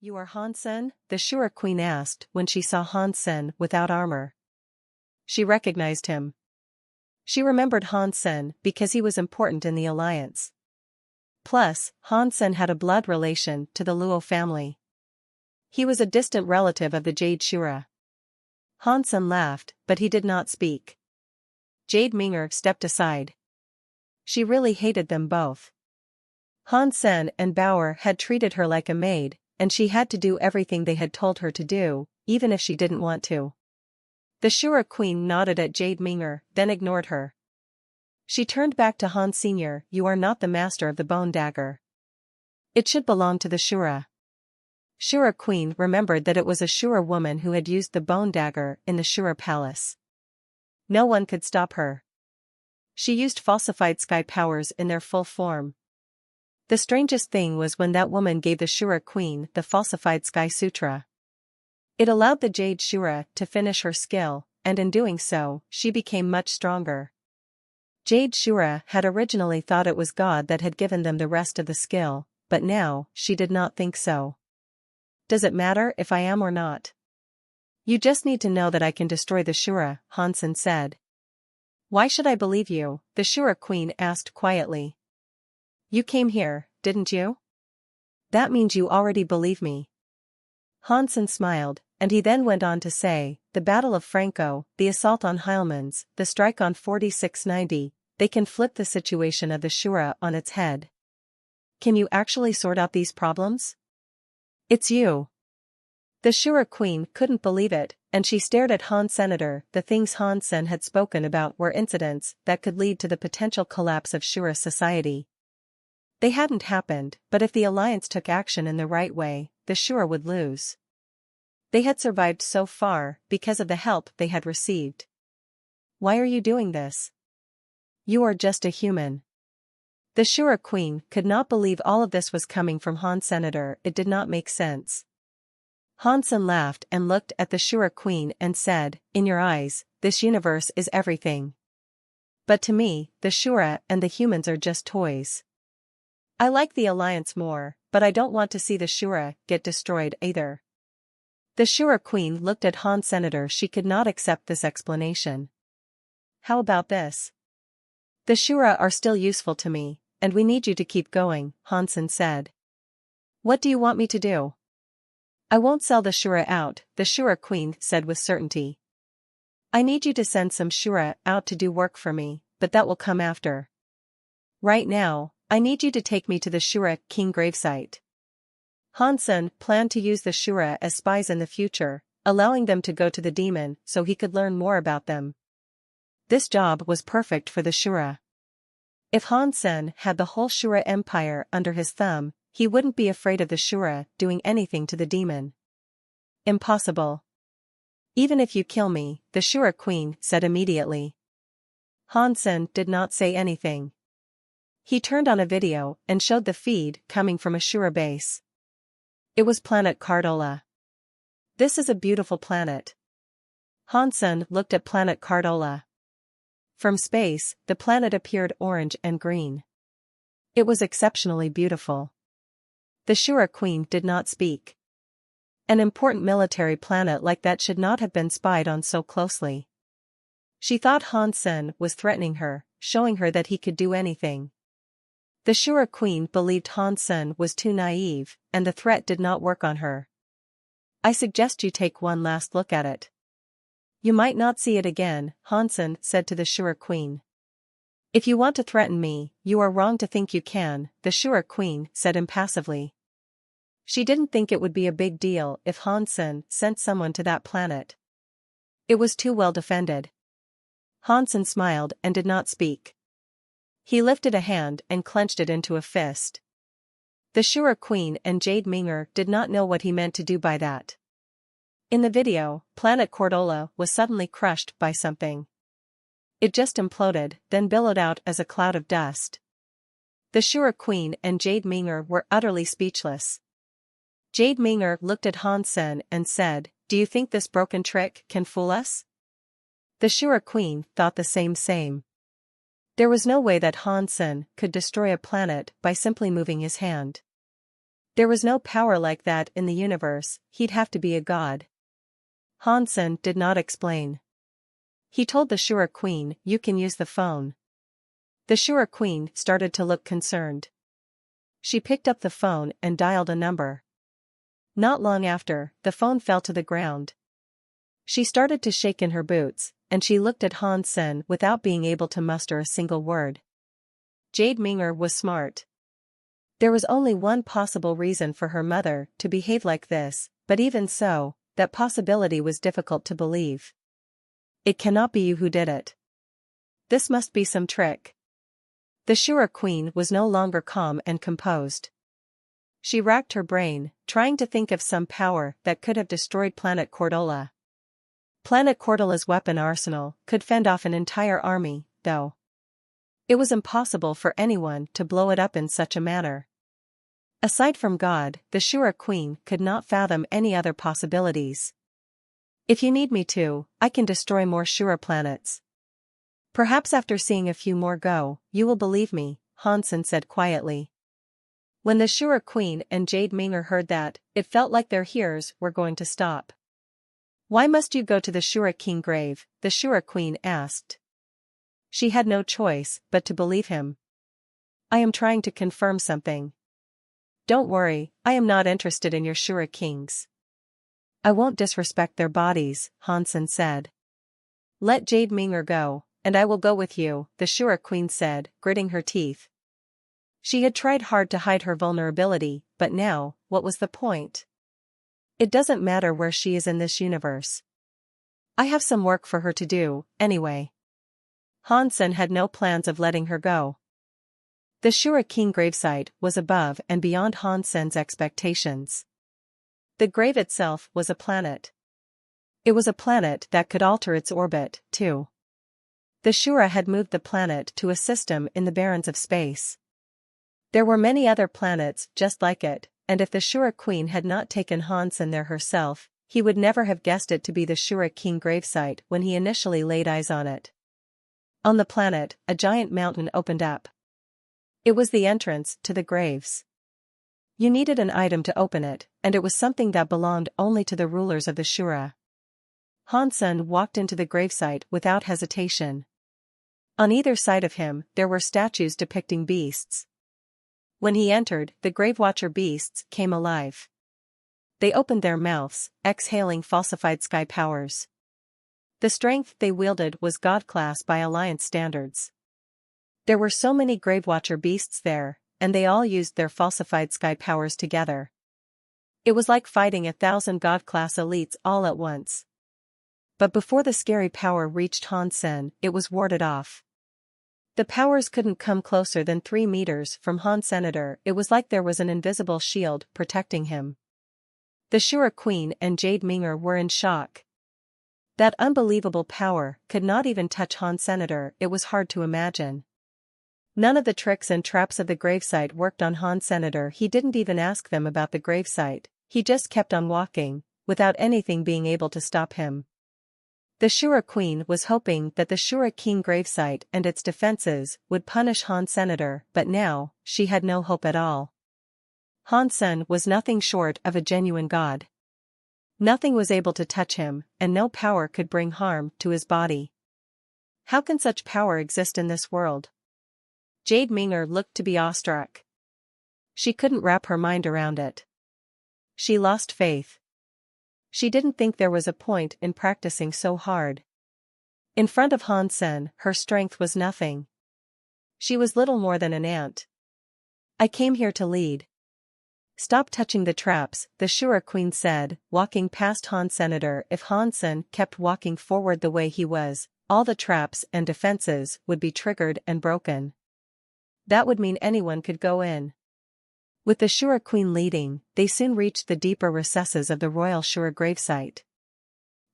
You are Hansen? The Shura queen asked when she saw Hansen without armor. She recognized him. She remembered Hansen because he was important in the alliance. Plus, Hansen had a blood relation to the Luo family. He was a distant relative of the Jade Shura. Hansen laughed, but he did not speak. Jade Minger stepped aside. She really hated them both. Hansen and Bauer had treated her like a maid, and she had to do everything they had told her to do, even if she didn't want to. The Shura queen nodded at Jade Minger, then ignored her. She turned back to Han Sr. You are not the master of the bone dagger. It should belong to the Shura. Shura queen remembered that it was a Shura woman who had used the bone dagger in the Shura palace. No one could stop her. She used falsified sky powers in their full form. The strangest thing was when that woman gave the Shura queen the falsified Sky Sutra. It allowed the Jade Shura to finish her skill, and in doing so, she became much stronger. Jade Shura had originally thought it was God that had given them the rest of the skill, but now, she did not think so. Does it matter if I am or not? You just need to know that I can destroy the Shura, Hansen said. Why should I believe you? The Shura queen asked quietly. You came here, didn't you? That means you already believe me. Hansen smiled, and he then went on to say, the Battle of Franco, the assault on Heilmans, the strike on 4690, they can flip the situation of the Shura on its head. Can you actually sort out these problems? It's you. The Shura queen couldn't believe it, and she stared at Han Senator. The things Hansen had spoken about were incidents that could lead to the potential collapse of Shura society. They hadn't happened, but if the alliance took action in the right way, the Shura would lose. They had survived so far because of the help they had received. Why are you doing this? You are just a human. The Shura queen could not believe all of this was coming from Han Senator. It did not make sense. Hansen laughed and looked at the Shura queen and said, in your eyes, this universe is everything. But to me, the Shura and the humans are just toys. I like the alliance more, but I don't want to see the Shura get destroyed either. The Shura queen looked at Han Senator. She could not accept this explanation. How about this? The Shura are still useful to me, and we need you to keep going, Hansen said. What do you want me to do? I won't sell the Shura out, the Shura queen said with certainty. I need you to send some Shura out to do work for me, but that will come after. Right now, I need you to take me to the Shura king gravesite. Hansen planned to use the Shura as spies in the future, allowing them to go to the demon so he could learn more about them. This job was perfect for the Shura. If Hansen had the whole Shura empire under his thumb, he wouldn't be afraid of the Shura doing anything to the demon. Impossible. Even if you kill me, the Shura queen said immediately. Hansen did not say anything. He turned on a video and showed the feed coming from a Shura base. It was planet Cardola. This is a beautiful planet. Hansen looked at planet Cardola. From space, the planet appeared orange and green. It was exceptionally beautiful. The Shura queen did not speak. An important military planet like that should not have been spied on so closely. She thought Hansen was threatening her, showing her that he could do anything. The Shura queen believed Hansen was too naive, and the threat did not work on her. I suggest you take one last look at it. You might not see it again, Hansen said to the Shura queen. If you want to threaten me, you are wrong to think you can, the Shura queen said impassively. She didn't think it would be a big deal if Hansen sent someone to that planet. It was too well defended. Hansen smiled and did not speak. He lifted a hand and clenched it into a fist. The Shura queen and Jade Minger did not know what he meant to do by that. In the video, planet Cordola was suddenly crushed by something. It just imploded, then billowed out as a cloud of dust. The Shura queen and Jade Minger were utterly speechless. Jade Minger looked at Hansen and said, do you think this broken trick can fool us? The Shura queen thought the same. There was no way that Hansen could destroy a planet by simply moving his hand. There was no power like that in the universe, he'd have to be a god. Hansen did not explain. He told the Shura Queen, "You can use the phone." The Shura Queen started to look concerned. She picked up the phone and dialed a number. Not long after, the phone fell to the ground. She started to shake in her boots, and she looked at Hansen without being able to muster a single word. Jade Minger was smart. There was only one possible reason for her mother to behave like this, but even so, that possibility was difficult to believe. It cannot be you who did it. This must be some trick. The Shura Queen was no longer calm and composed. She racked her brain, trying to think of some power that could have destroyed Planet Cordola. Planet Cordola's weapon arsenal could fend off an entire army, though. It was impossible for anyone to blow it up in such a manner. Aside from God, the Shura Queen could not fathom any other possibilities. If you need me to, I can destroy more Shura planets. Perhaps after seeing a few more go, you will believe me, Hansen said quietly. When the Shura Queen and Jade Minger heard that, it felt like their ears were going to stop. Why must you go to the Shura King grave? The Shura Queen asked. She had no choice but to believe him. I am trying to confirm something. Don't worry, I am not interested in your Shura Kings. I won't disrespect their bodies, Hansen said. Let Jade Minger go, and I will go with you, the Shura Queen said, gritting her teeth. She had tried hard to hide her vulnerability, but now, what was the point? It doesn't matter where she is in this universe. I have some work for her to do, anyway. Hansen had no plans of letting her go. The Shura King gravesite was above and beyond Hansen's expectations. The grave itself was a planet. It was a planet that could alter its orbit, too. The Shura had moved the planet to a system in the barrens of space. There were many other planets just like it, and if the Shura Queen had not taken Hansen there herself, he would never have guessed it to be the Shura King gravesite when he initially laid eyes on it. On the planet, a giant mountain opened up. It was the entrance to the graves. You needed an item to open it, and it was something that belonged only to the rulers of the Shura. Hansen walked into the gravesite without hesitation. On either side of him, there were statues depicting beasts. When he entered, the Gravewatcher beasts came alive. They opened their mouths, exhaling falsified sky powers. The strength they wielded was God-class by Alliance standards. There were so many Gravewatcher beasts there, and they all used their falsified sky powers together. It was like fighting 1,000 God-class elites all at once. But before the scary power reached Hansen, it was warded off. The powers couldn't come closer than 3 meters from Hansen. It was like there was an invisible shield protecting him. The Shura Queen and Jade Minger were in shock. That unbelievable power could not even touch Hansen. It was hard to imagine. None of the tricks and traps of the gravesite worked on Hansen. He didn't even ask them about the gravesite, he just kept on walking, without anything being able to stop him. The Shura Queen was hoping that the Shura King gravesite and its defenses would punish Hansen, but now, she had no hope at all. Hansen was nothing short of a genuine god. Nothing was able to touch him, and no power could bring harm to his body. How can such power exist in this world? Jade Minger looked to be awestruck. She couldn't wrap her mind around it. She lost faith. She didn't think there was a point in practicing so hard. In front of Hansen, her strength was nothing. She was little more than an ant. I came here to lead. Stop touching the traps, the Shura Queen said, walking past Hansen. If Hansen kept walking forward the way he was, all the traps and defenses would be triggered and broken. That would mean anyone could go in. With the Shura Queen leading, they soon reached the deeper recesses of the royal Shura gravesite.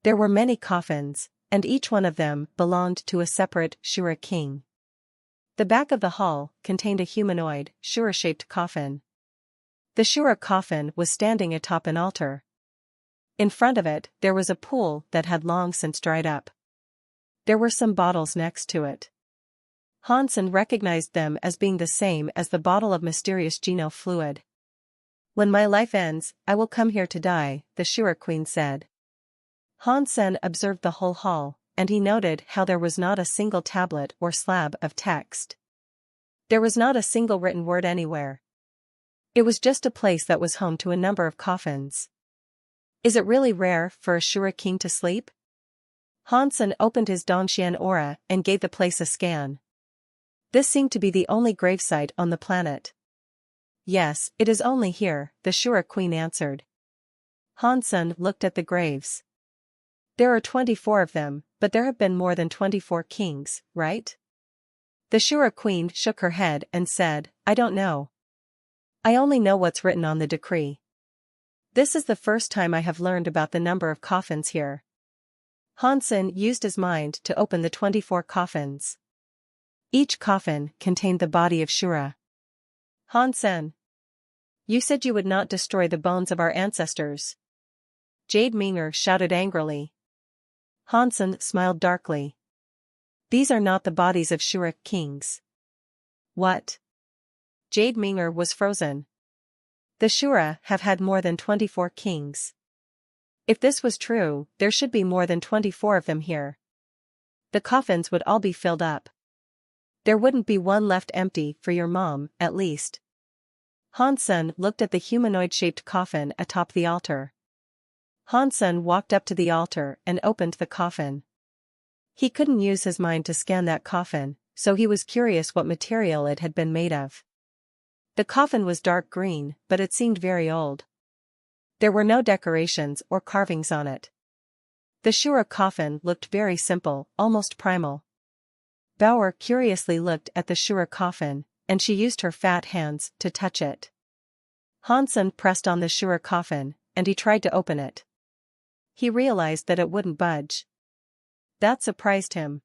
There were many coffins, and each one of them belonged to a separate Shura King. The back of the hall contained a humanoid, Shura-shaped coffin. The Shura coffin was standing atop an altar. In front of it, there was a pool that had long since dried up. There were some bottles next to it. Hansen recognized them as being the same as the bottle of mysterious Geno fluid. When my life ends, I will come here to die, the Shura queen said. Han Sen observed the whole hall, and he noted how there was not a single tablet or slab of text. There was not a single written word anywhere. It was just a place that was home to a number of coffins. Is it really rare for a Shura king to sleep? Han Sen opened his Dongxian aura and gave the place a scan. This seemed to be the only gravesite on the planet. Yes, it is only here, the Shura queen answered. Han Sen looked at the graves. There are 24 of them, but there have been more than 24 kings, right? The Shura queen shook her head and said, I don't know. I only know what's written on the decree. This is the first time I have learned about the number of coffins here. Han Sen used his mind to open the 24 coffins. Each coffin contained the body of Shura. Han Sen. You said you would not destroy the bones of our ancestors. Jade Minger shouted angrily. Han Sen smiled darkly. These are not the bodies of Shura kings. What? Jade Minger was frozen. The Shura have had more than 24 kings. If this was true, there should be more than 24 of them here. The coffins would all be filled up. There wouldn't be one left empty for your mom, at least. Han Sen looked at the humanoid-shaped coffin atop the altar. Han Sen walked up to the altar and opened the coffin. He couldn't use his mind to scan that coffin, so he was curious what material it had been made of. The coffin was dark green, but it seemed very old. There were no decorations or carvings on it. The Shura coffin looked very simple, almost primal. Bauer curiously looked at the Shura coffin, and she used her fat hands to touch it. Han Sen pressed on the Shura coffin, and he tried to open it. He realized that it wouldn't budge. That surprised him.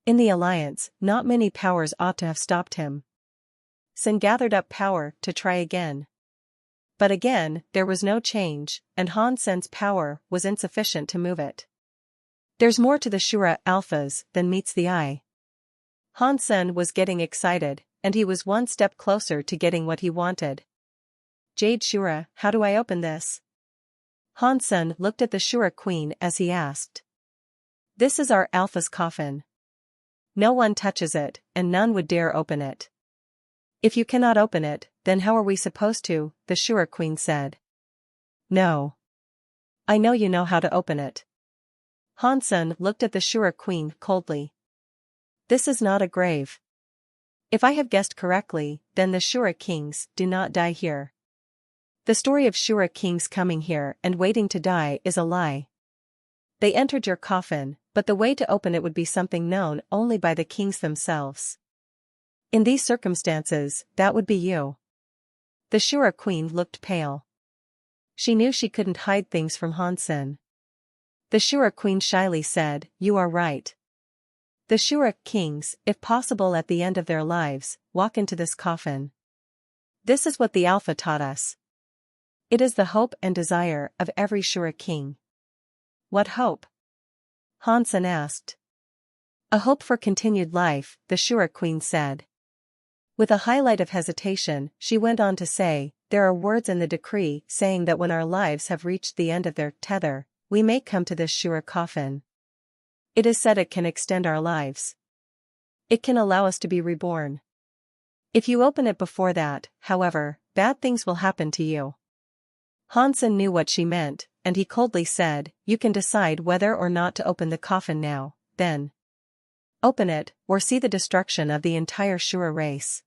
In the alliance, not many powers ought to have stopped him. Sen gathered up power to try again. But again, there was no change, and Han Sen's power was insufficient to move it. There's more to the Shura alphas than meets the eye. Han Sen was getting excited, and he was one step closer to getting what he wanted. Jade Shura, how do I open this? Han Sen looked at the Shura queen as he asked. This is our alpha's coffin. No one touches it, and none would dare open it. If you cannot open it, then how are we supposed to? The Shura queen said. No. I know you know how to open it. Han Sen looked at the Shura queen coldly. This is not a grave. If I have guessed correctly, then the Shura kings do not die here. The story of Shura kings coming here and waiting to die is a lie. They entered your coffin, but the way to open it would be something known only by the kings themselves. In these circumstances, that would be you. The Shura queen looked pale. She knew she couldn't hide things from Han Sen. The Shura queen shyly said, You are right. The Shura kings, if possible at the end of their lives, walk into this coffin. This is what the Alpha taught us. It is the hope and desire of every Shura king. What hope? Han Sen asked. A hope for continued life, the Shura queen said. With a highlight of hesitation, she went on to say, there are words in the decree saying that when our lives have reached the end of their tether, we may come to this Shura coffin. It is said it can extend our lives. It can allow us to be reborn. If you open it before that, however, bad things will happen to you. Han Sen knew what she meant, and he coldly said, You can decide whether or not to open the coffin now, then. Open it, or see the destruction of the entire Shura race.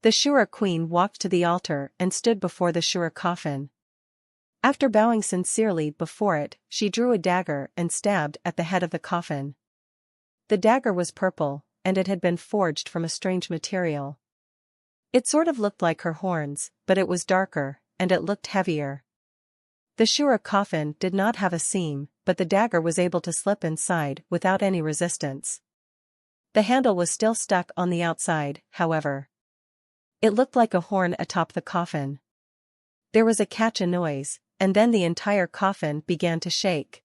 The Shura queen walked to the altar and stood before the Shura coffin. After bowing sincerely before it, she drew a dagger and stabbed at the head of the coffin. The dagger was purple, and it had been forged from a strange material. It sort of looked like her horns, but it was darker, and it looked heavier. The Shura coffin did not have a seam, but the dagger was able to slip inside without any resistance. The handle was still stuck on the outside, however. It looked like a horn atop the coffin. There was a catch-a noise, and then the entire coffin began to shake.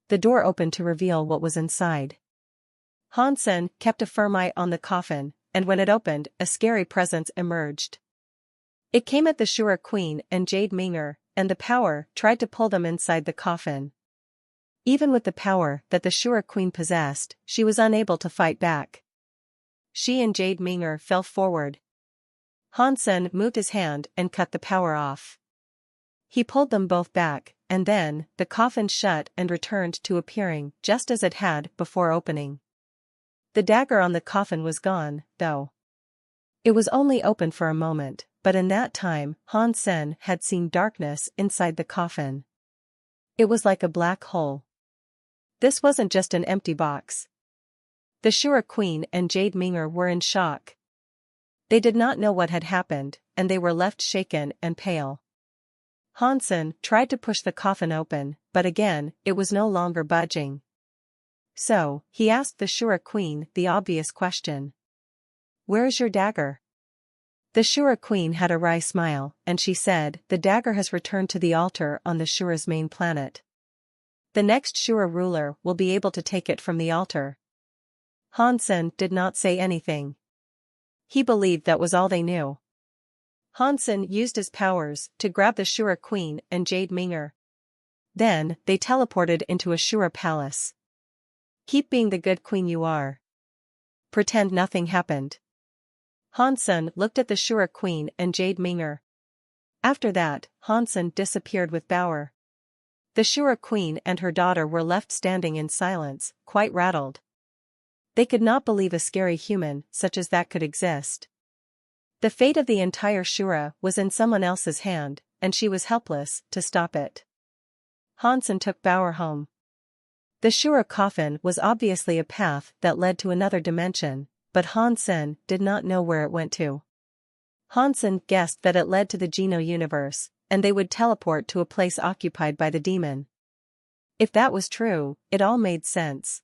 The door opened to reveal what was inside. Han Sen kept a firm eye on the coffin, and when it opened, a scary presence emerged. It came at the Shura Queen and Jade Minger, and the power tried to pull them inside the coffin. Even with the power that the Shura Queen possessed, she was unable to fight back. She and Jade Minger fell forward. Hansen moved his hand and cut the power off. He pulled them both back, and then, the coffin shut and returned to appearing just as it had before opening. The dagger on the coffin was gone, though. It was only open for a moment, but in that time, Hansen had seen darkness inside the coffin. It was like a black hole. This wasn't just an empty box. The Shura Queen and Jade Minger were in shock. They did not know what had happened, and they were left shaken and pale. Hansen tried to push the coffin open, but again, it was no longer budging. So, he asked the Shura Queen the obvious question. "Where is your dagger?" The Shura Queen had a wry smile, and she said, "The dagger has returned to the altar on the Shura's main planet. The next Shura ruler will be able to take it from the altar." Hansen did not say anything. He believed that was all they knew. Hansen used his powers to grab the Shura Queen and Jade Minger. Then, they teleported into a Shura palace. "Keep being the good queen you are. Pretend nothing happened." Hansen looked at the Shura Queen and Jade Minger. After that, Hansen disappeared with Bauer. The Shura Queen and her daughter were left standing in silence, quite rattled. They could not believe a scary human such as that could exist. The fate of the entire Shura was in someone else's hand, and she was helpless to stop it. Hansen took Bauer home. The Shura coffin was obviously a path that led to another dimension, but Hansen did not know where it went to. Hansen guessed that it led to the Geno universe, and they would teleport to a place occupied by the demon. If that was true, it all made sense.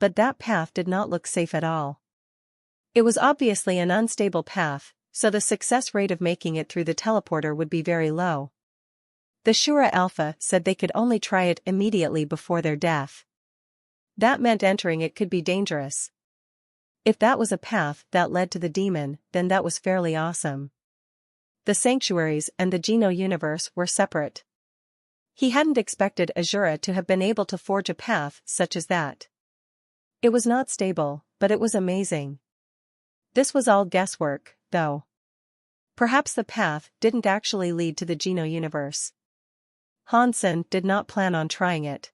But that path did not look safe at all. It was obviously an unstable path, so the success rate of making it through the teleporter would be very low. The Shura Alpha said they could only try it immediately before their death. That meant entering it could be dangerous. If that was a path that led to the demon, then that was fairly awesome. The sanctuaries and the Geno universe were separate. He hadn't expected Azura to have been able to forge a path such as that. It was not stable, but it was amazing. This was all guesswork, though. Perhaps the path didn't actually lead to the Geno universe. Hansen did not plan on trying it.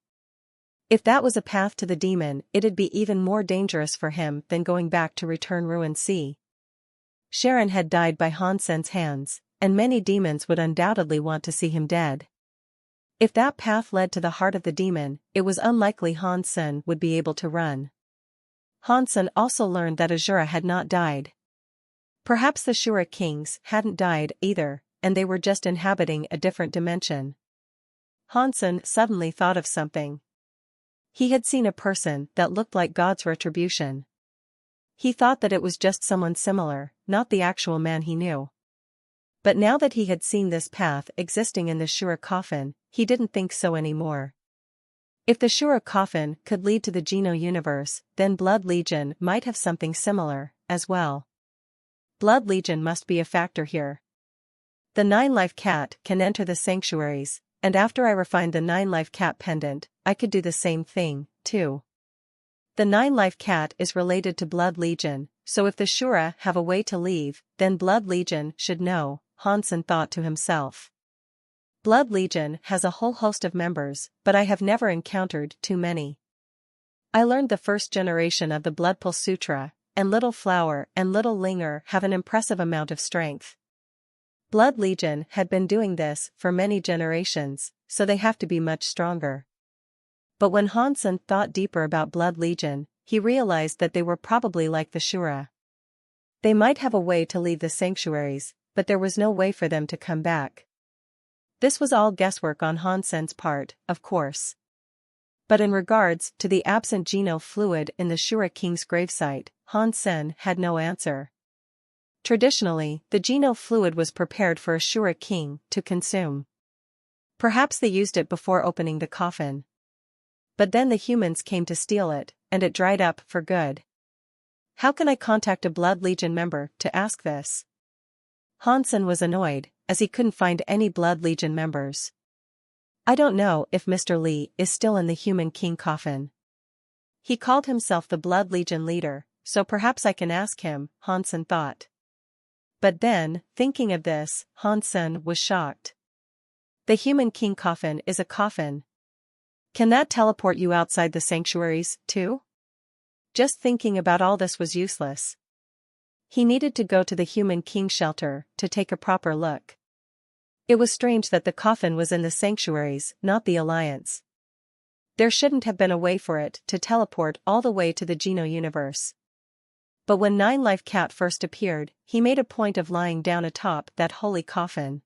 If that was a path to the demon, it'd be even more dangerous for him than going back to Return Ruin Sea. Sharon had died by Hansen's hands, and many demons would undoubtedly want to see him dead. If that path led to the heart of the demon, it was unlikely Hansen would be able to run. Hansen also learned that Azura had not died. Perhaps the Shura kings hadn't died either, and they were just inhabiting a different dimension. Hansen suddenly thought of something. He had seen a person that looked like God's retribution. He thought that it was just someone similar, not the actual man he knew. But now that he had seen this path existing in the Shura coffin, he didn't think so anymore. If the Shura coffin could lead to the Geno universe, then Blood Legion might have something similar, as well. Blood Legion must be a factor here. The 9-life cat can enter the sanctuaries, and after I refined the 9-life cat pendant, I could do the same thing, too. The 9-life cat is related to Blood Legion, so if the Shura have a way to leave, then Blood Legion should know, Hansen thought to himself. Blood Legion has a whole host of members, but I have never encountered too many. I learned the first generation of the Bloodpulse Sutra, and Little Flower and Little Linger have an impressive amount of strength. Blood Legion had been doing this for many generations, so they have to be much stronger. But when Hansen thought deeper about Blood Legion, he realized that they were probably like the Shura. They might have a way to leave the sanctuaries, but there was no way for them to come back. This was all guesswork on Hansen's part, of course. But in regards to the absent Geno fluid in the Shura king's gravesite, Hansen had no answer. Traditionally, the Geno fluid was prepared for a Shura king to consume. Perhaps they used it before opening the coffin. But then the humans came to steal it, and it dried up for good. How can I contact a Blood Legion member to ask this? Hansen was annoyed, as he couldn't find any Blood Legion members. I don't know if Mr. Lee is still in the Human King coffin. He called himself the Blood Legion leader, so perhaps I can ask him, Hansen thought. But then, thinking of this, Hansen was shocked. The Human King coffin is a coffin. Can that teleport you outside the sanctuaries, too? Just thinking about all this was useless. He needed to go to the Human King shelter to take a proper look. It was strange that the coffin was in the sanctuaries, not the Alliance. There shouldn't have been a way for it to teleport all the way to the Geno universe. But when Nine Life Cat first appeared, he made a point of lying down atop that holy coffin.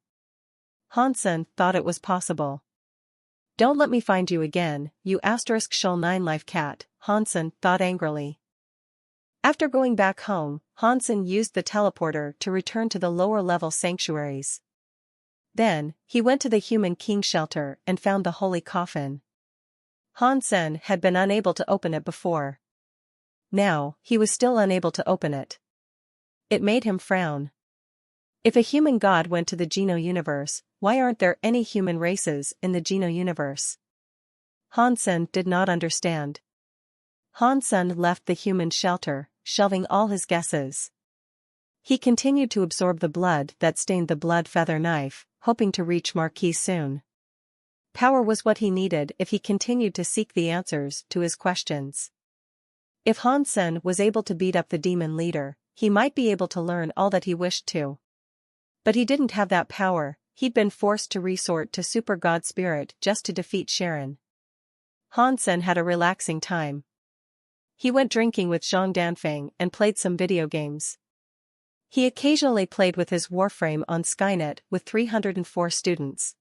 Hansen thought it was possible. Don't let me find you again, you *shoal 9 Life Cat, Hansen thought angrily. After going back home, Hansen used the teleporter to return to the lower-level sanctuaries. Then, he went to the Human King shelter and found the holy coffin. Hansen had been unable to open it before. Now, he was still unable to open it. It made him frown. If a human god went to the Geno universe, why aren't there any human races in the Geno universe? Hansen did not understand. Hansen left the human shelter, shelving all his guesses. He continued to absorb the blood that stained the blood feather knife, hoping to reach Marquis soon. Power was what he needed if he continued to seek the answers to his questions. If Hansen was able to beat up the demon leader, he might be able to learn all that he wished to. But he didn't have that power. He'd been forced to resort to Super God Spirit just to defeat Sharon. Hansen had a relaxing time. He went drinking with Zhang Danfeng and played some video games. He occasionally played with his Warframe on Skynet with 304 students.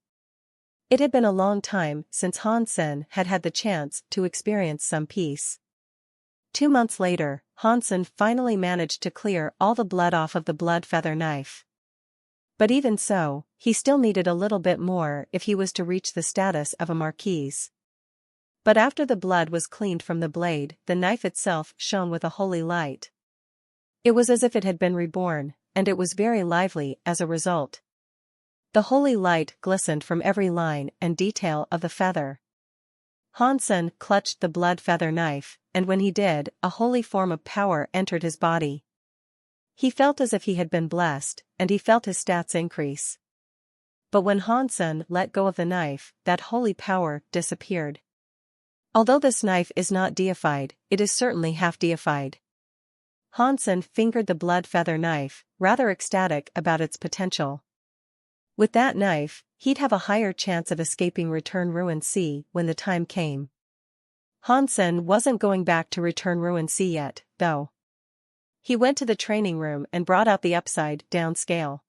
It had been a long time since Hansen had had the chance to experience some peace. 2 months later, Hansen finally managed to clear all the blood off of the blood feather knife. But even so, he still needed a little bit more if he was to reach the status of a Marquis. But after the blood was cleaned from the blade, the knife itself shone with a holy light. It was as if it had been reborn, and it was very lively as a result. The holy light glistened from every line and detail of the feather. Hansen clutched the blood feather knife, and when he did, a holy form of power entered his body. He felt as if he had been blessed, and he felt his stats increase. But when Hansen let go of the knife, that holy power disappeared. Although this knife is not deified, it is certainly half deified. Hansen fingered the blood feather knife, rather ecstatic about its potential. With that knife, he'd have a higher chance of escaping Return Ruin C when the time came. Hansen wasn't going back to Return Ruin C yet, though. He went to the training room and brought out the upside-down scale.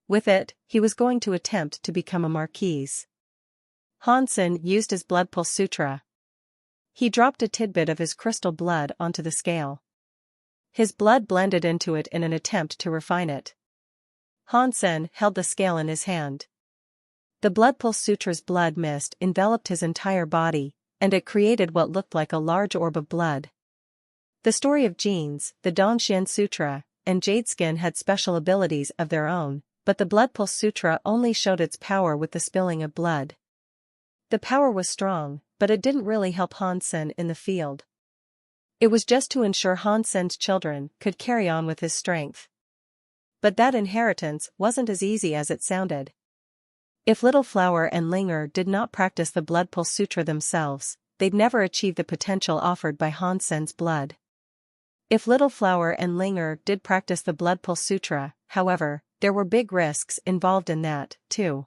With it, he was going to attempt to become a Marquis. Hansen used his Blood Pulse Sutra. He dropped a tidbit of his crystal blood onto the scale. His blood blended into it in an attempt to refine it. Hansen held the scale in his hand. The Blood Pulse Sutra's blood mist enveloped his entire body, and it created what looked like a large orb of blood. The story of genes, the Dongxian Sutra, and Jadeskin had special abilities of their own, but the Blood Pulse Sutra only showed its power with the spilling of blood. The power was strong, but it didn't really help Hansen in the field. It was just to ensure Hansen's children could carry on with his strength. But that inheritance wasn't as easy as it sounded. If Little Flower and Linger did not practice the Blood Pulse Sutra themselves, they'd never achieve the potential offered by Hansen's blood. If Little Flower and Linger did practice the Blood Pulse Sutra, however, there were big risks involved in that, too.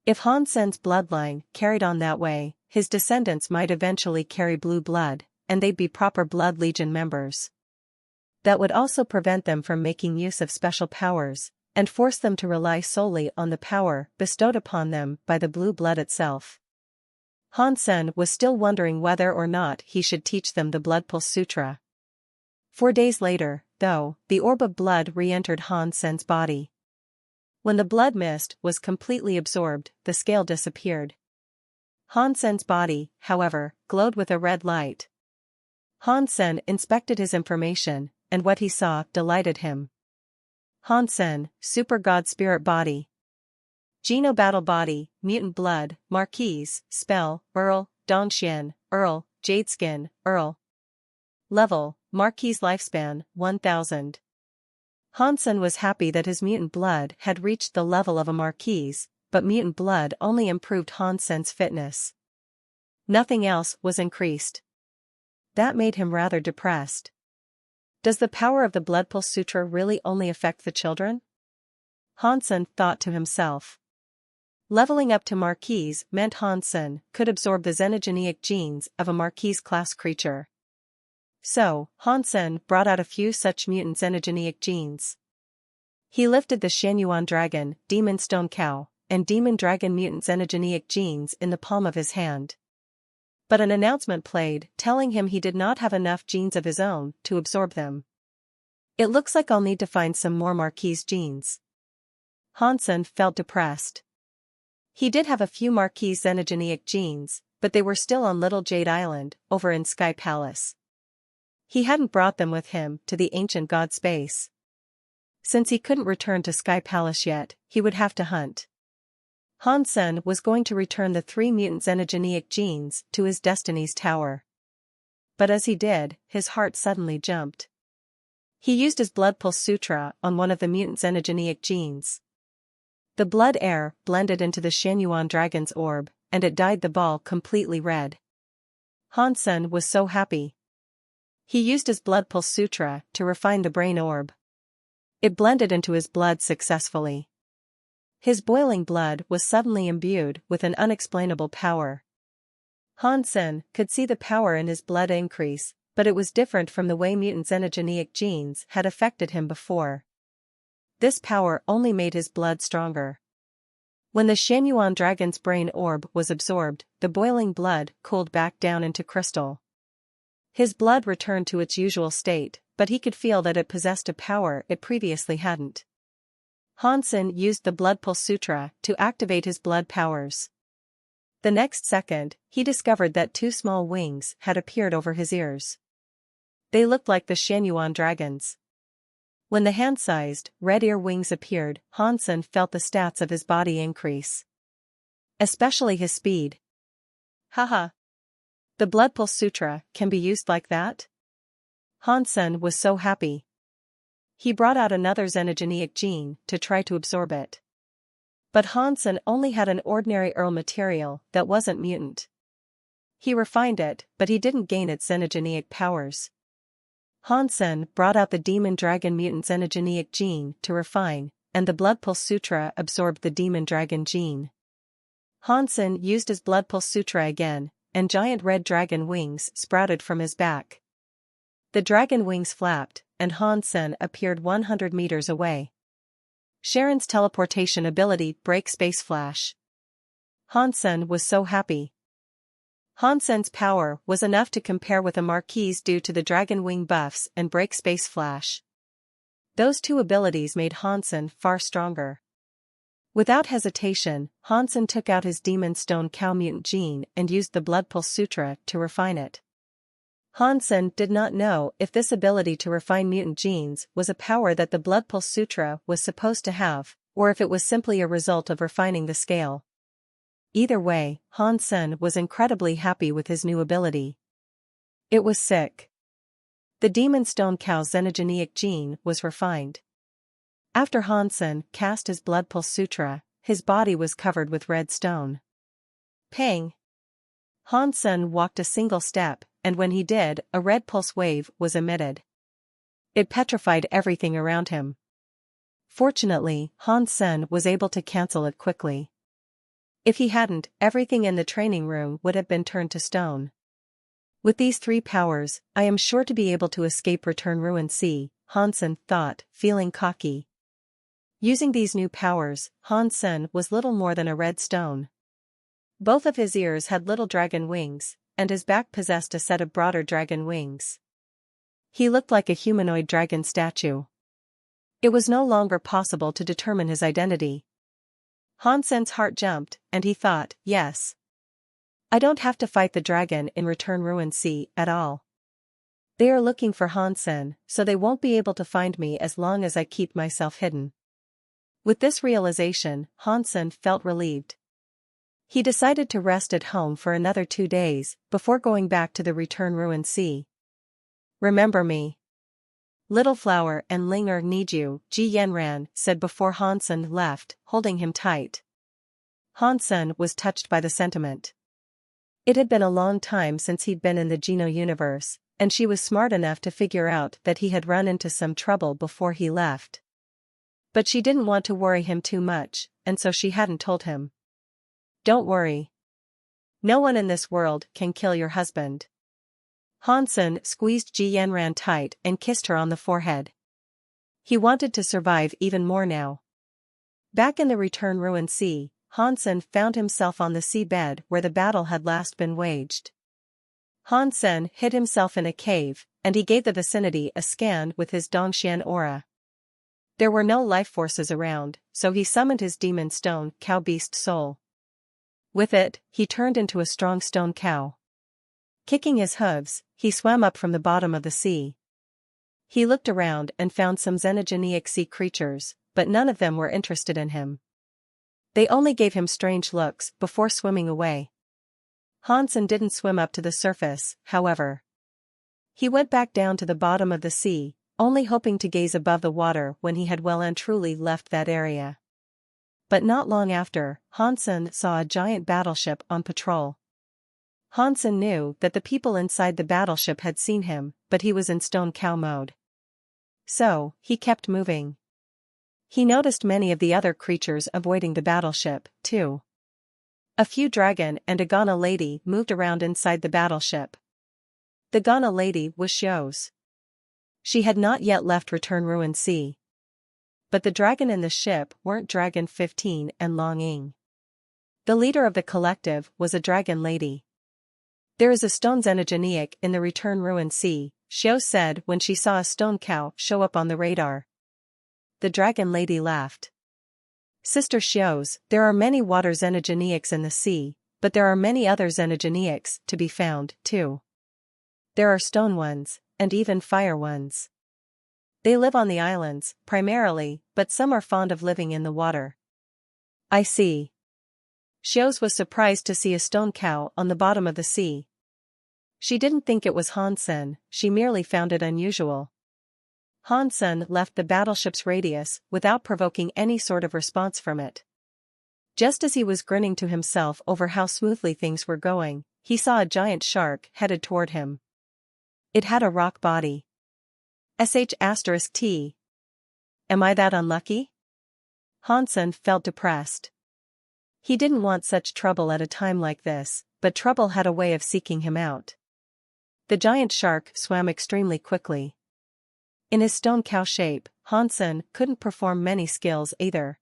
If Hansen's bloodline carried on that way, his descendants might eventually carry blue blood, and they'd be proper Blood Legion members. That would also prevent them from making use of special powers, and force them to rely solely on the power bestowed upon them by the blue blood itself. Hansen was still wondering whether or not he should teach them the Blood Pulse Sutra. 4 days later, though, the orb of blood re-entered Hansen's body. When the blood mist was completely absorbed, the scale disappeared. Hansen's body, however, glowed with a red light. Hansen inspected his information, and what he saw delighted him. Hansen, Super God Spirit Body. Geno Battle Body, Mutant Blood, Marquise, Spell, Earl, Dongxian, Earl, Jadeskin, Earl. Level, Marquise Lifespan, 1000. Hansen was happy that his mutant blood had reached the level of a Marquise, but mutant blood only improved Hansen's fitness. Nothing else was increased. That made him rather depressed. Does the power of the Blood Pulse Sutra really only affect the children? Hansen thought to himself. Leveling up to Marquise meant Hansen could absorb the xenogeneic genes of a Marquise-class creature. So, Hansen brought out a few such mutant xenogeneic genes. He lifted the Shangyuan Dragon, Demon Stone Cow, and Demon Dragon mutant xenogeneic genes in the palm of his hand. But an announcement played, telling him he did not have enough genes of his own to absorb them. It looks like I'll need to find some more Marquise genes. Hansen felt depressed. He did have a few Marquise xenogeneic genes, but they were still on Little Jade Island, over in Sky Palace. He hadn't brought them with him to the ancient god space. Since he couldn't return to Sky Palace yet, he would have to hunt. Hansen was going to return the 3 mutant xenogeneic genes to his Destiny's Tower. But as he did, his heart suddenly jumped. He used his Blood Pulse Sutra on one of the mutant xenogeneic genes. The blood air blended into the Shangyuan Dragon's orb, and it dyed the ball completely red. Hansen was so happy. He used his Blood Pulse Sutra to refine the brain orb. It blended into his blood successfully. His boiling blood was suddenly imbued with an unexplainable power. Hansen could see the power in his blood increase, but it was different from the way mutant xenogeneic genes had affected him before. This power only made his blood stronger. When the Shangyuan Dragon's brain orb was absorbed, the boiling blood cooled back down into crystal. His blood returned to its usual state, but he could feel that it possessed a power it previously hadn't. Hansen used the Blood Pulse Sutra to activate his blood powers. The next second, he discovered that 2 small wings had appeared over his ears. They looked like the Shangyuan Dragon's. When the hand-sized, red ear wings appeared, Hansen felt the stats of his body increase. Especially his speed. Haha. The Blood Pulse Sutra can be used like that? Hansen was so happy. He brought out another xenogeneic gene to try to absorb it. But Hansen only had an ordinary Earl material that wasn't mutant. He refined it, but he didn't gain its xenogeneic powers. Hansen brought out the Demon Dragon mutant xenogeneic gene to refine, and the Blood Pulse Sutra absorbed the Demon Dragon gene. Hansen used his Blood Pulse Sutra again, and giant red dragon wings sprouted from his back. The dragon wings flapped, and Hansen appeared 100 meters away. Sharon's teleportation ability Break Space Flash. Hansen was so happy. Hansen's power was enough to compare with a Marquise due to the Dragon Wing buffs and Break Space Flash. Those 2 abilities made Hansen far stronger. Without hesitation, Hansen took out his Demon Stone Cow mutant gene and used the Blood Pulse Sutra to refine it. Hansen did not know if this ability to refine mutant genes was a power that the Blood Pulse Sutra was supposed to have, or if it was simply a result of refining the scale. Either way, Hansen was incredibly happy with his new ability. It was sick. The Demon Stone Cow's xenogeneic gene was refined. After Hansen cast his Blood Pulse Sutra, his body was covered with red stone. Pang! Hansen walked a single step, and when he did, a red pulse wave was emitted. It petrified everything around him. Fortunately, Hansen was able to cancel it quickly. If he hadn't, everything in the training room would have been turned to stone. With these 3 powers, I am sure to be able to escape Return Ruin Sea, Hansen thought, feeling cocky. Using these new powers, Hansen was little more than a red stone. Both of his ears had little dragon wings, and his back possessed a set of broader dragon wings. He looked like a humanoid dragon statue. It was no longer possible to determine his identity. Hansen's heart jumped, and he thought, yes. I don't have to fight the dragon in Return Ruin Sea at all. They are looking for Hansen, so they won't be able to find me as long as I keep myself hidden. With this realization, Hansen felt relieved. He decided to rest at home for another 2 days, before going back to the return ruined sea. Remember me. Little Flower and Linger need you, Ji Yanran said before Hansen left, holding him tight. Hansen was touched by the sentiment. It had been a long time since he'd been in the Geno universe, and she was smart enough to figure out that he had run into some trouble before he left. But she didn't want to worry him too much, and so she hadn't told him. Don't worry. No one in this world can kill your husband. Hansen squeezed Ji Yanran tight and kissed her on the forehead. He wanted to survive even more now. Back in the return ruined sea, Hansen found himself on the seabed where the battle had last been waged. Hansen hid himself in a cave, and he gave the vicinity a scan with his Dongxian aura. There were no life forces around, so he summoned his demon stone cow beast soul. With it, he turned into a strong stone cow. Kicking his hooves, he swam up from the bottom of the sea. He looked around and found some xenogenic sea creatures, but none of them were interested in him. They only gave him strange looks before swimming away. Hansen didn't swim up to the surface, however. He went back down to the bottom of the sea, only hoping to gaze above the water when he had well and truly left that area. But not long after, Hansen saw a giant battleship on patrol. Hansen knew that the people inside the battleship had seen him, but he was in stone cow mode. So, he kept moving. He noticed many of the other creatures avoiding the battleship, too. A few dragon and a Ghana lady moved around inside the battleship. The Ghana lady was Xiao's. She had not yet left Return Ruined Sea. But the dragon in the ship weren't Dragon 15 and Long Ying. The leader of the collective was a dragon lady. There is a stone xenogeniac in the Return Ruined Sea, Xiao said when she saw a stone cow show up on the radar. The dragon lady laughed. Sister Xiao's, there are many water xenogeniacs in the sea, but there are many other xenogeniacs to be found, too. There are stone ones, and even fire ones. They live on the islands, primarily, but some are fond of living in the water. I see. Xiao's was surprised to see a stone cow on the bottom of the sea. She didn't think it was Hansen, she merely found it unusual. Hansen left the battleship's radius without provoking any sort of response from it. Just as he was grinning to himself over how smoothly things were going, he saw a giant shark headed toward him. It had a rock body. *T. Am I that unlucky? Hansen felt depressed. He didn't want such trouble at a time like this, but trouble had a way of seeking him out. The giant shark swam extremely quickly. In his stone cow shape, Hansen couldn't perform many skills either.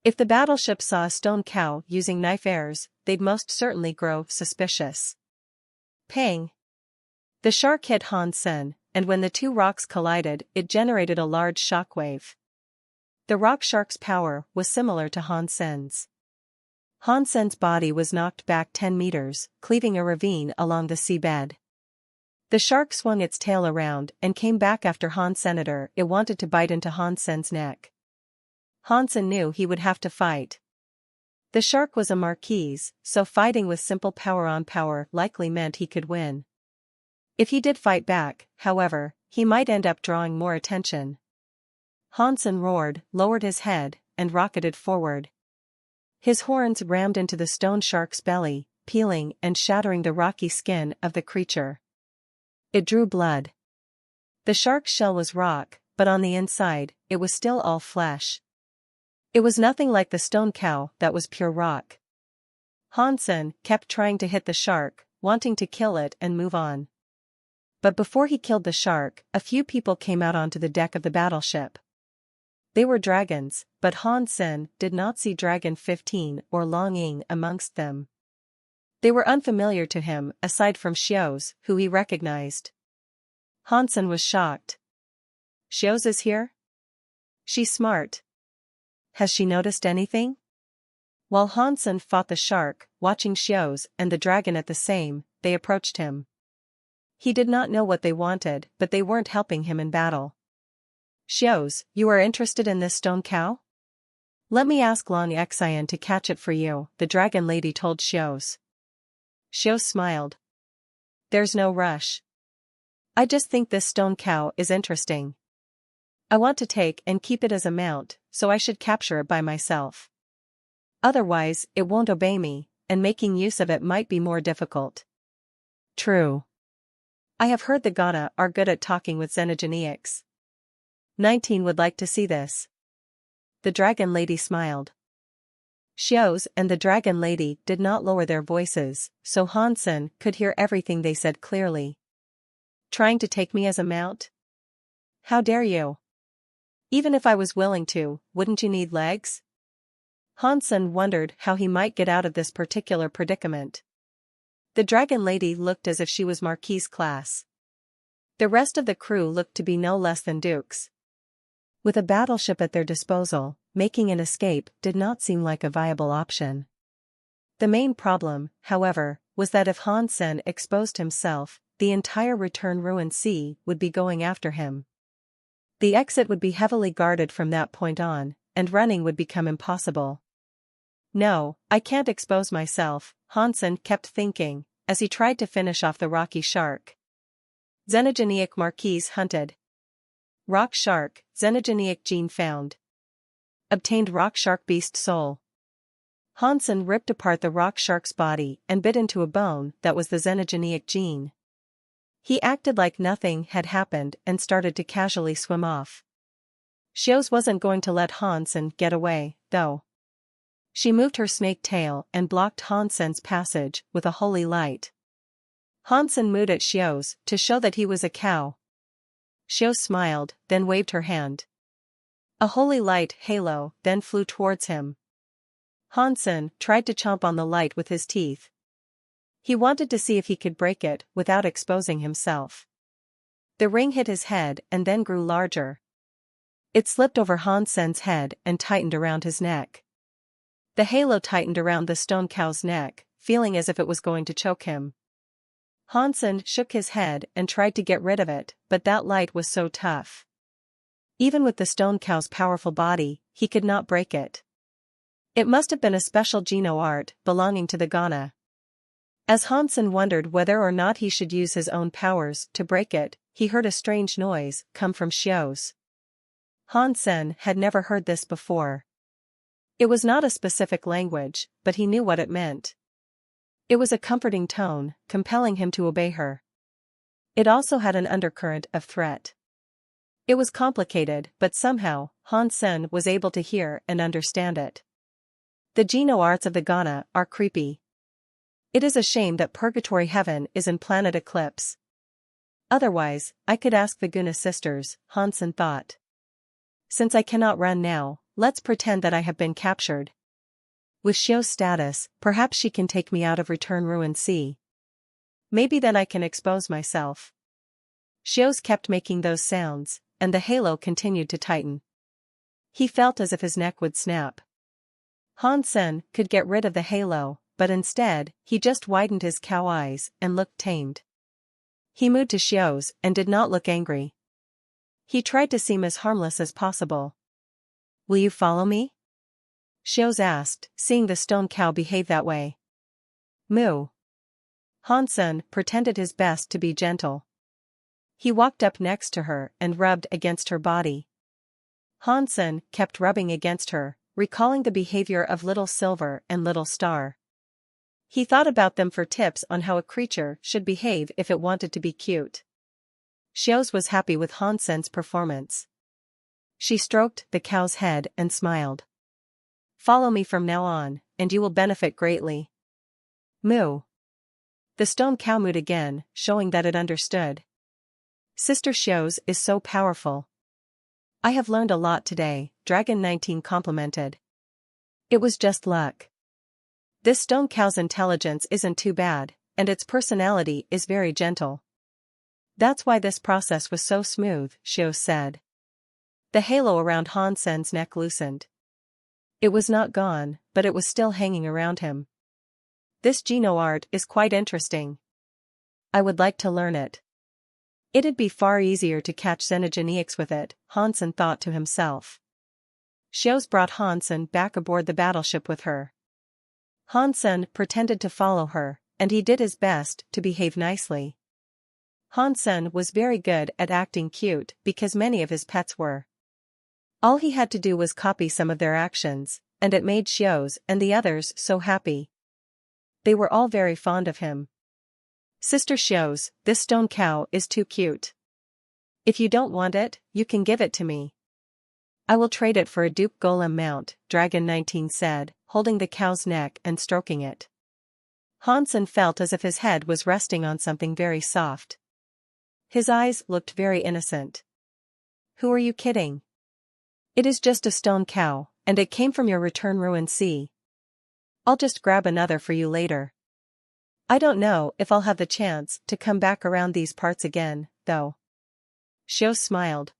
If the battleship saw a stone cow using knife airs, they'd most certainly grow suspicious. Pang! The shark hit Hansen, and when the two rocks collided, it generated a large shockwave. The rock shark's power was similar to Hansen's. Hansen's body was knocked back 10 meters, cleaving a ravine along the seabed. The shark swung its tail around and came back after Hansen. It wanted to bite into Hansen's neck. Hansen knew he would have to fight. The shark was a marquise, so fighting with simple power-on-power likely meant he could win. If he did fight back, however, he might end up drawing more attention. Hansen roared, lowered his head, and rocketed forward. His horns rammed into the stone shark's belly, peeling and shattering the rocky skin of the creature. It drew blood. The shark's shell was rock, but on the inside, it was still all flesh. It was nothing like the stone cow that was pure rock. Hansen kept trying to hit the shark, wanting to kill it and move on. But before he killed the shark, a few people came out onto the deck of the battleship. They were dragons, but Hansen did not see Dragon 15 or Long Ying amongst them. They were unfamiliar to him aside from Xiao's, who he recognized. Hansen was shocked. Xiao's is here? She's smart. Has she noticed anything? While Hansen fought the shark, watching Xiao's and the dragon at the same, they approached him. He did not know what they wanted, but they weren't helping him in battle. Xios, you are interested in this stone cow? Let me ask Long Xian to catch it for you, the dragon lady told Xios. Xios smiled. There's no rush. I just think this stone cow is interesting. I want to take and keep it as a mount, so I should capture it by myself. Otherwise, it won't obey me, and making use of it might be more difficult. True. I have heard the Ghana are good at talking with xenogeneics. 19 would like to see this. The dragon lady smiled. Xios and the dragon lady did not lower their voices, so Hansen could hear everything they said clearly. Trying to take me as a mount? How dare you? Even if I was willing to, wouldn't you need legs? Hansen wondered how he might get out of this particular predicament. The dragon lady looked as if she was Marquise class. The rest of the crew looked to be no less than dukes. With a battleship at their disposal, making an escape did not seem like a viable option. The main problem, however, was that if Hansen exposed himself, the entire return ruined sea would be going after him. The exit would be heavily guarded from that point on, and running would become impossible. No, I can't expose myself, Hansen kept thinking, as he tried to finish off the rocky shark. Xenogeneic Marquise hunted. Rock shark, xenogeneic gene found. Obtained rock shark beast soul. Hansen ripped apart the rock shark's body and bit into a bone that was the xenogeneic gene. He acted like nothing had happened and started to casually swim off. Xios wasn't going to let Hansen get away, though. She moved her snake tail and blocked Hansen's passage with a holy light. Hansen mooed at Xios to show that he was a cow. Xios smiled, then waved her hand. A holy light halo then flew towards him. Hansen tried to chomp on the light with his teeth. He wanted to see if he could break it without exposing himself. The ring hit his head and then grew larger. It slipped over Hansen's head and tightened around his neck. The halo tightened around the stone cow's neck, feeling as if it was going to choke him. Hansen shook his head and tried to get rid of it, but that light was so tough. Even with the stone cow's powerful body, he could not break it. It must have been a special geno art belonging to the Ghana. As Hansen wondered whether or not he should use his own powers to break it, he heard a strange noise come from Xios. Hansen had never heard this before. It was not a specific language, but he knew what it meant. It was a comforting tone, compelling him to obey her. It also had an undercurrent of threat. It was complicated, but somehow, Hansen was able to hear and understand it. The geno arts of the Ghana are creepy. It is a shame that Purgatory Heaven is in planet eclipse. Otherwise, I could ask the Guna sisters, Hansen thought. Since I cannot run now, let's pretend that I have been captured. With Xios' status, perhaps she can take me out of Return Ruined Sea. Maybe then I can expose myself. Xios kept making those sounds, and the halo continued to tighten. He felt as if his neck would snap. Hansen could get rid of the halo, but instead, he just widened his cow eyes and looked tamed. He moved to Xios and did not look angry. He tried to seem as harmless as possible. Will you follow me? Xios asked, seeing the stone cow behave that way. Moo. Hansen pretended his best to be gentle. He walked up next to her and rubbed against her body. Hansen kept rubbing against her, recalling the behavior of Little Silver and Little Star. He thought about them for tips on how a creature should behave if it wanted to be cute. Xios was happy with Hansen's performance. She stroked the cow's head and smiled. Follow me from now on, and you will benefit greatly. Moo. The stone cow mooed again, showing that it understood. Sister Xios is so powerful. I have learned a lot today, Dragon 19 complimented. It was just luck. This stone cow's intelligence isn't too bad, and its personality is very gentle. That's why this process was so smooth, Xios said. The halo around Hansen's neck loosened. It was not gone, but it was still hanging around him. This geno art is quite interesting. I would like to learn it. It'd be far easier to catch Xenogeneics with it, Hansen thought to himself. Xios brought Hansen back aboard the battleship with her. Hansen pretended to follow her, and he did his best to behave nicely. Hansen was very good at acting cute because many of his pets were. All he had to do was copy some of their actions, and it made Xios and the others so happy. They were all very fond of him. Sister Xios, this stone cow is too cute. If you don't want it, you can give it to me. I will trade it for a dupe golem mount, Dragon 19 said, holding the cow's neck and stroking it. Hansen felt as if his head was resting on something very soft. His eyes looked very innocent. Who are you kidding? It is just a stone cow, and it came from your return ruined sea. I'll just grab another for you later. I don't know if I'll have the chance to come back around these parts again, though. Xios smiled.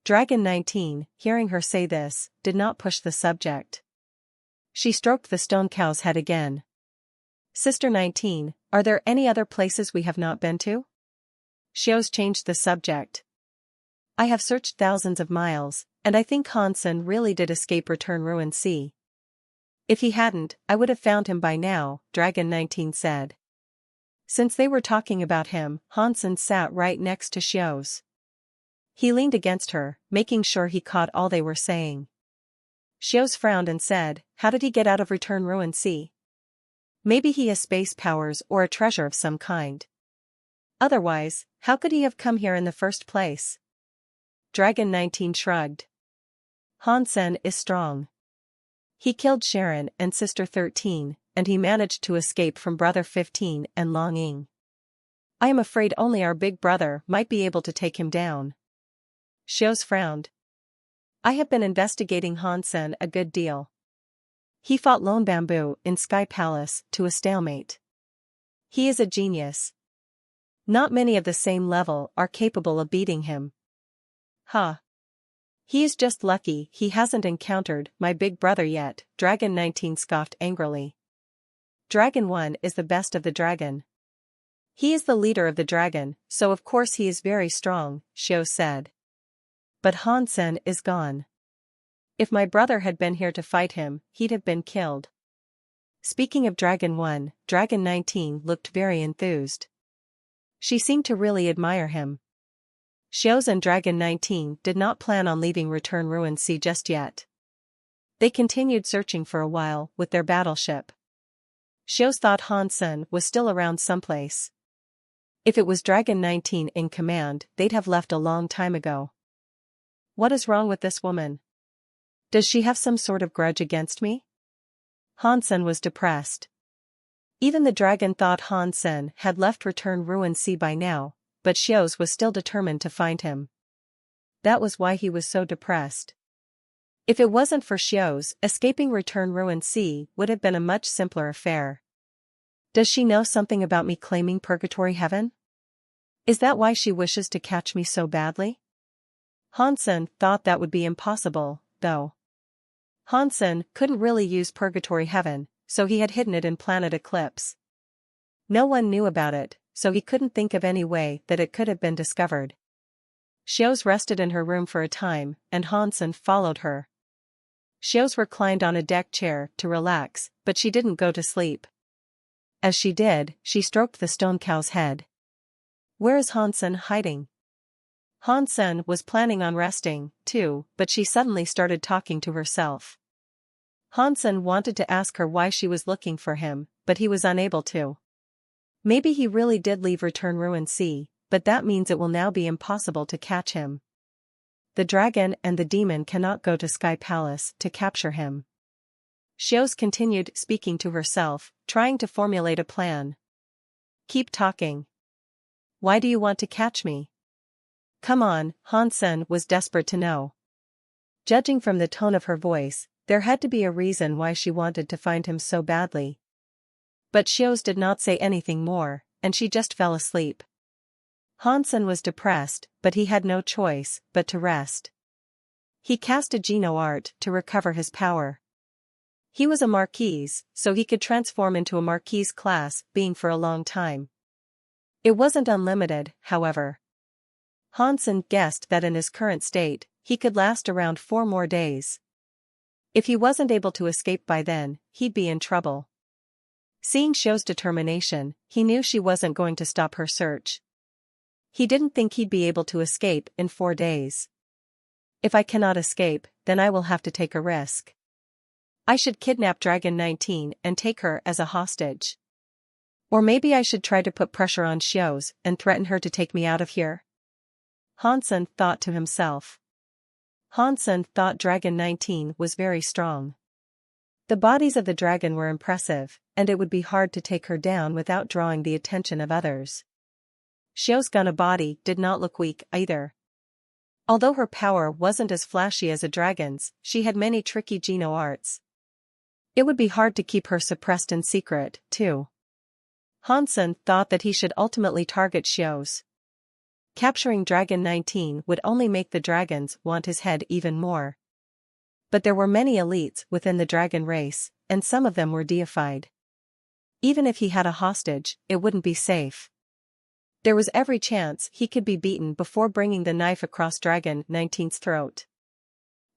Dragon 19, hearing her say this, did not push the subject. She stroked the stone cow's head again. Sister 19, are there any other places we have not been to? Xios changed the subject. I have searched thousands of miles, and I think Hansen really did escape Return Ruined Sea. If he hadn't, I would have found him by now, Dragon 19 said. Since they were talking about him, Hansen sat right next to Xios. He leaned against her, making sure he caught all they were saying. Xios frowned and said, how did he get out of Return Ruined Sea? Maybe he has space powers or a treasure of some kind. Otherwise, how could he have come here in the first place? Dragon 19 shrugged. Hansen is strong. He killed Sharon and Sister 13, and he managed to escape from Brother 15 and Long Ying. I am afraid only our big brother might be able to take him down. Xios frowned. I have been investigating Hansen a good deal. He fought Lone Bamboo in Sky Palace to a stalemate. He is a genius. Not many of the same level are capable of beating him. Huh. He is just lucky he hasn't encountered my big brother yet, Dragon 19 scoffed angrily. Dragon 1 is the best of the dragon. He is the leader of the dragon, so of course he is very strong, Xios said. But Hansen is gone. If my brother had been here to fight him, he'd have been killed. Speaking of Dragon 1, Dragon 19 looked very enthused. She seemed to really admire him. Xios and Dragon 19 did not plan on leaving Return Ruined Sea just yet. They continued searching for a while with their battleship. Xios thought Hansen was still around someplace. If it was Dragon 19 in command, they'd have left a long time ago. What is wrong with this woman? Does she have some sort of grudge against me? Hansen was depressed. Even the dragon thought Hansen had left Return Ruined Sea by now, but Xios was still determined to find him. That was why he was so depressed. If it wasn't for Xios, escaping Return Ruined Sea would have been a much simpler affair. Does she know something about me claiming Purgatory Heaven? Is that why she wishes to catch me so badly? Hansen thought that would be impossible, though. Hansen couldn't really use Purgatory Heaven, so he had hidden it in Planet Eclipse. No one knew about it, so he couldn't think of any way that it could have been discovered. Xios rested in her room for a time, and Hansen followed her. Xios reclined on a deck chair to relax, but she didn't go to sleep. As she did, she stroked the stone cow's head. Where is Hansen hiding? Hansen was planning on resting, too, but she suddenly started talking to herself. Hansen wanted to ask her why she was looking for him, but he was unable to. Maybe he really did leave Return Ruined Sea, but that means it will now be impossible to catch him. The dragon and the demon cannot go to Sky Palace to capture him. Xios continued speaking to herself, trying to formulate a plan. Keep talking. Why do you want to catch me? Come on, Hansen was desperate to know. Judging from the tone of her voice, there had to be a reason why she wanted to find him so badly. But Xios did not say anything more, and she just fell asleep. Hansen was depressed, but he had no choice but to rest. He cast a Geno art to recover his power. He was a Marquise, so he could transform into a Marquise class being for a long time. It wasn't unlimited, however. Hansen guessed that in his current state, he could last around 4 more days. If he wasn't able to escape by then, he'd be in trouble. Seeing Xiu's determination, he knew she wasn't going to stop her search. He didn't think he'd be able to escape in 4 days. If I cannot escape, then I will have to take a risk. I should kidnap Dragon 19 and take her as a hostage. Or maybe I should try to put pressure on Xiu's and threaten her to take me out of here. Hansen thought to himself. Hansen thought Dragon 19 was very strong. The bodies of the dragon were impressive, and it would be hard to take her down without drawing the attention of others. Xiu's gun body did not look weak either. Although her power wasn't as flashy as a dragon's, she had many tricky Geno arts. It would be hard to keep her suppressed in secret, too. Hansen thought that he should ultimately target Xiu's. Capturing Dragon 19 would only make the dragons want his head even more. But there were many elites within the dragon race, and some of them were deified. Even if he had a hostage, it wouldn't be safe. There was every chance he could be beaten before bringing the knife across Dragon 19's throat.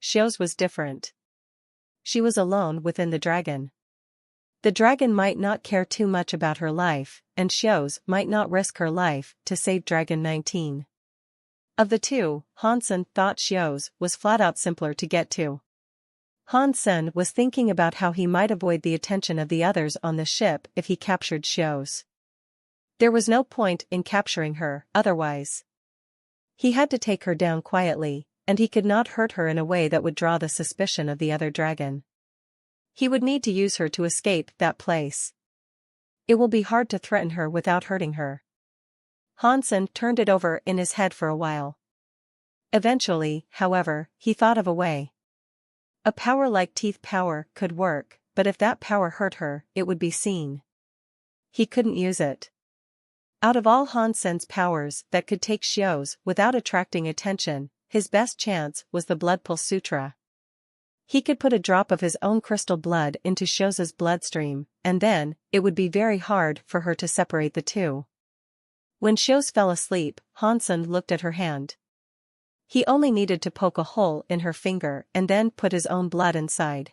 Xiu's was different. She was alone within the dragon. The dragon might not care too much about her life, and Xiu's might not risk her life to save Dragon 19. Of the two, Hansen thought Xiu's was flat out simpler to get to. Hansen was thinking about how he might avoid the attention of the others on the ship if he captured Xiu's. There was no point in capturing her, otherwise. He had to take her down quietly, and he could not hurt her in a way that would draw the suspicion of the other dragon. He would need to use her to escape that place. It will be hard to threaten her without hurting her. Hansen turned it over in his head for a while. Eventually, however, he thought of a way. A power like teeth power could work, but if that power hurt her, it would be seen. He couldn't use it. Out of all Hansen's powers that could take Xiu's without attracting attention, his best chance was the Blood Pulse Sutra. He could put a drop of his own crystal blood into Xiu's bloodstream, and then, it would be very hard for her to separate the two. When Xiu's fell asleep, Hansen looked at her hand. He only needed to poke a hole in her finger and then put his own blood inside.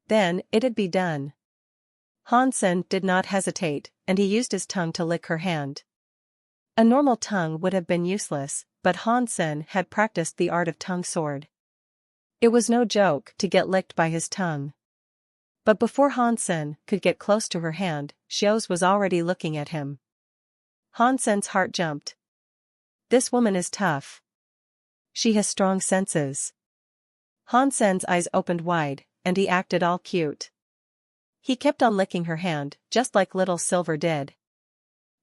Then, it'd be done. Hansen did not hesitate, and he used his tongue to lick her hand. A normal tongue would have been useless, but Hansen had practiced the art of tongue sword. It was no joke to get licked by his tongue. But before Hansen could get close to her hand, Xiu's was already looking at him. Hansen's heart jumped. This woman is tough. She has strong senses. Hansen's eyes opened wide, and he acted all cute. He kept on licking her hand, just like little Silver did.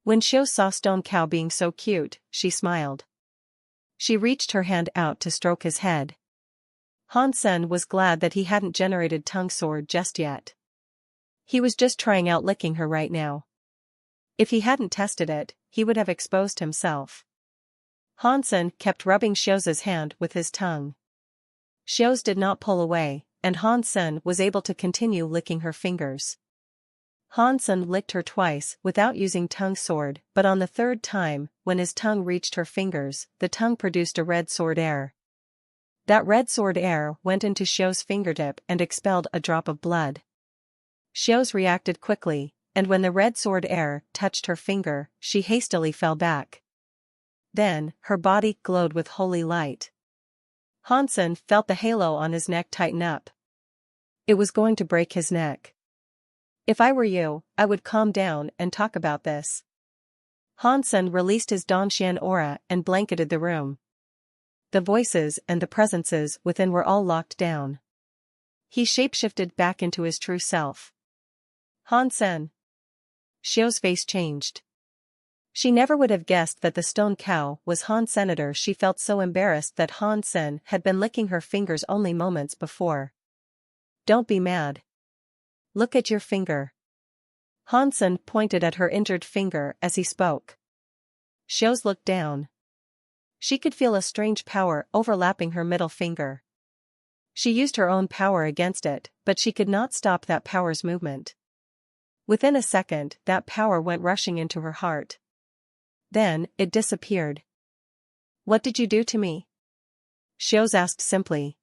When Xiu saw Stone Cow being so cute, she smiled. She reached her hand out to stroke his head. Hansen was glad that he hadn't generated tongue sword just yet. He was just trying out licking her right now. If he hadn't tested it, he would have exposed himself. Hansen kept rubbing Xiu's hand with his tongue. Xiu's did not pull away, and Hansen was able to continue licking her fingers. Hansen licked her twice without using tongue sword, but on the third time, when his tongue reached her fingers, the tongue produced a red sword air. That red sword air went into Xiu's fingertip and expelled a drop of blood. Xiu's reacted quickly, and when the red sword air touched her finger, she hastily fell back. Then, her body glowed with holy light. Hansen felt the halo on his neck tighten up. It was going to break his neck. If I were you, I would calm down and talk about this. Hansen released his Dongxian aura and blanketed the room. The voices and the presences within were all locked down. He shapeshifted back into his true self. Hansen. Xiu's face changed. She never would have guessed that the Stone Cow was Han Senator. She felt so embarrassed that Hansen had been licking her fingers only moments before. Don't be mad. Look at your finger. Hansen pointed at her injured finger as he spoke. Xiu's looked down. She could feel a strange power overlapping her middle finger. She used her own power against it, but she could not stop that power's movement. Within a second, that power went rushing into her heart. Then, it disappeared. What did you do to me? Xiao asked simply.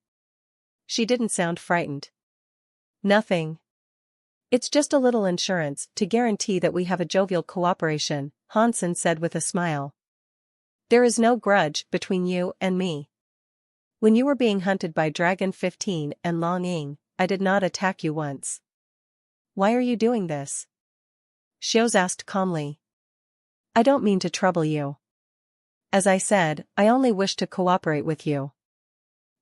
She didn't sound frightened. Nothing. It's just a little insurance to guarantee that we have a jovial cooperation, Hansen said with a smile. There is no grudge between you and me. When you were being hunted by Dragon 15 and Long Ying, I did not attack you once. Why are you doing this? Xiao asked calmly. I don't mean to trouble you. As I said, I only wish to cooperate with you.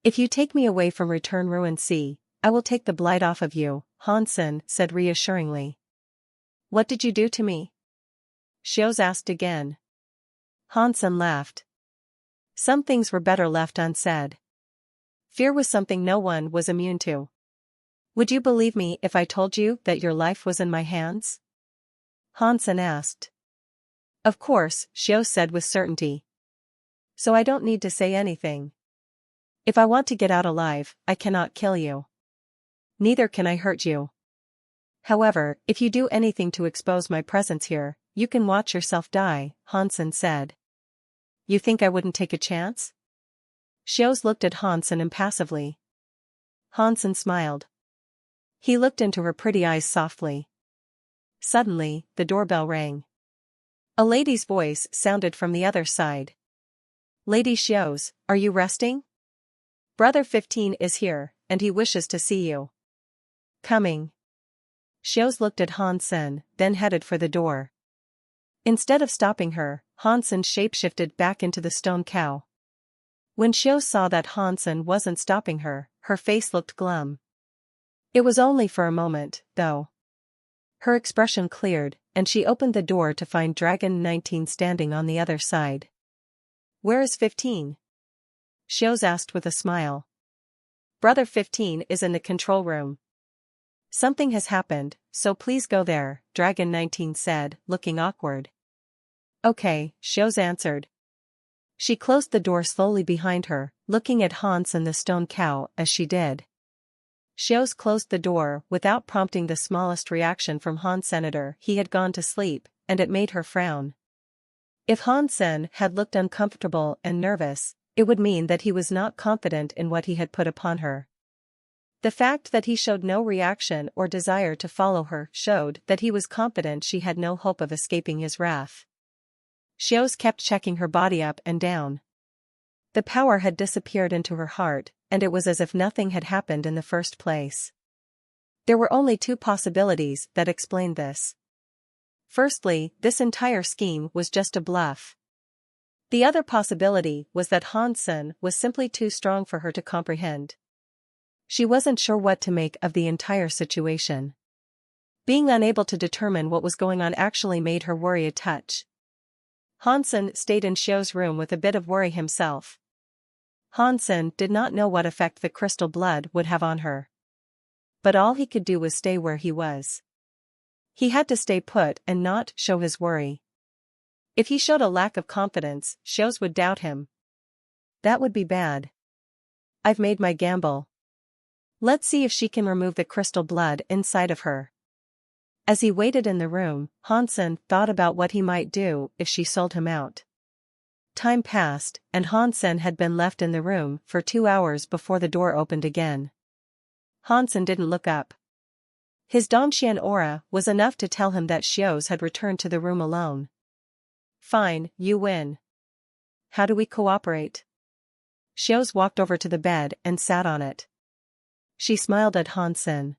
If you take me away from Return Ruin Sea, I will take the blight off of you, Hansen said reassuringly. What did you do to me? Xiao asked again. Hansen laughed. Some things were better left unsaid. Fear was something no one was immune to. Would you believe me if I told you that your life was in my hands? Hansen asked. Of course, Xiao said with certainty. So I don't need to say anything. If I want to get out alive, I cannot kill you. Neither can I hurt you. However, if you do anything to expose my presence here, you can watch yourself die, Hansen said. You think I wouldn't take a chance? Xiao looked at Hansen impassively. Hansen smiled. He looked into her pretty eyes softly. Suddenly, the doorbell rang. A lady's voice sounded from the other side. Lady Xiao, are you resting? Brother 15 is here, and he wishes to see you. Coming. Xiao looked at Hansen, then headed for the door. Instead of stopping her, Hansen shapeshifted back into the stone cow. When Xiao saw that Hansen wasn't stopping her, her face looked glum. It was only for a moment, though. Her expression cleared, and she opened the door to find Dragon 19 standing on the other side. Where is 15? Xiao asked with a smile. Brother 15 is in the control room. Something has happened, so please go there, Dragon 19 said, looking awkward. Okay, Xiao answered. She closed the door slowly behind her, looking at Hans and the stone cow as she did. Xiao closed the door without prompting the smallest reaction from Han Senator. He had gone to sleep, and it made her frown. If Hansen had looked uncomfortable and nervous, it would mean that he was not confident in what he had put upon her. The fact that he showed no reaction or desire to follow her showed that he was confident she had no hope of escaping his wrath. Xiao kept checking her body up and down. The power had disappeared into her heart, and it was as if nothing had happened in the first place. There were only two possibilities that explained this. Firstly, this entire scheme was just a bluff. The other possibility was that Hansen was simply too strong for her to comprehend. She wasn't sure what to make of the entire situation. Being unable to determine what was going on actually made her worry a touch. Hansen stayed in Xiao's room with a bit of worry himself. Hansen did not know what effect the crystal blood would have on her. But all he could do was stay where he was. He had to stay put and not show his worry. If he showed a lack of confidence, Xiao would doubt him. That would be bad. I've made my gamble. Let's see if she can remove the crystal blood inside of her. As he waited in the room, Hansen thought about what he might do if she sold him out. Time passed, and Hansen had been left in the room for 2 hours before the door opened again. Hansen didn't look up. His Dongxian aura was enough to tell him that Xiao had returned to the room alone. Fine, you win. How do we cooperate? Xiao walked over to the bed and sat on it. She smiled at Hansen.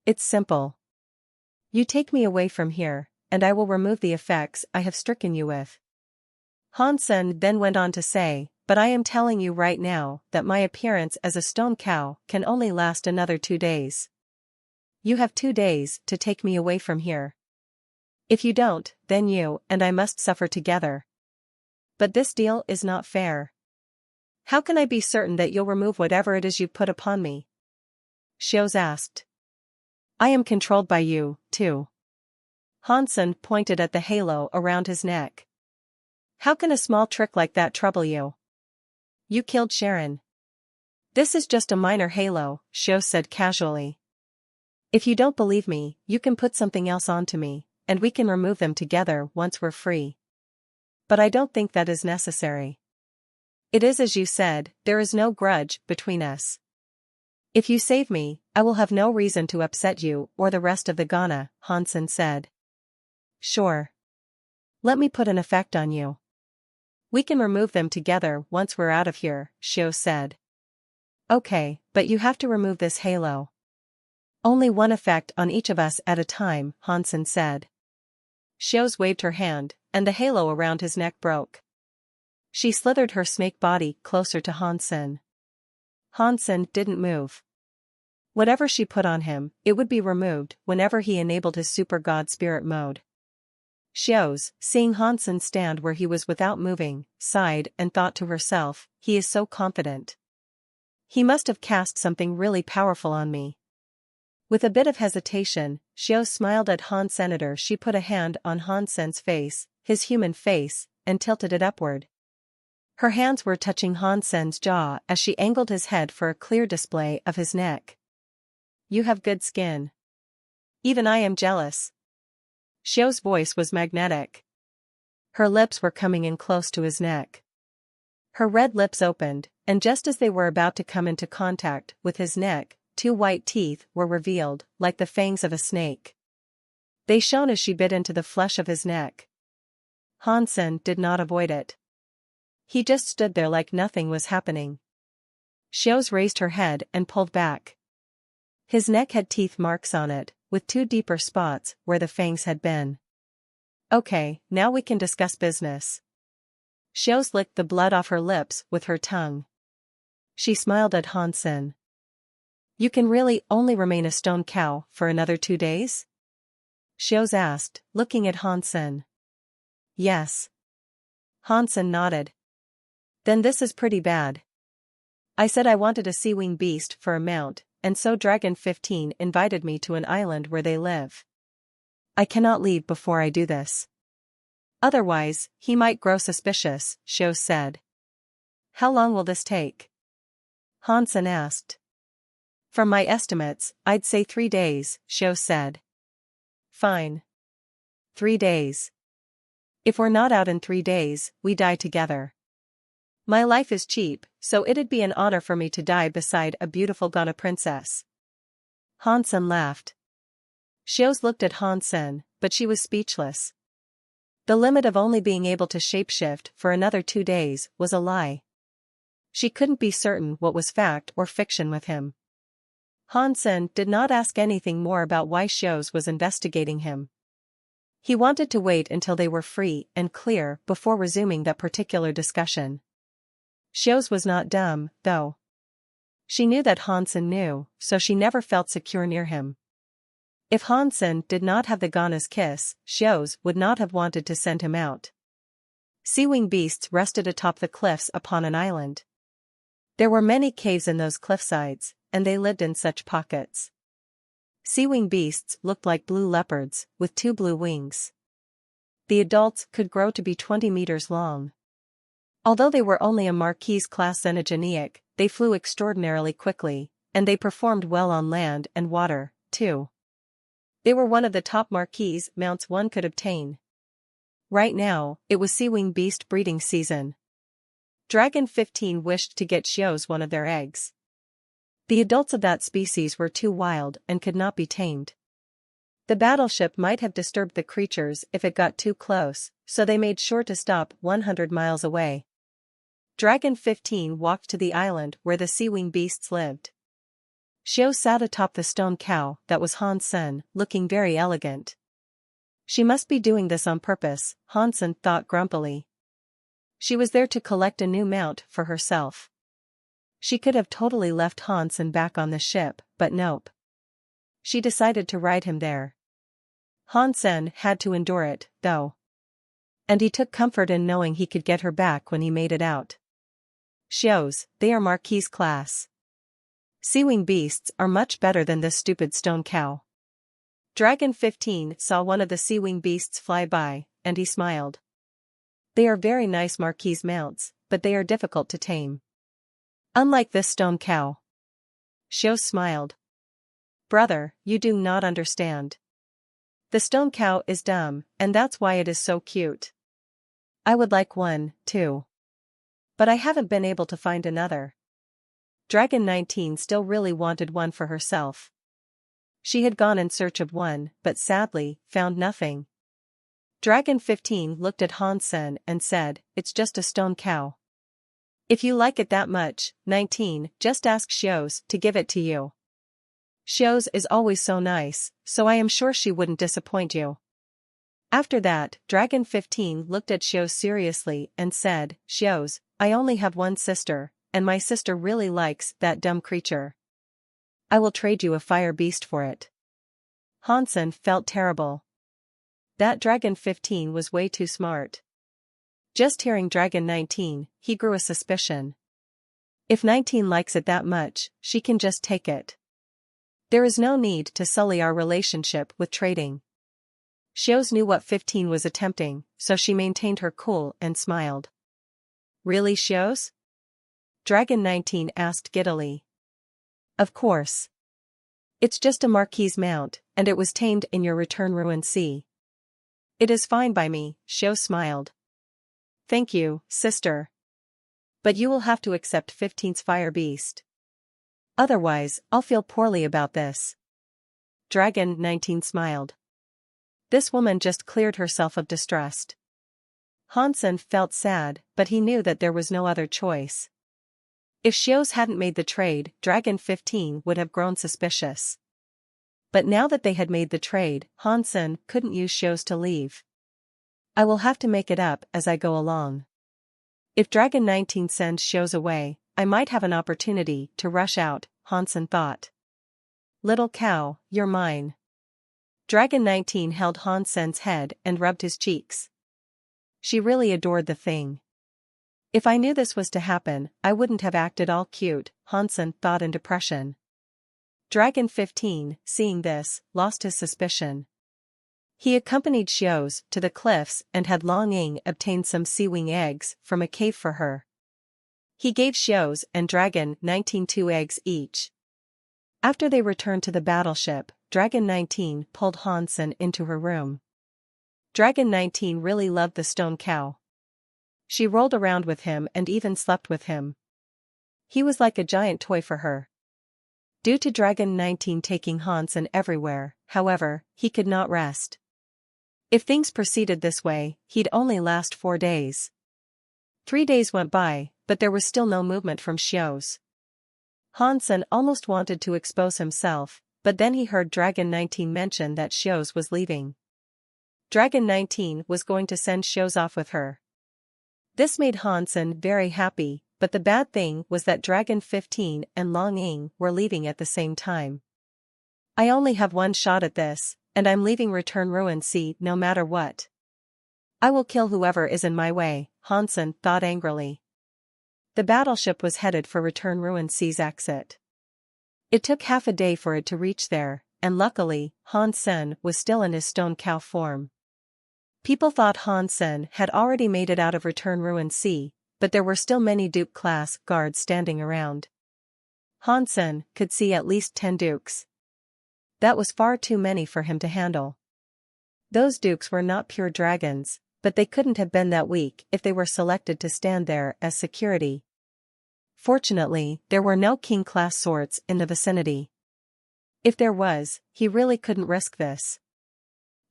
It's simple. You take me away from here, and I will remove the effects I have stricken you with. Hansen then went on to say, but I am telling you right now that my appearance as a stone cow can only last another 2 days. You have 2 days to take me away from here. If you don't, then you and I must suffer together. But this deal is not fair. How can I be certain that you'll remove whatever it is you've put upon me? Xiao asked. I am controlled by you, too. Hansen pointed at the halo around his neck. How can a small trick like that trouble you? You killed Sharon. This is just a minor halo, Xiao said casually. If you don't believe me, you can put something else onto me, and we can remove them together once we're free. But I don't think that is necessary. It is as you said, there is no grudge between us. If you save me, I will have no reason to upset you or the rest of the Ghana, Hansen said. Sure. Let me put an effect on you. We can remove them together once we're out of here, Shio said. Okay, but you have to remove this halo. Only one effect on each of us at a time, Hansen said. Shio's waved her hand, and the halo around his neck broke. She slithered her snake body closer to Hansen. Hansen didn't move. Whatever she put on him, it would be removed whenever he enabled his super god spirit mode. Shio's, seeing Hansen stand where he was without moving, sighed and thought to herself, he is so confident. He must have cast something really powerful on me. With a bit of hesitation, Shio smiled at Han Senator. She put a hand on Hansen's face, his human face, and tilted it upward. Her hands were touching Hansen's jaw as she angled his head for a clear display of his neck. You have good skin. Even I am jealous. Shio's voice was magnetic. Her lips were coming in close to his neck. Her red lips opened, and just as they were about to come into contact with his neck, two white teeth were revealed, like the fangs of a snake. They shone as she bit into the flesh of his neck. Hansen did not avoid it. He just stood there like nothing was happening. Shio's raised her head and pulled back. His neck had teeth marks on it, with two deeper spots where the fangs had been. Okay, now we can discuss business. Shio's licked the blood off her lips with her tongue. She smiled at Hansen. You can really only remain a stone cow for another 2 days? Shio's asked, looking at Hansen. Yes. Hansen nodded. Then this is pretty bad. I said I wanted a sea-wing beast for a mount, and so Dragon 15 invited me to an island where they live. I cannot leave before I do this. Otherwise, he might grow suspicious, Shio said. How long will this take? Hansen asked. From my estimates, I'd say 3 days, Shio said. Fine. 3 days. If we're not out in 3 days, we die together. My life is cheap, so it'd be an honor for me to die beside a beautiful Ghana princess. Hansen laughed. Shio's looked at Hansen, but she was speechless. The limit of only being able to shapeshift for another 2 days was a lie. She couldn't be certain what was fact or fiction with him. Hansen did not ask anything more about why Shio's was investigating him. He wanted to wait until they were free and clear before resuming that particular discussion. Shio's was not dumb, though. She knew that Hansen knew, so she never felt secure near him. If Hansen did not have the Ghana's kiss, Shio's would not have wanted to send him out. Sea-wing beasts rested atop the cliffs upon an island. There were many caves in those cliffsides, and they lived in such pockets. Sea-wing beasts looked like blue leopards, with 2 blue wings. The adults could grow to be 20 meters long. Although they were only a Marquise-class xenogeneic, they flew extraordinarily quickly, and they performed well on land and water, too. They were one of the top Marquise mounts one could obtain. Right now, it was sea-wing beast breeding season. Dragon 15 wished to get Shio's one of their eggs. The adults of that species were too wild and could not be tamed. The battleship might have disturbed the creatures if it got too close, so they made sure to stop 100 miles away. Dragon 15 walked to the island where the sea-wing beasts lived. Shio sat atop the stone cow that was Hansen, looking very elegant. She must be doing this on purpose, Hansen thought grumpily. She was there to collect a new mount for herself. She could have totally left Hansen back on the ship, but nope. She decided to ride him there. Hansen had to endure it, though. And he took comfort in knowing he could get her back when he made it out. Shio's, they are Marquise class. Sea-wing beasts are much better than this stupid stone cow. Dragon 15 saw one of the sea-wing beasts fly by, and he smiled. They are very nice Marquise mounts, but they are difficult to tame. Unlike this stone cow. Shio smiled. Brother, you do not understand. The stone cow is dumb, and that's why it is so cute. I would like one, too. But I haven't been able to find another. Dragon 19 still really wanted one for herself. She had gone in search of one, but sadly, found nothing. Dragon 15 looked at Hansen and said, "It's just a stone cow. If you like it that much, 19, just ask Xios to give it to you. Xios is always so nice, so I am sure she wouldn't disappoint you." After that, Dragon 15 looked at Xios seriously and said, "Xios, I only have one sister, and my sister really likes that dumb creature. I will trade you a fire beast for it." Hansen felt terrible. That Dragon 15 was way too smart. Just hearing Dragon 19, he grew a suspicion. If 19 likes it that much, she can just take it. There is no need to sully our relationship with trading. Xios knew what 15 was attempting, so she maintained her cool and smiled. "Really, Xios?" Dragon 19 asked giddily. "Of course. It's just a marquise mount, and it was tamed in your return ruined sea." "It is fine by me," Xios smiled. "Thank you, sister. But you will have to accept 15's fire beast. Otherwise, I'll feel poorly about this." Dragon 19 smiled. This woman just cleared herself of distrust. Hansen felt sad, but he knew that there was no other choice. If Xios hadn't made the trade, Dragon 15 would have grown suspicious. But now that they had made the trade, Hansen couldn't use Xios to leave. "I will have to make it up as I go along. If Dragon 19 sends Xios away, I might have an opportunity to rush out," Hansen thought. "Little cow, you're mine." Dragon 19 held Hansen's head and rubbed his cheeks. She really adored the thing. "If I knew this was to happen, I wouldn't have acted all cute," Hansen thought in depression. Dragon 15, seeing this, lost his suspicion. He accompanied Xios to the cliffs and had Long Ying obtain some sea-wing eggs from a cave for her. He gave Xios and Dragon 19 2 eggs each. After they returned to the battleship, Dragon 19 pulled Hansen into her room. Dragon 19 really loved the stone cow. She rolled around with him and even slept with him. He was like a giant toy for her. Due to Dragon 19 taking Hansen everywhere, however, he could not rest. If things proceeded this way, he'd only last 4 days. 3 days went by, but there was still no movement from Xios. Hansen almost wanted to expose himself, but then he heard Dragon 19 mention that Xios was leaving. Dragon 19 was going to send Xios off with her. This made Hansen very happy, but the bad thing was that Dragon 15 and Long Ying were leaving at the same time. "I only have one shot at this, and I'm leaving Return Ruined Sea no matter what. I will kill whoever is in my way," Hansen thought angrily. The battleship was headed for Return Ruined Sea's exit. It took half a day for it to reach there, and luckily, Hansen was still in his stone cow form. People thought Hansen had already made it out of Return Ruined Sea, but there were still many Duke-class guards standing around. Hansen could see at least 10 Dukes. That was far too many for him to handle. Those Dukes were not pure dragons, but they couldn't have been that weak if they were selected to stand there as security. Fortunately, there were no king-class swords in the vicinity. If there was, he really couldn't risk this.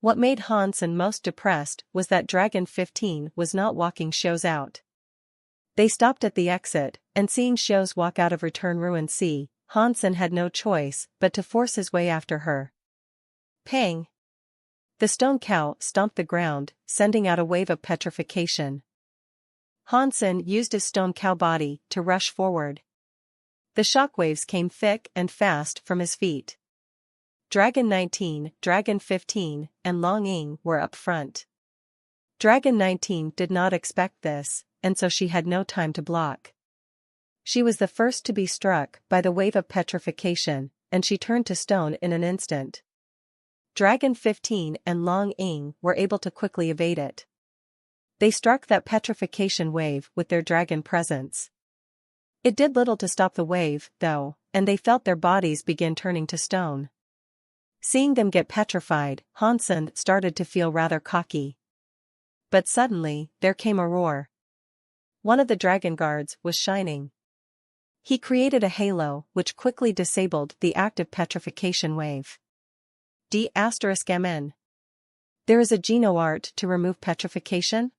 What made Hansen most depressed was that Dragon 15 was not walking Xios out. They stopped at the exit, and seeing Xios walk out of Return Ruined Sea, Hansen had no choice but to force his way after her. Pang! The stone cow stomped the ground, sending out a wave of petrification. Hansen used his stone cow body to rush forward. The shockwaves came thick and fast from his feet. Dragon 19, Dragon 15, and Long Ying were up front. Dragon 19 did not expect this, and so she had no time to block. She was the first to be struck by the wave of petrification, and she turned to stone in an instant. Dragon 15 and Long Ying were able to quickly evade it. They struck that petrification wave with their dragon presence. It did little to stop the wave, though, and they felt their bodies begin turning to stone. Seeing them get petrified, Hansen started to feel rather cocky. But suddenly, there came a roar. One of the dragon guards was shining. He created a halo which quickly disabled the active petrification wave. D*MN. There is a Geno art to remove petrification?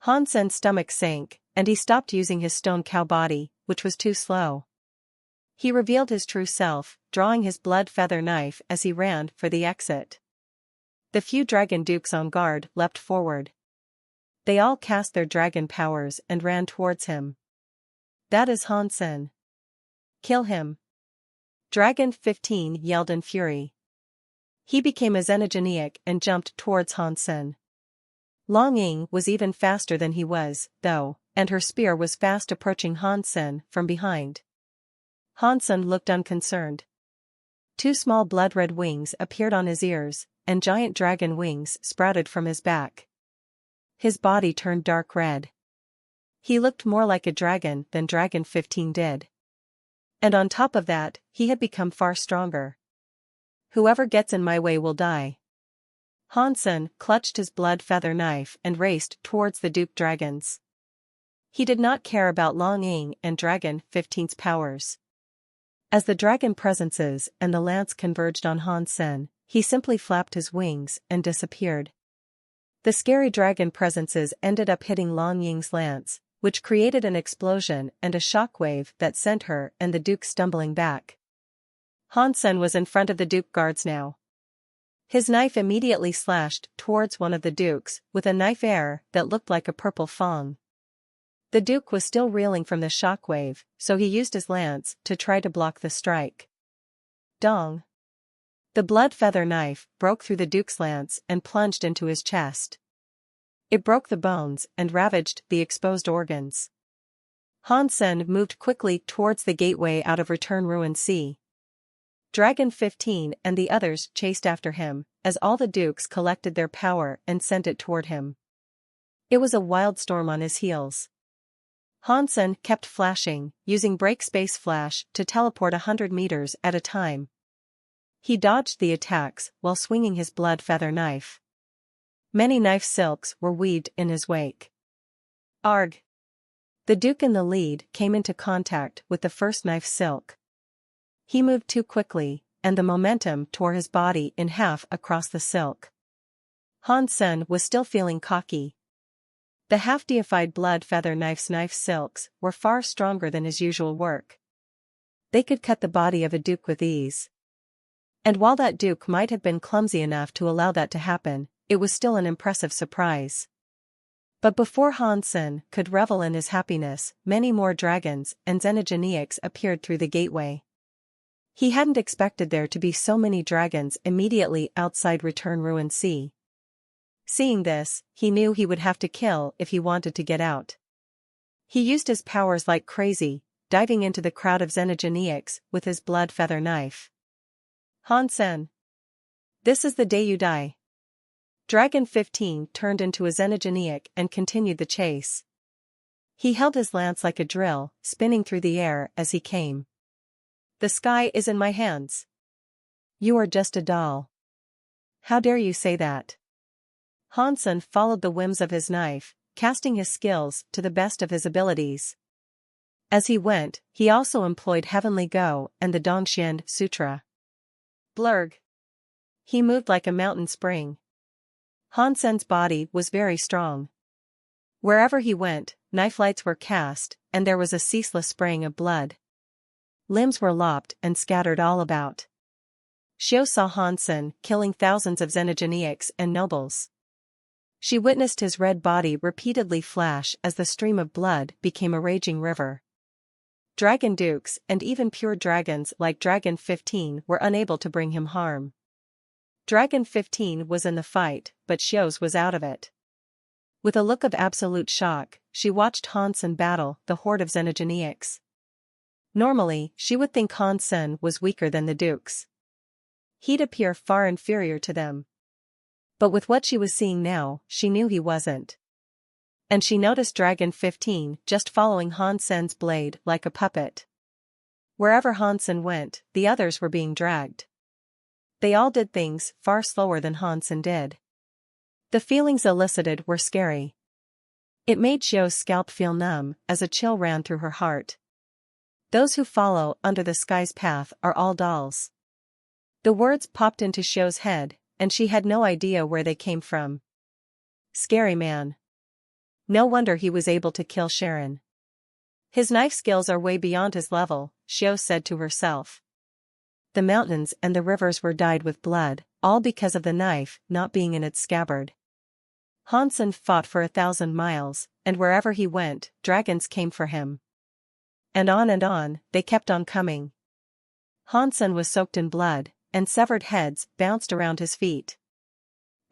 Hansen's stomach sank, and he stopped using his stone cow body, which was too slow. He revealed his true self, drawing his blood feather knife as he ran for the exit. The few dragon dukes on guard leapt forward. They all cast their dragon powers and ran towards him. That is Hansen. Kill him. Dragon 15 yelled in fury. He became a xenogeniac and jumped towards Hansen. Long Ying was even faster than he was, though, and her spear was fast approaching Hansen from behind. Hansen looked unconcerned. Two small blood-red wings appeared on his ears, and giant dragon wings sprouted from his back. His body turned dark red. He looked more like a dragon than Dragon 15 did. And on top of that, he had become far stronger. Whoever gets in my way will die. Hansen clutched his blood feather knife and raced towards the Duke dragons. He did not care about Long Ying and Dragon 15's powers. As the dragon presences and the lance converged on Hansen, he simply flapped his wings and disappeared. The scary dragon presences ended up hitting Long Ying's lance, which created an explosion and a shockwave that sent her and the Duke stumbling back. Hansen was in front of the Duke guards now. His knife immediately slashed towards one of the Dukes with a knife air that looked like a purple fang. The Duke was still reeling from the shockwave, so he used his lance to try to block the strike. Dong! The blood feather knife broke through the Duke's lance and plunged into his chest. It broke the bones and ravaged the exposed organs. Hansen moved quickly towards the gateway out of Return Ruined Sea. Dragon 15 and the others chased after him, as all the Dukes collected their power and sent it toward him. It was a wild storm on his heels. Hansen kept flashing, using break space flash to teleport 100 meters at a time. He dodged the attacks while swinging his blood feather knife. Many knife silks were weaved in his wake. Arg! The Duke in the lead came into contact with the first knife silk. He moved too quickly, and the momentum tore his body in half across the silk. Hansen was still feeling cocky. The half-deified blood feather knife's knife silks were far stronger than his usual work. They could cut the body of a Duke with ease. And while that Duke might have been clumsy enough to allow that to happen, it was still an impressive surprise. But before Hansen could revel in his happiness, many more dragons and xenogeniacs appeared through the gateway. He hadn't expected there to be so many dragons immediately outside Return Ruined Sea. Seeing this, he knew he would have to kill if he wanted to get out. He used his powers like crazy, diving into the crowd of xenogeniacs with his blood feather knife. Hansen! This is the day you die. Dragon 15 turned into a xenogeniac and continued the chase. He held his lance like a drill, spinning through the air as he came. The sky is in my hands. You are just a doll. How dare you say that? Hansen followed the whims of his knife, casting his skills to the best of his abilities. As he went, he also employed Heavenly Go and the Dongxian Sutra. Blurg! He moved like a mountain spring. Hansen's body was very strong. Wherever he went, knife lights were cast, and there was a ceaseless spraying of blood. Limbs were lopped and scattered all about. Xiao saw Hansen killing thousands of xenogeniacs and nobles. She witnessed his red body repeatedly flash as the stream of blood became a raging river. Dragon dukes and even pure dragons like Dragon 15 were unable to bring him harm. Dragon 15 was in the fight, but Xiao's was out of it. With a look of absolute shock, she watched Hansen battle the horde of xenogeniacs. Normally, she would think Hansen was weaker than the dukes. He'd appear far inferior to them. But with what she was seeing now, she knew he wasn't. And she noticed Dragon 15 just following Hansen's blade like a puppet. Wherever Hansen went, the others were being dragged. They all did things far slower than Hansen did. The feelings elicited were scary. It made Xiu's scalp feel numb as a chill ran through her heart. Those who follow under the sky's path are all dolls. The words popped into Xiu's head, and she had no idea where they came from. Scary man. No wonder he was able to kill Sharon. His knife skills are way beyond his level, Xiu said to herself. The mountains and the rivers were dyed with blood, all because of the knife not being in its scabbard. Hansen fought for 1,000 miles, and wherever he went, dragons came for him. And on, they kept on coming. Hansen was soaked in blood, and severed heads bounced around his feet.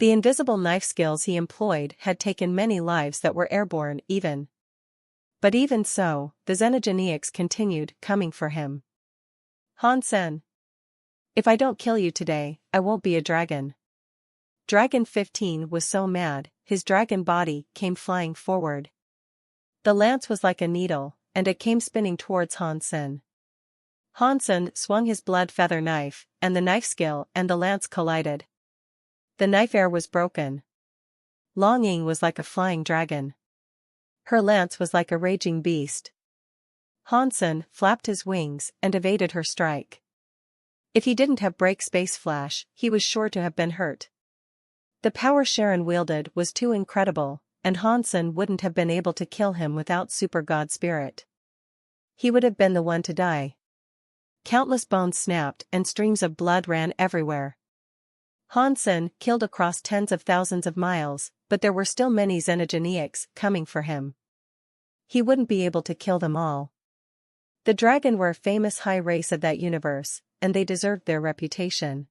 The invisible knife skills he employed had taken many lives that were airborne even. But even so, the xenogeneics continued coming for him. Hansen. If I don't kill you today, I won't be a dragon. Dragon 15 was so mad, his dragon body came flying forward. The lance was like a needle, and it came spinning towards Hansen. Hansen swung his blood feather knife, and the knife skill and the lance collided. The knife air was broken. Longing was like a flying dragon. Her lance was like a raging beast. Hansen flapped his wings and evaded her strike. If he didn't have break space flash, he was sure to have been hurt. The power Sharon wielded was too incredible, and Hansen wouldn't have been able to kill him without super god spirit. He would have been the one to die. Countless bones snapped and streams of blood ran everywhere. Hansen killed across tens of thousands of miles, but there were still many xenogeneics coming for him. He wouldn't be able to kill them all. The dragon were a famous high race of that universe, and they deserved their reputation.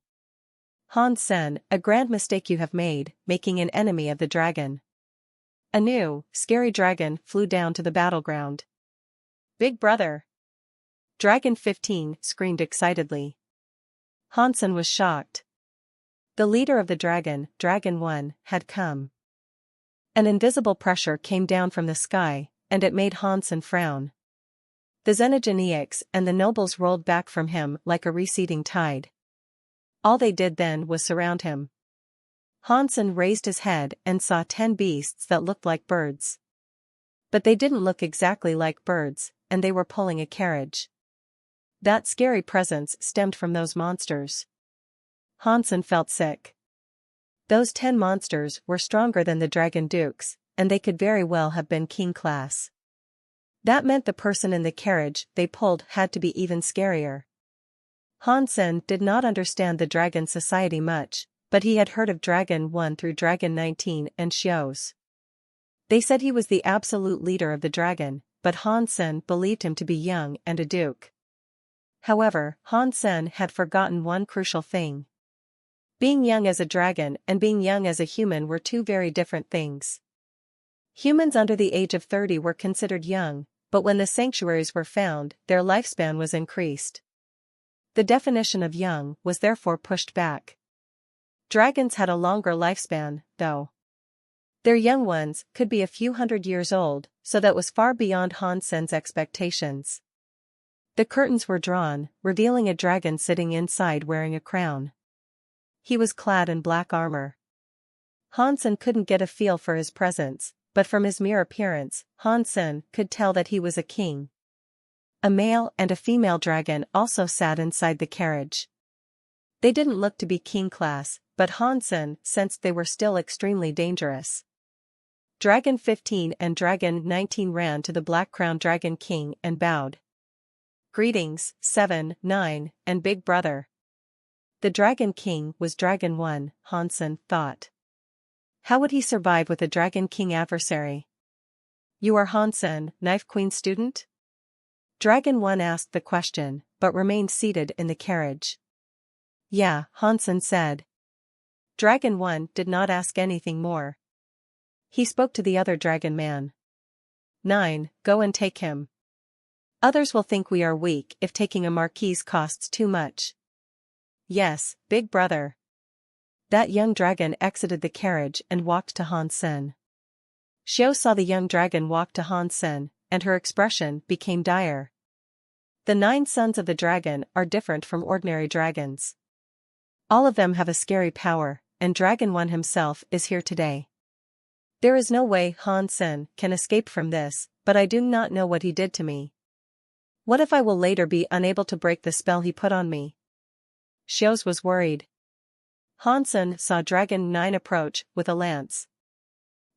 Hansen, a grand mistake you have made, making an enemy of the dragon. A new, scary dragon flew down to the battleground. Big brother! Dragon 15 screamed excitedly. Hansen was shocked. The leader of the dragon, Dragon 1, had come. An invisible pressure came down from the sky, and it made Hansen frown. The xenogeneics and the nobles rolled back from him like a receding tide. All they did then was surround him. Hansen raised his head and saw 10 beasts that looked like birds. But they didn't look exactly like birds, and they were pulling a carriage. That scary presence stemmed from those monsters. Hansen felt sick. Those 10 monsters were stronger than the dragon dukes, and they could very well have been king class. That meant the person in the carriage they pulled had to be even scarier. Hansen did not understand the dragon society much, but he had heard of Dragon 1 through Dragon 19 and Xiu's. They said he was the absolute leader of the dragon, but Hansen believed him to be young and a duke. However, Hansen had forgotten one crucial thing. Being young as a dragon and being young as a human were two very different things. Humans under the age of 30 were considered young, but when the sanctuaries were found, their lifespan was increased. The definition of young was therefore pushed back. Dragons had a longer lifespan, though. Their young ones could be a few hundred years old, so that was far beyond Hansen's expectations. The curtains were drawn, revealing a dragon sitting inside wearing a crown. He was clad in black armor. Hansen couldn't get a feel for his presence, but from his mere appearance, Hansen could tell that he was a king. A male and a female dragon also sat inside the carriage. They didn't look to be king class, but Hansen sensed they were still extremely dangerous. Dragon 15 and Dragon 19 ran to the black-crowned Dragon King and bowed. Greetings, 7, 9, and Big Brother. The Dragon King was Dragon 1, Hansen thought. How would he survive with a Dragon King adversary? You are Hansen, Knife Queen student? Dragon 1 asked the question, but remained seated in the carriage. Yeah, Hansen said. Dragon 1 did not ask anything more. He spoke to the other dragon man. 9, go and take him. Others will think we are weak if taking a marquise costs too much. Yes, Big Brother. That young dragon exited the carriage and walked to Hansen. Xiu saw the young dragon walk to Hansen, and her expression became dire. The 9 sons of the dragon are different from ordinary dragons. All of them have a scary power, and Dragon 1 himself is here today. There is no way Hansen can escape from this, but I do not know what he did to me. What if I will later be unable to break the spell he put on me? Xios was worried. Hansen saw Dragon 9 approach with a lance.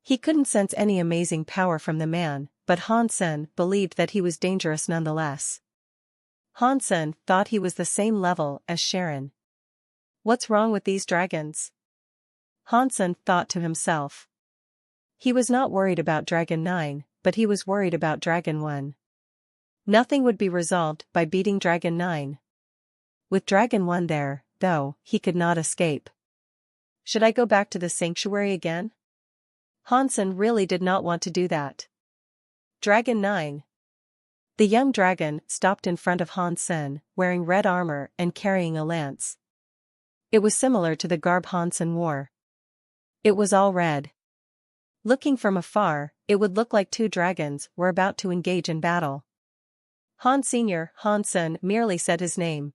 He couldn't sense any amazing power from the man, but Hansen believed that he was dangerous nonetheless. Hansen thought he was the same level as Sharon. What's wrong with these dragons? Hansen thought to himself. He was not worried about Dragon 9, but he was worried about Dragon 1. Nothing would be resolved by beating Dragon 9. With Dragon 1 there, though, he could not escape. Should I go back to the sanctuary again? Hansen really did not want to do that. Dragon 9. The young dragon stopped in front of Hansen, wearing red armor and carrying a lance. It was similar to the garb Hansen wore. It was all red. Looking from afar, it would look like two dragons were about to engage in battle. Hansen merely said his name.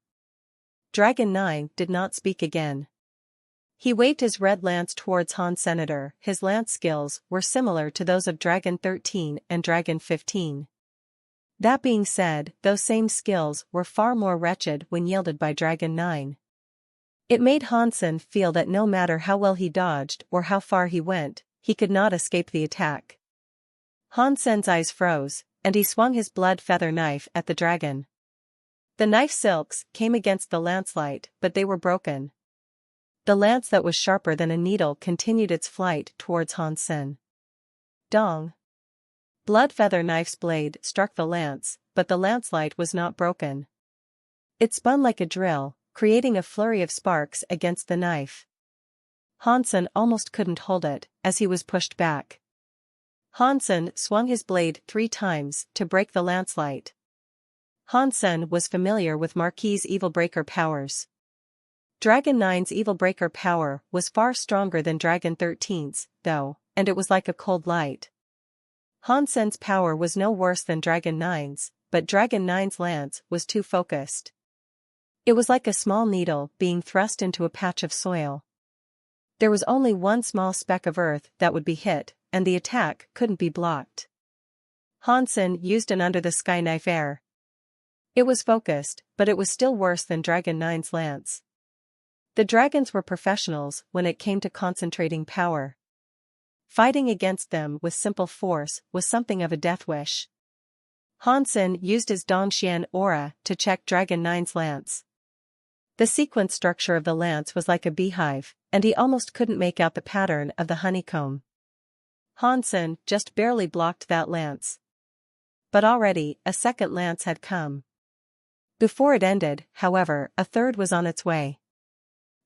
Dragon 9 did not speak again. He waved his red lance towards Senator. His lance skills were similar to those of Dragon 13 and Dragon 15. That being said, those same skills were far more wretched when yielded by Dragon 9. It made Hansen feel that no matter how well he dodged or how far he went, he could not escape the attack. Hansen's eyes froze, and he swung his blood feather knife at the dragon. The knife silks came against the lancelight, but they were broken. The lance that was sharper than a needle continued its flight towards Hansen. Dong! Blood feather knife's blade struck the lance, but the lancelight was not broken. It spun like a drill, creating a flurry of sparks against the knife. Hansen almost couldn't hold it, as he was pushed back. Hansen swung his blade 3 times to break the lancelight. Hansen was familiar with Marquis' Evil Breaker powers. Dragon 9's Evil Breaker power was far stronger than Dragon 13's, though, and it was like a cold light. Hansen's power was no worse than Dragon 9's, but Dragon 9's lance was too focused. It was like a small needle being thrust into a patch of soil. There was only one small speck of earth that would be hit, and the attack couldn't be blocked. Hansen used an under-the-sky knife air. It was focused, but it was still worse than Dragon 9's lance. The dragons were professionals when it came to concentrating power. Fighting against them with simple force was something of a death wish. Hansen used his Dongxian aura to check Dragon 9's lance. The sequence structure of the lance was like a beehive, and he almost couldn't make out the pattern of the honeycomb. Hansen just barely blocked that lance. But already, a second lance had come. Before it ended, however, a third was on its way.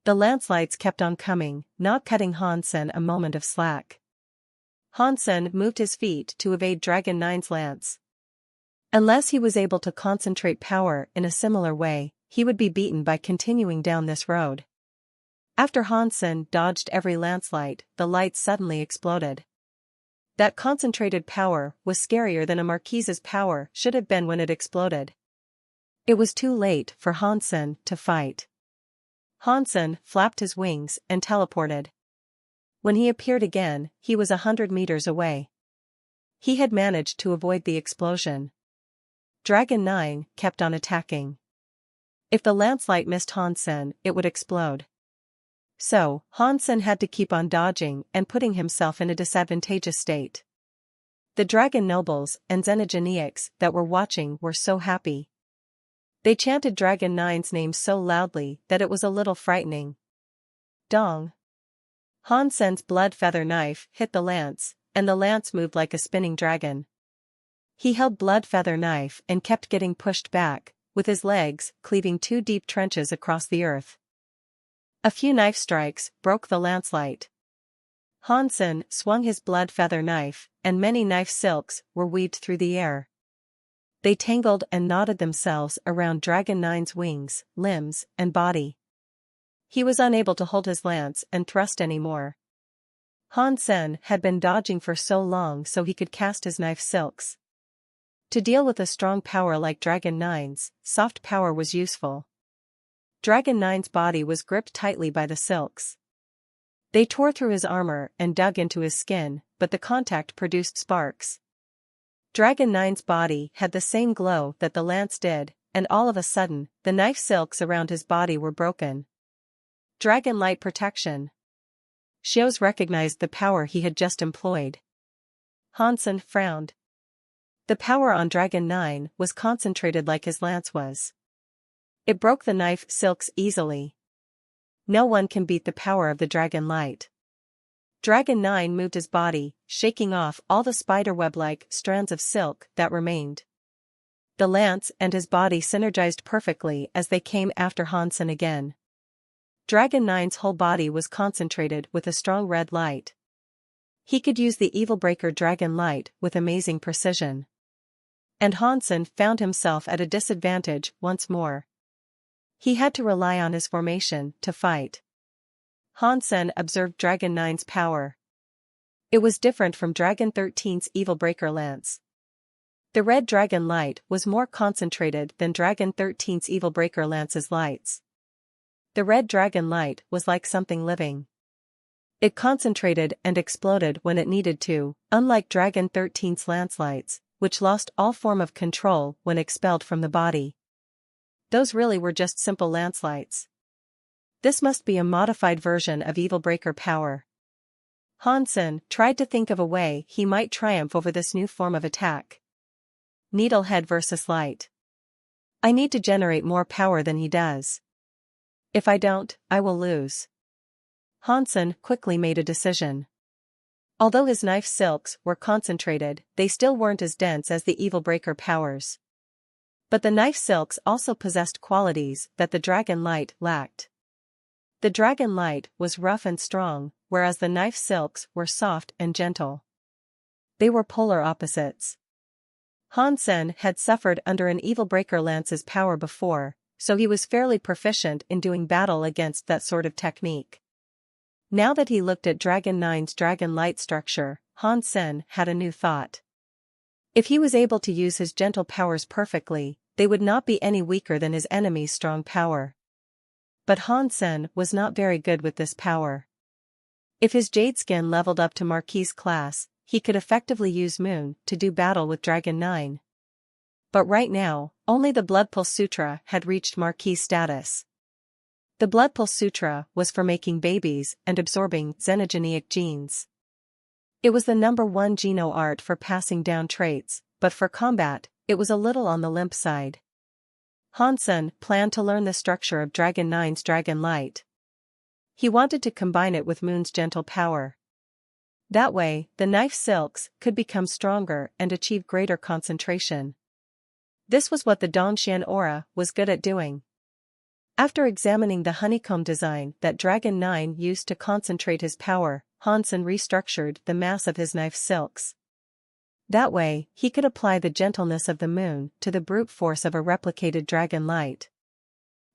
The lancelights kept on coming, not cutting Hansen a moment of slack. Hansen moved his feet to evade Dragon 9's lance. Unless he was able to concentrate power in a similar way, he would be beaten by continuing down this road. After Hansen dodged every lancelight, the light suddenly exploded. That concentrated power was scarier than a Marquis's power should have been when it exploded. It was too late for Hansen to fight. Hansen flapped his wings and teleported. When he appeared again, he was 100 meters away. He had managed to avoid the explosion. Dragon 9 kept on attacking. If the lancelight missed Hansen, it would explode. So, Hansen had to keep on dodging and putting himself in a disadvantageous state. The dragon nobles and xenogeneics that were watching were so happy. They chanted Dragon 9's name so loudly that it was a little frightening. Dong! Hansen's blood feather knife hit the lance, and the lance moved like a spinning dragon. He held blood feather knife and kept getting pushed back, with his legs cleaving 2 deep trenches across the earth. A few knife strikes broke the lancelight. Hansen swung his blood feather knife, and many knife silks were weaved through the air. They tangled and knotted themselves around Dragon 9's wings, limbs, and body. He was unable to hold his lance and thrust anymore. Hansen had been dodging for so long so he could cast his knife silks. To deal with a strong power like Dragon 9's, soft power was useful. Dragon 9's body was gripped tightly by the silks. They tore through his armor and dug into his skin, but the contact produced sparks. Dragon 9's body had the same glow that the lance did, and all of a sudden, the knife silks around his body were broken. Dragon light protection. Xios recognized the power he had just employed. Hansen frowned. The power on Dragon 9 was concentrated like his lance was. It broke the knife silks easily. No one can beat the power of the dragon light. Dragon 9 moved his body, shaking off all the spiderweb-like strands of silk that remained. The lance and his body synergized perfectly as they came after Hansen again. Dragon 9's whole body was concentrated with a strong red light. He could use the Evilbreaker dragon light with amazing precision. And Hansen found himself at a disadvantage once more. He had to rely on his formation to fight. Hansen observed Dragon 9's power. It was different from Dragon 13's Evilbreaker lance. The red dragon light was more concentrated than Dragon 13's Evilbreaker lance's lights. The red dragon light was like something living. It concentrated and exploded when it needed to, unlike Dragon 13's lance lights, which lost all form of control when expelled from the body. Those really were just simple lance lights. This must be a modified version of Evilbreaker power. Hansen tried to think of a way he might triumph over this new form of attack. Needlehead versus light. I need to generate more power than he does. If I don't, I will lose. Hansen quickly made a decision. Although his knife silks were concentrated, they still weren't as dense as the Evilbreaker powers. But the knife silks also possessed qualities that the dragon light lacked. The dragon light was rough and strong, whereas the knife silks were soft and gentle. They were polar opposites. Hansen had suffered under an Evilbreaker lance's power before, so he was fairly proficient in doing battle against that sort of technique. Now that he looked at Dragon 9's dragon light structure, Hansen had a new thought. If he was able to use his gentle powers perfectly, they would not be any weaker than his enemy's strong power. But Hansen was not very good with this power. If his jade skin leveled up to Marquis class, he could effectively use Moon to do battle with Dragon 9. But right now, only the Bloodpulse Sutra had reached Marquis status. The Bloodpulse Sutra was for making babies and absorbing xenogeneic genes. It was the #1 geno art for passing down traits, but for combat, it was a little on the limp side. Hansen planned to learn the structure of Dragon 9's dragon light. He wanted to combine it with Moon's gentle power. That way, the knife silks could become stronger and achieve greater concentration. This was what the Dongxian aura was good at doing. After examining the honeycomb design that Dragon 9 used to concentrate his power, Hansen restructured the mass of his knife silks. That way, he could apply the gentleness of the moon to the brute force of a replicated dragon light.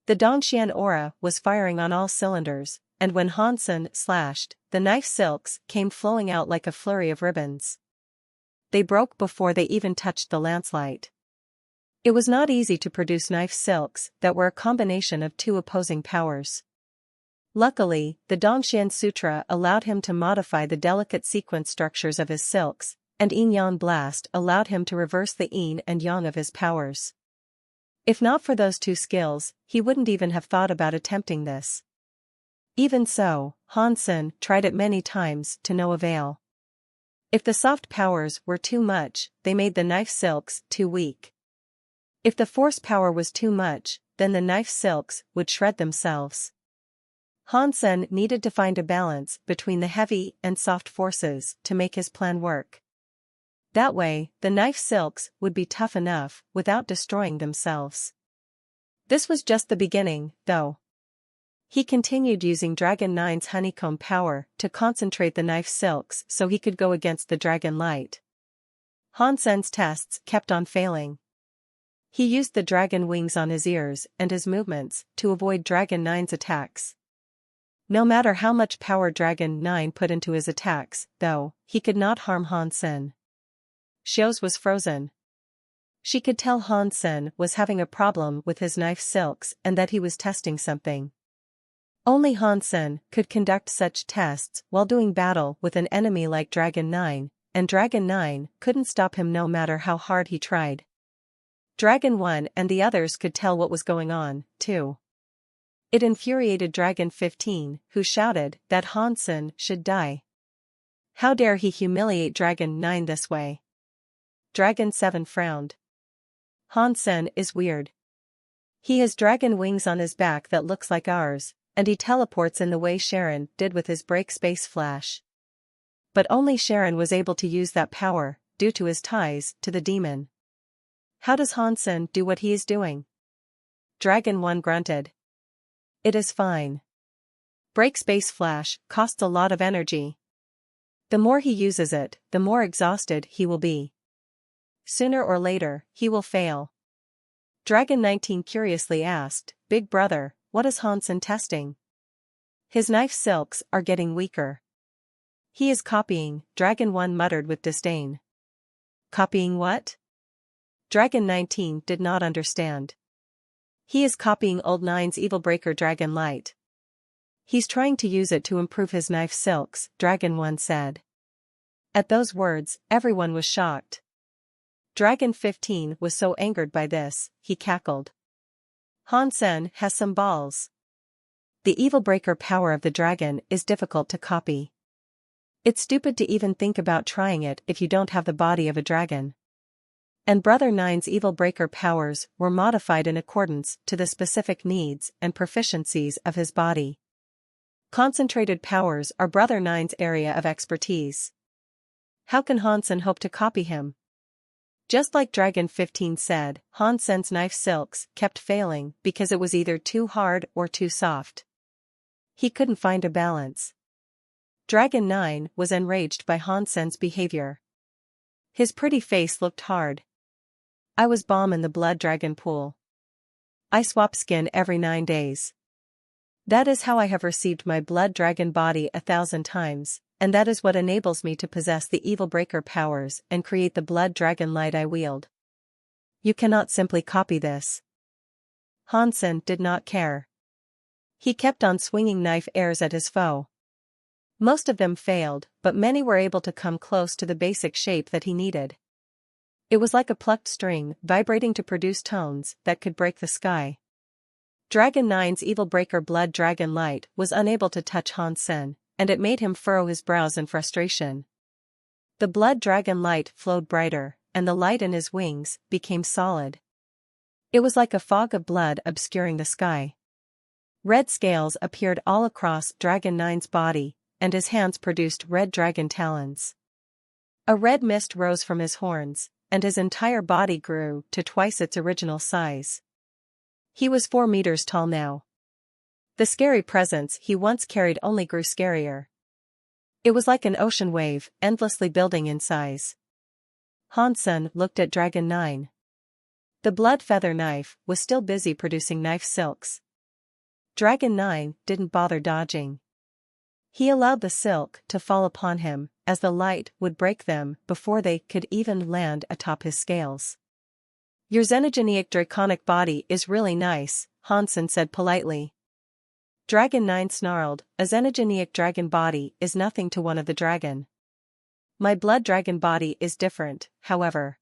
The Dongxian aura was firing on all cylinders, and when Hansen slashed, the knife silks came flowing out like a flurry of ribbons. They broke before they even touched the lance light. It was not easy to produce knife silks that were a combination of two opposing powers. Luckily, the Dongxian Sutra allowed him to modify the delicate sequence structures of his silks, and Yin-Yang Blast allowed him to reverse the Yin and Yang of his powers. If not for those two skills, he wouldn't even have thought about attempting this. Even so, Hansen tried it many times to no avail. If the soft powers were too much, they made the knife silks too weak. If the force power was too much, then the knife silks would shred themselves. Hansen needed to find a balance between the heavy and soft forces to make his plan work. That way, the knife silks would be tough enough without destroying themselves. This was just the beginning, though. He continued using Dragon 9's honeycomb power to concentrate the knife silks so he could go against the dragon light. Hansen's tests kept on failing. He used the dragon wings on his ears and his movements to avoid Dragon 9's attacks. No matter how much power Dragon 9 put into his attacks, though, he could not harm Hansen. Xios was frozen. She could tell Hansen was having a problem with his knife silks and that he was testing something. Only Hansen could conduct such tests while doing battle with an enemy like Dragon 9, and Dragon 9 couldn't stop him no matter how hard he tried. Dragon 1 and the others could tell what was going on, too. It infuriated Dragon 15, who shouted that Hansen should die. How dare he humiliate Dragon 9 this way? Dragon 7 frowned. Hansen is weird. He has dragon wings on his back that looks like ours, and he teleports in the way Sharon did with his break space flash. But only Sharon was able to use that power, due to his ties to the demon. How does Hansen do what he is doing? Dragon 1 grunted. It is fine. Break space flash costs a lot of energy. The more he uses it, the more exhausted he will be. Sooner or later, he will fail. Dragon 19 curiously asked, Big brother, what is Hansen testing? His knife silks are getting weaker. He is copying, Dragon 1 muttered with disdain. Copying what? Dragon 19 did not understand. He is copying old 9's evil breaker Dragon Light. He's trying to use it to improve his knife silks, Dragon 1 said. At those words, everyone was shocked. Dragon 15 was so angered by this, he cackled. Hansen has some balls. The evil breaker power of the dragon is difficult to copy. It's stupid to even think about trying it if you don't have the body of a dragon. And Brother 9's evil breaker powers were modified in accordance to the specific needs and proficiencies of his body. Concentrated powers are Brother 9's area of expertise. How can Hansen hope to copy him? Just like Dragon 15 said, Hansen's knife silks kept failing because it was either too hard or too soft. He couldn't find a balance. Dragon 9 was enraged by Hansen's behavior. His pretty face looked hard. I was bomb in the blood dragon pool. I swap skin every 9 days. That is how I have received my blood dragon body 1,000 times, and that is what enables me to possess the evil breaker powers and create the blood dragon light I wield. You cannot simply copy this. Hansen did not care. He kept on swinging knife airs at his foe. Most of them failed, but many were able to come close to the basic shape that he needed. It was like a plucked string vibrating to produce tones that could break the sky. Dragon 9's evil breaker blood dragon light was unable to touch Hansen, and it made him furrow his brows in frustration. The blood dragon light flowed brighter, and the light in his wings became solid. It was like a fog of blood obscuring the sky. Red scales appeared all across Dragon 9's body, and his hands produced red dragon talons. A red mist rose from his horns, and his entire body grew to twice its original size. He was 4 meters tall now. The scary presence he once carried only grew scarier. It was like an ocean wave, endlessly building in size. Hansen looked at Dragon 9. The blood feather knife was still busy producing knife silks. Dragon 9 didn't bother dodging. He allowed the silk to fall upon him, as the light would break them before they could even land atop his scales. Your xenogenic draconic body is really nice, Hansen said politely. Dragon 9 snarled, a xenogenic dragon body is nothing to one of the dragon. My blood dragon body is different, however.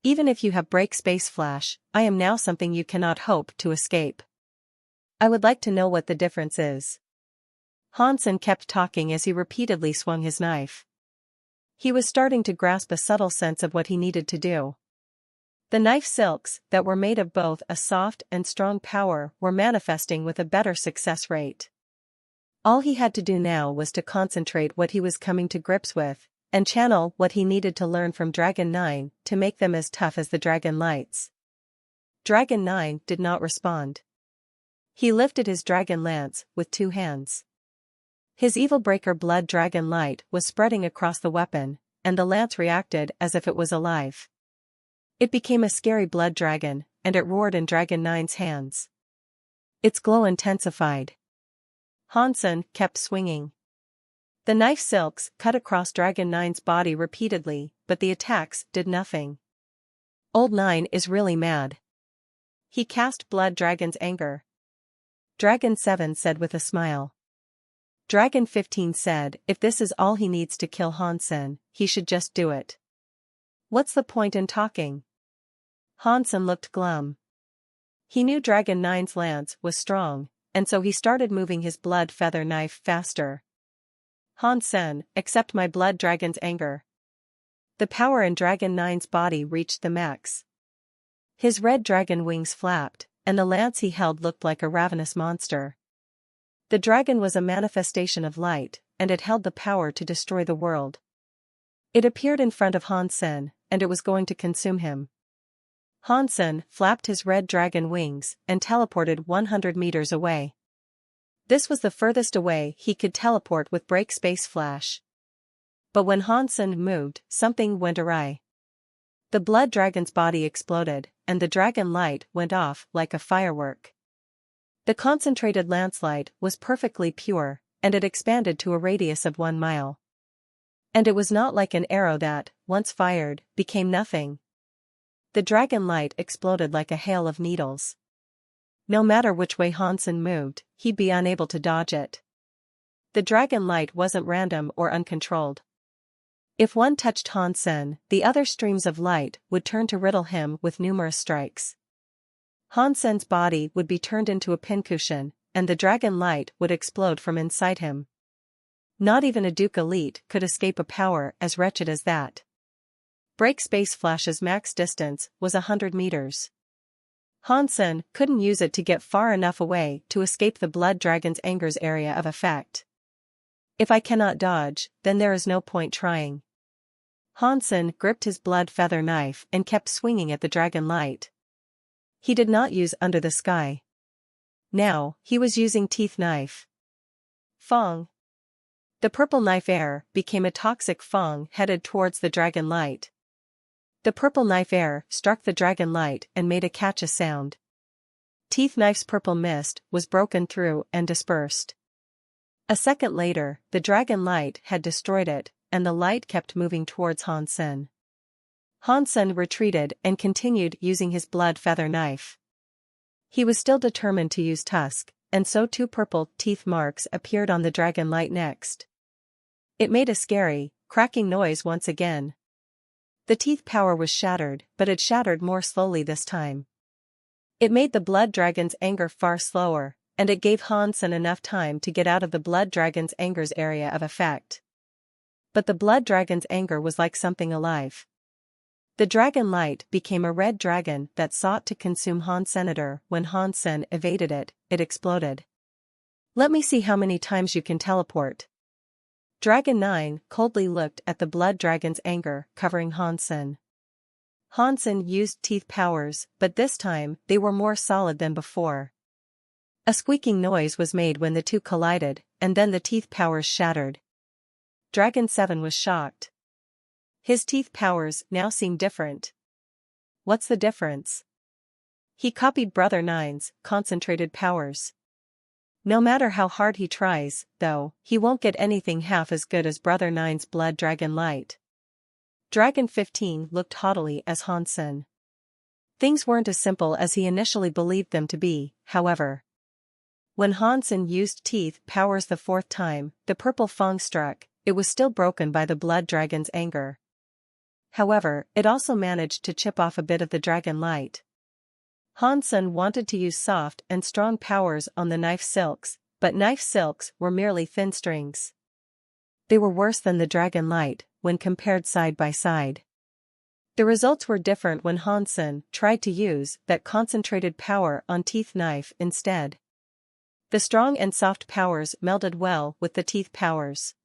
Even if you have break space flash, I am now something you cannot hope to escape. I would like to know what the difference is. Hansen kept talking as he repeatedly swung his knife. He was starting to grasp a subtle sense of what he needed to do. The knife silks that were made of both a soft and strong power were manifesting with a better success rate. All he had to do now was to concentrate what he was coming to grips with, and channel what he needed to learn from Dragon 9 to make them as tough as the dragon lights. Dragon 9 did not respond. He lifted his dragon lance with 2 hands. His evil breaker blood dragon light was spreading across the weapon, and the lance reacted as if it was alive. It became a scary blood dragon, and it roared in Dragon 9's hands. Its glow intensified. Hansen kept swinging. The knife silks cut across Dragon 9's body repeatedly, but the attacks did nothing. Old 9 is really mad. He cast blood dragon's anger. Dragon 7 said with a smile. Dragon 15 said if this is all he needs to kill Hansen, he should just do it. What's the point in talking? Hansen looked glum. He knew Dragon 9's lance was strong, and so he started moving his blood feather knife faster. Hansen, accept my blood dragon's anger. The power in Dragon 9's body reached the max. His red dragon wings flapped, and the lance he held looked like a ravenous monster. The dragon was a manifestation of light, and it held the power to destroy the world. It appeared in front of Hansen, and it was going to consume him. Hansen flapped his red dragon wings and teleported 100 meters away. This was the furthest away he could teleport with break space flash. But when Hansen moved, something went awry. The blood dragon's body exploded, and the dragon light went off like a firework. The concentrated lance light was perfectly pure, and it expanded to a radius of 1 mile. And it was not like an arrow that, once fired, became nothing. The dragon light exploded like a hail of needles. No matter which way Hansen moved, he'd be unable to dodge it. The dragon light wasn't random or uncontrolled. If one touched Hansen, the other streams of light would turn to riddle him with numerous strikes. Hansen's body would be turned into a pincushion, and the dragon light would explode from inside him. Not even a Duke Elite could escape a power as wretched as that. Break space flash's max distance was 100 meters. Hansen couldn't use it to get far enough away to escape the blood dragon's anger's area of effect. If I cannot dodge, then there is no point trying. Hansen gripped his blood feather knife and kept swinging at the dragon light. He did not use Under the Sky. Now, he was using Teeth Knife. Fong. The purple knife air became a toxic fong headed towards the dragon light. The purple knife air struck the dragon light and made a catch sound. Teeth Knife's purple mist was broken through and dispersed. A second later, the dragon light had destroyed it, and the light kept moving towards Hansen. Hansen retreated and continued using his blood feather knife. He was still determined to use Tusk, and so 2 purple teeth marks appeared on the dragon light next. It made a scary, cracking noise once again. The teeth power was shattered, but it shattered more slowly this time. It made the blood dragon's anger far slower, and it gave Hansen enough time to get out of the blood dragon's anger's area of effect. But the blood dragon's anger was like something alive. The dragon light became a red dragon that sought to consume Hansen. When Hansen evaded it, it exploded. Let me see how many times you can teleport. Dragon 9 coldly looked at the blood dragon's anger covering Hansen. Hansen used teeth powers, but this time they were more solid than before. A squeaking noise was made when the two collided, and then the teeth powers shattered. Dragon 7 was shocked. His teeth powers now seemed different. What's the difference? He copied Brother 9's concentrated powers. No matter how hard he tries, though, he won't get anything half as good as Brother 9's blood dragon light. Dragon 15 looked haughtily as Hansen. Things weren't as simple as he initially believed them to be, however. When Hansen used teeth powers the 4th time, the purple fong struck. It was still broken by the blood dragon's anger. However, it also managed to chip off a bit of the dragon light. Hansen wanted to use soft and strong powers on the knife silks, but knife silks were merely thin strings. They were worse than the dragon light, when compared side by side. The results were different when Hansen tried to use that concentrated power on teeth knife instead. The strong and soft powers melded well with the teeth powers.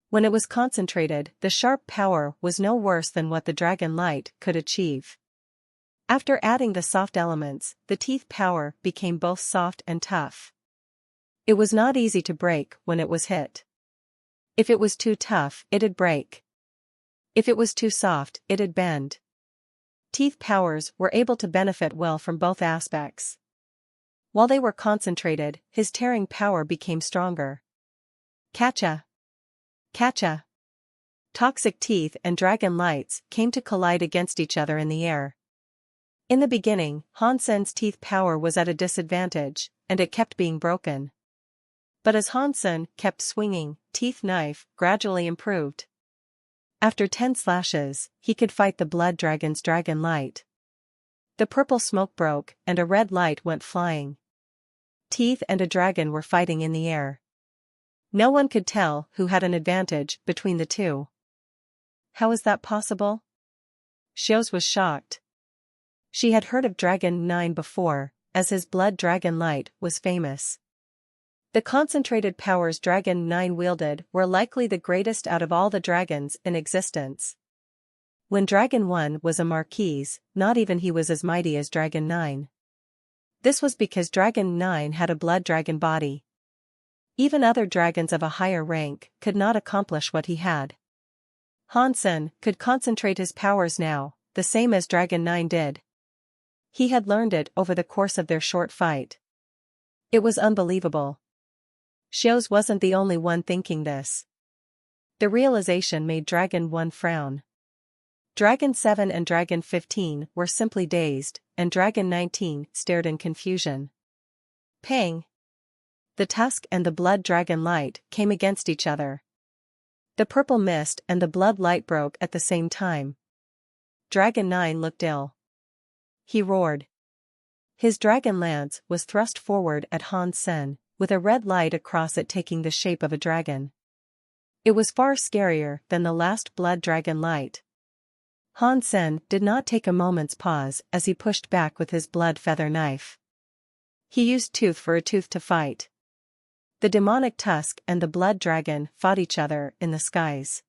When it was concentrated, the sharp power was no worse than what the dragon light could achieve. After adding the soft elements, the teeth power became both soft and tough. It was not easy to break when it was hit. If it was too tough, it'd break. If it was too soft, it'd bend. Teeth powers were able to benefit well from both aspects. While they were concentrated, his tearing power became stronger. Catcha! Catcha! Toxic teeth and dragon lights came to collide against each other in the air. In the beginning, Hansen's teeth power was at a disadvantage, and it kept being broken. But as Hansen kept swinging, Teeth Knife gradually improved. After 10 slashes, he could fight the Blood Dragon's dragon light. The purple smoke broke, and a red light went flying. Teeth and a dragon were fighting in the air. No one could tell who had an advantage between the two. How is that possible? Xios was shocked. She had heard of Dragon 9 before, as his blood dragon light was famous. The concentrated powers Dragon 9 wielded were likely the greatest out of all the dragons in existence. When Dragon 1 was a marquise, not even he was as mighty as Dragon 9. This was because Dragon 9 had a blood dragon body. Even other dragons of a higher rank could not accomplish what he had. Hansen could concentrate his powers now, the same as Dragon 9 did. He had learned it over the course of their short fight. It was unbelievable. Xios wasn't the only one thinking this. The realization made Dragon 1 frown. Dragon 7 and Dragon 15 were simply dazed, and Dragon 19 stared in confusion. Pang! The tusk and the blood dragon light came against each other. The purple mist and the blood light broke at the same time. Dragon 9 looked ill. He roared. His dragon lance was thrust forward at Hansen, with a red light across it taking the shape of a dragon. It was far scarier than the last blood dragon light. Hansen did not take a moment's pause as he pushed back with his blood feather knife. He used tooth for a tooth to fight. The demonic tusk and the blood dragon fought each other in the skies.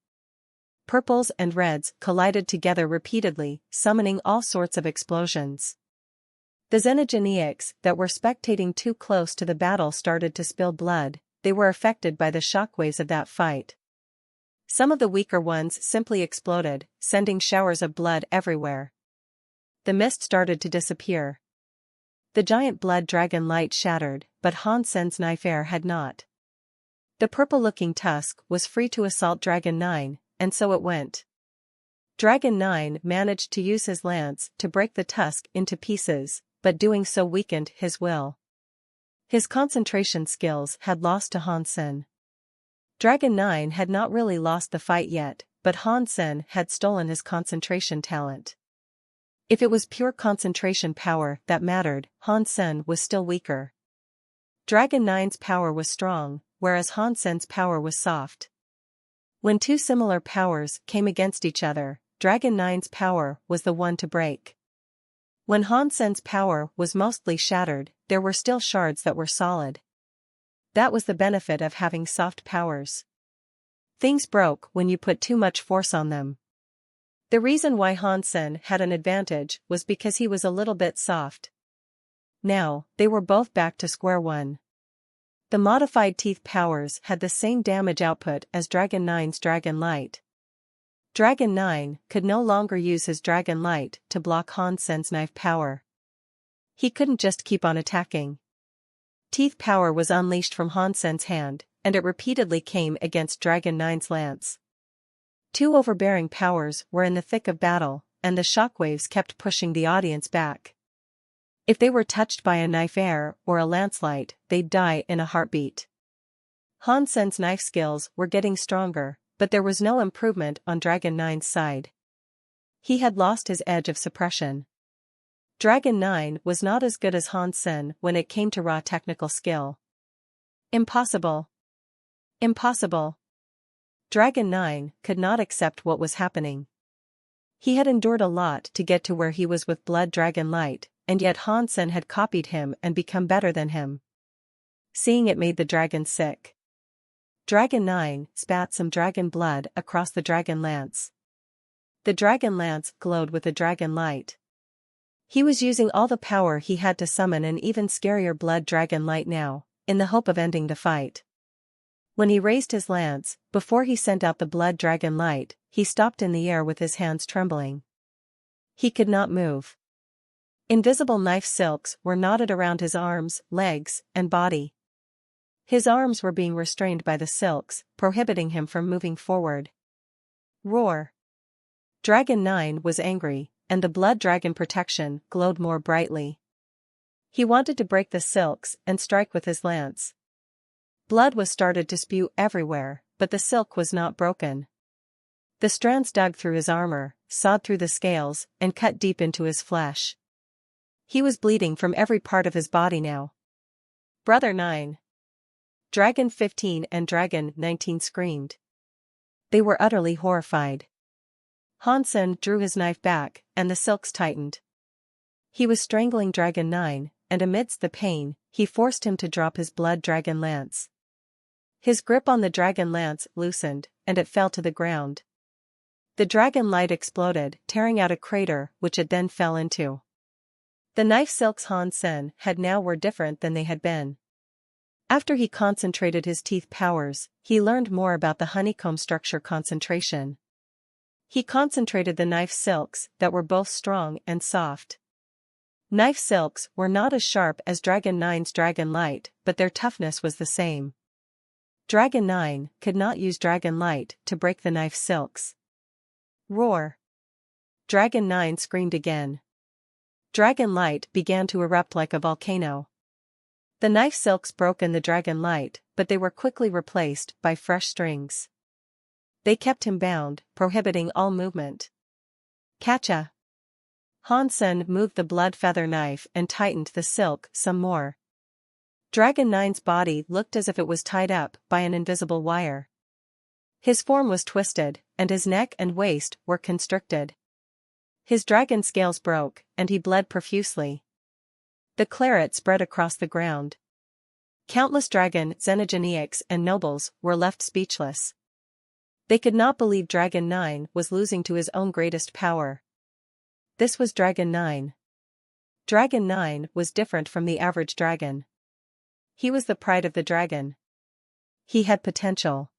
Purples and reds collided together repeatedly, summoning all sorts of explosions. The xenogeniacs that were spectating too close to the battle started to spill blood. They were affected by the shockwaves of that fight. Some of the weaker ones simply exploded, sending showers of blood everywhere. The mist started to disappear. The giant blood dragon light shattered, but Hansen's knife air had not. The purple-looking tusk was free to assault Dragon 9, and so it went. Dragon 9 managed to use his lance to break the tusk into pieces, but doing so weakened his will. His concentration skills had lost to Hansen. Dragon 9 had not really lost the fight yet, but Hansen had stolen his concentration talent. If it was pure concentration power that mattered, Hansen was still weaker. Dragon 9's power was strong, whereas Hansen's power was soft. When two similar powers came against each other, Dragon 9's power was the one to break. When Hansen's power was mostly shattered, there were still shards that were solid. That was the benefit of having soft powers. Things broke when you put too much force on them. The reason why Hansen had an advantage was because he was a little bit soft. Now, they were both back to square one. The modified teeth powers had the same damage output as Dragon 9's Dragon Light. Dragon 9 could no longer use his Dragon Light to block Hansen's knife power. He couldn't just keep on attacking. Teeth power was unleashed from Hansen's hand, and it repeatedly came against Dragon 9's lance. Two overbearing powers were in the thick of battle, and the shockwaves kept pushing the audience back. If they were touched by a knife air or a lance light, they'd die in a heartbeat. Hansen's knife skills were getting stronger, but there was no improvement on Dragon 9's side. He had lost his edge of suppression. Dragon 9 was not as good as Hansen when it came to raw technical skill. Impossible. Impossible. Dragon 9 could not accept what was happening. He had endured a lot to get to where he was with Blood Dragon Light, and yet Hansen had copied him and become better than him. Seeing it made the dragon sick. Dragon 9 spat some dragon blood across the dragon lance. The dragon lance glowed with a dragon light. He was using all the power he had to summon an even scarier Blood Dragon Light now, in the hope of ending the fight. When he raised his lance, before he sent out the Blood Dragon Light, he stopped in the air with his hands trembling. He could not move. Invisible knife silks were knotted around his arms, legs, and body. His arms were being restrained by the silks, prohibiting him from moving forward. Roar! Dragon 9 was angry, and the Blood Dragon protection glowed more brightly. He wanted to break the silks and strike with his lance. Blood was started to spew everywhere, but the silk was not broken. The strands dug through his armor, sawed through the scales, and cut deep into his flesh. He was bleeding from every part of his body now. Brother 9. Dragon 15 and Dragon 19 screamed. They were utterly horrified. Hansen drew his knife back, and the silks tightened. He was strangling Dragon 9, and amidst the pain, he forced him to drop his blood dragon lance. His grip on the dragon lance loosened, and it fell to the ground. The dragon light exploded, tearing out a crater which it then fell into. The knife silks Hansen had now were different than they had been. After he concentrated his teeth powers, he learned more about the honeycomb structure concentration. He concentrated the knife silks that were both strong and soft. Knife silks were not as sharp as Dragon 9's dragon light, but their toughness was the same. Dragon 9 could not use dragon light to break the knife silks. Roar! Dragon 9 screamed again. Dragon light began to erupt like a volcano. The knife silks broke in the dragon light, but they were quickly replaced by fresh strings. They kept him bound, prohibiting all movement. Catcha! Hansen moved the blood feather knife and tightened the silk some more. Dragon 9's body looked as if it was tied up by an invisible wire. His form was twisted, and his neck and waist were constricted. His dragon scales broke, and he bled profusely. The claret spread across the ground. Countless dragon xenogeniacs and nobles were left speechless. They could not believe Dragon 9 was losing to his own greatest power. This was Dragon 9. Dragon 9 was different from the average dragon. He was the pride of the dragon. He had potential.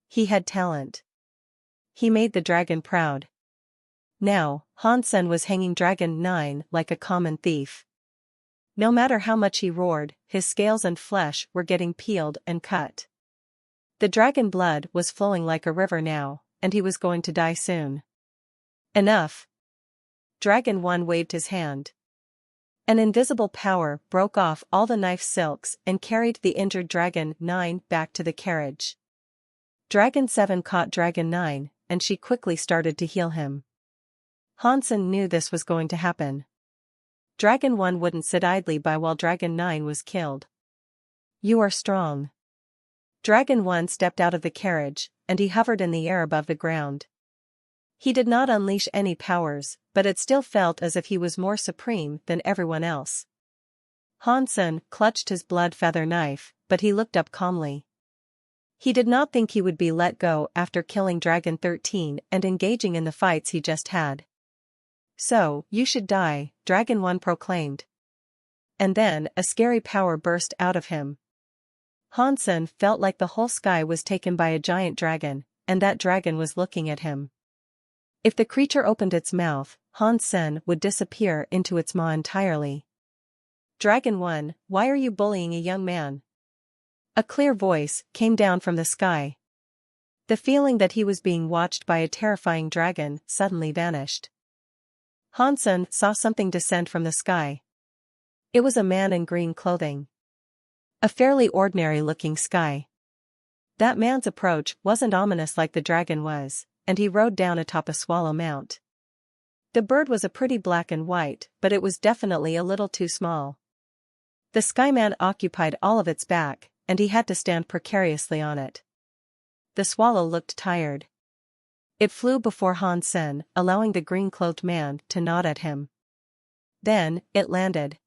He had talent. He made the dragon proud. Now, Hansen was hanging Dragon 9 like a common thief. No matter how much he roared, his scales and flesh were getting peeled and cut. The dragon blood was flowing like a river now, and he was going to die soon. Enough! Dragon 1 waved his hand. An invisible power broke off all the knife silks and carried the injured Dragon 9 back to the carriage. Dragon 7 caught Dragon 9, and she quickly started to heal him. Hansen knew this was going to happen. Dragon 1 wouldn't sit idly by while Dragon 9 was killed. You are strong. Dragon 1 stepped out of the carriage, and he hovered in the air above the ground. He did not unleash any powers, but it still felt as if he was more supreme than everyone else. Hansen clutched his blood feather knife, but he looked up calmly. He did not think he would be let go after killing Dragon 13 and engaging in the fights he just had. So, you should die, Dragon 1 proclaimed. And then, a scary power burst out of him. Hansen felt like the whole sky was taken by a giant dragon, and that dragon was looking at him. If the creature opened its mouth, Hansen would disappear into its maw entirely. Dragon 1, why are you bullying a young man? A clear voice came down from the sky. The feeling that he was being watched by a terrifying dragon suddenly vanished. Hansen saw something descend from the sky. It was a man in green clothing. A fairly ordinary-looking sky. That man's approach wasn't ominous like the dragon was, and he rode down atop a swallow mount. The bird was a pretty black and white, but it was definitely a little too small. The skyman occupied all of its back, and he had to stand precariously on it. The swallow looked tired. It flew before Hansen, allowing the green-clothed man to nod at him. Then, it landed.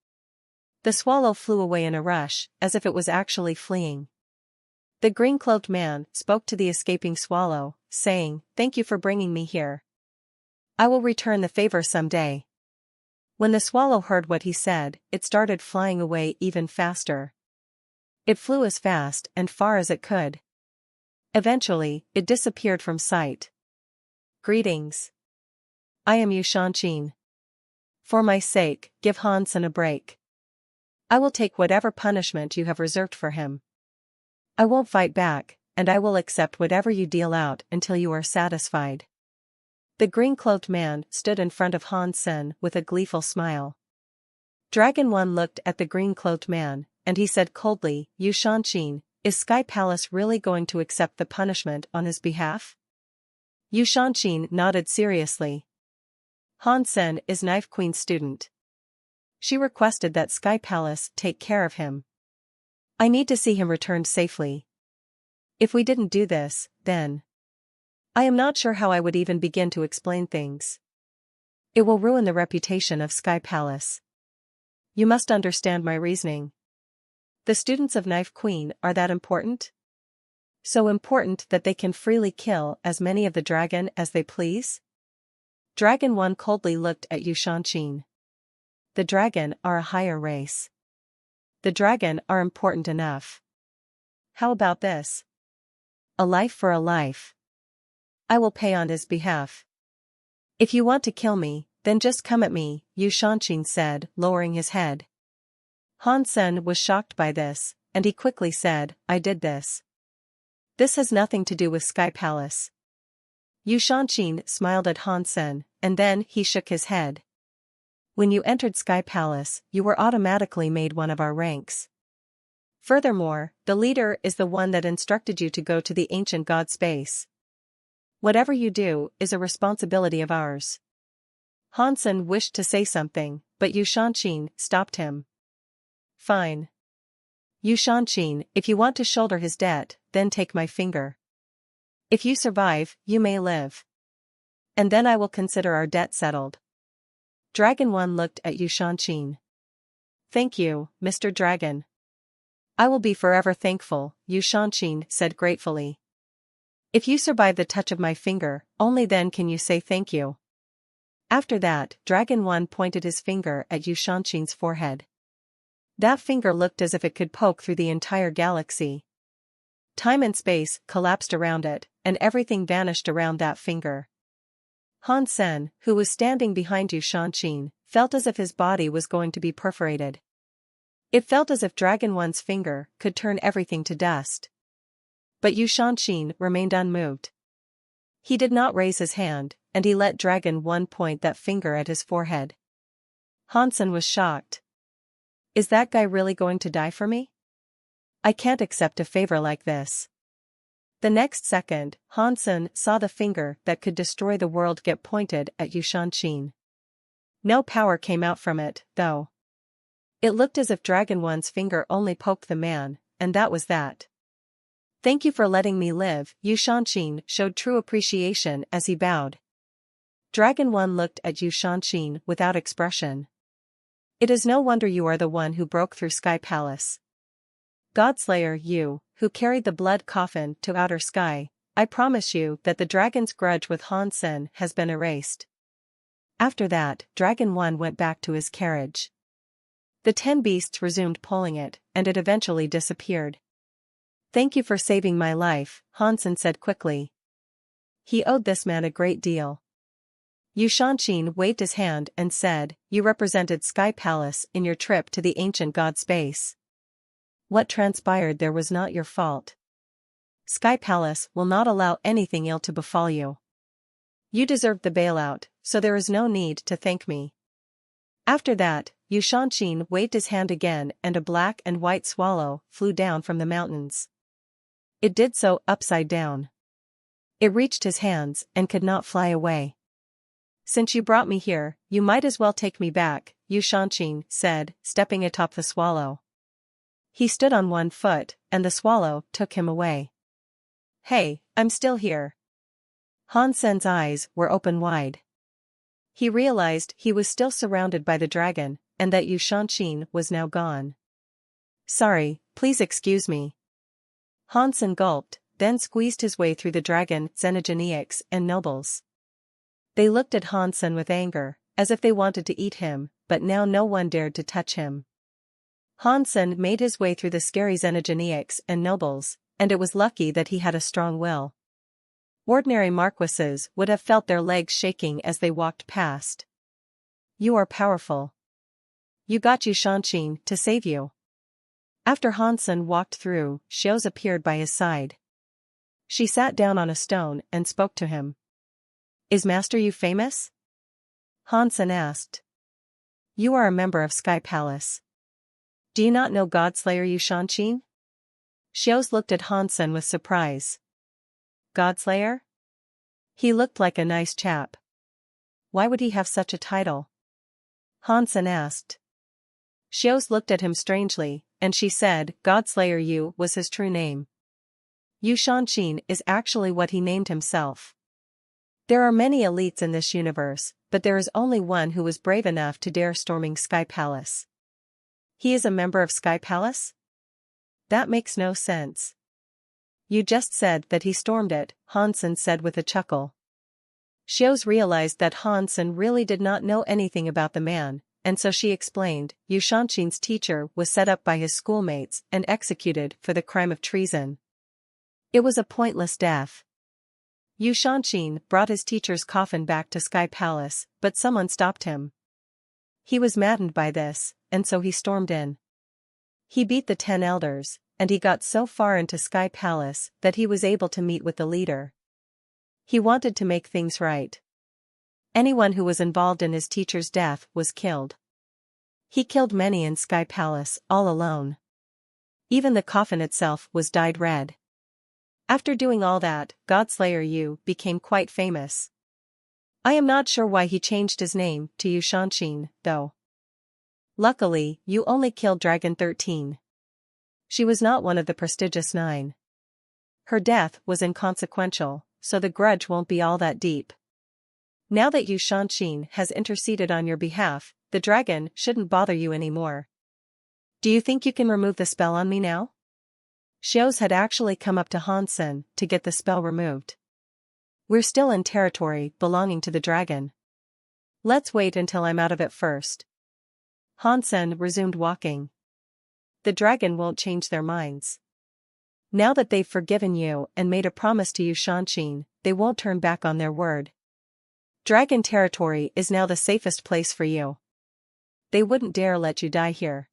The swallow flew away in a rush, as if it was actually fleeing. The green-cloaked man spoke to the escaping swallow, saying, "Thank you for bringing me here. I will return the favor someday." When the swallow heard what he said, it started flying away even faster. It flew as fast and far as it could. Eventually, it disappeared from sight. Greetings. I am Yu Shanshin. For my sake, give Hansen a break. I will take whatever punishment you have reserved for him. I won't fight back, and I will accept whatever you deal out until you are satisfied. The green-cloaked man stood in front of Hansen with a gleeful smile. Dragon 1 looked at the green-cloaked man, and he said coldly, Yu Shanqin, is Sky Palace really going to accept the punishment on his behalf? Yu Shanqin nodded seriously. Han Sen is Knife Queen's student. She requested that Sky Palace take care of him. I need to see him returned safely. If we didn't do this, then I am not sure how I would even begin to explain things. It will ruin the reputation of Sky Palace. You must understand my reasoning. The students of Knife Queen are that important? So important that they can freely kill as many of the dragon as they please? Dragon 1 coldly looked at Yu Shanqin. The dragon are a higher race. The dragon are important enough. How about this? A life for a life. I will pay on his behalf. If you want to kill me, then just come at me, Yu Shanqin said, lowering his head. Han Sen was shocked by this, and he quickly said, I did this. This has nothing to do with Sky Palace. Yu Shanqin smiled at Han Sen, and then he shook his head. When you entered Sky Palace, you were automatically made one of our ranks. Furthermore, the leader is the one that instructed you to go to the ancient god space. Whatever you do is a responsibility of ours. Han Sen wished to say something, but Yu Shanqin stopped him. Fine. Yu Shanqin, if you want to shoulder his debt, then take my finger. If you survive, you may live. And then I will consider our debt settled. Dragon 1 looked at Yu Shanqin. Thank you, Mr. Dragon. I will be forever thankful, Yu Shanqin said gratefully. If you survive the touch of my finger, only then can you say thank you. After that, Dragon 1 pointed his finger at Yu Shanqin's forehead. That finger looked as if it could poke through the entire galaxy. Time and space collapsed around it, and everything vanished around that finger. Han Sen, who was standing behind Yu Shanqin, felt as if his body was going to be perforated. It felt as if Dragon 1's finger could turn everything to dust. But Yu Shanqin remained unmoved. He did not raise his hand, and he let Dragon 1 point that finger at his forehead. Han Sen was shocked. Is that guy really going to die for me? I can't accept a favor like this. The next second, Han Sen saw the finger that could destroy the world get pointed at Yu Shanqin. No power came out from it, though. It looked as if Dragon 1's finger only poked the man, and that was that. Thank you for letting me live, Yu Shanqin showed true appreciation as he bowed. Dragon 1 looked at Yu Shanqin without expression. It is no wonder you are the one who broke through Sky Palace. Godslayer you, who carried the blood coffin to outer sky, I promise you that the dragon's grudge with Han Sen has been erased. After that, Dragon 1 went back to his carriage. The 10 beasts resumed pulling it, and it eventually disappeared. Thank you for saving my life, Han Sen said quickly. He owed this man a great deal. Yu Shanqin waved his hand and said, You represented Sky Palace in your trip to the ancient god space. What transpired there was not your fault. Sky Palace will not allow anything ill to befall you. You deserved the bailout, so there is no need to thank me. After that, Yu Shanqin waved his hand again and a black and white swallow flew down from the mountains. It did so upside down. It reached his hands and could not fly away. Since you brought me here, you might as well take me back, Yu Shanqin said, stepping atop the swallow. He stood on one foot, and the swallow took him away. Hey, I'm still here. Han Sen's eyes were open wide. He realized he was still surrounded by the dragon, and that Yu Shanqin was now gone. Sorry, please excuse me. Han Sen gulped, then squeezed his way through the dragon xenogeneics and nobles. They looked at Han Sen with anger, as if they wanted to eat him, but now no one dared to touch him. Han Sen made his way through the scary xenogeneics and nobles, and it was lucky that he had a strong will. Ordinary marquises would have felt their legs shaking as they walked past. You are powerful. You got Yu Shanqin to save you. After Han Sen walked through, Xiao's appeared by his side. She sat down on a stone and spoke to him. Is Master Yu famous? Han Sen asked. You are a member of Sky Palace. Do you not know Godslayer Yu Shanshin? Xiao's looked at Hansen with surprise. Godslayer? He looked like a nice chap. Why would he have such a title? Hansen asked. Xiao's looked at him strangely, and she said Godslayer Yu was his true name. Yu Shanshin is actually what he named himself. There are many elites in this universe, but there is only one who was brave enough to dare storming Sky Palace. He is a member of Sky Palace? That makes no sense. You just said that he stormed it, Hansen said with a chuckle. Xiao's realized that Hansen really did not know anything about the man, and so she explained, Yu Shanshin's teacher was set up by his schoolmates and executed for the crime of treason. It was a pointless death. Yu Shanshin brought his teacher's coffin back to Sky Palace, but someone stopped him. He was maddened by this, and so he stormed in. He beat the 10 elders, and he got so far into Sky Palace that he was able to meet with the leader. He wanted to make things right. Anyone who was involved in his teacher's death was killed. He killed many in Sky Palace, all alone. Even the coffin itself was dyed red. After doing all that, Godslayer Yu became quite famous. I am not sure why he changed his name to Yu Shanshin, though. Luckily, Yu only killed Dragon 13. She was not one of the prestigious 9. Her death was inconsequential, so the grudge won't be all that deep. Now that Yu Shanshin has interceded on your behalf, the dragon shouldn't bother you anymore. Do you think you can remove the spell on me now? Xiao's had actually come up to Hansen to get the spell removed. We're still in territory belonging to the dragon. Let's wait until I'm out of it first. Hansen resumed walking. The dragon won't change their minds. Now that they've forgiven you and made a promise to Yu Shanshin, they won't turn back on their word. Dragon territory is now the safest place for you. They wouldn't dare let you die here.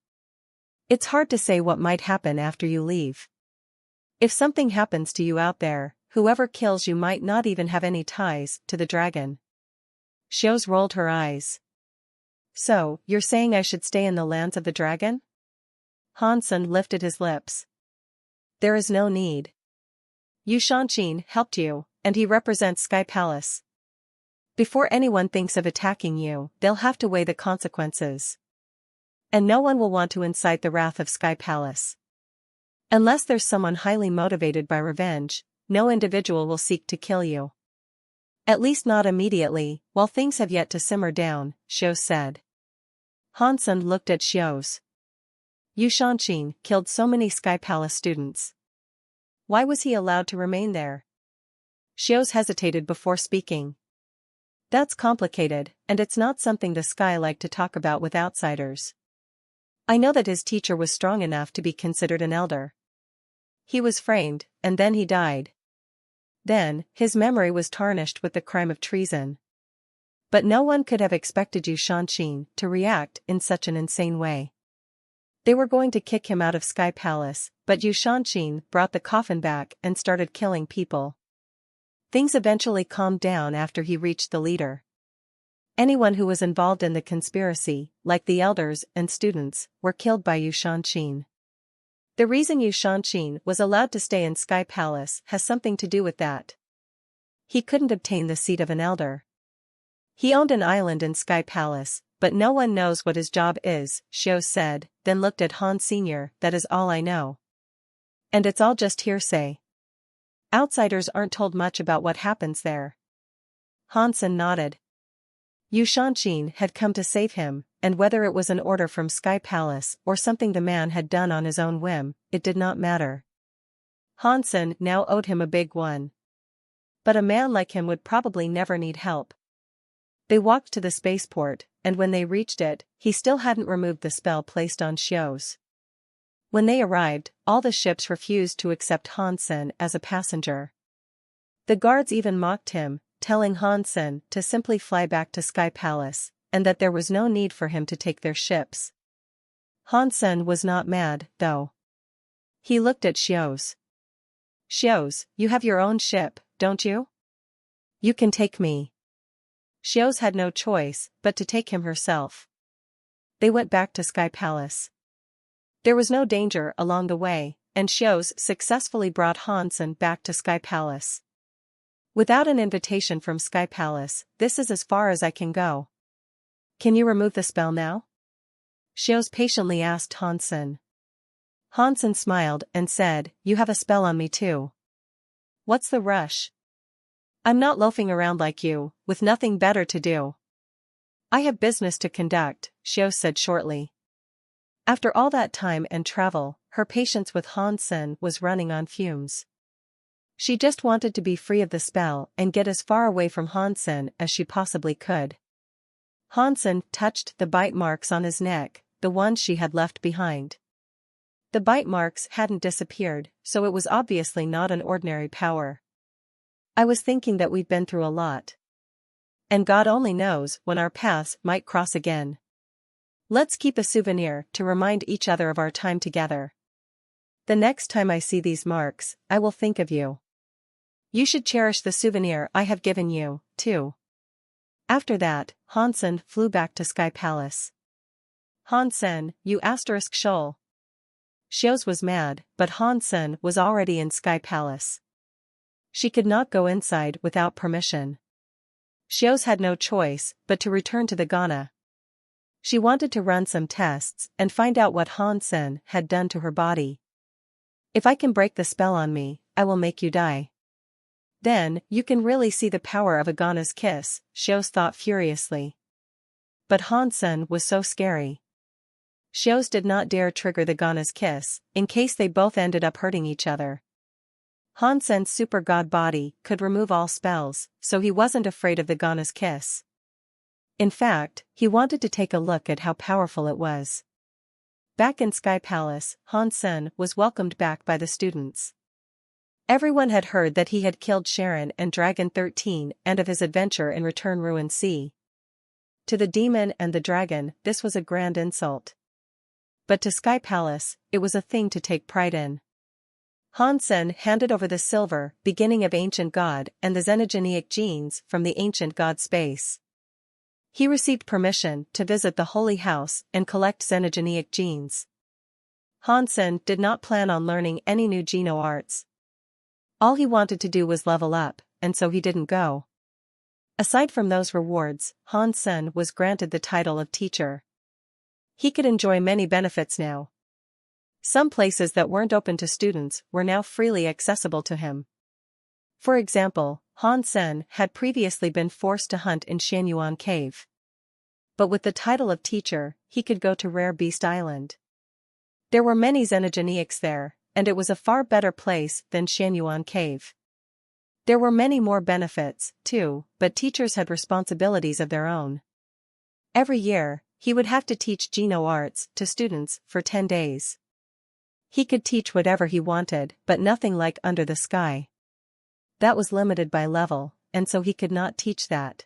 It's hard to say what might happen after you leave. If something happens to you out there, whoever kills you might not even have any ties to the dragon. Xiao's rolled her eyes. So, you're saying I should stay in the lands of the dragon? Hansen lifted his lips. There is no need. Yu Shanshin helped you, and he represents Sky Palace. Before anyone thinks of attacking you, they'll have to weigh the consequences. And no one will want to incite the wrath of Sky Palace. Unless there's someone highly motivated by revenge, no individual will seek to kill you. At least not immediately, while things have yet to simmer down, Xiao said. Hansen looked at Xiao's. Yu Shanshin killed so many Sky Palace students. Why was he allowed to remain there? Xiao's hesitated before speaking. That's complicated, and it's not something the Sky like to talk about with outsiders. I know that his teacher was strong enough to be considered an elder. He was framed, and then he died. Then, his memory was tarnished with the crime of treason. But no one could have expected Yu Shanshin to react in such an insane way. They were going to kick him out of Sky Palace, but Yu Shanshin brought the coffin back and started killing people. Things eventually calmed down after he reached the leader. Anyone who was involved in the conspiracy, like the elders and students, were killed by Yu Shanshin. The reason Yu Shanshin was allowed to stay in Sky Palace has something to do with that. He couldn't obtain the seat of an elder. He owned an island in Sky Palace, but no one knows what his job is, Xiao said, then looked at Han Sr. That is all I know. And it's all just hearsay. Outsiders aren't told much about what happens there. Hansen nodded. Yu Shanshin had come to save him, and whether it was an order from Sky Palace or something the man had done on his own whim, it did not matter. Hansen now owed him a big one. But a man like him would probably never need help. They walked to the spaceport, and when they reached it, he still hadn't removed the spell placed on Xiao's. When they arrived, all the ships refused to accept Hansen as a passenger. The guards even mocked him, telling Hansen to simply fly back to Sky Palace, and that there was no need for him to take their ships. Hansen was not mad, though. He looked at Xiao's. Xiao's, you have your own ship, don't you? You can take me. Xiao's had no choice but to take him herself. they went back to Sky Palace. There was no danger along the way, and Xios successfully brought Hansen back to Sky Palace. Without an invitation from Sky Palace, this is as far as I can go. Can you remove the spell now? Xios patiently asked Hansen. Hansen smiled and said, you have a spell on me too. What's the rush? I'm not loafing around like you, with nothing better to do. I have business to conduct, Xios said shortly. After all that time and travel, her patience with Hansen was running on fumes. She just wanted to be free of the spell and get as far away from Hansen as she possibly could. Hansen touched the bite marks on his neck, the ones she had left behind. The bite marks hadn't disappeared, so it was obviously not an ordinary power. I was thinking that we've been through a lot. And God only knows when our paths might cross again. Let's keep a souvenir to remind each other of our time together. The next time I see these marks, I will think of you. You should cherish the souvenir I have given you, too. After that, Hansen flew back to Sky Palace. Hansen, you asterisk shoal. Xios was mad, but Hansen was already in Sky Palace. She could not go inside without permission. Xios had no choice but to return to the Ghana. She wanted to run some tests and find out what Hansen had done to her body. If I can break the spell on me, I will make you die. Then, you can really see the power of a Ghana's kiss, Xios thought furiously. But Hansen was so scary. Xios did not dare trigger the Ghana's kiss, in case they both ended up hurting each other. Hansen's super god body could remove all spells, so he wasn't afraid of the Ghana's kiss. In fact, he wanted to take a look at how powerful it was. Back in Sky Palace, Hansen was welcomed back by the students. Everyone had heard that he had killed Sharon and Dragon 13 and of his adventure in Return Ruin Sea. To the demon and the dragon, this was a grand insult. But to Sky Palace, it was a thing to take pride in. Hansen handed over the silver beginning of Ancient God and the xenogeneic genes from the Ancient God space. He received permission to visit the Holy House and collect xenogeneic genes. Hansen did not plan on learning any new geno arts. All he wanted to do was level up, and so he didn't go. Aside from those rewards, Hansen was granted the title of teacher. He could enjoy many benefits now. Some places that weren't open to students were now freely accessible to him. For example, Hansen had previously been forced to hunt in Shanyuan Cave. But with the title of teacher, he could go to Rare Beast Island. There were many xenogeneics there, and it was a far better place than Shanyuan Cave. There were many more benefits, too, but teachers had responsibilities of their own. Every year, he would have to teach Geno arts to students for 10 days. He could teach whatever he wanted, but nothing like Under the Sky. That was limited by level, and so he could not teach that.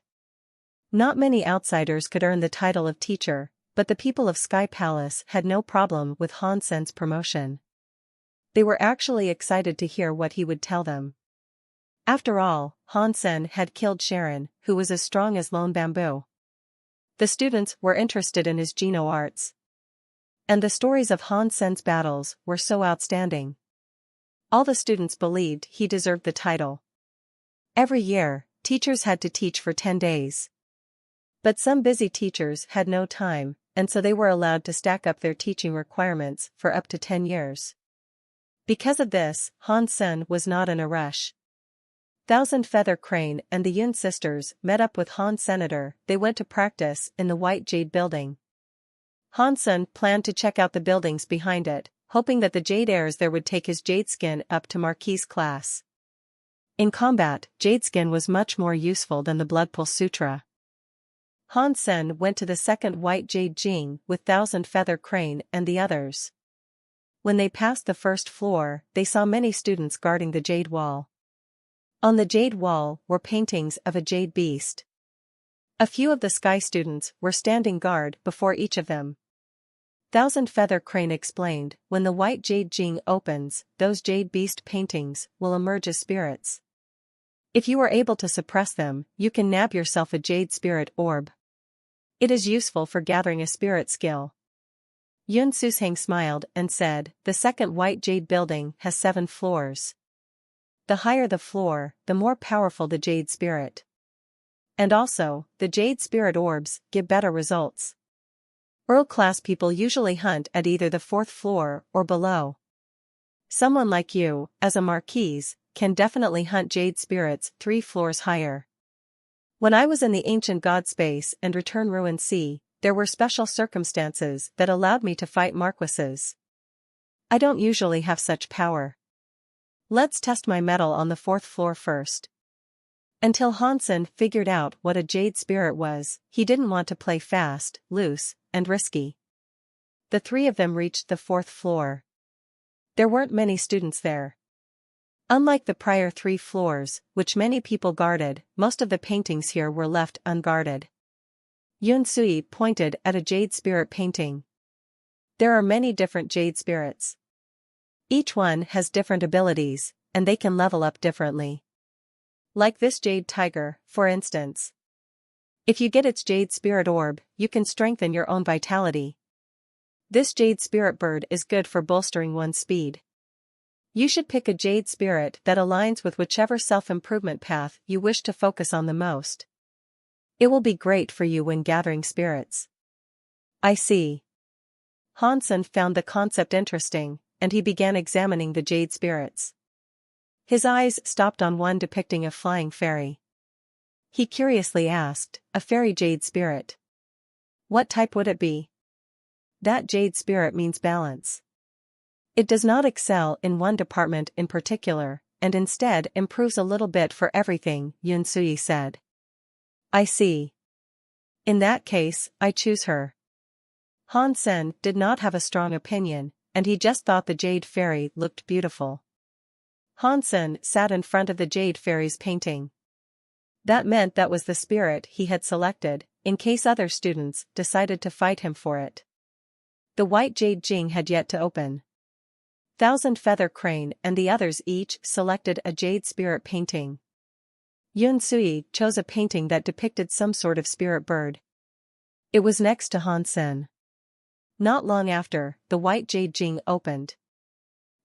Not many outsiders could earn the title of teacher, but the people of Sky Palace had no problem with Hansen's promotion. They were actually excited to hear what he would tell them. After all, Hansen had killed Sharon, who was as strong as Lone Bamboo. The students were interested in his Geno arts. And the stories of Hansen's battles were so outstanding. All the students believed he deserved the title. Every year, teachers had to teach for 10 days. But some busy teachers had no time, and so they were allowed to stack up their teaching requirements for up to 10 years. Because of this, Hansen was not in a rush. Thousand Feather Crane and the Yun sisters met up with Han Senator. They went to practice in the White Jade Building. Hansen planned to check out the buildings behind it, hoping that the Jade heirs there would take his Jade Skin up to Marquis class. In combat, Jade Skin was much more useful than the Bloodpool Sutra. Hansen went to the second White Jade Jing with Thousand Feather Crane and the others. When they passed the first floor, they saw many students guarding the Jade Wall. On the Jade Wall were paintings of a Jade Beast. A few of the Sky students were standing guard before each of them. Thousand Feather Crane explained, when the White Jade Jing opens, those Jade Beast paintings will emerge as spirits. If you are able to suppress them, you can nab yourself a Jade Spirit Orb. It is useful for gathering a spirit skill. Yun Sushang smiled and said, the second white jade building has 7 floors. The higher the floor, the more powerful the jade spirit. And also, the jade spirit orbs give better results. World-class people usually hunt at either the 4th floor or below. Someone like you, as a marquise, can definitely hunt jade spirits 3 floors higher. When I was in the ancient god space and return ruin sea, there were special circumstances that allowed me to fight marquises. I don't usually have such power. Let's test my mettle on the 4th floor first. Until Hansen figured out what a jade spirit was, he didn't want to play fast, loose, and risky. The 3 of them reached the 4th floor. There weren't many students there. Unlike the prior 3 floors, which many people guarded, most of the paintings here were left unguarded. Yun Sui pointed at a jade spirit painting. There are many different jade spirits. Each one has different abilities, and they can level up differently. Like this jade tiger, for instance. If you get its jade spirit orb, you can strengthen your own vitality. This jade spirit bird is good for bolstering one's speed. You should pick a jade spirit that aligns with whichever self-improvement path you wish to focus on the most. It will be great for you when gathering spirits. I see. Hansen found the concept interesting, and he began examining the jade spirits. His eyes stopped on one depicting a flying fairy. He curiously asked, a fairy jade spirit. What type would it be? That jade spirit means balance. It does not excel in one department in particular, and instead improves a little bit for everything, Yun Sui said. I see. In that case, I choose her. Hansen did not have a strong opinion, and he just thought the jade fairy looked beautiful. Hansen sat in front of the jade fairy's painting. That meant that was the spirit he had selected, in case other students decided to fight him for it. The white jade jing had yet to open. Thousand Feather Crane and the others each selected a jade spirit painting. Yun Sui chose a painting that depicted some sort of spirit bird. It was next to Hansen. Not long after, the white jade jing opened.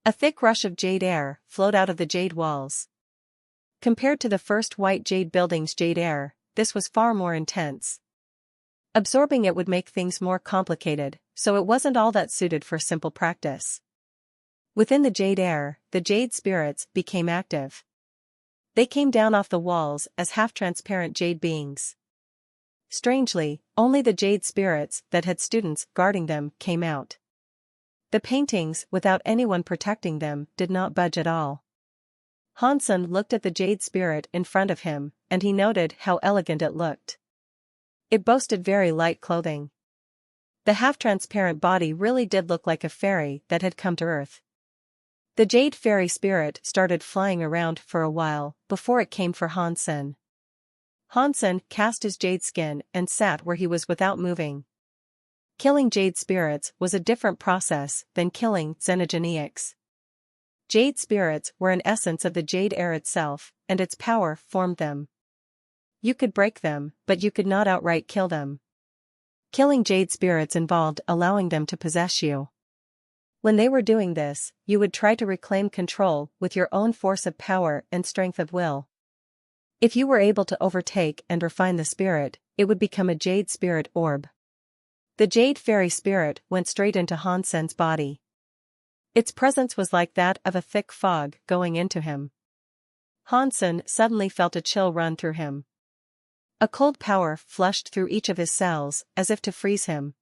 A thick rush of jade air flowed out of the jade walls. Compared to the first white jade building's jade air, this was far more intense. Absorbing it would make things more complicated, so it wasn't all that suited for simple practice. Within the jade air, the jade spirits became active. They came down off the walls as half-transparent jade beings. Strangely, only the jade spirits that had students guarding them came out. The paintings, without anyone protecting them, did not budge at all. Hansen looked at the jade spirit in front of him, and he noted how elegant it looked. It boasted very light clothing. The half-transparent body really did look like a fairy that had come to Earth. The jade fairy spirit started flying around for a while, before it came for Hansen. Hansen cast his jade skin and sat where he was without moving. Killing jade spirits was a different process than killing xenogeneics. Jade spirits were an essence of the jade air itself, and its power formed them. You could break them, but you could not outright kill them. Killing jade spirits involved allowing them to possess you. When they were doing this, you would try to reclaim control with your own force of power and strength of will. If you were able to overtake and refine the spirit, it would become a jade spirit orb. The jade fairy spirit went straight into Hansen's body. Its presence was like that of a thick fog going into him. Hansen suddenly felt a chill run through him. A cold power flushed through each of his cells, as if to freeze him.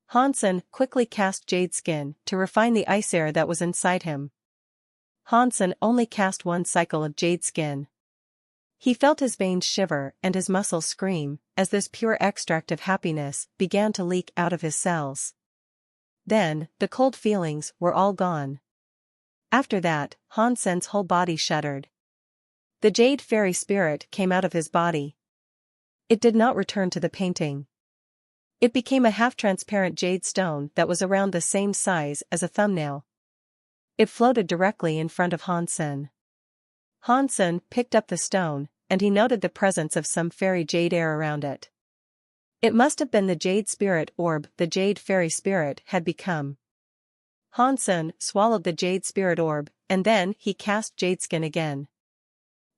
Hansen quickly cast jade skin to refine the ice air that was inside him. Hansen only cast one cycle of jade skin. He felt his veins shiver and his muscles scream, as this pure extract of happiness began to leak out of his cells. Then, the cold feelings were all gone. After that, Hansen's whole body shuddered. The jade fairy spirit came out of his body. It did not return to the painting. It became a half-transparent jade stone that was around the same size as a thumbnail. It floated directly in front of Hansen. Hansen picked up the stone, and he noted the presence of some fairy jade air around it. It must have been the jade spirit orb the jade fairy spirit had become. Hansen swallowed the jade spirit orb, and then he cast Jadeskin again.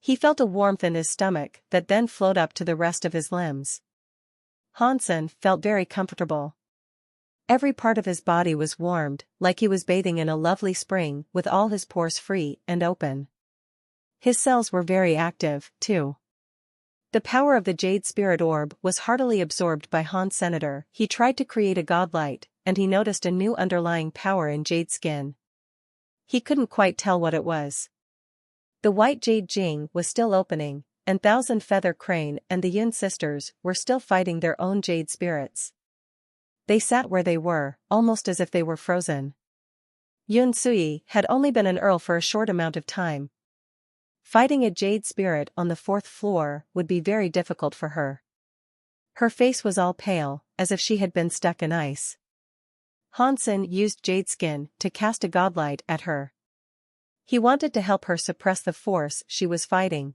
He felt a warmth in his stomach that then flowed up to the rest of his limbs. Hansen felt very comfortable. Every part of his body was warmed, like he was bathing in a lovely spring with all his pores free and open. His cells were very active, too. The power of the jade spirit orb was heartily absorbed by Hans Senator. He tried to create a godlight, and he noticed a new underlying power in jade skin. He couldn't quite tell what it was. The white jade jing was still opening, and Thousand Feather Crane and the Yun sisters were still fighting their own jade spirits. They sat where they were, almost as if they were frozen. Yun Sui had only been an earl for a short amount of time. Fighting a jade spirit on the 4th floor would be very difficult for her. Her face was all pale, as if she had been stuck in ice. Hansen used Jadeskin to cast a godlight at her. He wanted to help her suppress the force she was fighting.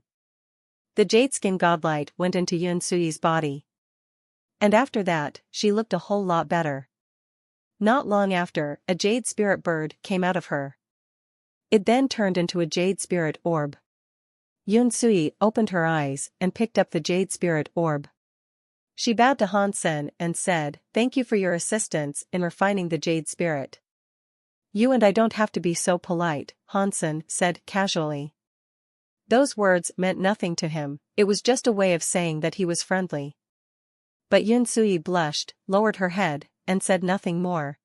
The Jadeskin godlight went into Yun Sui's body. And after that, she looked a whole lot better. Not long after, a jade spirit bird came out of her. It then turned into a jade spirit orb. Yun Sui opened her eyes and picked up the jade spirit orb. She bowed to Hansen and said, "Thank you for your assistance in refining the jade spirit." "You and I don't have to be so polite," Hansen said casually. Those words meant nothing to him, it was just a way of saying that he was friendly. But Yun Sui blushed, lowered her head, and said nothing more.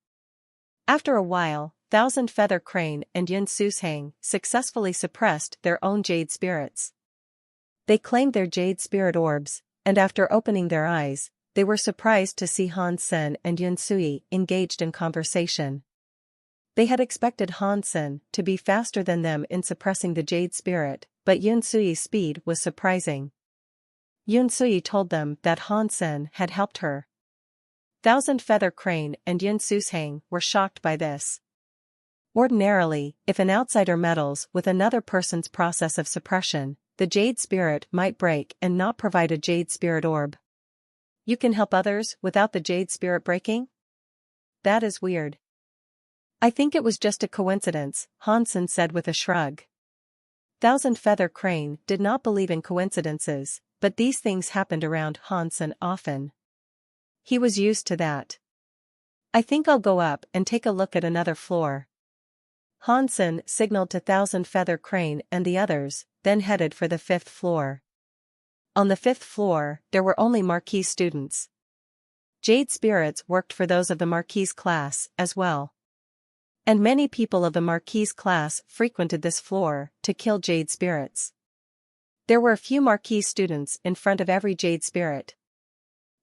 After a while, Thousand Feather Crane and Yun Sushang successfully suppressed their own jade spirits. They claimed their jade spirit orbs, and after opening their eyes, they were surprised to see Hansen and Yun Sui engaged in conversation. They had expected Hansen to be faster than them in suppressing the jade spirit, but Yun Sui's speed was surprising. Yun Sui told them that Hansen had helped her. Thousand Feather Crane and Yun Sushang were shocked by this. Ordinarily, if an outsider meddles with another person's process of suppression, the jade spirit might break and not provide a jade spirit orb. You can help others without the jade spirit breaking? That is weird. I think it was just a coincidence, Hansen said with a shrug. Thousand Feather Crane did not believe in coincidences, but these things happened around Hansen often. He was used to that. I think I'll go up and take a look at another floor. Hansen signaled to Thousand Feather Crane and the others, then headed for the 5th floor. On the 5th floor, there were only Marquis students. Jade spirits worked for those of the Marquis class as well. And many people of the Marquis class frequented this floor to kill jade spirits. There were a few Marquis students in front of every jade spirit.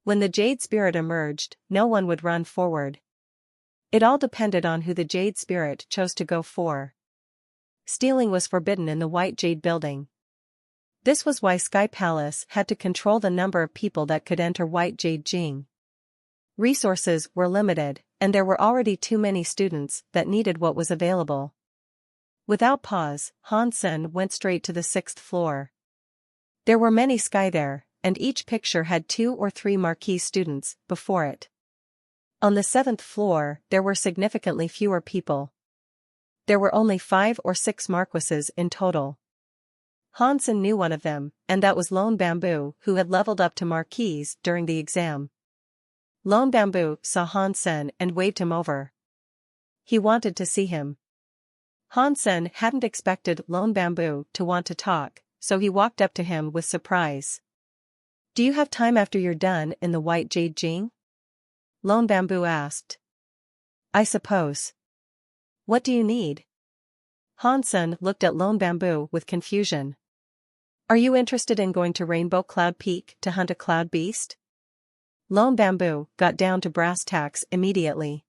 When the jade spirit emerged, no one would run forward. It all depended on who the jade spirit chose to go for. Stealing was forbidden in the White Jade Building. This was why Sky Palace had to control the number of people that could enter White Jade Jing. Resources were limited, and there were already too many students that needed what was available. Without pause, Hansen went straight to the 6th floor. There were many sky there, and each picture had 2 or 3 Marquis students before it. On the 7th floor, there were significantly fewer people. There were only 5 or 6 marquises in total. Hansen knew one of them, and that was Lone Bamboo, who had leveled up to Marquis during the exam. Lone Bamboo saw Hansen and waved him over. He wanted to see him. Hansen hadn't expected Lone Bamboo to want to talk, so he walked up to him with surprise. "Do you have time after you're done in the White Jade Jing?" Lone Bamboo asked. "I suppose. What do you need?" Hansen looked at Lone Bamboo with confusion. "Are you interested in going to Rainbow Cloud Peak to hunt a cloud beast?" Lone Bamboo got down to brass tacks immediately.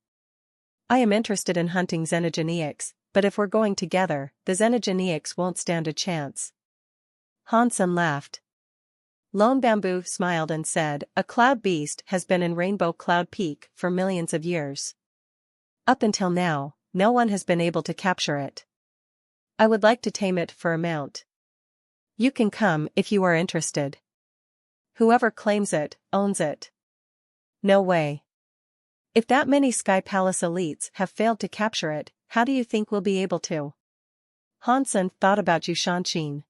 "I am interested in hunting Xenogeneics, but if we're going together, the Xenogeneics won't stand a chance." Hansen laughed. Lone Bamboo smiled and said, "A cloud beast has been in Rainbow Cloud Peak for millions of years. Up until now, no one has been able to capture it. I would like to tame it for a mount. You can come if you are interested. Whoever claims it, owns it." No way. If that many Sky Palace elites have failed to capture it, how do you think we'll be able to? Hansen thought about Jushanqin.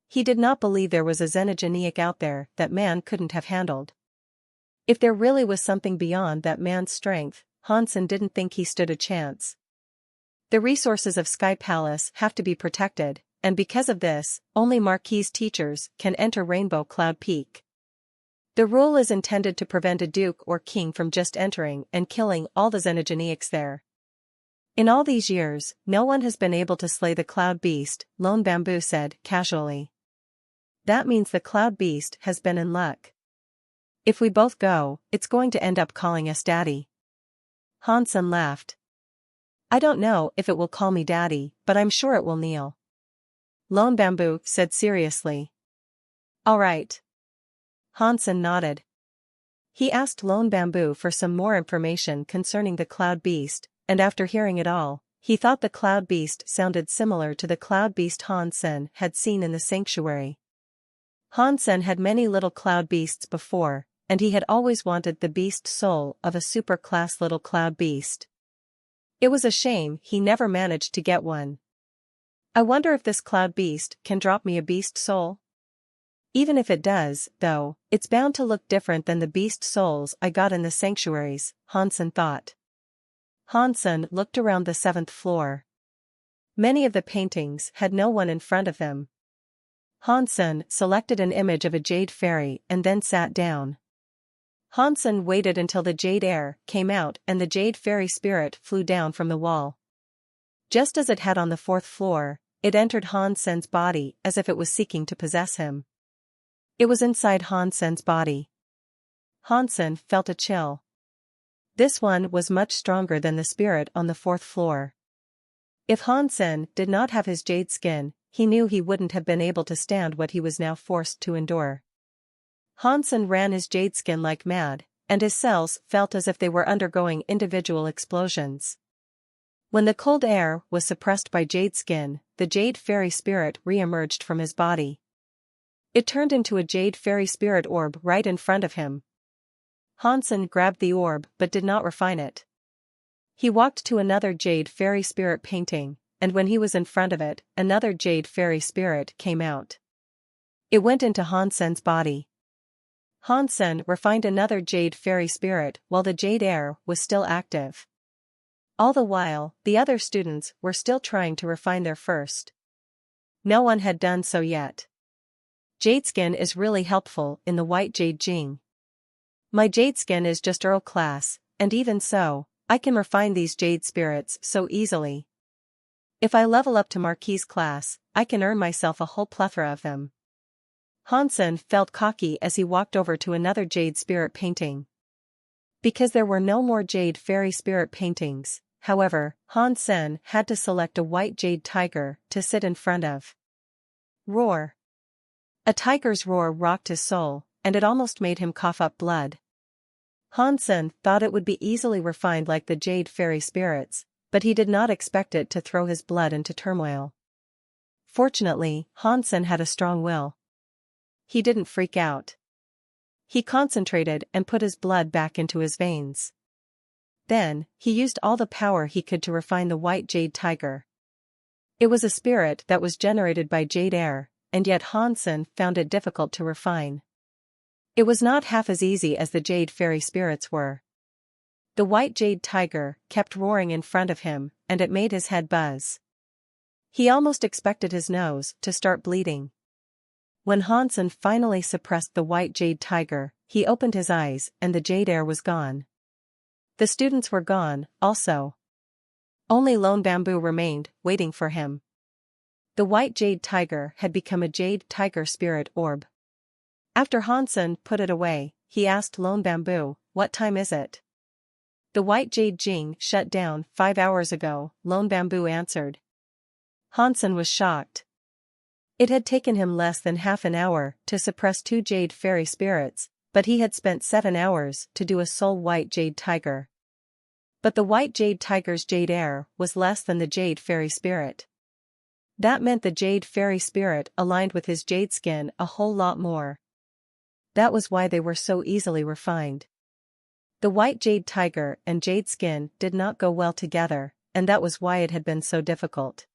He did not believe there was a xenogeneic out there that man couldn't have handled. If there really was something beyond that man's strength, Hansen didn't think he stood a chance. The resources of Sky Palace have to be protected, and because of this, only Marquis teachers can enter Rainbow Cloud Peak. The rule is intended to prevent a duke or king from just entering and killing all the xenogeneics there. In all these years, no one has been able to slay the Cloud Beast, Lone Bamboo said, casually. That means the Cloud Beast has been in luck. If we both go, it's going to end up calling us Daddy. Hansen laughed. I don't know if it will call me Daddy, but I'm sure it will kneel. Lone Bamboo said seriously. All right. Hansen nodded. He asked Lone Bamboo for some more information concerning the Cloud Beast, and after hearing it all, he thought the Cloud Beast sounded similar to the Cloud Beast Hansen had seen in the sanctuary. Hansen had many little Cloud Beasts before, and he had always wanted the beast soul of a super-class little Cloud Beast. It was a shame he never managed to get one. I wonder if this Cloud Beast can drop me a beast soul? Even if it does, though, it's bound to look different than the beast souls I got in the sanctuaries, Hansen thought. Hansen looked around the 7th floor. Many of the paintings had no one in front of them. Hansen selected an image of a jade fairy and then sat down. Hansen waited until the jade air came out and the jade fairy spirit flew down from the wall. Just as it had on the 4th floor, it entered Hansen's body as if it was seeking to possess him. It was inside Hansen's body. Hansen felt a chill. This one was much stronger than the spirit on the 4th floor. If Hansen did not have his jade skin, he knew he wouldn't have been able to stand what he was now forced to endure. Hansen ran his jade skin like mad, and his cells felt as if they were undergoing individual explosions. When the cold air was suppressed by jade skin, the jade fairy spirit re-emerged from his body. It turned into a jade fairy spirit orb right in front of him. Hansen grabbed the orb but did not refine it. He walked to another jade fairy spirit painting, and when he was in front of it, another jade fairy spirit came out. It went into Hansen's body. Hansen refined another jade fairy spirit while the jade air was still active. All the while, the other students were still trying to refine their first. No one had done so yet. Jade skin is really helpful in the white jade Jing. My jade skin is just Earl class, and even so, I can refine these jade spirits so easily. If I level up to Marquis class, I can earn myself a whole plethora of them. Hansen felt cocky as he walked over to another jade spirit painting. Because there were no more jade fairy spirit paintings, however, Hansen had to select a white jade tiger to sit in front of. Roar. A tiger's roar rocked his soul, and it almost made him cough up blood. Hansen thought it would be easily refined like the jade fairy spirits, but he did not expect it to throw his blood into turmoil. Fortunately, Hansen had a strong will. He didn't freak out. He concentrated and put his blood back into his veins. Then, he used all the power he could to refine the white jade tiger. It was a spirit that was generated by jade air, and yet Hansen found it difficult to refine. It was not half as easy as the jade fairy spirits were. The white jade tiger kept roaring in front of him, and it made his head buzz. He almost expected his nose to start bleeding. When Hansen finally suppressed the white jade tiger, he opened his eyes and the jade air was gone. The students were gone, also. Only Lone Bamboo remained, waiting for him. The white jade tiger had become a jade tiger spirit orb. After Hansen put it away, he asked Lone Bamboo, "What time is it?" "The white jade Jing shut down 5 hours ago," Lone Bamboo answered. Hansen was shocked. It had taken him less than half an hour to suppress 2 jade fairy spirits, but he had spent 7 hours to do a sole white jade tiger. But the white jade tiger's jade air was less than the jade fairy spirit. That meant the jade fairy spirit aligned with his jade skin a whole lot more. That was why they were so easily refined. The white jade tiger and jade skin did not go well together, and that was why it had been so difficult.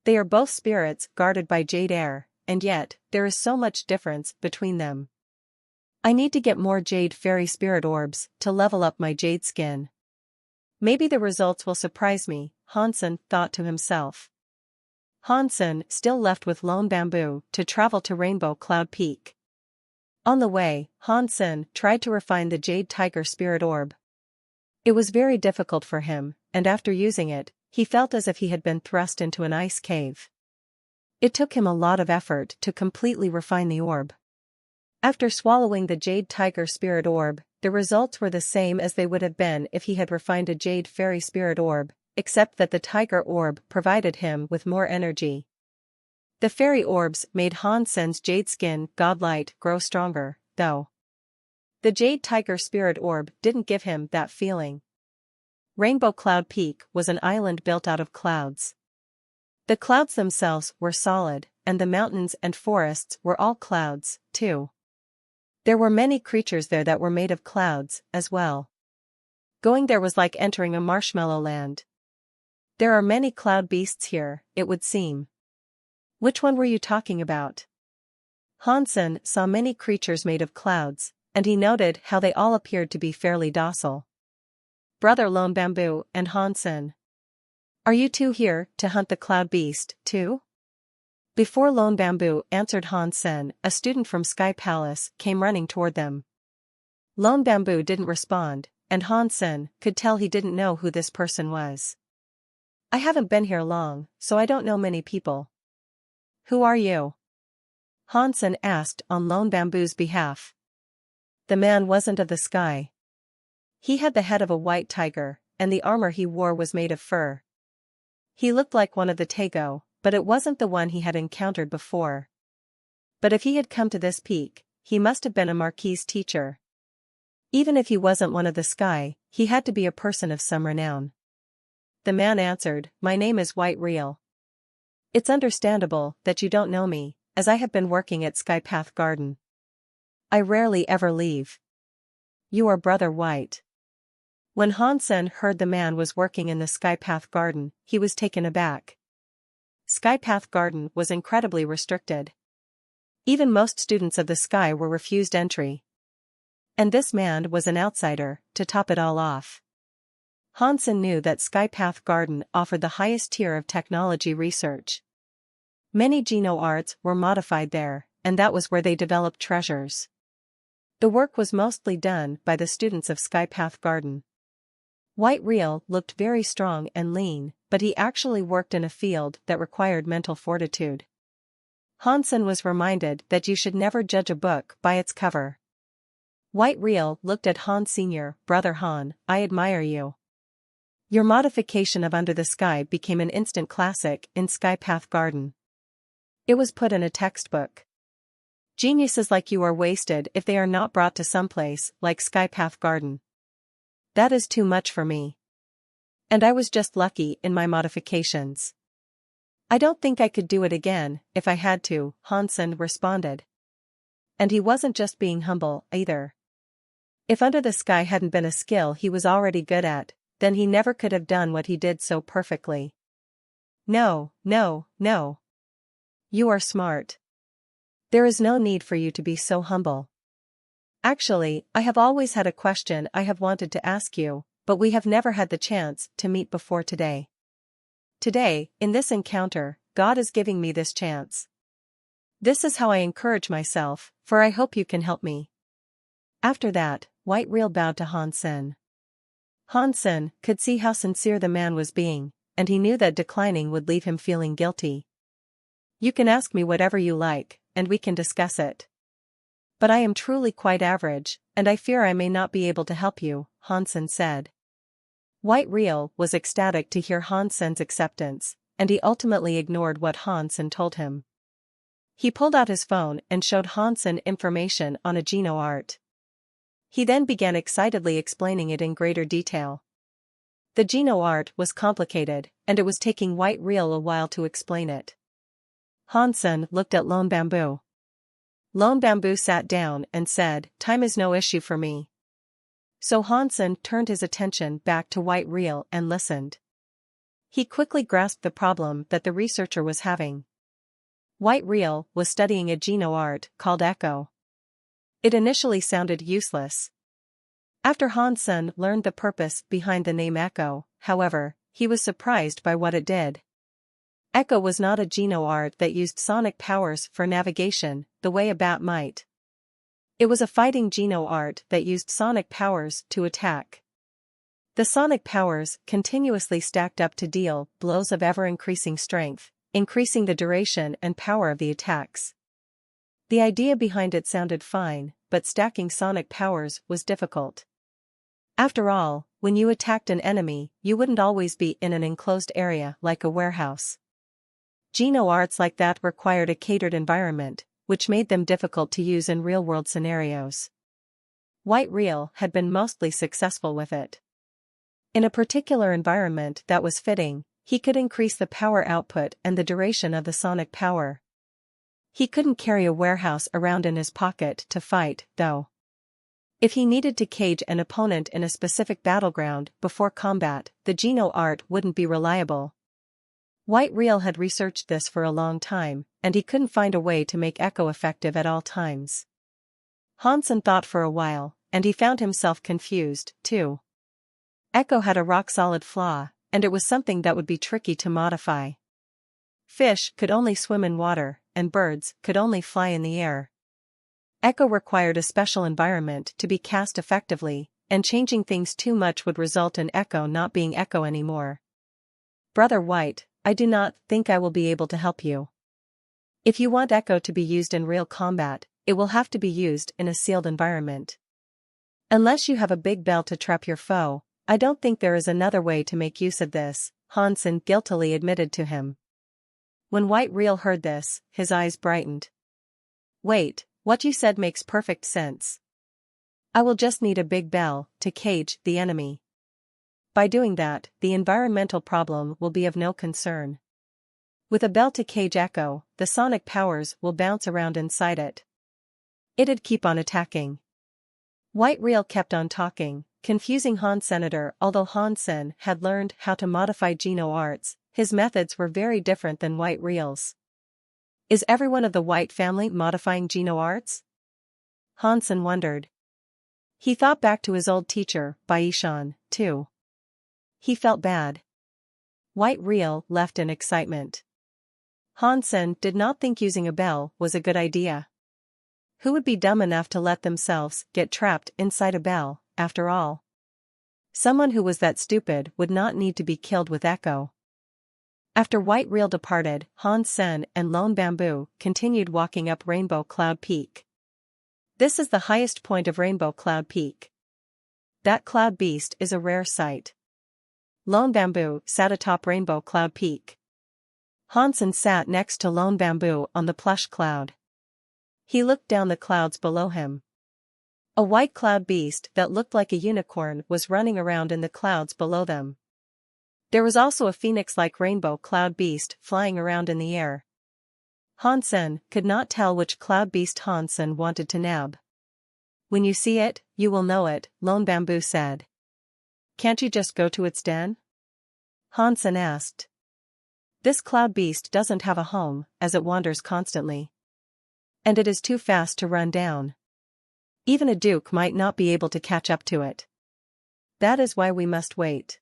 They are both spirits guarded by jade air, and yet, there is so much difference between them. I need to get more jade fairy spirit orbs to level up my jade skin. Maybe the results will surprise me, Hansen thought to himself. Hansen still left with Lone Bamboo to travel to Rainbow Cloud Peak. On the way, Hansen tried to refine the Jade Tiger Spirit Orb. It was very difficult for him, and after using it, he felt as if he had been thrust into an ice cave. It took him a lot of effort to completely refine the orb. After swallowing the Jade Tiger Spirit Orb, the results were the same as they would have been if he had refined a Jade Fairy Spirit Orb, except that the Tiger Orb provided him with more energy. The Fairy Orbs made Hansen's Jade Skin Godlight grow stronger, though. The Jade Tiger Spirit Orb didn't give him that feeling. Rainbow Cloud Peak was an island built out of clouds. The clouds themselves were solid, and the mountains and forests were all clouds, too. There were many creatures there that were made of clouds, as well. Going there was like entering a marshmallow land. There are many cloud beasts here, it would seem. Which one were you talking about? Hansen saw many creatures made of clouds, and he noted how they all appeared to be fairly docile. Brother Lone Bamboo and Hansen. Are you two here to hunt the cloud beast, too? Before Lone Bamboo answered Hansen, a student from Sky Palace came running toward them. Lone Bamboo didn't respond, and Hansen could tell he didn't know who this person was. I haven't been here long, so I don't know many people. Who are you? Hansen asked on Lone Bamboo's behalf. The man wasn't of the sky. He had the head of a white tiger, and the armor he wore was made of fur. He looked like one of the Tego, but it wasn't the one he had encountered before. But if he had come to this peak, he must have been a Marquis teacher. Even if he wasn't one of the sky, he had to be a person of some renown. The man answered, My name is White Real. It's understandable that you don't know me, as I have been working at Skypath Garden. I rarely ever leave. You are Brother White. When Hansen heard the man was working in the Skypath Garden, he was taken aback. Skypath Garden was incredibly restricted. Even most students of the sky were refused entry. And this man was an outsider, to top it all off. Hansen knew that Skypath Garden offered the highest tier of technology research. Many Geno arts were modified there, and that was where they developed treasures. The work was mostly done by the students of Skypath Garden. White Real looked very strong and lean, but he actually worked in a field that required mental fortitude. Hansen was reminded that you should never judge a book by its cover. White Real looked at Han Sr., Brother Han, I admire you. Your modification of Under the Sky became an instant classic in Skypath Garden. It was put in a textbook. Geniuses like you are wasted if they are not brought to someplace like Skypath Garden. That is too much for me. And I was just lucky in my modifications. I don't think I could do it again, if I had to, Hansen responded. And he wasn't just being humble, either. If Under the Sky hadn't been a skill he was already good at, then he never could have done what he did so perfectly. No, no, no. You are smart. There is no need for you to be so humble. Actually, I have always had a question I have wanted to ask you, but we have never had the chance to meet before today. Today, in this encounter, God is giving me this chance. This is how I encourage myself, for I hope you can help me. After that, White Real bowed to Hansen. Hansen could see how sincere the man was being, and he knew that declining would leave him feeling guilty. You can ask me whatever you like, and we can discuss it. But I am truly quite average, and I fear I may not be able to help you, Hansen said. White Real was ecstatic to hear Hansen's acceptance, and he ultimately ignored what Hansen told him. He pulled out his phone and showed Hansen information on a Geno art. He then began excitedly explaining it in greater detail. The Geno art was complicated, and it was taking White Real a while to explain it. Hansen looked at Lone Bamboo. Lone Bamboo sat down and said, Time is no issue for me. So Hansen turned his attention back to White Reel and listened. He quickly grasped the problem that the researcher was having. White Reel was studying a geno art called Echo. It initially sounded useless. After Hansen learned the purpose behind the name Echo, however, he was surprised by what it did. Echo was not a geno art that used sonic powers for navigation, the way a bat might. It was a fighting geno art that used sonic powers to attack. The sonic powers continuously stacked up to deal blows of ever-increasing strength, increasing the duration and power of the attacks. The idea behind it sounded fine, but stacking sonic powers was difficult. After all, when you attacked an enemy, you wouldn't always be in an enclosed area like a warehouse. Geno arts like that required a catered environment, which made them difficult to use in real-world scenarios. White Reel had been mostly successful with it. In a particular environment that was fitting, he could increase the power output and the duration of the sonic power. He couldn't carry a warehouse around in his pocket to fight, though. If he needed to cage an opponent in a specific battleground before combat, the geno art wouldn't be reliable. White Reel had researched this for a long time, and he couldn't find a way to make Echo effective at all times. Hansen thought for a while, and he found himself confused, too. Echo had a rock-solid flaw, and it was something that would be tricky to modify. Fish could only swim in water, and birds could only fly in the air. Echo required a special environment to be cast effectively, and changing things too much would result in Echo not being Echo anymore. Brother White, I do not think I will be able to help you. If you want Echo to be used in real combat, it will have to be used in a sealed environment. Unless you have a big bell to trap your foe, I don't think there is another way to make use of this, Hansen guiltily admitted to him. When White Reel heard this, his eyes brightened. Wait, what you said makes perfect sense. I will just need a big bell to cage the enemy. By doing that, the environmental problem will be of no concern. With a bell to cage Echo, the sonic powers will bounce around inside it. It'd keep on attacking. White Reel kept on talking, confusing Hansen. Although Hansen had learned how to modify geno arts, his methods were very different than White Reel's. Is everyone of the White family modifying geno arts? Hansen wondered. He thought back to his old teacher, Baishan, too. He felt bad. White Reel left in excitement. Hansen did not think using a bell was a good idea. Who would be dumb enough to let themselves get trapped inside a bell, after all? Someone who was that stupid would not need to be killed with Echo. After White Reel departed, Hansen and Lone Bamboo continued walking up Rainbow Cloud Peak. This is the highest point of Rainbow Cloud Peak. That cloud beast is a rare sight. Lone Bamboo sat atop Rainbow Cloud Peak. Hansen sat next to Lone Bamboo on the plush cloud. He looked down the clouds below him. A white cloud beast that looked like a unicorn was running around in the clouds below them. There was also a phoenix-like rainbow cloud beast flying around in the air. Hansen could not tell which cloud beast Hansen wanted to nab. When you see it, you will know it, Lone Bamboo said. Can't you just go to its den? Hansen asked. This cloud beast doesn't have a home, as it wanders constantly. And it is too fast to run down. Even a duke might not be able to catch up to it. That is why we must wait.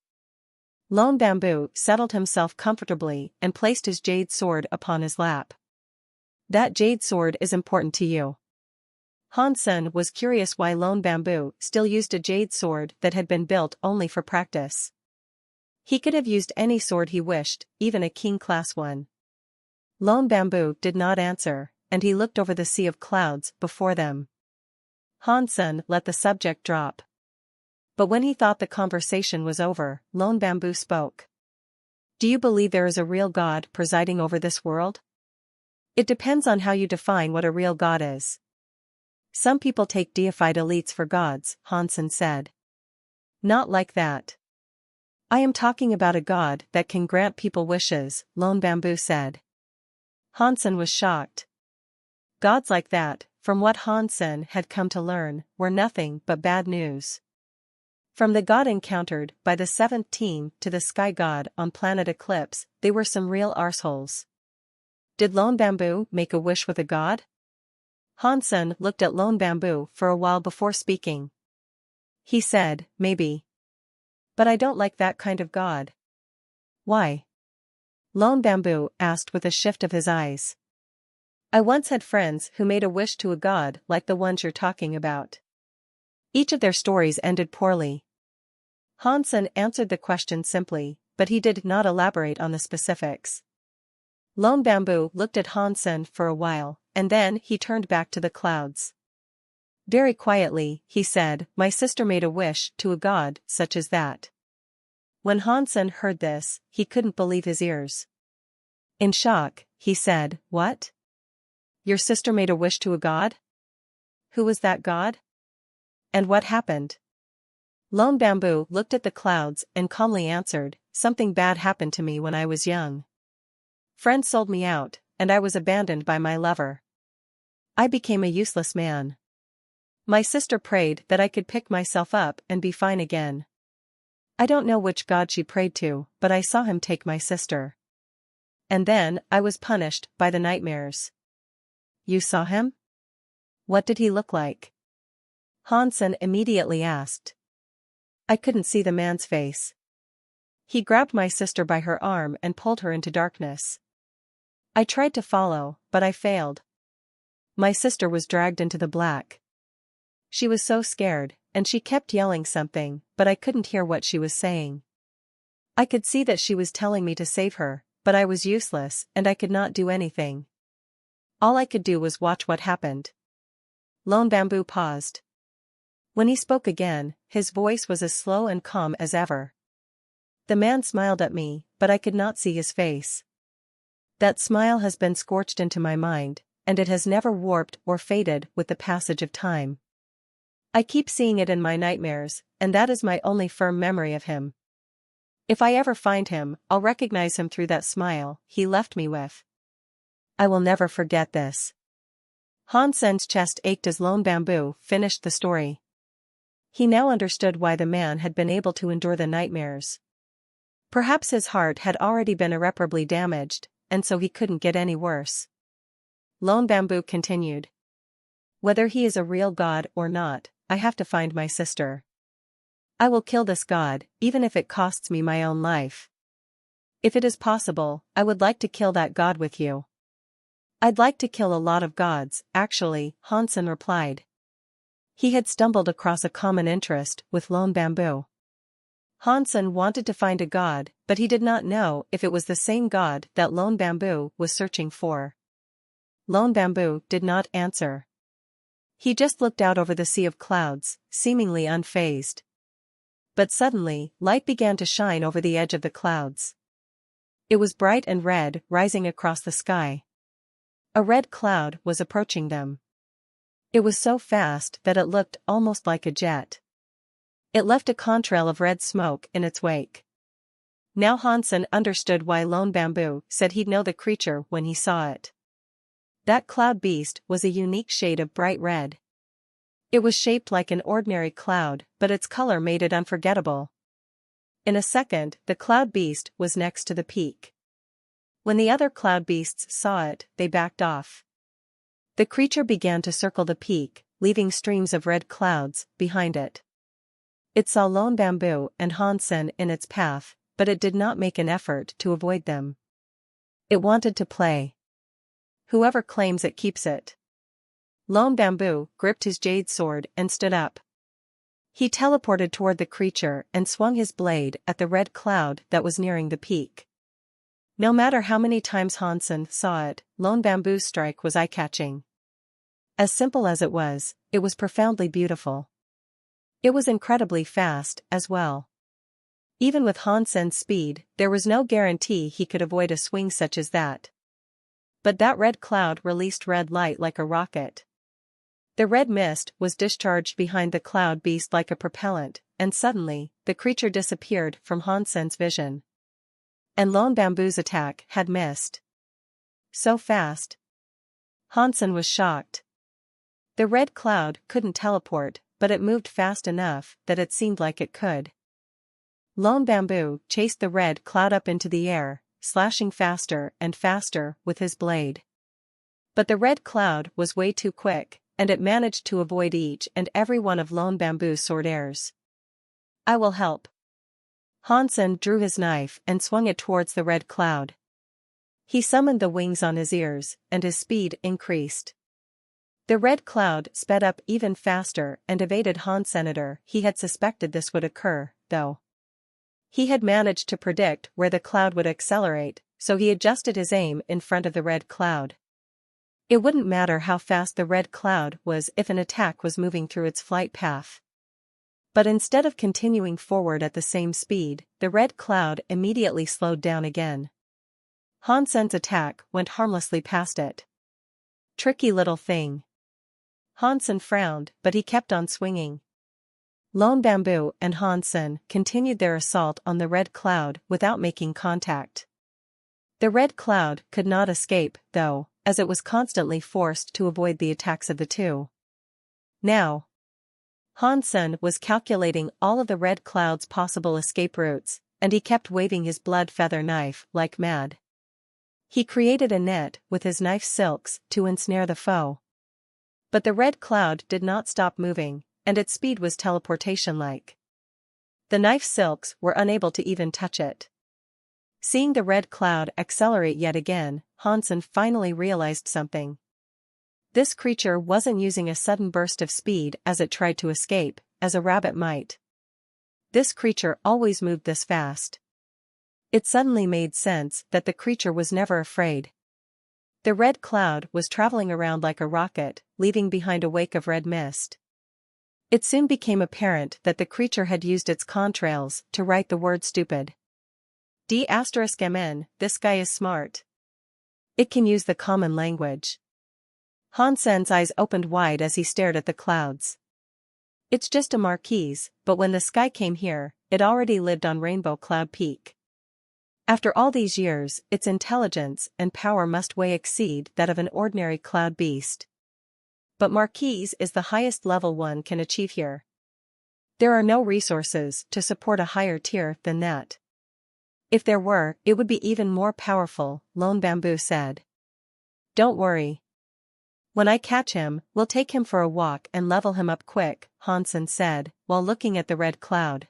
Lone Bamboo settled himself comfortably and placed his jade sword upon his lap. That jade sword is important to you. Hansen was curious why Lone Bamboo still used a jade sword that had been built only for practice. He could have used any sword he wished, even a king-class one. Lone Bamboo did not answer, and he looked over the sea of clouds before them. Hansen let the subject drop. But when he thought the conversation was over, Lone Bamboo spoke. Do you believe there is a real God presiding over this world? It depends on how you define what a real God is. Some people take deified elites for gods, Hansen said. Not like that. I am talking about a God that can grant people wishes, Lone Bamboo said. Hansen was shocked. Gods like that, from what Hansen had come to learn, were nothing but bad news. From the god encountered by the 7th team to the sky god on planet Eclipse, they were some real arseholes. Did Lone Bamboo make a wish with a god? Hansen looked at Lone Bamboo for a while before speaking. He said, maybe. But I don't like that kind of god. Why? Lone Bamboo asked with a shift of his eyes. I once had friends who made a wish to a god like the ones you're talking about. Each of their stories ended poorly. Hansen answered the question simply, but he did not elaborate on the specifics. Lone Bamboo looked at Hansen for a while, and then he turned back to the clouds. Very quietly, he said, my sister made a wish to a god such as that. When Hansen heard this, he couldn't believe his ears. In shock, he said, what? Your sister made a wish to a god? Who was that god? And what happened? Lone Bamboo looked at the clouds and calmly answered, something bad happened to me when I was young. Friends sold me out, and I was abandoned by my lover. I became a useless man. My sister prayed that I could pick myself up and be fine again. I don't know which god she prayed to, but I saw him take my sister. And then, I was punished by the nightmares. You saw him? What did he look like? Hansen immediately asked. I couldn't see the man's face. He grabbed my sister by her arm and pulled her into darkness. I tried to follow, but I failed. My sister was dragged into the black. She was so scared, and she kept yelling something, but I couldn't hear what she was saying. I could see that she was telling me to save her, but I was useless and I could not do anything. All I could do was watch what happened. Lone Bamboo paused. When he spoke again, his voice was as slow and calm as ever. The man smiled at me, but I could not see his face. That smile has been scorched into my mind, and it has never warped or faded with the passage of time. I keep seeing it in my nightmares, and that is my only firm memory of him. If I ever find him, I'll recognize him through that smile he left me with. I will never forget this. Hansen's chest ached as Lone Bamboo finished the story. He now understood why the man had been able to endure the nightmares. Perhaps his heart had already been irreparably damaged, and so he couldn't get any worse. Lone Bamboo continued. Whether he is a real god or not, I have to find my sister. I will kill this god, even if it costs me my own life. If it is possible, I would like to kill that god with you. I'd like to kill a lot of gods, actually, Hansen replied. He had stumbled across a common interest with Lone Bamboo. Hansen wanted to find a god, but he did not know if it was the same god that Lone Bamboo was searching for. Lone Bamboo did not answer. He just looked out over the sea of clouds, seemingly unfazed. But suddenly, light began to shine over the edge of the clouds. It was bright and red, rising across the sky. A red cloud was approaching them. It was so fast that it looked almost like a jet. It left a contrail of red smoke in its wake. Now Hansen understood why Lone Bamboo said he'd know the creature when he saw it. That cloud beast was a unique shade of bright red. It was shaped like an ordinary cloud, but its color made it unforgettable. In a second, the cloud beast was next to the peak. When the other cloud beasts saw it, they backed off. The creature began to circle the peak, leaving streams of red clouds behind it. It saw Lone Bamboo and Hansen in its path, but it did not make an effort to avoid them. It wanted to play. Whoever claims it keeps it. Lone Bamboo gripped his jade sword and stood up. He teleported toward the creature and swung his blade at the red cloud that was nearing the peak. No matter how many times Hansen saw it, Lone Bamboo's strike was eye-catching. As simple as it was profoundly beautiful. It was incredibly fast, as well. Even with Hansen's speed, there was no guarantee he could avoid a swing such as that. But that red cloud released red light like a rocket. The red mist was discharged behind the cloud beast like a propellant, and suddenly, the creature disappeared from Hansen's vision. And Lone Bamboo's attack had missed. So fast. Hansen was shocked. The red cloud couldn't teleport, but it moved fast enough that it seemed like it could. Lone Bamboo chased the red cloud up into the air, slashing faster and faster with his blade. But the red cloud was way too quick, and it managed to avoid each and every one of Lone Bamboo's sword airs. "I will help." Hansen drew his knife and swung it towards the red cloud. He summoned the wings on his ears, and his speed increased. The red cloud sped up even faster and evaded Hansen. He had suspected this would occur, though. He had managed to predict where the cloud would accelerate, so he adjusted his aim in front of the red cloud. It wouldn't matter how fast the red cloud was if an attack was moving through its flight path. But instead of continuing forward at the same speed, the red cloud immediately slowed down again. Hansen's attack went harmlessly past it. "Tricky little thing." Hansen frowned, but he kept on swinging. Lone Bamboo and Hansen continued their assault on the red cloud without making contact. The red cloud could not escape, though, as it was constantly forced to avoid the attacks of the two. Now, Hansen was calculating all of the red cloud's possible escape routes, and he kept waving his blood feather knife like mad. He created a net with his knife silks to ensnare the foe. But the red cloud did not stop moving, and its speed was teleportation-like. The knife silks were unable to even touch it. Seeing the red cloud accelerate yet again, Hansen finally realized something. This creature wasn't using a sudden burst of speed as it tried to escape, as a rabbit might. This creature always moved this fast. It suddenly made sense that the creature was never afraid. The red cloud was traveling around like a rocket, leaving behind a wake of red mist. It soon became apparent that the creature had used its contrails to write the word stupid. D*MN, this guy is smart. It can use the common language. Hansen's eyes opened wide as he stared at the clouds. It's just a marquise, but when the sky came here, it already lived on Rainbow Cloud Peak. After all these years, its intelligence and power must way exceed that of an ordinary cloud beast. But marquise is the highest level one can achieve here. There are no resources to support a higher tier than that. If there were, it would be even more powerful, Lone Bamboo said. Don't worry. When I catch him, we'll take him for a walk and level him up quick, Hansen said, while looking at the red cloud.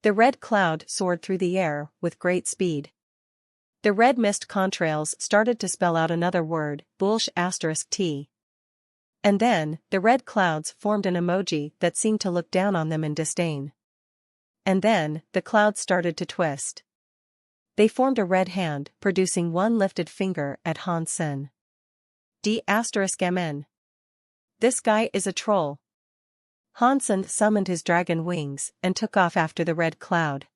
The red cloud soared through the air with great speed. The red mist contrails started to spell out another word, **T. And then, the red clouds formed an emoji that seemed to look down on them in disdain. And then, the clouds started to twist. They formed a red hand, producing one lifted finger at Hansen. D*MN. This guy is a troll. Hansen summoned his dragon wings and took off after the red cloud.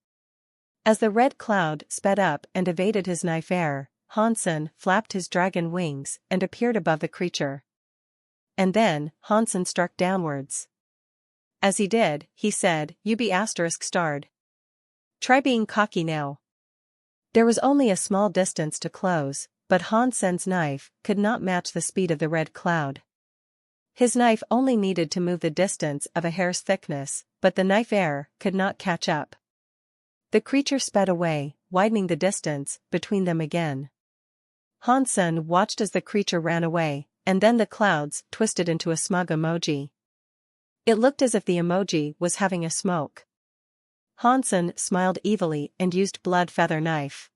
As the red cloud sped up and evaded his knife air, Hansen flapped his dragon wings and appeared above the creature. And then, Hansen struck downwards. As he did, he said, "You be **starred. Try being cocky now." There was only a small distance to close, but Hansen's knife could not match the speed of the red cloud. His knife only needed to move the distance of a hair's thickness, but the knife air could not catch up. The creature sped away, widening the distance between them again. Hansen watched as the creature ran away, and then the clouds twisted into a smug emoji. It looked as if the emoji was having a smoke. Hansen smiled evilly and used blood feather knife.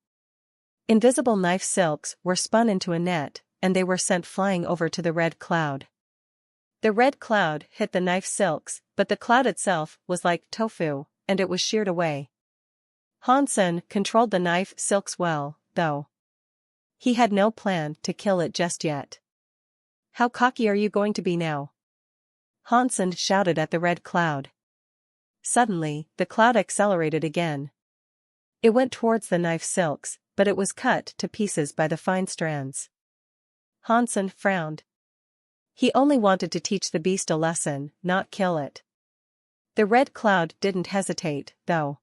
Invisible knife silks were spun into a net, and they were sent flying over to the red cloud. The red cloud hit the knife silks, but the cloud itself was like tofu, and it was sheared away. Hansen controlled the knife silks well, though. He had no plan to kill it just yet. "How cocky are you going to be now?" Hansen shouted at the red cloud. Suddenly, the cloud accelerated again. It went towards the knife silks, but it was cut to pieces by the fine strands. Hansen frowned. He only wanted to teach the beast a lesson, not kill it. The red cloud didn't hesitate, though.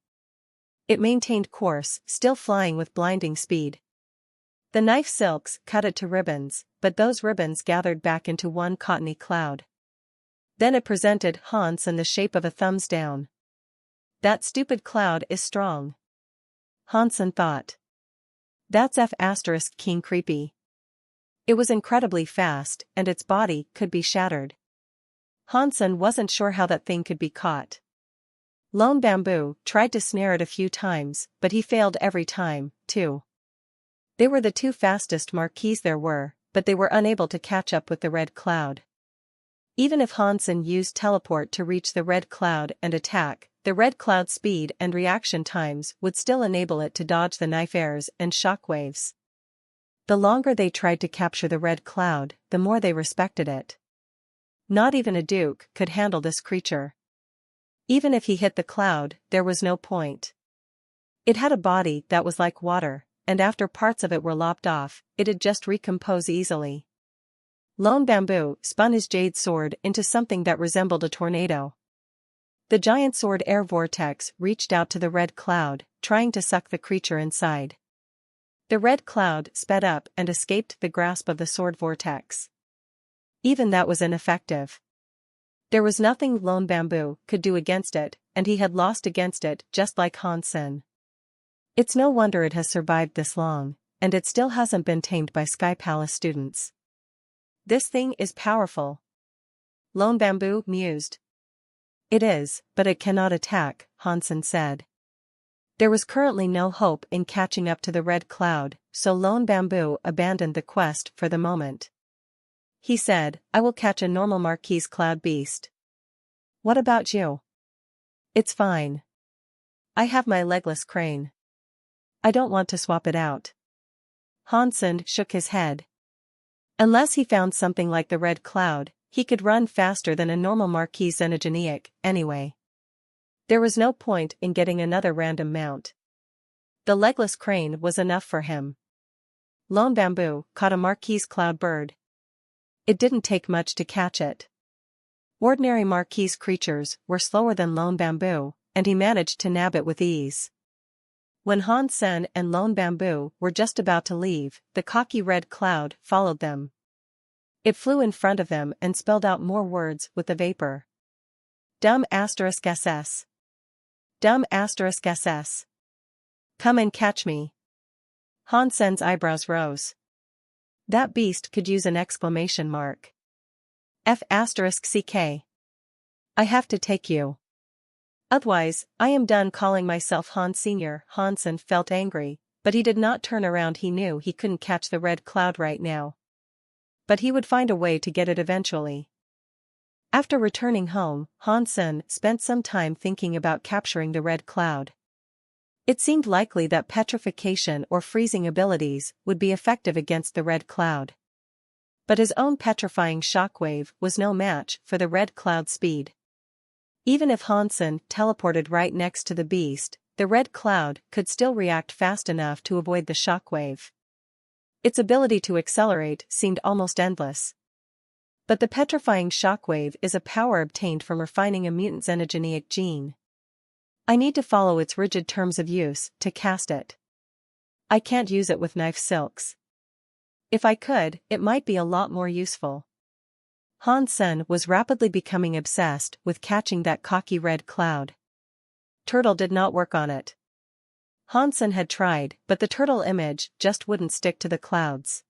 It maintained course, still flying with blinding speed. The knife silks cut it to ribbons, but those ribbons gathered back into one cottony cloud. Then it presented Hans in the shape of a thumbs down. That stupid cloud is strong. Hansen thought. That's F***king creepy. It was incredibly fast, and its body could be shattered. Hansen wasn't sure how that thing could be caught. Lone Bamboo tried to snare it a few times, but he failed every time, too. They were the two fastest marquees there were, but they were unable to catch up with the red cloud. Even if Hansen used teleport to reach the red cloud and attack, the red cloud's speed and reaction times would still enable it to dodge the knife airs and shockwaves. The longer they tried to capture the red cloud, the more they respected it. Not even a duke could handle this creature. Even if he hit the cloud, there was no point. It had a body that was like water, and after parts of it were lopped off, it'd just recompose easily. Lone Bamboo spun his jade sword into something that resembled a tornado. The giant sword air vortex reached out to the red cloud, trying to suck the creature inside. The red cloud sped up and escaped the grasp of the sword vortex. Even that was ineffective. There was nothing Lone Bamboo could do against it, and he had lost against it just like Hansen. It's no wonder it has survived this long, and it still hasn't been tamed by Sky Palace students. This thing is powerful. Lone Bamboo mused. It is, but it cannot attack, Hansen said. There was currently no hope in catching up to the red cloud, so Lone Bamboo abandoned the quest for the moment. He said, I will catch a normal Marquise cloud beast. What about you? It's fine. I have my legless crane. I don't want to swap it out. Hansen shook his head. Unless he found something like the red cloud, he could run faster than a normal Marquise Xenogeneic, anyway. There was no point in getting another random mount. The legless crane was enough for him. Lone Bamboo caught a Marquise cloud bird. It didn't take much to catch it. Ordinary Marquise creatures were slower than Lone Bamboo, and he managed to nab it with ease. When Hansen and Lone Bamboo were just about to leave, the cocky red cloud followed them. It flew in front of them and spelled out more words with the vapor. Dumb *SS. Dumb *SS. Come and catch me. Hansen's eyebrows rose. That beast could use an exclamation mark. F***ck. I have to take you. Otherwise, I am done calling myself Hans Sr. Hansen felt angry, but he did not turn around. He knew he couldn't catch the red cloud right now. But he would find a way to get it eventually. After returning home, Hansen spent some time thinking about capturing the red cloud. It seemed likely that petrification or freezing abilities would be effective against the red cloud. But his own petrifying shockwave was no match for the red cloud's speed. Even if Hansen teleported right next to the beast, the red cloud could still react fast enough to avoid the shockwave. Its ability to accelerate seemed almost endless. But the petrifying shockwave is a power obtained from refining a mutant xenogeneic gene. I need to follow its rigid terms of use to cast it. I can't use it with knife silks. If I could, it might be a lot more useful. Hansen was rapidly becoming obsessed with catching that cocky red cloud. Turtle did not work on it. Hansen had tried, but the turtle image just wouldn't stick to the clouds.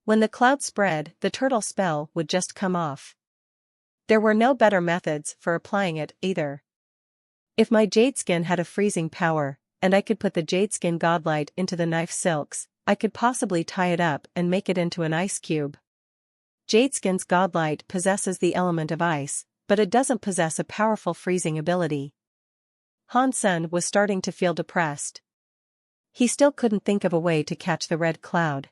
When the cloud spread, the turtle spell would just come off. There were no better methods for applying it, either. If my jade skin had a freezing power, and I could put the jade skin godlight into the knife silks, I could possibly tie it up and make it into an ice cube. Jadeskin's godlight possesses the element of ice, but it doesn't possess a powerful freezing ability. Hansen was starting to feel depressed. He still couldn't think of a way to catch the red cloud.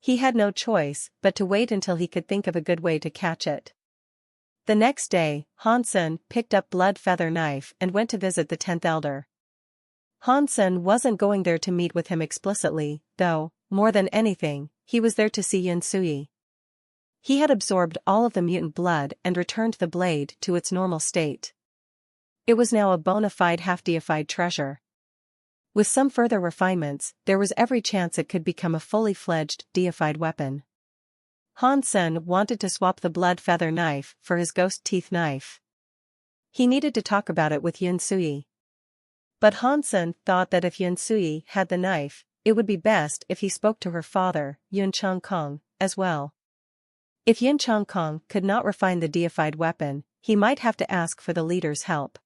He had no choice but to wait until he could think of a good way to catch it. The next day, Hansen picked up Blood Feather Knife and went to visit the 10th Elder. Hansen wasn't going there to meet with him explicitly, though, more than anything, he was there to see Yunsui. He had absorbed all of the mutant blood and returned the blade to its normal state. It was now a bona fide half-deified treasure. With some further refinements, there was every chance it could become a fully fledged deified weapon. Hansen wanted to swap the blood feather knife for his ghost teeth knife. He needed to talk about it with Yun Sui. But Hansen thought that if Yun Sui had the knife, it would be best if he spoke to her father, Yun Changkong, as well. If Yun Changkong could not refine the deified weapon, he might have to ask for the leader's help.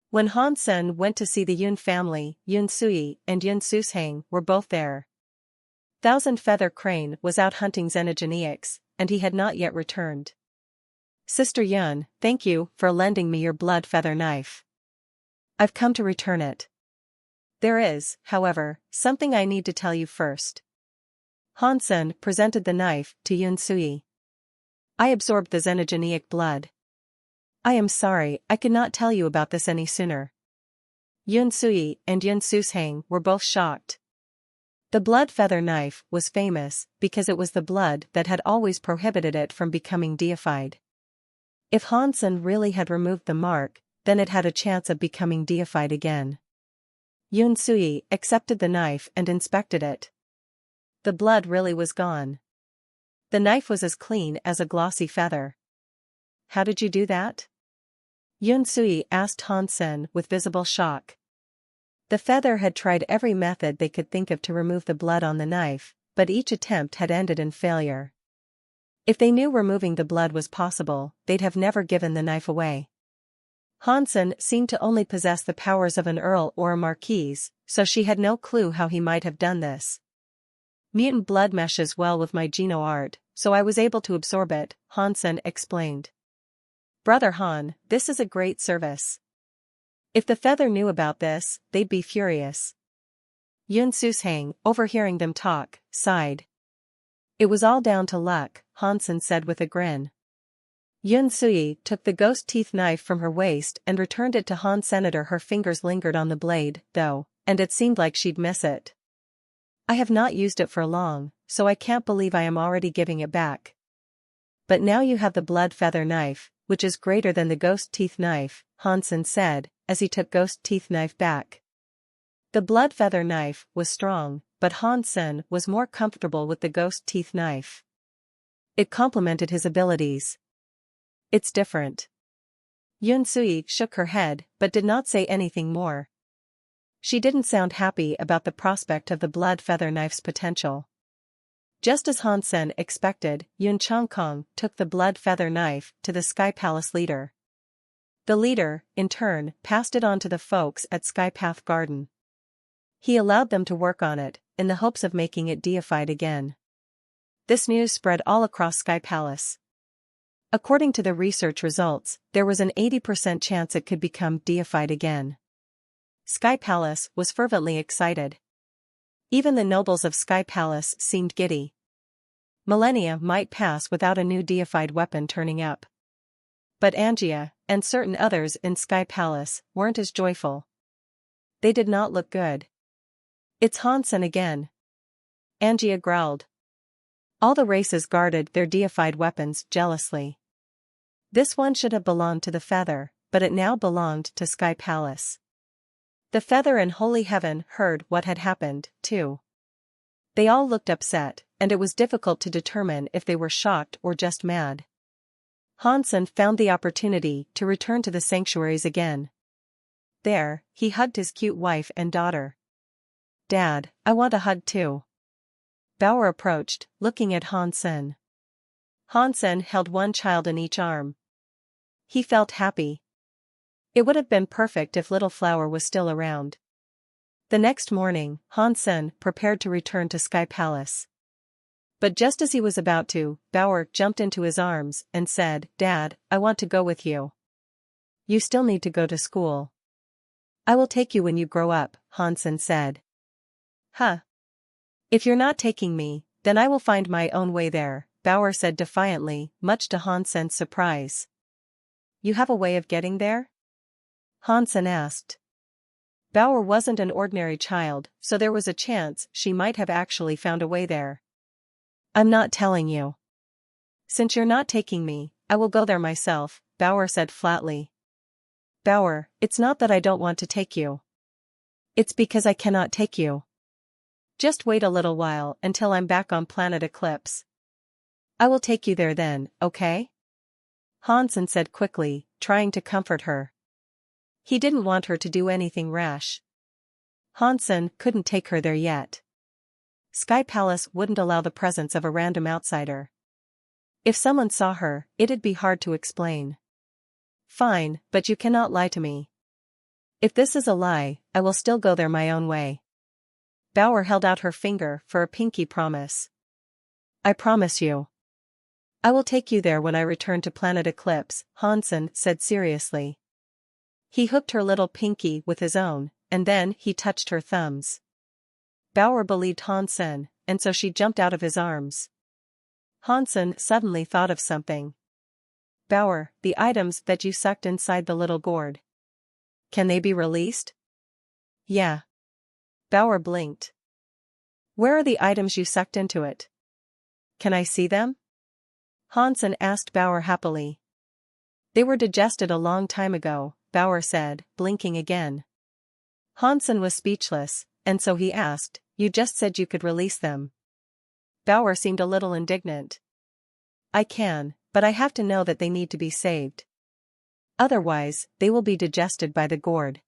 When Hansen went to see the Yun family, Yun Sui and Yun Sushang were both there. Thousand Feather Crane was out hunting xenogeneics, and he had not yet returned. Sister Yun, thank you for lending me your blood feather knife. I've come to return it. There is, however, something I need to tell you first. Hansen presented the knife to Yun Sui. I absorbed the xenogeneic blood. I am sorry I could not tell you about this any sooner. Yun Sui and Yun Sushang were both shocked. The blood feather knife was famous because it was the blood that had always prohibited it from becoming deified. If Hansen really had removed the mark, then it had a chance of becoming deified again. Yun Sui accepted the knife and inspected it. The blood really was gone. The knife was as clean as a glossy feather. How did you do that? Yun Sui asked Hansen with visible shock. The feather had tried every method they could think of to remove the blood on the knife, but each attempt had ended in failure. If they knew removing the blood was possible, they'd have never given the knife away. Hansen seemed to only possess the powers of an earl or a marquise, so she had no clue how he might have done this. Mutant blood meshes well with my Geno art, so I was able to absorb it, Hansen explained. Brother Han, this is a great service. If the feather knew about this, they'd be furious. Yun Sushang, overhearing them talk, sighed. It was all down to luck, Hansen said with a grin. Yun Sui took the ghost teeth knife from her waist and returned it to Han Senator. Her fingers lingered on the blade, though, and it seemed like she'd miss it. I have not used it for long, so I can't believe I am already giving it back. But now you have the blood feather knife, which is greater than the ghost teeth knife, Hansen said, as he took ghost teeth knife back. The blood feather knife was strong, but Hansen was more comfortable with the ghost teeth knife. It complemented his abilities. It's different. Yun Sui shook her head, but did not say anything more. She didn't sound happy about the prospect of the blood feather knife's potential. Just as Hansen expected, Yun Changkong took the blood feather knife to the Sky Palace leader. The leader, in turn, passed it on to the folks at Sky Path Garden. He allowed them to work on it, in the hopes of making it deified again. This news spread all across Sky Palace. According to the research results, there was an 80% chance it could become deified again. Sky Palace was fervently excited. Even the nobles of Sky Palace seemed giddy. Millennia might pass without a new deified weapon turning up. But Angia, and certain others in Sky Palace, weren't as joyful. They did not look good. It's Hansen again. Angia growled. All the races guarded their deified weapons jealously. This one should have belonged to the feather, but it now belonged to Sky Palace. The feather and Holy Heaven heard what had happened, too. They all looked upset, and it was difficult to determine if they were shocked or just mad. Hansen found the opportunity to return to the sanctuaries again. There, he hugged his cute wife and daughter. Dad, I want a hug too. Bauer approached, looking at Hansen. Hansen held one child in each arm. He felt happy. It would have been perfect if Little Flower was still around. The next morning, Hansen prepared to return to Sky Palace. But just as he was about to, Bauer jumped into his arms and said, Dad, I want to go with you. You still need to go to school. I will take you when you grow up, Hansen said. Huh. If you're not taking me, then I will find my own way there, Bauer said defiantly, much to Hansen's surprise. You have a way of getting there? Hansen asked. Bauer wasn't an ordinary child, so there was a chance she might have actually found a way there. I'm not telling you. Since you're not taking me, I will go there myself, Bauer said flatly. Bauer, it's not that I don't want to take you. It's because I cannot take you. Just wait a little while until I'm back on planet Eclipse. I will take you there then, okay? Hansen said quickly, trying to comfort her. He didn't want her to do anything rash. Hansen couldn't take her there yet. Sky Palace wouldn't allow the presence of a random outsider. If someone saw her, it'd be hard to explain. Fine, but you cannot lie to me. If this is a lie, I will still go there my own way. Bauer held out her finger for a pinky promise. I promise you. I will take you there when I return to Planet Eclipse, Hansen said seriously. He hooked her little pinky with his own, and then he touched her thumbs. Bauer believed Hansen, and so she jumped out of his arms. Hansen suddenly thought of something. Bauer, the items that you sucked inside the little gourd. Can they be released? Yeah. Bauer blinked. Where are the items you sucked into it? Can I see them? Hansen asked Bauer happily. They were digested a long time ago, Bauer said, blinking again. Hansen was speechless, and so he asked, you just said you could release them. Bauer seemed a little indignant. I can, but I have to know that they need to be saved. Otherwise, they will be digested by the gourd.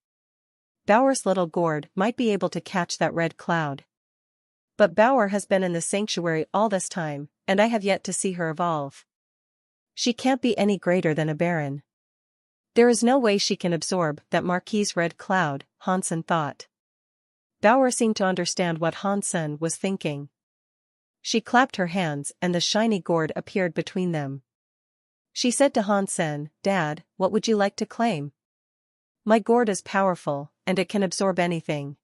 Bauer's little gourd might be able to catch that red cloud. But Bauer has been in the sanctuary all this time, and I have yet to see her evolve. She can't be any greater than a baron. There is no way she can absorb that Marquis' red cloud, Hansen thought. Bauer seemed to understand what Hansen was thinking. She clapped her hands and the shiny gourd appeared between them. She said to Hansen, Dad, what would you like to claim? My gourd is powerful, and it can absorb anything.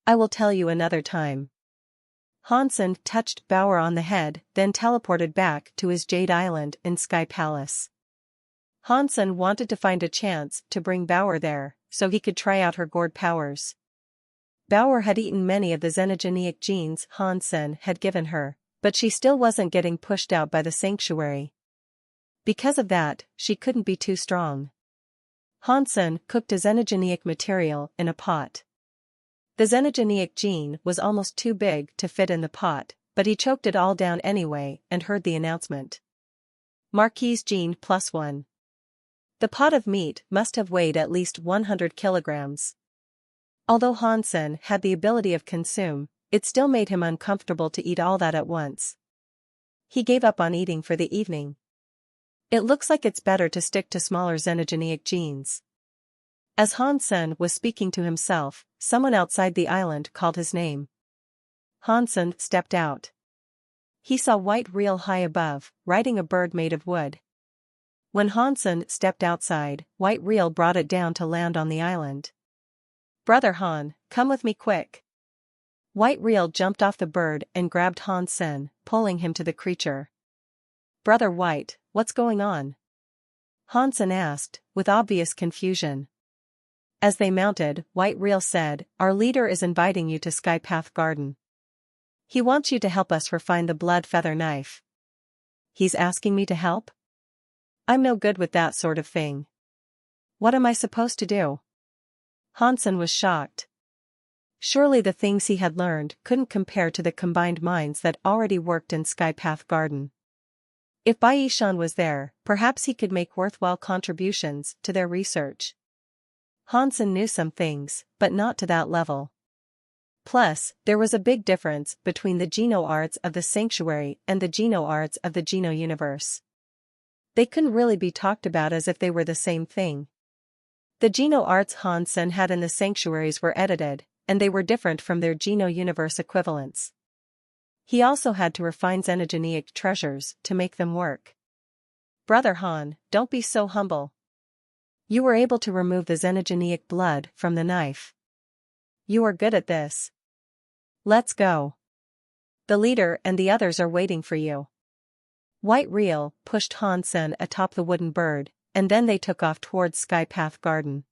I will tell you another time. Hansen touched Bauer on the head, then teleported back to his Jade Island in Sky Palace. Hansen wanted to find a chance to bring Bauer there, so he could try out her gourd powers. Bauer had eaten many of the xenogeneic genes Hansen had given her, but she still wasn't getting pushed out by the sanctuary. Because of that, she couldn't be too strong. Hansen cooked a xenogeneic material in a pot. The xenogeneic gene was almost too big to fit in the pot, but he choked it all down anyway and heard the announcement. Marquis gene +1. The pot of meat must have weighed at least 100 kilograms. Although Hansen had the ability of consume, it still made him uncomfortable to eat all that at once. He gave up on eating for the evening. It looks like it's better to stick to smaller xenogeneic genes. As Hansen was speaking to himself, someone outside the island called his name. Hansen stepped out. He saw White Reel high above, riding a bird made of wood. When Hansen stepped outside, White Reel brought it down to land on the island. Brother Han, come with me quick. White Reel jumped off the bird and grabbed Hansen, pulling him to the creature. Brother White, what's going on? Hansen asked, with obvious confusion. As they mounted, White Reel said, Our leader is inviting you to Skypath Garden. He wants you to help us refine the blood feather knife. He's asking me to help? I'm no good with that sort of thing. What am I supposed to do? Hansen was shocked. Surely the things he had learned couldn't compare to the combined minds that already worked in Skypath Garden. If Bai Yishan was there, perhaps he could make worthwhile contributions to their research. Hansen knew some things, but not to that level. Plus, there was a big difference between the Geno arts of the Sanctuary and the Geno arts of the Geno universe. They couldn't really be talked about as if they were the same thing. The Geno arts Hansen had in the Sanctuaries were edited, and they were different from their Geno universe equivalents. He also had to refine xenogeneic treasures to make them work. Brother Han, don't be so humble. You were able to remove the xenogeneic blood from the knife. You are good at this. Let's go. The leader and the others are waiting for you. White Reel pushed Hansen atop the wooden bird, and then they took off towards Skypath Garden.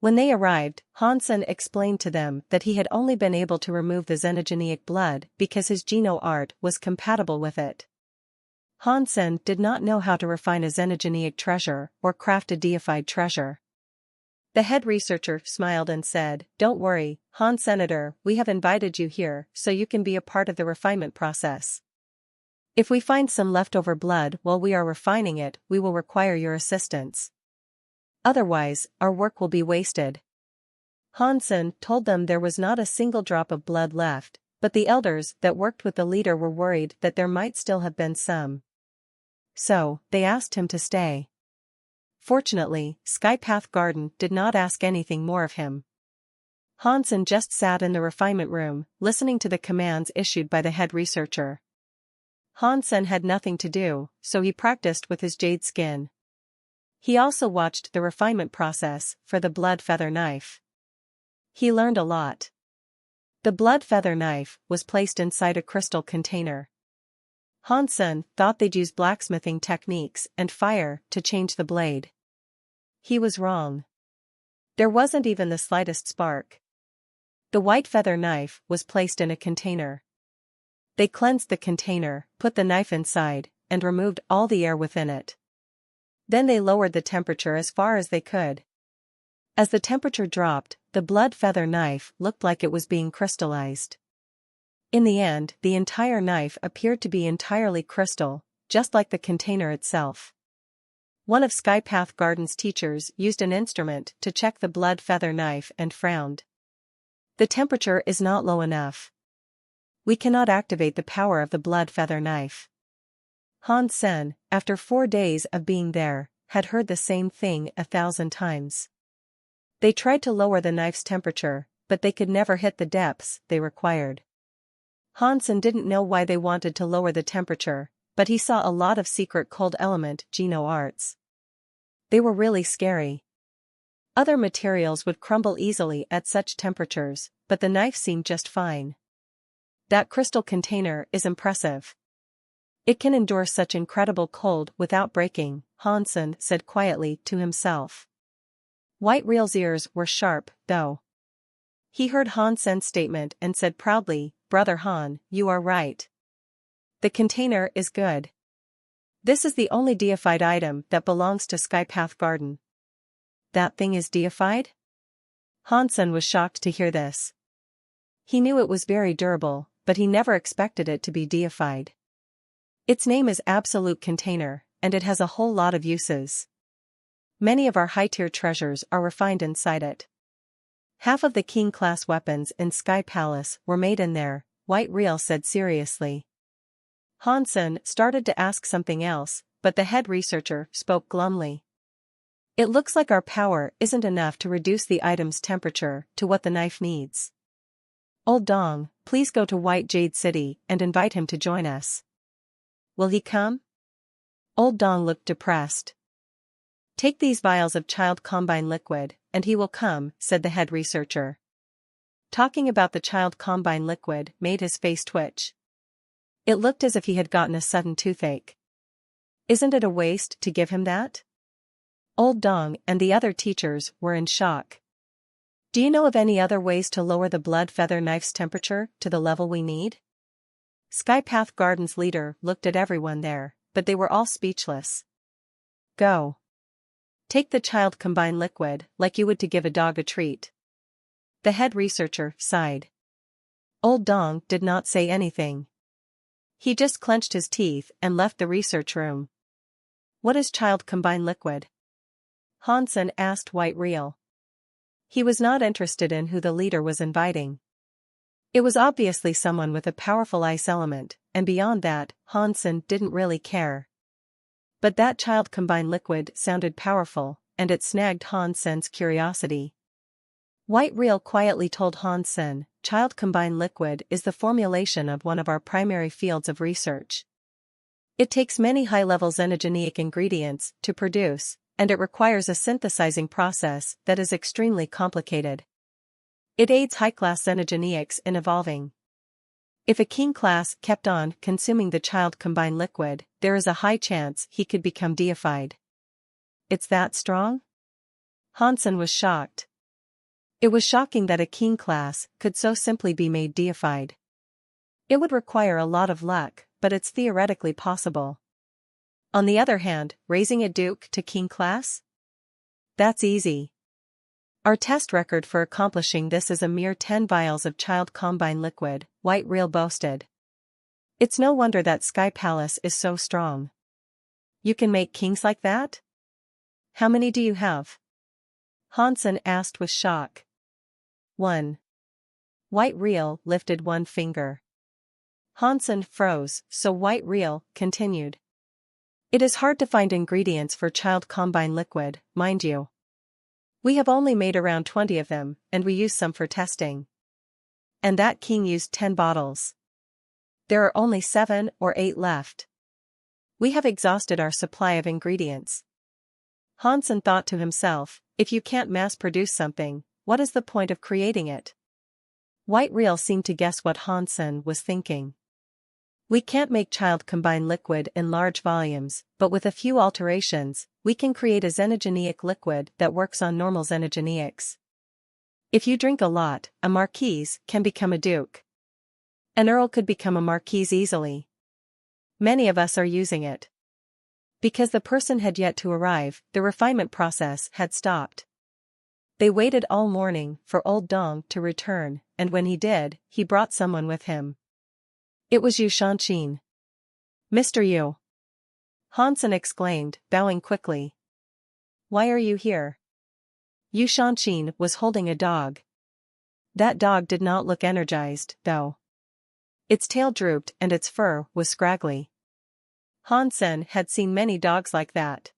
When they arrived, Hansen explained to them that he had only been able to remove the xenogeneic blood because his Geno art was compatible with it. Hansen did not know how to refine a xenogeneic treasure or craft a deified treasure. The head researcher smiled and said, Don't worry, Han Senator, we have invited you here so you can be a part of the refinement process. If we find some leftover blood while we are refining it, we will require your assistance. Otherwise, our work will be wasted. Hansen told them there was not a single drop of blood left, but the elders that worked with the leader were worried that there might still have been some. So, they asked him to stay. Fortunately, Skypath Garden did not ask anything more of him. Hansen just sat in the refinement room, listening to the commands issued by the head researcher. Hansen had nothing to do, so he practiced with his jade skin. He also watched the refinement process for the blood feather knife. He learned a lot. The blood feather knife was placed inside a crystal container. Hansen thought they'd use blacksmithing techniques and fire to change the blade. He was wrong. There wasn't even the slightest spark. The white feather knife was placed in a container. They cleansed the container, put the knife inside, and removed all the air within it. Then they lowered the temperature as far as they could. As the temperature dropped, the blood feather knife looked like it was being crystallized. In the end, the entire knife appeared to be entirely crystal, just like the container itself. One of Skypath Garden's teachers used an instrument to check the blood feather knife and frowned. The temperature is not low enough. We cannot activate the power of the blood feather knife. Hansen, after 4 days of being there, had heard the same thing 1,000 times. They tried to lower the knife's temperature, but they could never hit the depths they required. Hansen didn't know why they wanted to lower the temperature, but he saw a lot of secret cold element geno arts. They were really scary. Other materials would crumble easily at such temperatures, but the knife seemed just fine. That crystal container is impressive. It can endure such incredible cold without breaking, Hansen said quietly to himself. White Real's ears were sharp, though. He heard Hansen's statement and said proudly, "Brother Han, you are right. The container is good. This is the only deified item that belongs to Skypath Garden." That thing is deified? Hansen was shocked to hear this. He knew it was very durable, but he never expected it to be deified. Its name is Absolute Container, and it has a whole lot of uses. Many of our high-tier treasures are refined inside it. Half of the King-class weapons in Sky Palace were made in there, White Real said seriously. Hansen started to ask something else, but the head researcher spoke glumly. It looks like our power isn't enough to reduce the item's temperature to what the knife needs. Old Dong, please go to White Jade City and invite him to join us. Will he come? Old Dong looked depressed. Take these vials of child combine liquid, and he will come, said the head researcher. Talking about the child combine liquid made his face twitch. It looked as if he had gotten a sudden toothache. Isn't it a waste to give him that? Old Dong and the other teachers were in shock. Do you know of any other ways to lower the blood feather knife's temperature to the level we need? Skypath Garden's leader looked at everyone there, but they were all speechless. Go. Take the child combine liquid like you would to give a dog a treat. The head researcher sighed. Old Dong did not say anything. He just clenched his teeth and left the research room. What is child combine liquid? Hansen asked White Real. He was not interested in who the leader was inviting. It was obviously someone with a powerful ice element, and beyond that, Hansen didn't really care. But that child combine liquid sounded powerful, and it snagged Hansen's curiosity. White Real quietly told Hansen, child combine liquid is the formulation of one of our primary fields of research. It takes many high-level xenogeneic ingredients to produce, and it requires a synthesizing process that is extremely complicated. It aids high-class xenogeneics in evolving. If a king class kept on consuming the child combine liquid, there is a high chance he could become deified. It's that strong? Hansen was shocked. It was shocking that a king class could so simply be made deified. It would require a lot of luck, but it's theoretically possible. On the other hand, raising a duke to king class? That's easy. Our test record for accomplishing this is a mere 10 vials of child combine liquid, White Real boasted. It's no wonder that Sky Palace is so strong. You can make kings like that? How many do you have? Hansen asked with shock. 1. White Real lifted one finger. Hansen froze, so White Real continued. It is hard to find ingredients for child combine liquid, mind you. We have only made around 20 of them, and we use some for testing. And that king used 10 bottles. There are only 7 or 8 left. We have exhausted our supply of ingredients. Hansen thought to himself, if you can't mass-produce something, what is the point of creating it? White Real seemed to guess what Hansen was thinking. We can't make child combine liquid in large volumes, but with a few alterations, we can create a xenogeneic liquid that works on normal xenogeneics. If you drink a lot, a marquise can become a duke. An earl could become a marquise easily. Many of us are using it. Because the person had yet to arrive, the refinement process had stopped. They waited all morning for old Dong to return, and when he did, he brought someone with him. It was Yu Shanqin. Mr. Yu. Hansen exclaimed, bowing quickly. Why are you here? Yu Shanqin was holding a dog. That dog did not look energized, though. Its tail drooped and its fur was scraggly. Hansen had seen many dogs like that.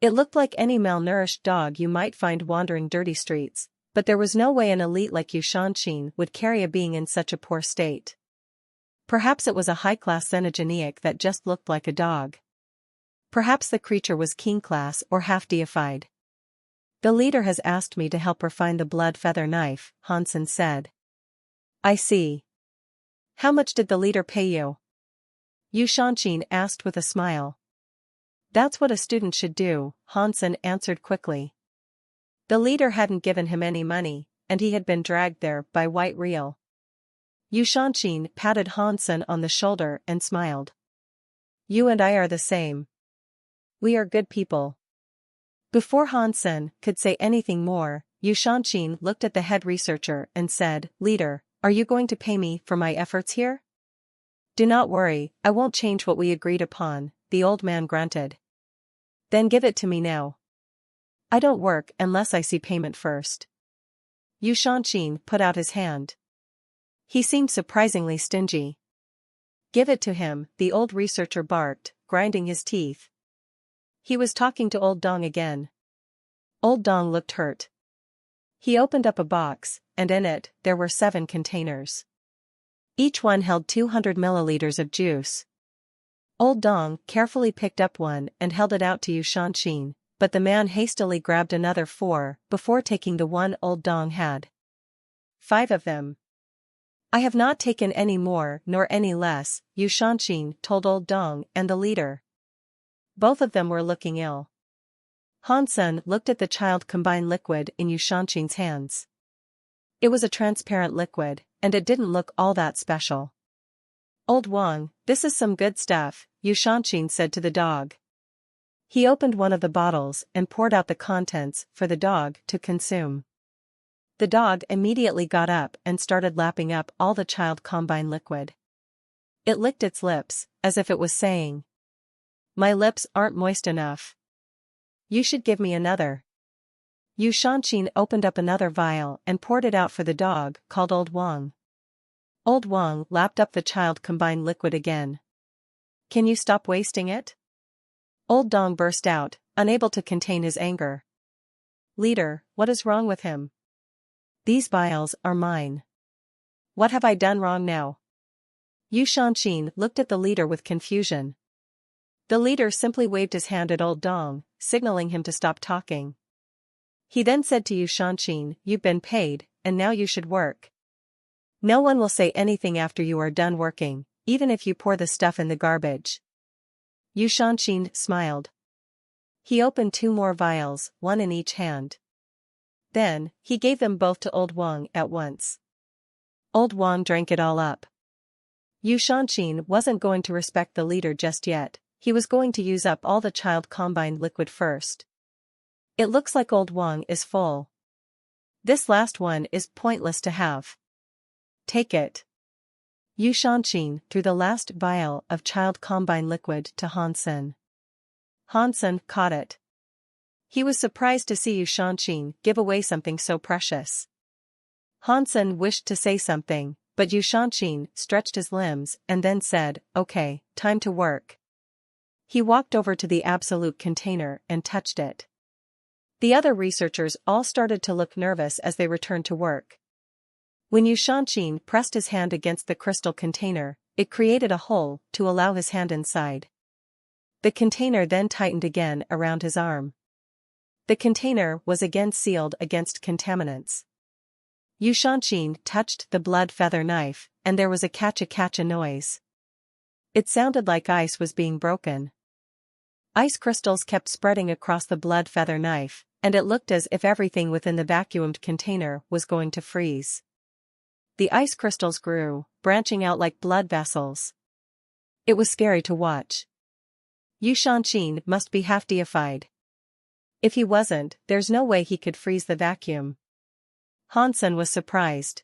It looked like any malnourished dog you might find wandering dirty streets, but there was no way an elite like Yu Shanqin would carry a being in such a poor state. Perhaps it was a high-class xenogeneic that just looked like a dog. Perhaps the creature was king-class or half-deified. The leader has asked me to help refine the blood feather knife, Hansen said. I see. How much did the leader pay you? Yu Shanqin asked with a smile. That's what a student should do, Hansen answered quickly. The leader hadn't given him any money, and he had been dragged there by White Real. Yu Shanqin patted Hansen on the shoulder and smiled. You and I are the same. We are good people. Before Hansen could say anything more, Yu Shanqin looked at the head researcher and said, Leader, are you going to pay me for my efforts here? Do not worry, I won't change what we agreed upon, the old man grunted. Then give it to me now. I don't work unless I see payment first. Yu Shanqin put out his hand. He seemed surprisingly stingy. Give it to him, the old researcher barked, grinding his teeth. He was talking to old Dong again. Old Dong looked hurt. He opened up a box, and in it, there were 7 containers. Each one held 200 milliliters of juice. Old Dong carefully picked up one and held it out to Yu Shanqin, but the man hastily grabbed another 4 before taking the one old Dong had. 5 of them. I have not taken any more nor any less, Yu Shanqin told old Dong and the leader. Both of them were looking ill. Hansen looked at the child combined liquid in Yu Shanqin's hands. It was a transparent liquid, and it didn't look all that special. Old Wang, this is some good stuff, Yu Shanqin said to the dog. He opened one of the bottles and poured out the contents for the dog to consume. The dog immediately got up and started lapping up all the child combine liquid. It licked its lips, as if it was saying, My lips aren't moist enough. You should give me another. Yu Shanqin opened up another vial and poured it out for the dog, called Old Wang. Old Wang lapped up the child combined liquid again. Can you stop wasting it? Old Dong burst out, unable to contain his anger. Leader, what is wrong with him? These vials are mine. What have I done wrong now? Yu Shanqin looked at the leader with confusion. The leader simply waved his hand at Old Dong, signaling him to stop talking. He then said to Yu Shanqin, You've been paid, and now you should work. No one will say anything after you are done working, even if you pour the stuff in the garbage. Yu Shanqin smiled. He opened 2 more vials, one in each hand. Then, he gave them both to Old Wang at once. Old Wang drank it all up. Yu Shanqin wasn't going to respect the leader just yet, he was going to use up all the child combined liquid first. It looks like Old Wang is full. This last one is pointless to have. Take it. Yu Shanqing threw the last vial of child combine liquid to Hansen. Hansen caught it. He was surprised to see Yu Shanqing give away something so precious. Hansen wished to say something, but Yu Shanqing stretched his limbs and then said, "Okay, time to work." He walked over to the absolute container and touched it. The other researchers all started to look nervous as they returned to work. When Yu Shanqing pressed his hand against the crystal container, it created a hole to allow his hand inside. The container then tightened again around his arm. The container was again sealed against contaminants. Yu Shanqing touched the blood feather knife, and there was a catcha-catcha noise. It sounded like ice was being broken. Ice crystals kept spreading across the blood feather knife, and it looked as if everything within the vacuumed container was going to freeze. The ice crystals grew, branching out like blood vessels. It was scary to watch. Yu Shanqing must be half deified. If he wasn't, there's no way he could freeze the vacuum. Hansen was surprised.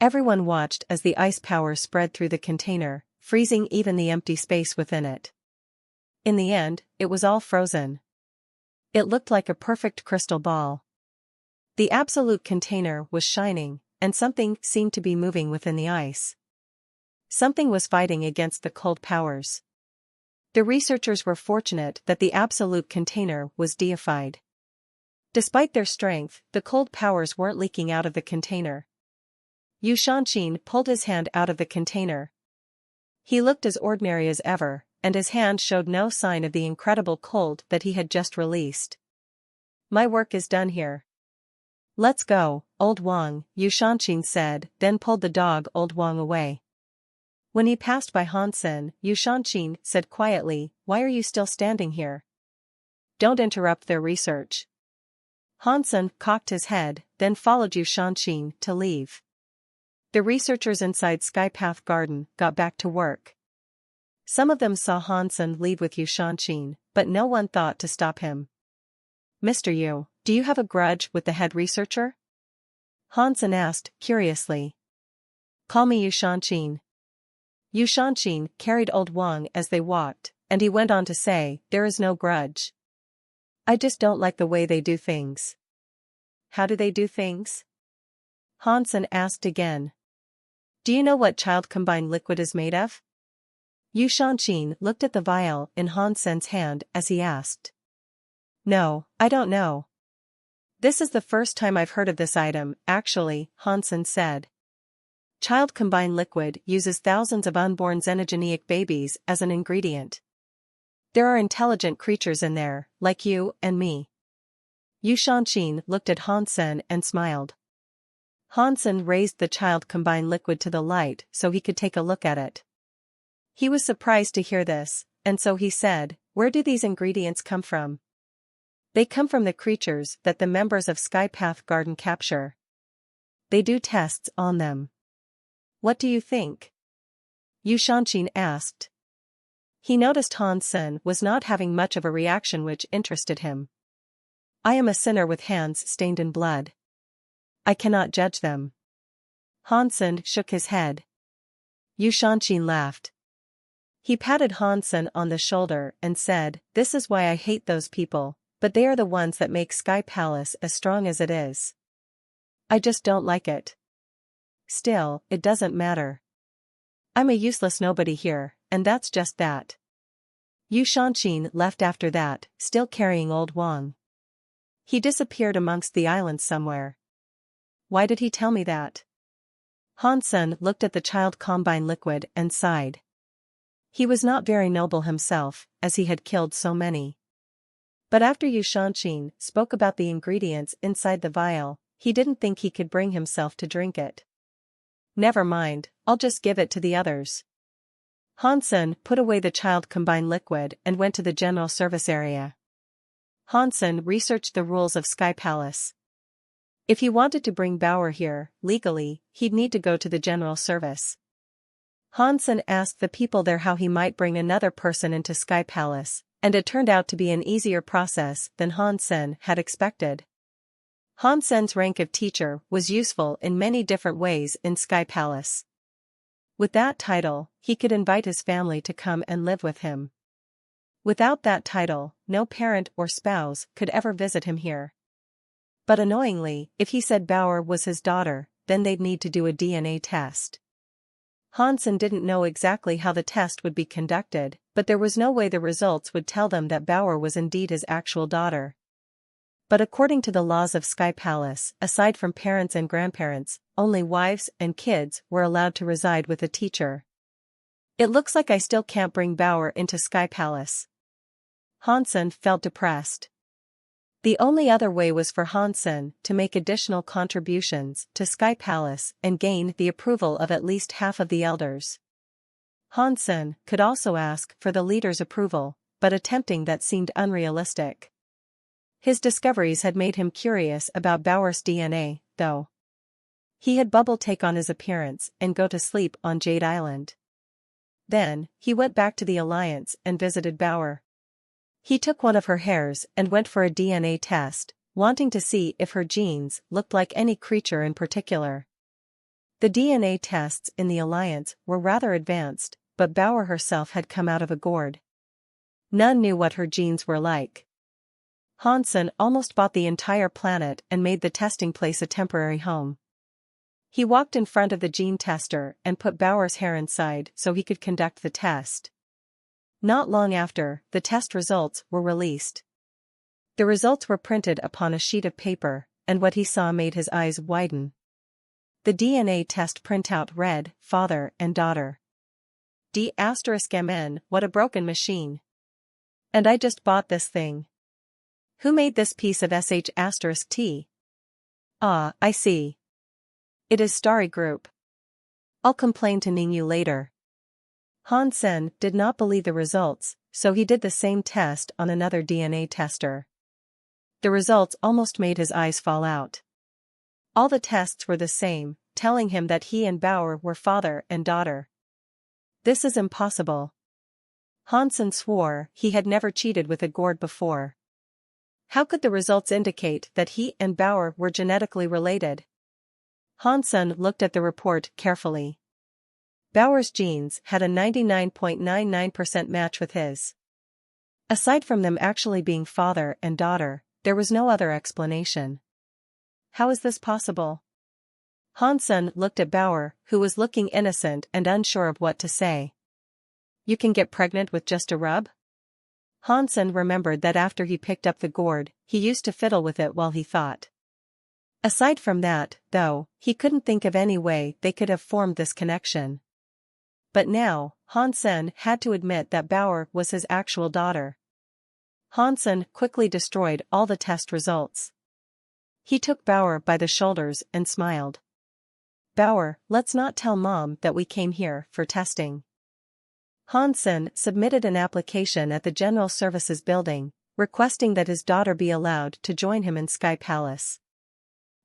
Everyone watched as the ice power spread through the container, freezing even the empty space within it. In the end, it was all frozen. It looked like a perfect crystal ball. The absolute container was shining, and something seemed to be moving within the ice. Something was fighting against the cold powers. The researchers were fortunate that the absolute container was deified. Despite their strength, the cold powers weren't leaking out of the container. Yu Shanqing pulled his hand out of the container. He looked as ordinary as ever, and his hand showed no sign of the incredible cold that he had just released. "My work is done here. Let's go, Old Wang," Yu Shanqing said, then pulled the dog Old Wang away. When he passed by Hansen, Yu Shanqing said quietly, "Why are you still standing here? Don't interrupt their research." Hansen cocked his head, then followed Yu Shanqing to leave. The researchers inside Skypath Garden got back to work. Some of them saw Hansen leave with Yu Shanqing, but no one thought to stop him. "Mr. Yu, do you have a grudge with the head researcher?" Hansen asked, curiously. "Call me Yu Shanqing." Yu Shanqing carried Old Wang as they walked, and he went on to say, "There is no grudge. I just don't like the way they do things." "How do they do things?" Hansen asked again. "Do you know what child combined liquid is made of?" Yu Shanqing looked at the vial in Hansen's hand as he asked. "No, I don't know. This is the first time I've heard of this item, actually," Hansen said. Child combined liquid uses thousands of unborn xenogeneic babies as an ingredient. There are intelligent creatures in there, like you and me. Yu Shanqing looked at Hansen and smiled. Hansen raised the child combined liquid to the light so he could take a look at it. He was surprised to hear this, and so he said, "Where do these ingredients come from?" "They come from the creatures that the members of Skypath Garden capture. They do tests on them." "What do you think?" Yu Shanqing asked. He noticed Hansen was not having much of a reaction, which interested him. "I am a sinner with hands stained in blood. I cannot judge them." Hansen shook his head. Yu Shanqing laughed. He patted Hansen on the shoulder and said, "This is why I hate those people, but they are the ones that make Sky Palace as strong as it is. I just don't like it. Still, it doesn't matter. I'm a useless nobody here, and that's just that." Yu Shanqing left after that, still carrying Old Wang. He disappeared amongst the islands somewhere. Why did he tell me that? Hansen looked at the child combine liquid and sighed. He was not very noble himself, as he had killed so many. But after Yu Shanqing spoke about the ingredients inside the vial, he didn't think he could bring himself to drink it. "Never mind, I'll just give it to the others." Hansen put away the child combined liquid and went to the general service area. Hansen researched the rules of Sky Palace. If he wanted to bring Bauer here, legally, he'd need to go to the general service. Hansen asked the people there how he might bring another person into Sky Palace, and it turned out to be an easier process than Hansen had expected. Hansen's rank of teacher was useful in many different ways in Sky Palace. With that title, he could invite his family to come and live with him. Without that title, no parent or spouse could ever visit him here. But annoyingly, if he said Bauer was his daughter, then they'd need to do a DNA test. Hansen didn't know exactly how the test would be conducted, but there was no way the results would tell them that Bauer was indeed his actual daughter. But according to the laws of Sky Palace, aside from parents and grandparents, only wives and kids were allowed to reside with a teacher. It looks like I still can't bring Bauer into Sky Palace. Hansen felt depressed. The only other way was for Hansen to make additional contributions to Sky Palace and gain the approval of at least half of the elders. Hansen could also ask for the leader's approval, but attempting that seemed unrealistic. His discoveries had made him curious about Bauer's DNA, though. He had Bubble take on his appearance and go to sleep on Jade Island. Then, he went back to the Alliance and visited Bauer. He took one of her hairs and went for a DNA test, wanting to see if her genes looked like any creature in particular. The DNA tests in the Alliance were rather advanced, but Bauer herself had come out of a gourd. None knew what her genes were like. Hansen almost bought the entire planet and made the testing place a temporary home. He walked in front of the gene tester and put Bauer's hair inside so he could conduct the test. Not long after, the test results were released. The results were printed upon a sheet of paper, and what he saw made his eyes widen. The DNA test printout read, "Father and daughter." D*MN, what a broken machine. And I just bought this thing. Who made this piece of sh*T? Ah, I see. It is Starry Group. I'll complain to Ningyu later. Hansen did not believe the results, so he did the same test on another DNA tester. The results almost made his eyes fall out. All the tests were the same, telling him that he and Bauer were father and daughter. This is impossible. Hansen swore he had never cheated with a gourd before. How could the results indicate that he and Bauer were genetically related? Hansen looked at the report carefully. Bauer's genes had a 99.99% match with his. Aside from them actually being father and daughter, there was no other explanation. How is this possible? Hansen looked at Bauer, who was looking innocent and unsure of what to say. You can get pregnant with just a rub? Hansen remembered that after he picked up the gourd, he used to fiddle with it while he thought. Aside from that, though, he couldn't think of any way they could have formed this connection. But now, Hansen had to admit that Bauer was his actual daughter. Hansen quickly destroyed all the test results. He took Bauer by the shoulders and smiled. Bauer, let's not tell Mom that we came here for testing. Hansen submitted an application at the General Services Building, requesting that his daughter be allowed to join him in Sky Palace.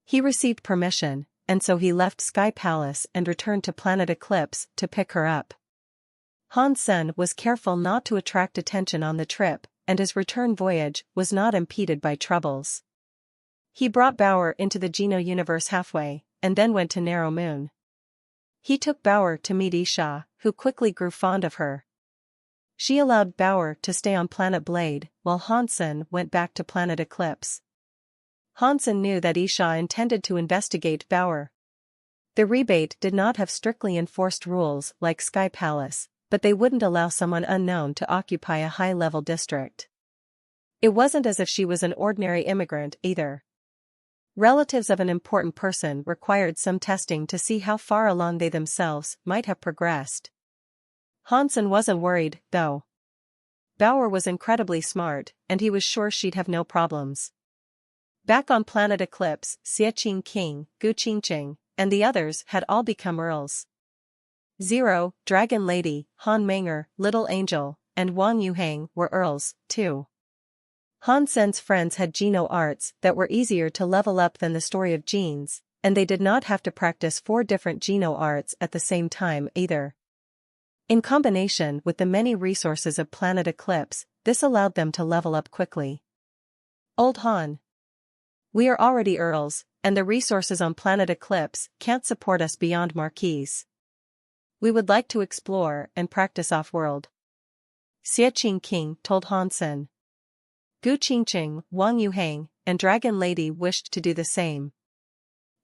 He received permission, and so he left Sky Palace and returned to Planet Eclipse to pick her up. Hansen was careful not to attract attention on the trip, and his return voyage was not impeded by troubles. He brought Bauer into the Geno universe halfway, and then went to Narrow Moon. He took Bauer to meet Isha, who quickly grew fond of her. She allowed Bauer to stay on Planet Blade, while Hansen went back to Planet Eclipse. Hansen knew that Isha intended to investigate Bauer. The rebate did not have strictly enforced rules like Sky Palace, but they wouldn't allow someone unknown to occupy a high-level district. It wasn't as if she was an ordinary immigrant either. Relatives of an important person required some testing to see how far along they themselves might have progressed. Hansen wasn't worried, though. Bauer was incredibly smart, and he was sure she'd have no problems. Back on Planet Eclipse, Xie King, Gu Qingqing, and the others had all become earls. Zero, Dragon Lady, Han Menger, Little Angel, and Wang Yuhang were earls, too. Hansen's friends had Geno arts that were easier to level up than the story of genes, and they did not have to practice 4 different Geno arts at the same time either. In combination with the many resources of Planet Eclipse, this allowed them to level up quickly. Old Han. We are already earls, and the resources on Planet Eclipse can't support us beyond Marquise. We would like to explore and practice off-world. Xie Qingqing told Han Sen. Gu Qingqing, Wang Yuhang, and Dragon Lady wished to do the same.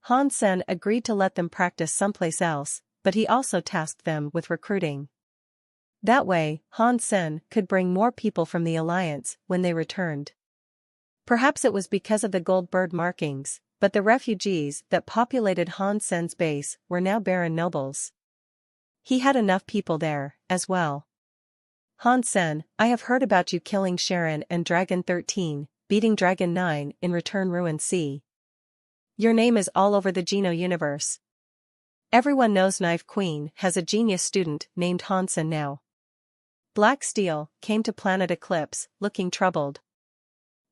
Han Sen agreed to let them practice someplace else, but he also tasked them with recruiting. That way, Han Sen could bring more people from the Alliance when they returned. Perhaps it was because of the gold bird markings, but the refugees that populated Han Sen's base were now barren nobles. He had enough people there, as well. Han Sen, I have heard about you killing Sharon and Dragon 13, beating Dragon 9 in Return Ruin Sea. Your name is all over the Geno universe. Everyone knows Knife Queen has a genius student named Han Sen now. Black Steel came to Planet Eclipse, looking troubled.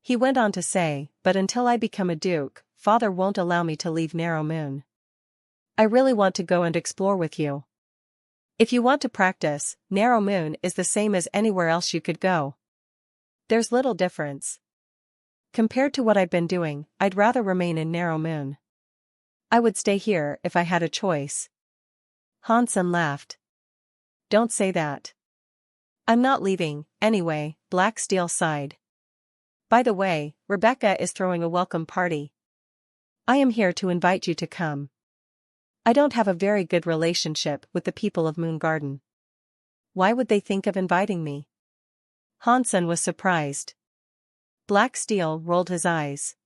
He went on to say, but until I become a duke, Father won't allow me to leave Narrow Moon. I really want to go and explore with you. If you want to practice, Narrow Moon is the same as anywhere else you could go. There's little difference. Compared to what I've been doing, I'd rather remain in Narrow Moon. I would stay here if I had a choice. Han Sen laughed. Don't say that. I'm not leaving, anyway, Black Steel sighed. By the way, Rebecca is throwing a welcome party. I am here to invite you to come. I don't have a very good relationship with the people of Moon Garden. Why would they think of inviting me? Han Sen was surprised. Black Steel rolled his eyes.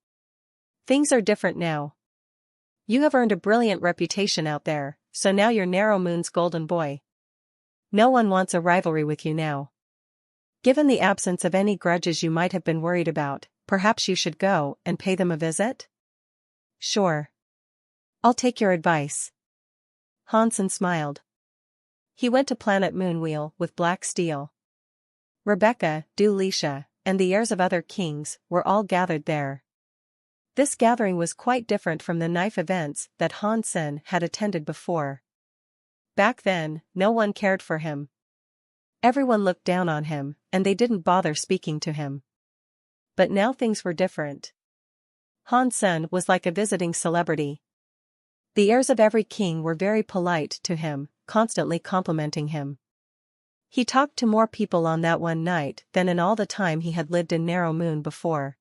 Things are different now. You have earned a brilliant reputation out there, so now you're Narrow Moon's golden boy. No one wants a rivalry with you now. Given the absence of any grudges you might have been worried about, perhaps you should go and pay them a visit? Sure. I'll take your advice. Han Sen smiled. He went to Planet Moonwheel with Black Steel. Rebecca, Du Lisha, and the heirs of other kings were all gathered there. This gathering was quite different from the knife events that Han Sen had attended before. Back then, no one cared for him. Everyone looked down on him, and they didn't bother speaking to him. But now things were different. Han Sen was like a visiting celebrity. The heirs of every king were very polite to him, constantly complimenting him. He talked to more people on that one night than in all the time he had lived in Narrow Moon before.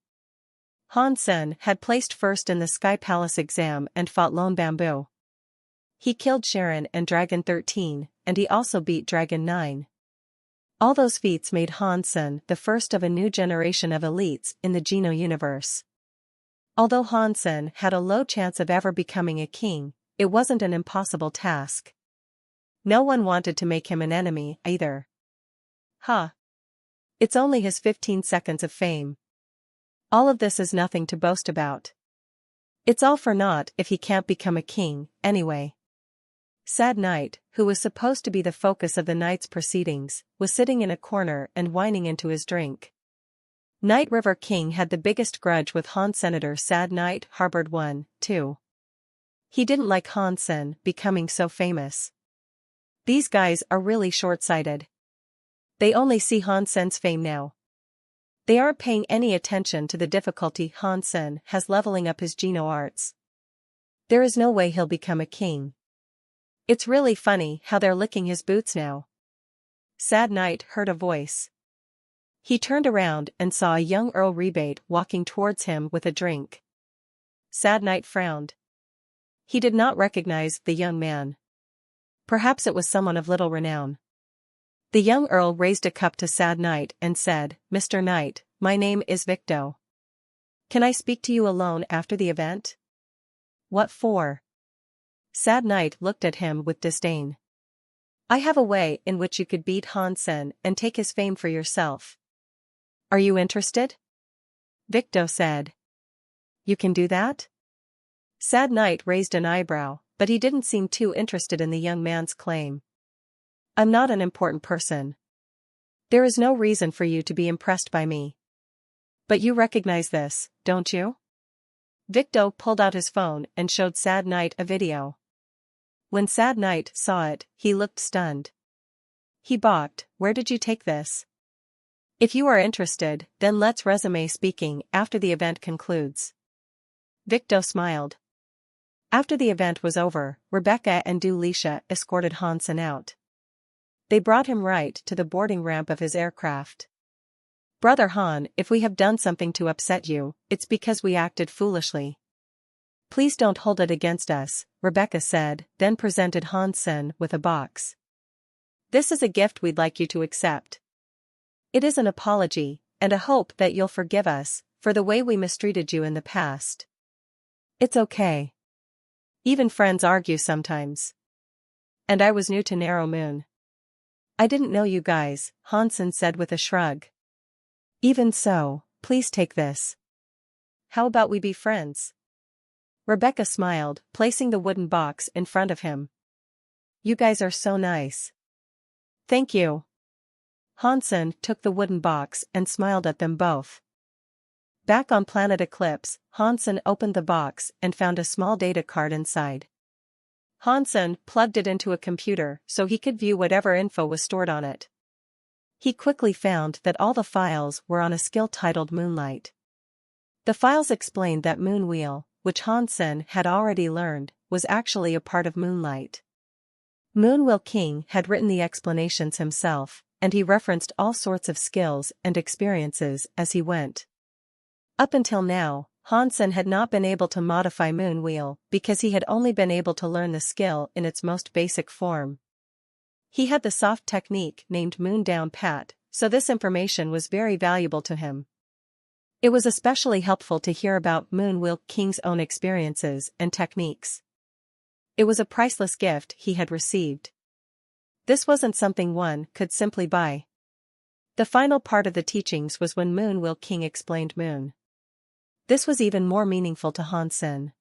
Han Sen had placed first in the Sky Palace exam and fought Lone Bamboo. He killed Sharon and Dragon 13, and he also beat Dragon 9. All those feats made Han Sen the first of a new generation of elites in the Geno universe. Although Han Sen had a low chance of ever becoming a king, it wasn't an impossible task. No one wanted to make him an enemy, either. Huh. It's only his 15 seconds of fame. All of this is nothing to boast about. It's all for naught if he can't become a king, anyway. Sad Knight, who was supposed to be the focus of the night's proceedings, was sitting in a corner and whining into his drink. Night River King had the biggest grudge with Han. Senator Sad Knight harbored one, too. He didn't like Han Sen becoming so famous. These guys are really short-sighted. They only see Han Sen's fame now. They aren't paying any attention to the difficulty Han Sen has leveling up his Geno arts. There is no way he'll become a king. It's really funny how they're licking his boots now. Sad Knight heard a voice. He turned around and saw a young Earl Rebate walking towards him with a drink. Sad Knight frowned. He did not recognize the young man. Perhaps it was someone of little renown. The young Earl raised a cup to Sad Knight and said, Mr. Knight, my name is Victo. Can I speak to you alone after the event? What for? Sad Knight looked at him with disdain. I have a way in which you could beat Han Sen and take his fame for yourself. Are you interested? Victo said. You can do that? Sad Knight raised an eyebrow, but he didn't seem too interested in the young man's claim. I'm not an important person. There is no reason for you to be impressed by me. But you recognize this, don't you? Victo pulled out his phone and showed Sad Knight a video. When Sad Knight saw it, he looked stunned. He balked. Where did you take this? If you are interested, then let's resume speaking after the event concludes. Victo smiled. After the event was over, Rebecca and Dulisha escorted Hansen out. They brought him right to the boarding ramp of his aircraft. "Brother Han, if we have done something to upset you, it's because we acted foolishly. Please don't hold it against us," Rebecca said, then presented Hansen with a box. "This is a gift we'd like you to accept. It is an apology, and a hope that you'll forgive us for the way we mistreated you in the past." "It's okay. Even friends argue sometimes. And I was new to Narrow Moon. I didn't know you guys," Hansen said with a shrug. "Even so, please take this. How about we be friends?" Rebecca smiled, placing the wooden box in front of him. "You guys are so nice." "Thank you." Hansen took the wooden box and smiled at them both. Back on planet Eclipse, Hansen opened the box and found a small data card inside. Hansen plugged it into a computer so he could view whatever info was stored on it. He quickly found that all the files were on a skill titled Moonlight. The files explained that Moonwheel, which Hansen had already learned, was actually a part of Moonlight. Moonwheel King had written the explanations himself, and he referenced all sorts of skills and experiences as he went. Up until now, Hansen had not been able to modify Moonwheel because he had only been able to learn the skill in its most basic form. He had the soft technique named Moon Down Pat, so this information was very valuable to him. It was especially helpful to hear about Moonwheel King's own experiences and techniques. It was a priceless gift he had received. This wasn't something one could simply buy. The final part of the teachings was when Moonwheel King explained Moon. This was even more meaningful to Hansen.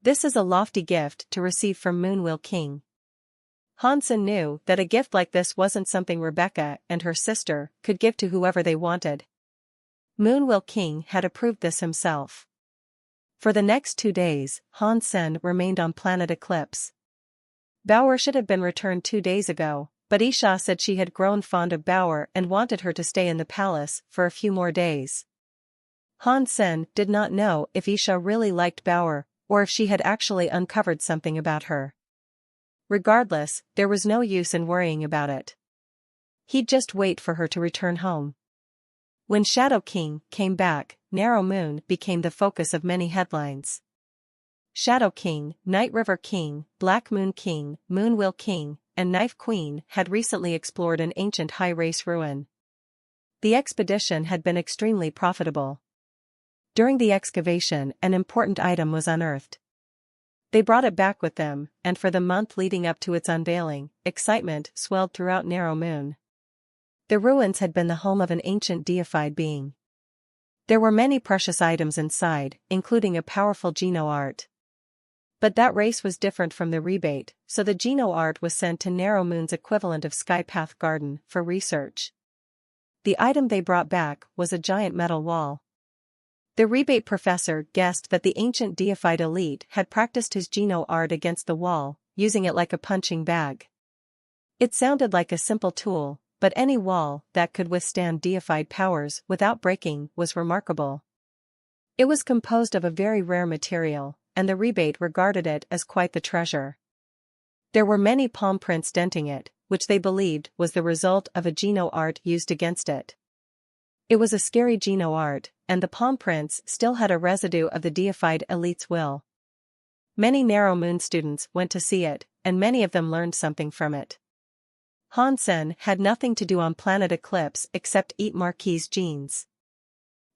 This is a lofty gift to receive from Moonwheel King. Hansen knew that a gift like this wasn't something Rebecca and her sister could give to whoever they wanted. Moonwheel King had approved this himself. For the next 2 days, Hansen remained on planet Eclipse. Bauer should have been returned 2 days ago, but Isha said she had grown fond of Bauer and wanted her to stay in the palace for a few more days. Hansen did not know if Isha really liked Bauer, or if she had actually uncovered something about her. Regardless, there was no use in worrying about it. He'd just wait for her to return home. When Shadow King came back, Narrow Moon became the focus of many headlines. Shadow King, Night River King, Black Moon King, Moonwheel King, and Knife Queen had recently explored an ancient high-race ruin. The expedition had been extremely profitable. During the excavation, an important item was unearthed. They brought it back with them, and for the month leading up to its unveiling, excitement swelled throughout Narrow Moon. The ruins had been the home of an ancient deified being. There were many precious items inside, including a powerful Geno art. But that race was different from the rebate, so the Geno art was sent to Narrow Moon's equivalent of Skypath Garden for research. The item they brought back was a giant metal wall. The rebate professor guessed that the ancient deified elite had practiced his Geno art against the wall, using it like a punching bag. It sounded like a simple tool, but any wall that could withstand deified powers without breaking was remarkable. It was composed of a very rare material, and the rebate regarded it as quite the treasure. There were many palm prints denting it, which they believed was the result of a Geno art used against it. It was a scary Geno art, and the palm prints still had a residue of the deified elite's will. Many Narrow Moon students went to see it, and many of them learned something from it. Hansen had nothing to do on planet Eclipse except eat Marquis's genes.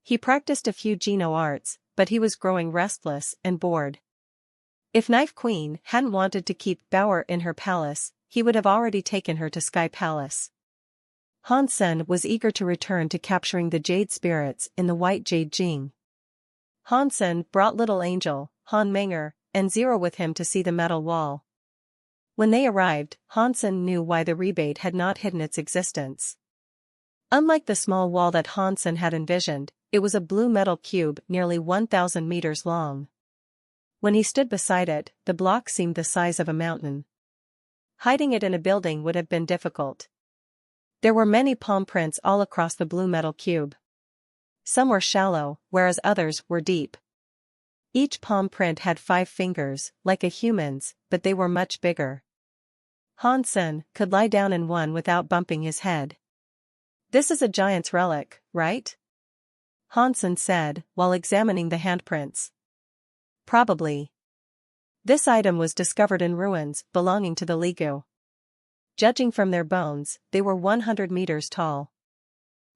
He practiced a few Geno arts, but he was growing restless and bored. If Knife Queen hadn't wanted to keep Bauer in her palace, he would have already taken her to Sky Palace. Hansen was eager to return to capturing the Jade Spirits in the White Jade Jing. Hansen brought Little Angel, Han Menger, and Zero with him to see the metal wall. When they arrived, Hansen knew why the rebate had not hidden its existence. Unlike the small wall that Hansen had envisioned, it was a blue metal cube nearly 1,000 meters long. When he stood beside it, the block seemed the size of a mountain. Hiding it in a building would have been difficult. There were many palm prints all across the blue metal cube. Some were shallow, whereas others were deep. Each palm print had 5 fingers, like a human's, but they were much bigger. Hansen could lie down in one without bumping his head. "This is a giant's relic, right?" Hansen said, while examining the handprints. "Probably. This item was discovered in ruins belonging to the Ligu. Judging from their bones, they were 100 meters tall."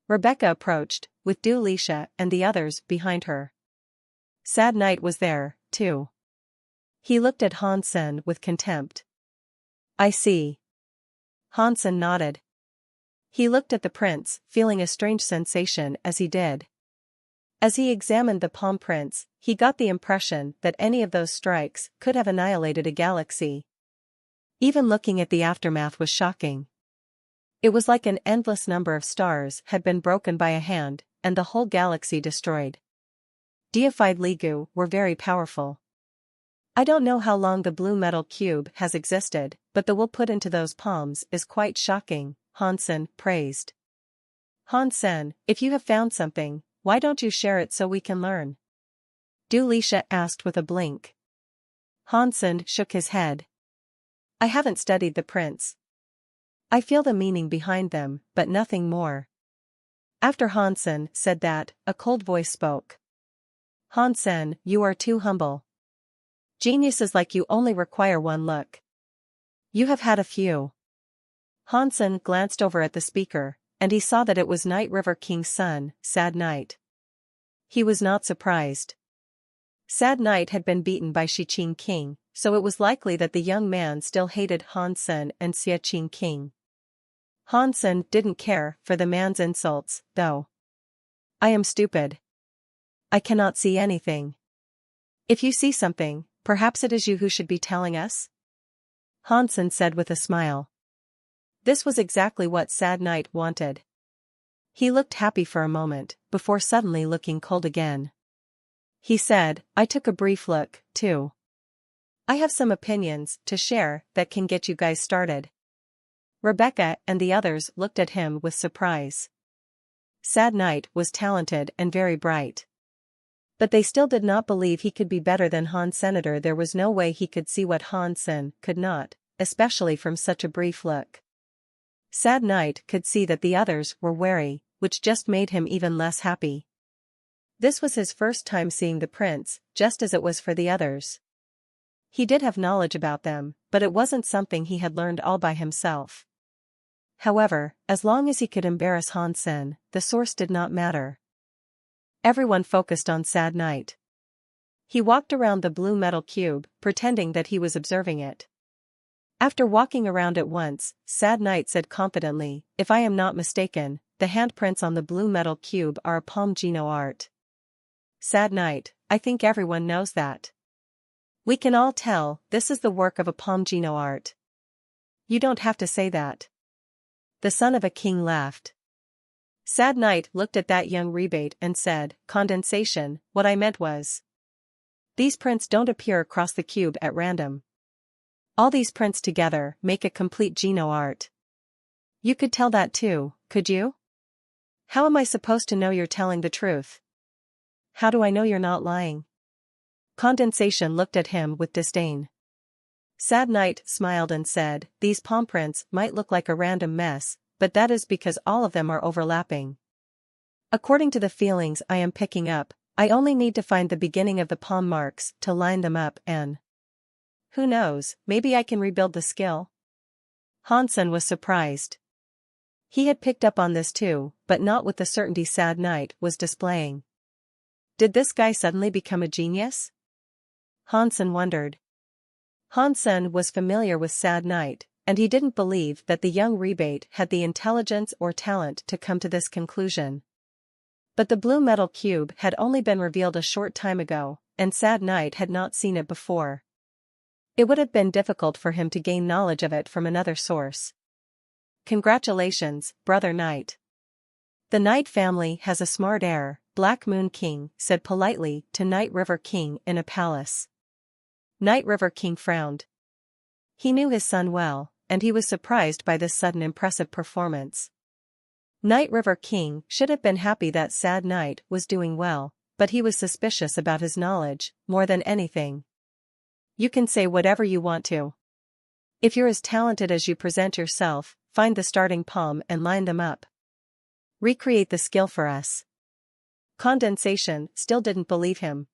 Rebecca approached, with Dulisha and the others behind her. Sad Knight was there, too. He looked at Hansen with contempt. "I see." Hansen nodded. He looked at the prints, feeling a strange sensation as he did. As he examined the palm prints, he got the impression that any of those strikes could have annihilated a galaxy. Even looking at the aftermath was shocking. It was like an endless number of stars had been broken by a hand, and the whole galaxy destroyed. Deified Ligu were very powerful. "I don't know how long the blue metal cube has existed, but the wool put into those palms is quite shocking," Hansen praised. "Hansen, if you have found something, why don't you share it so we can learn?" Dulisha asked with a blink. Hansen shook his head. "I haven't studied the prints. I feel the meaning behind them, but nothing more." After Hansen said that, a cold voice spoke. "Hansen, you are too humble. Geniuses like you only require one look. You have had a few." Hansen glanced over at the speaker, and he saw that it was Night River King's son, Sad Knight. He was not surprised. Sad Knight had been beaten by Shiqing King, so it was likely that the young man still hated Hansen and Xiaqing King. Hansen didn't care for the man's insults, though. "I am stupid. I cannot see anything. If you see something, perhaps it is you who should be telling us?" Hansen said with a smile. This was exactly what Sad Knight wanted. He looked happy for a moment, before suddenly looking cold again. He said, "I took a brief look, too. I have some opinions to share that can get you guys started." Rebecca and the others looked at him with surprise. Sad Knight was talented and very bright. But they still did not believe he could be better than Hansenator. There was no way he could see what Hansen could not, especially from such a brief look. Sad Knight could see that the others were wary, which just made him even less happy. This was his first time seeing the prints, just as it was for the others. He did have knowledge about them, but it wasn't something he had learned all by himself. However, as long as he could embarrass Hansen, the source did not matter. Everyone focused on Sad Knight. He walked around the blue metal cube, pretending that he was observing it. After walking around it once, Sad Knight said confidently, "If I am not mistaken, the handprints on the blue metal cube are a palm Geno art." "Sad Knight, I think everyone knows that. We can all tell this is the work of a palm Geno art. You don't have to say that." The son of a king laughed. Sad Knight looked at that young rebate and said, "Condensation, what I meant was. These prints don't appear across the cube at random. All these prints together make a complete Geno art. You could tell that too, could you? How am I supposed to know you're telling the truth? How do I know you're not lying?" Condensation looked at him with disdain. Sad Knight smiled and said, "These palm prints might look like a random mess, but that is because all of them are overlapping. According to the feelings I am picking up, I only need to find the beginning of the palm marks to line them up and who knows, maybe I can rebuild the skill." Hansen was surprised. He had picked up on this too, but not with the certainty Sad Knight was displaying. Did this guy suddenly become a genius? Hansen wondered. Hansen was familiar with Sad Knight, and he didn't believe that the young rebate had the intelligence or talent to come to this conclusion. But the blue metal cube had only been revealed a short time ago, and Sad Knight had not seen it before. It would have been difficult for him to gain knowledge of it from another source. "Congratulations, Brother Knight. The Knight family has a smart heir," Black Moon King said politely to Night River King in a palace. Night River King frowned. He knew his son well, and he was surprised by this sudden impressive performance. Night River King should have been happy that Sad Knight was doing well, but he was suspicious about his knowledge, more than anything. You can say whatever you want to. If you're as talented as you present yourself, find the starting palm and line them up. Recreate the skill for us. Condensation still didn't believe him.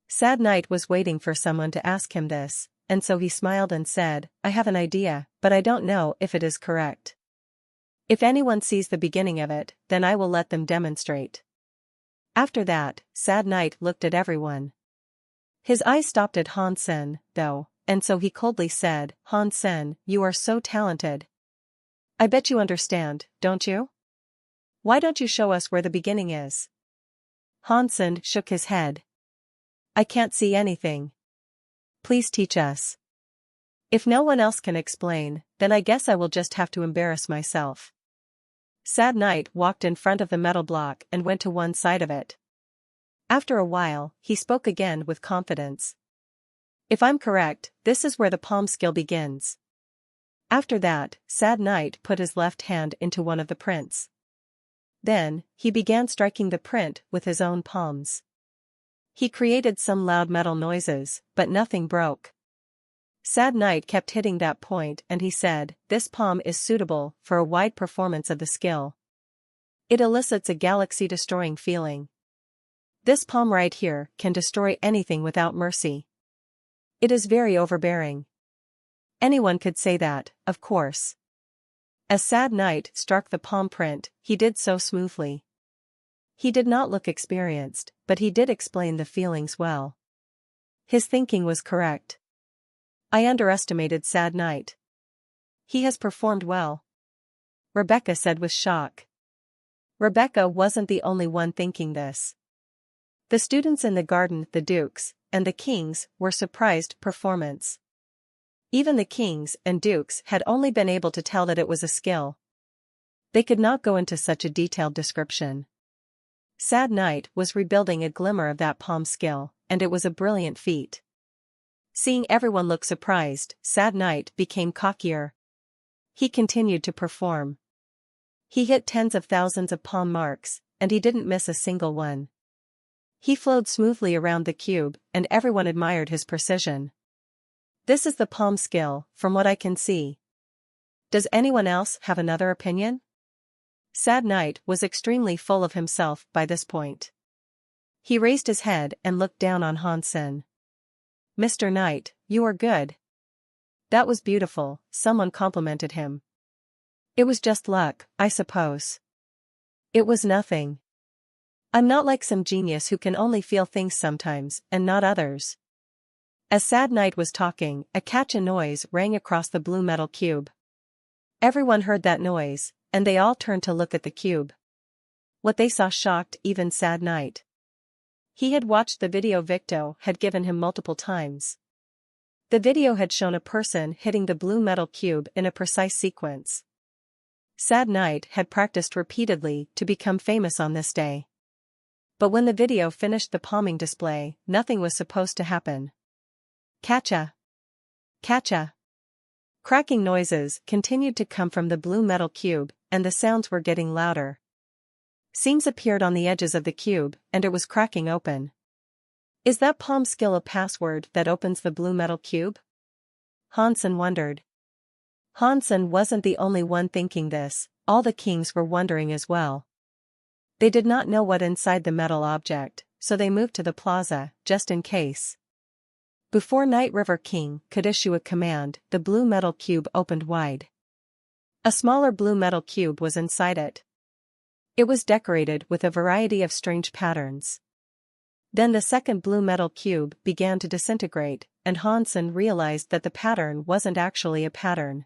Sad Knight was waiting for someone to ask him this, and so he smiled and said, I have an idea, but I don't know if it is correct. If anyone sees the beginning of it, then I will let them demonstrate. After that, Sad Knight looked at everyone. His eyes stopped at Hansen, though, and so he coldly said, Hansen, you are so talented. I bet you understand, don't you? Why don't you show us where the beginning is? Hansen shook his head. I can't see anything. Please teach us. If no one else can explain, then I guess I will just have to embarrass myself. Sad Knight walked in front of the metal block and went to one side of it. After a while, he spoke again with confidence. If I'm correct, this is where the palm skill begins. After that, Sad Knight put his left hand into one of the prints. Then, he began striking the print with his own palms. He created some loud metal noises, but nothing broke. Sad Knight kept hitting that point and he said, this palm is suitable for a wide performance of the skill. It elicits a galaxy-destroying feeling. This palm right here can destroy anything without mercy. It is very overbearing. Anyone could say that, of course. As Sad Knight struck the palm print, he did so smoothly. He did not look experienced, but he did explain the feelings well. His thinking was correct. I underestimated Sad Knight. He has performed well. Rebecca said with shock. Rebecca wasn't the only one thinking this. The students in the garden, the dukes, and the kings, were surprised performance. Even the kings and dukes had only been able to tell that it was a skill. They could not go into such a detailed description. Sad Knight was rebuilding a glimmer of that palm skill, and it was a brilliant feat. Seeing everyone look surprised, Sad Knight became cockier. He continued to perform. He hit tens of thousands of palm marks, and he didn't miss a single one. He flowed smoothly around the cube, and everyone admired his precision. This is the palm skill, from what I can see. Does anyone else have another opinion? Sad Knight was extremely full of himself by this point. He raised his head and looked down on Hansen. Mr. Knight, you are good. That was beautiful, someone complimented him. It was just luck, I suppose. It was nothing. I'm not like some genius who can only feel things sometimes, and not others. As Sad Knight was talking, a catch-a noise rang across the blue metal cube. Everyone heard that noise, and they all turned to look at the cube. What they saw shocked even Sad Knight. He had watched the video Victo had given him multiple times. The video had shown a person hitting the blue metal cube in a precise sequence. Sad Knight had practiced repeatedly to become famous on this day. But when the video finished the palming display, nothing was supposed to happen. Catcha! Catcha! Cracking noises continued to come from the blue metal cube, and the sounds were getting louder. Seams appeared on the edges of the cube, and it was cracking open. Is that palm skill a password that opens the blue metal cube? Hansen wondered. Hansen wasn't the only one thinking this, all the kings were wondering as well. They did not know what inside the metal object, so they moved to the plaza, just in case. Before Night River King could issue a command, the blue metal cube opened wide. A smaller blue metal cube was inside it. It was decorated with a variety of strange patterns. Then the second blue metal cube began to disintegrate, and Hansen realized that the pattern wasn't actually a pattern.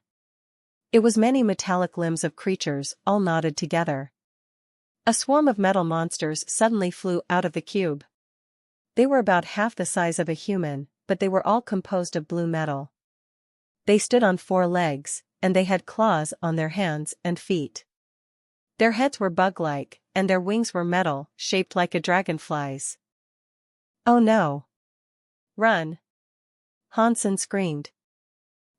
It was many metallic limbs of creatures, all knotted together. A swarm of metal monsters suddenly flew out of the cube. They were about half the size of a human, but they were all composed of blue metal. They stood on 4 legs, and they had claws on their hands and feet. Their heads were bug-like, and their wings were metal, shaped like a dragonfly's. Oh no! Run! Hansen screamed.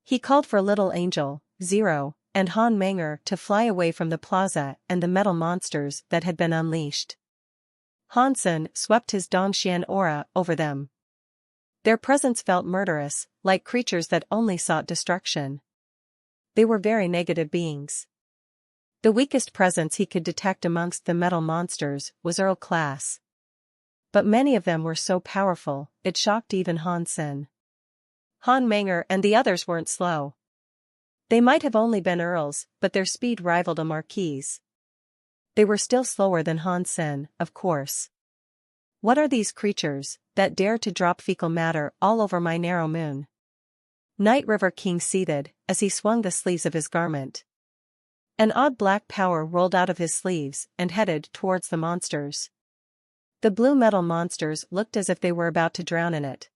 He called for Little Angel, Zero, and Han Manger to fly away from the plaza and the metal monsters that had been unleashed. Hansen swept his Dongxian aura over them. Their presence felt murderous, like creatures that only sought destruction. They were very negative beings. The weakest presence he could detect amongst the metal monsters was Earl class. But many of them were so powerful, it shocked even Hansen. Han Menger and the others weren't slow. They might have only been Earls, but their speed rivaled a Marquis. They were still slower than Hansen, of course. What are these creatures that dare to drop fecal matter all over my narrow moon? Night River King seethed as he swung the sleeves of his garment. An odd black power rolled out of his sleeves and headed towards the monsters. The blue metal monsters looked as if they were about to drown in it.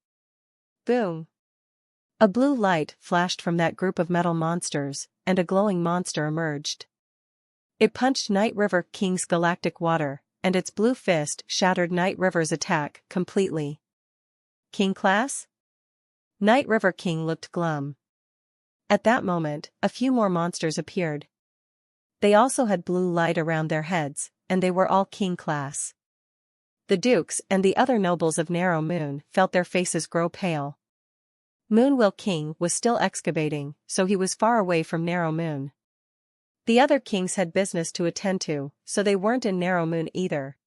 Boom! A blue light flashed from that group of metal monsters, and a glowing monster emerged. It punched Night River King's galactic water, and its blue fist shattered Night River's attack completely. King class? Night River King looked glum. At that moment, a few more monsters appeared. They also had blue light around their heads, and they were all king class. The dukes and the other nobles of Narrow Moon felt their faces grow pale. Moonwheel King was still excavating, so he was far away from Narrow Moon. The other kings had business to attend to, so they weren't in Narrow Moon either.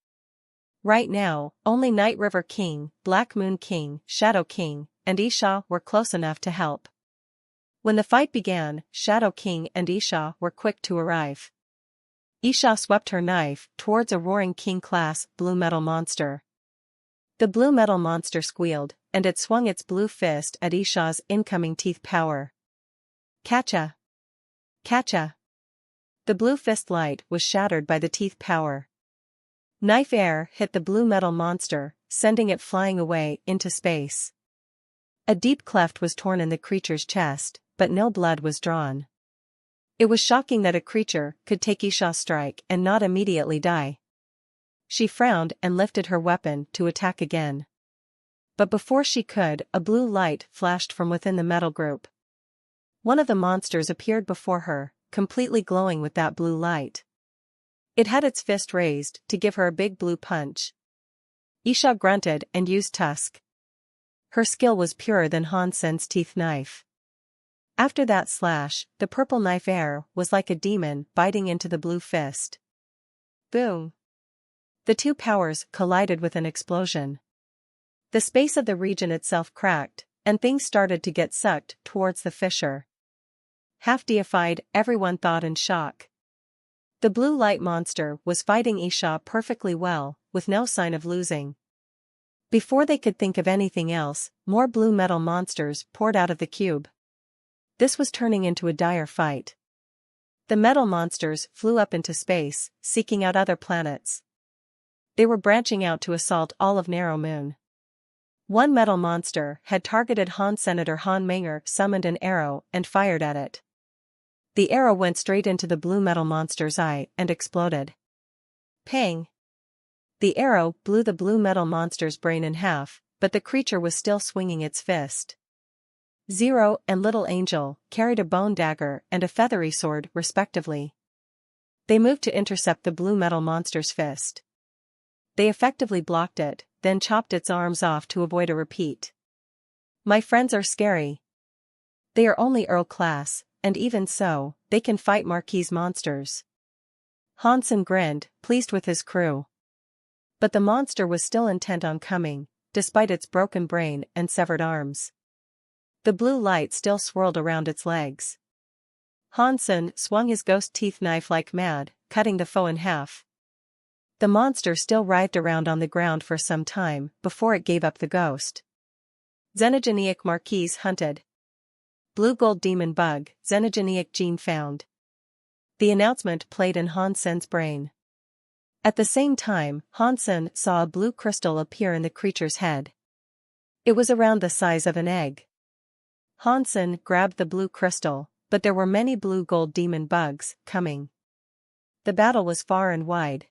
Right now, only Night River King, Black Moon King, Shadow King, and Isha were close enough to help. When the fight began, Shadow King and Isha were quick to arrive. Isha swept her knife towards a roaring king-class blue metal monster. The blue metal monster squealed, and it swung its blue fist at Isha's incoming teeth power. Catcha! Catcha! The blue fist light was shattered by the teeth power. Knife air hit the blue metal monster, sending it flying away into space. A deep cleft was torn in the creature's chest, but no blood was drawn. It was shocking that a creature could take Isha's strike and not immediately die. She frowned and lifted her weapon to attack again. But before she could, a blue light flashed from within the metal group. One of the monsters appeared before her, completely glowing with that blue light. It had its fist raised to give her a big blue punch. Isha grunted and used tusk. Her skill was purer than Hansen's teeth knife. After that slash, the purple knife air was like a demon biting into the blue fist. Boom! The two powers collided with an explosion. The space of the region itself cracked, and things started to get sucked towards the fissure. Half deified, everyone thought in shock. The blue light monster was fighting Isha perfectly well, with no sign of losing. Before they could think of anything else, more blue metal monsters poured out of the cube. This was turning into a dire fight. The metal monsters flew up into space, seeking out other planets. They were branching out to assault all of Narrow Moon. One metal monster had targeted Han. Senator Han Menger summoned an arrow and fired at it. The arrow went straight into the blue metal monster's eye and exploded. Pang! The arrow blew the blue metal monster's brain in half, but the creature was still swinging its fist. Zero and Little Angel carried a bone dagger and a feathery sword respectively. They moved to intercept the blue metal monster's fist. They effectively blocked it, then chopped its arms off to avoid a repeat. My friends are scary. They are only Earl class, and even so, they can fight Marquis monsters. Hansen grinned, pleased with his crew. But the monster was still intent on coming, despite its broken brain and severed arms. The blue light still swirled around its legs. Hansen swung his ghost teeth knife like mad, cutting the foe in half. The monster still writhed around on the ground for some time before it gave up the ghost. Xenogeniac Marquis hunted. Blue gold demon bug, xenogeniac gene found. The announcement played in Hansen's brain. At the same time, Hansen saw a blue crystal appear in the creature's head. It was around the size of an egg. Hansen grabbed the blue crystal, but there were many blue gold demon bugs coming. The battle was far and wide.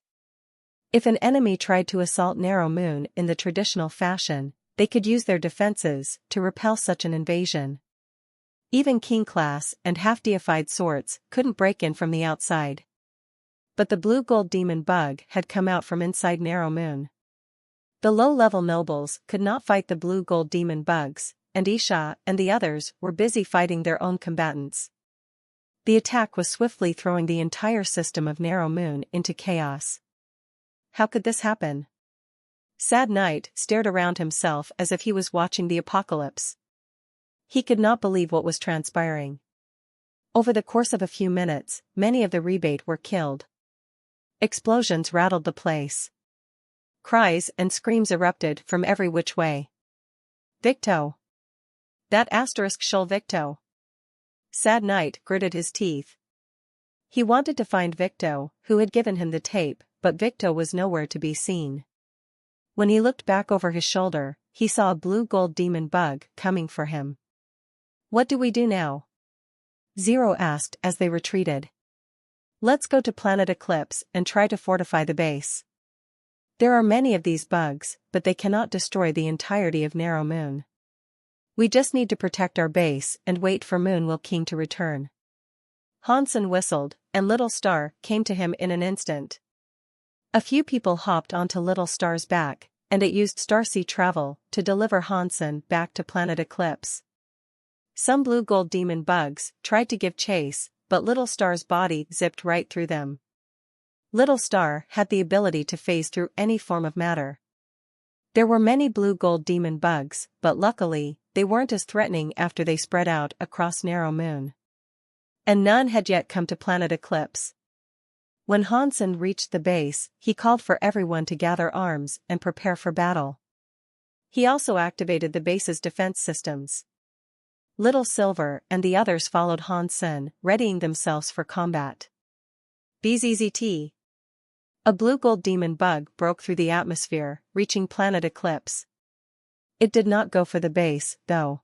If an enemy tried to assault Narrow Moon in the traditional fashion, they could use their defenses to repel such an invasion. Even king-class and half-deified sorts couldn't break in from the outside. But the blue gold demon bug had come out from inside Narrow Moon. The low-level nobles could not fight the blue gold demon bugs, and Isha and the others were busy fighting their own combatants. The attack was swiftly throwing the entire system of Narrow Moon into chaos. How could this happen? Sad Knight stared around himself as if he was watching the apocalypse. He could not believe what was transpiring. Over the course of a few minutes, many of the rebate were killed. Explosions rattled the place. Cries and screams erupted from every which way. Victo! That *shul Victo! Sad Knight gritted his teeth. He wanted to find Victo, who had given him the tape, but Victo was nowhere to be seen. When he looked back over his shoulder, he saw a blue gold demon bug coming for him. What do we do now? Zero asked as they retreated. Let's go to Planet Eclipse and try to fortify the base. There are many of these bugs, but they cannot destroy the entirety of Narrow Moon. We just need to protect our base and wait for Moonwell King to return. Hansen whistled, and Little Star came to him in an instant. A few people hopped onto Little Star's back, and it used Starsea travel to deliver Hansen back to Planet Eclipse. Some blue gold demon bugs tried to give chase, but Little Star's body zipped right through them. Little Star had the ability to phase through any form of matter. There were many blue gold demon bugs, but luckily, they weren't as threatening after they spread out across Narrow Moon. And none had yet come to Planet Eclipse. When Hansen reached the base, he called for everyone to gather arms and prepare for battle. He also activated the base's defense systems. Little Silver and the others followed Hansen, readying themselves for combat. BZZT. A blue gold demon bug broke through the atmosphere, reaching Planet Eclipse. It did not go for the base, though.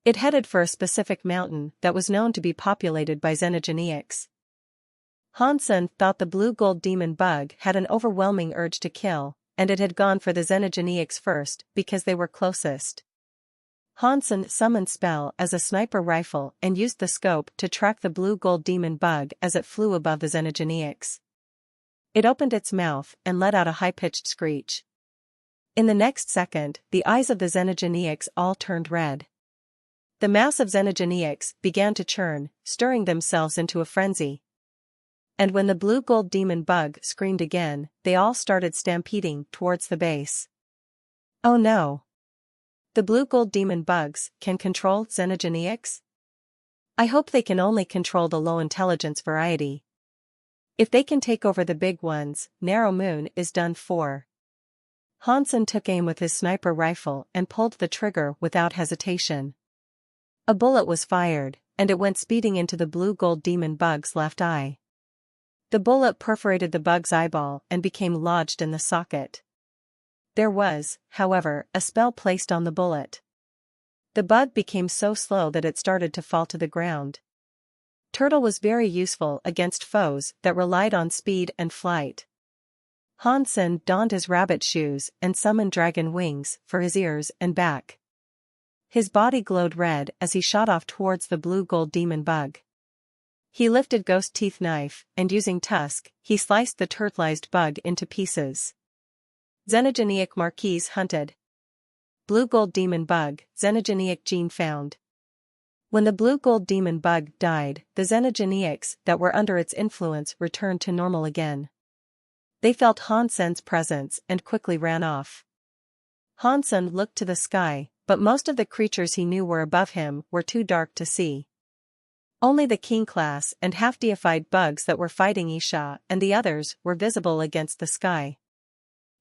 It headed for a specific mountain that was known to be populated by xenogeneics. Hansen thought the blue gold demon bug had an overwhelming urge to kill, and it had gone for the xenogeneics first because they were closest. Hansen summoned Spell as a sniper rifle and used the scope to track the blue gold demon bug as it flew above the xenogeneics. It opened its mouth and let out a high-pitched screech. In the next second, the eyes of the xenogeneics all turned red. The mass of xenogeneics began to churn, stirring themselves into a frenzy. And when the blue gold demon bug screamed again, they all started stampeding towards the base. Oh no! The blue gold demon bugs can control xenogeneics? I hope they can only control the low intelligence variety. If they can take over the big ones, Narrow Moon is done for. Hansen took aim with his sniper rifle and pulled the trigger without hesitation. A bullet was fired, and it went speeding into the blue gold demon bug's left eye. The bullet perforated the bug's eyeball and became lodged in the socket. There was, however, a spell placed on the bullet. The bug became so slow that it started to fall to the ground. Turtle was very useful against foes that relied on speed and flight. Hansen donned his rabbit shoes and summoned dragon wings for his ears and back. His body glowed red as he shot off towards the blue gold demon bug. He lifted Ghost Teeth knife, and using tusk, he sliced the turtleized bug into pieces. Xenogeneic Marquise hunted. Blue gold demon bug, xenogeneic gene found. When the blue gold demon bug died, the xenogeneics that were under its influence returned to normal again. They felt Hansen's presence and quickly ran off. Hansen looked to the sky, but most of the creatures he knew were above him were too dark to see. Only the king class and half-deified bugs that were fighting Isha and the others were visible against the sky.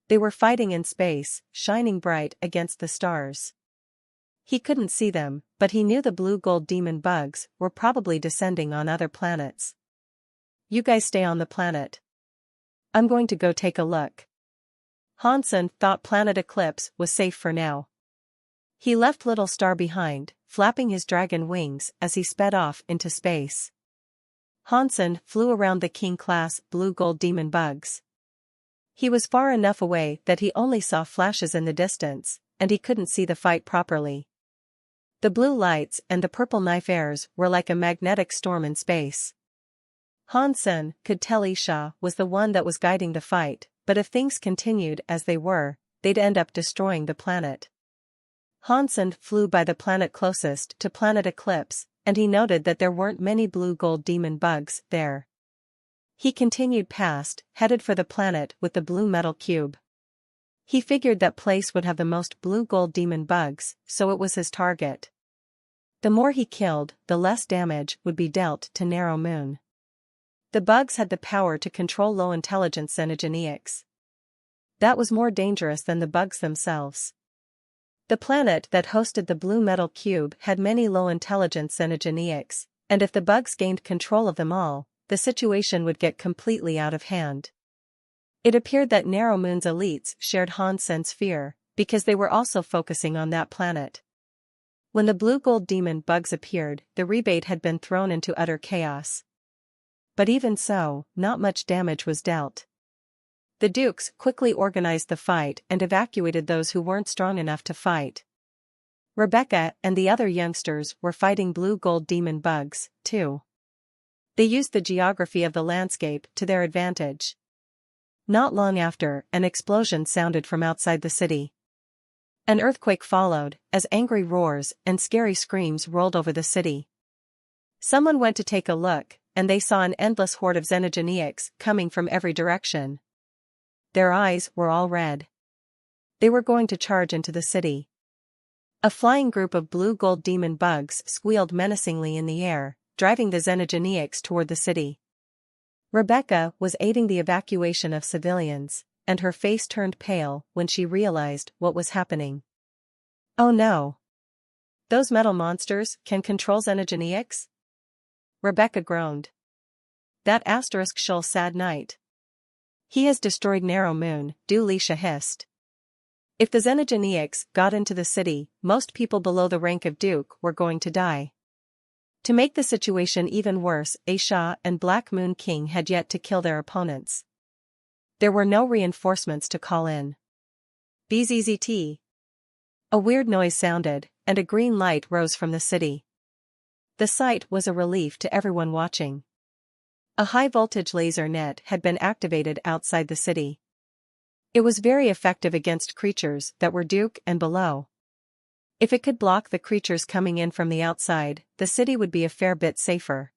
They were fighting in space, shining bright against the stars. He couldn't see them, but he knew the blue gold demon bugs were probably descending on other planets. You guys stay on the planet. I'm going to go take a look. Hansen thought Planet Eclipse was safe for now. He left Little Star behind, flapping his dragon wings as he sped off into space. Hansen flew around the king-class blue gold demon bugs. He was far enough away that he only saw flashes in the distance, and he couldn't see the fight properly. The blue lights and the purple knife airs were like a magnetic storm in space. Hansen could tell Isha was the one that was guiding the fight, but if things continued as they were, they'd end up destroying the planet. Hansen flew by the planet closest to planet Eclipse, and he noted that there weren't many blue-gold demon bugs there. He continued past, headed for the planet with the blue metal cube. He figured that place would have the most blue-gold demon bugs, so it was his target. The more he killed, the less damage would be dealt to Narrow Moon. The bugs had the power to control low-intelligence xenogeneics. That was more dangerous than the bugs themselves. The planet that hosted the blue metal cube had many low-intelligence xenogeneics, and if the bugs gained control of them all, the situation would get completely out of hand. It appeared that Narrow Moon's elites shared Hansen's fear, because they were also focusing on that planet. When the blue-gold demon bugs appeared, the rebate had been thrown into utter chaos. But even so, not much damage was dealt. The Dukes quickly organized the fight and evacuated those who weren't strong enough to fight. Rebecca and the other youngsters were fighting blue-gold demon bugs, too. They used the geography of the landscape to their advantage. Not long after, an explosion sounded from outside the city. An earthquake followed, as angry roars and scary screams rolled over the city. Someone went to take a look, and they saw an endless horde of xenogeneics coming from every direction. Their eyes were all red. They were going to charge into the city. A flying group of blue-gold demon bugs squealed menacingly in the air, driving the xenogeneics toward the city. Rebecca was aiding the evacuation of civilians, and her face turned pale when she realized what was happening. Oh no! Those metal monsters can control xenogeneics? Rebecca groaned. That *shall sad night. He has destroyed Narrow Moon, Dulisha hissed. If the xenogeneics got into the city, most people below the rank of Duke were going to die. To make the situation even worse, Aisha and Black Moon King had yet to kill their opponents. There were no reinforcements to call in. Bzzzt. A weird noise sounded, and a green light rose from the city. The sight was a relief to everyone watching. A high-voltage laser net had been activated outside the city. It was very effective against creatures that were Duke and below. If it could block the creatures coming in from the outside, the city would be a fair bit safer.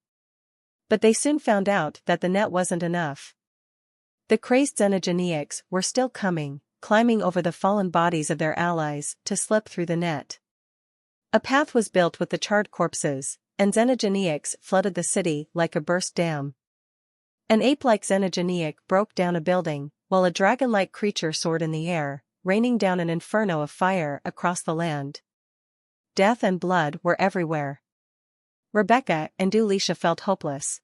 But they soon found out that the net wasn't enough. The crazed xenogeneics were still coming, climbing over the fallen bodies of their allies to slip through the net. A path was built with the charred corpses, and xenogeneics flooded the city like a burst dam. An ape-like xenogeneic broke down a building, while a dragon-like creature soared in the air, raining down an inferno of fire across the land. Death and blood were everywhere. Rebecca and Dulisha felt hopeless.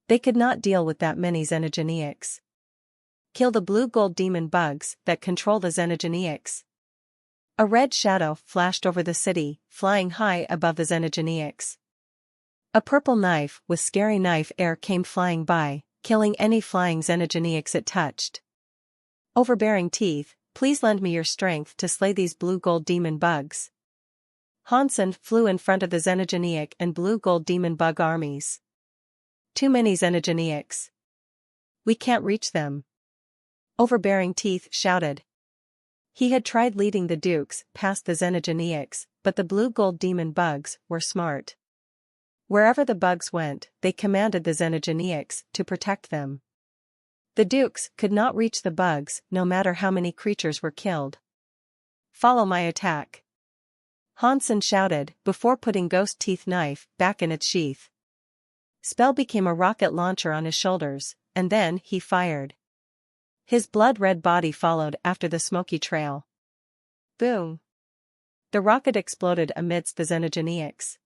They could not deal with that many xenogeneics. Kill the blue-gold demon bugs that control the xenogeneics. A red shadow flashed over the city, flying high above the xenogeneics. A purple knife with scary knife air came flying by, killing any flying xenogeneics it touched. Overbearing teeth, please lend me your strength to slay these blue-gold demon bugs. Hansen flew in front of the xenogeneic and blue-gold demon bug armies. Too many xenogeneics. We can't reach them. Overbearing teeth shouted. He had tried leading the Dukes past the xenogeneics, but the blue-gold demon bugs were smart. Wherever the bugs went, they commanded the xenogeneics to protect them. The Dukes could not reach the bugs no matter how many creatures were killed. Follow my attack. Hansen shouted before putting Ghost Teeth knife back in its sheath. Spell became a rocket launcher on his shoulders, and then he fired. His blood-red body followed after the smoky trail. Boom! The rocket exploded amidst the xenogeneics.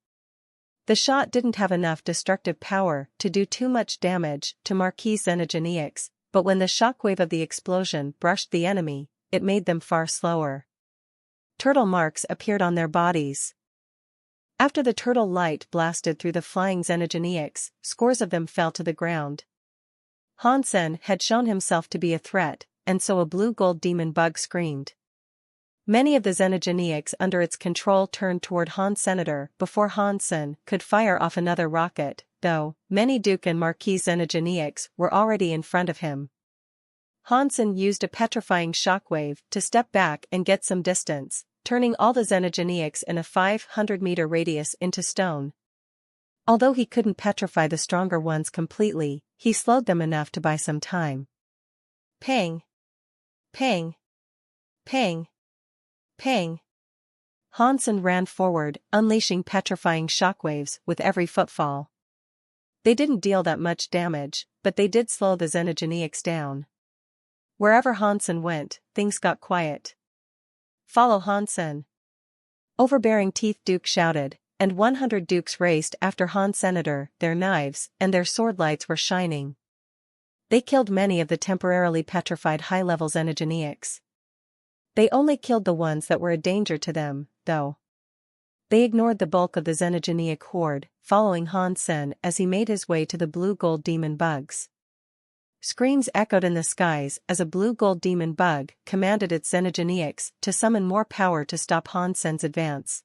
The shot didn't have enough destructive power to do too much damage to marquee xenogeneics, but when the shockwave of the explosion brushed the enemy, it made them far slower. Turtle marks appeared on their bodies. After the turtle light blasted through the flying xenogeneics, scores of them fell to the ground. Hansen had shown himself to be a threat, and so a blue-gold demon bug screamed. Many of the xenogeneics under its control turned toward Senator before Hansen could fire off another rocket, though many Duke and Marquis xenogeneics were already in front of him. Hansen used a petrifying shockwave to step back and get some distance, turning all the xenogeneics in a 500-meter radius into stone. Although he couldn't petrify the stronger ones completely, he slowed them enough to buy some time. Pang! Pang! Pang! Pang! Hansen ran forward, unleashing petrifying shockwaves with every footfall. They didn't deal that much damage, but they did slow the xenogeneics down. Wherever Hansen went, things got quiet. Follow Hansen! Overbearing Teeth Duke shouted, and 100 dukes raced after Han Senator. Their knives and their sword lights were shining. They killed many of the temporarily petrified high-level xenogeneics. They only killed the ones that were a danger to them, though. They ignored the bulk of the xenogeneic horde, following Hansen as he made his way to the blue-gold demon bugs. Screams echoed in the skies as a blue-gold demon bug commanded its xenogeneics to summon more power to stop Hansen's advance.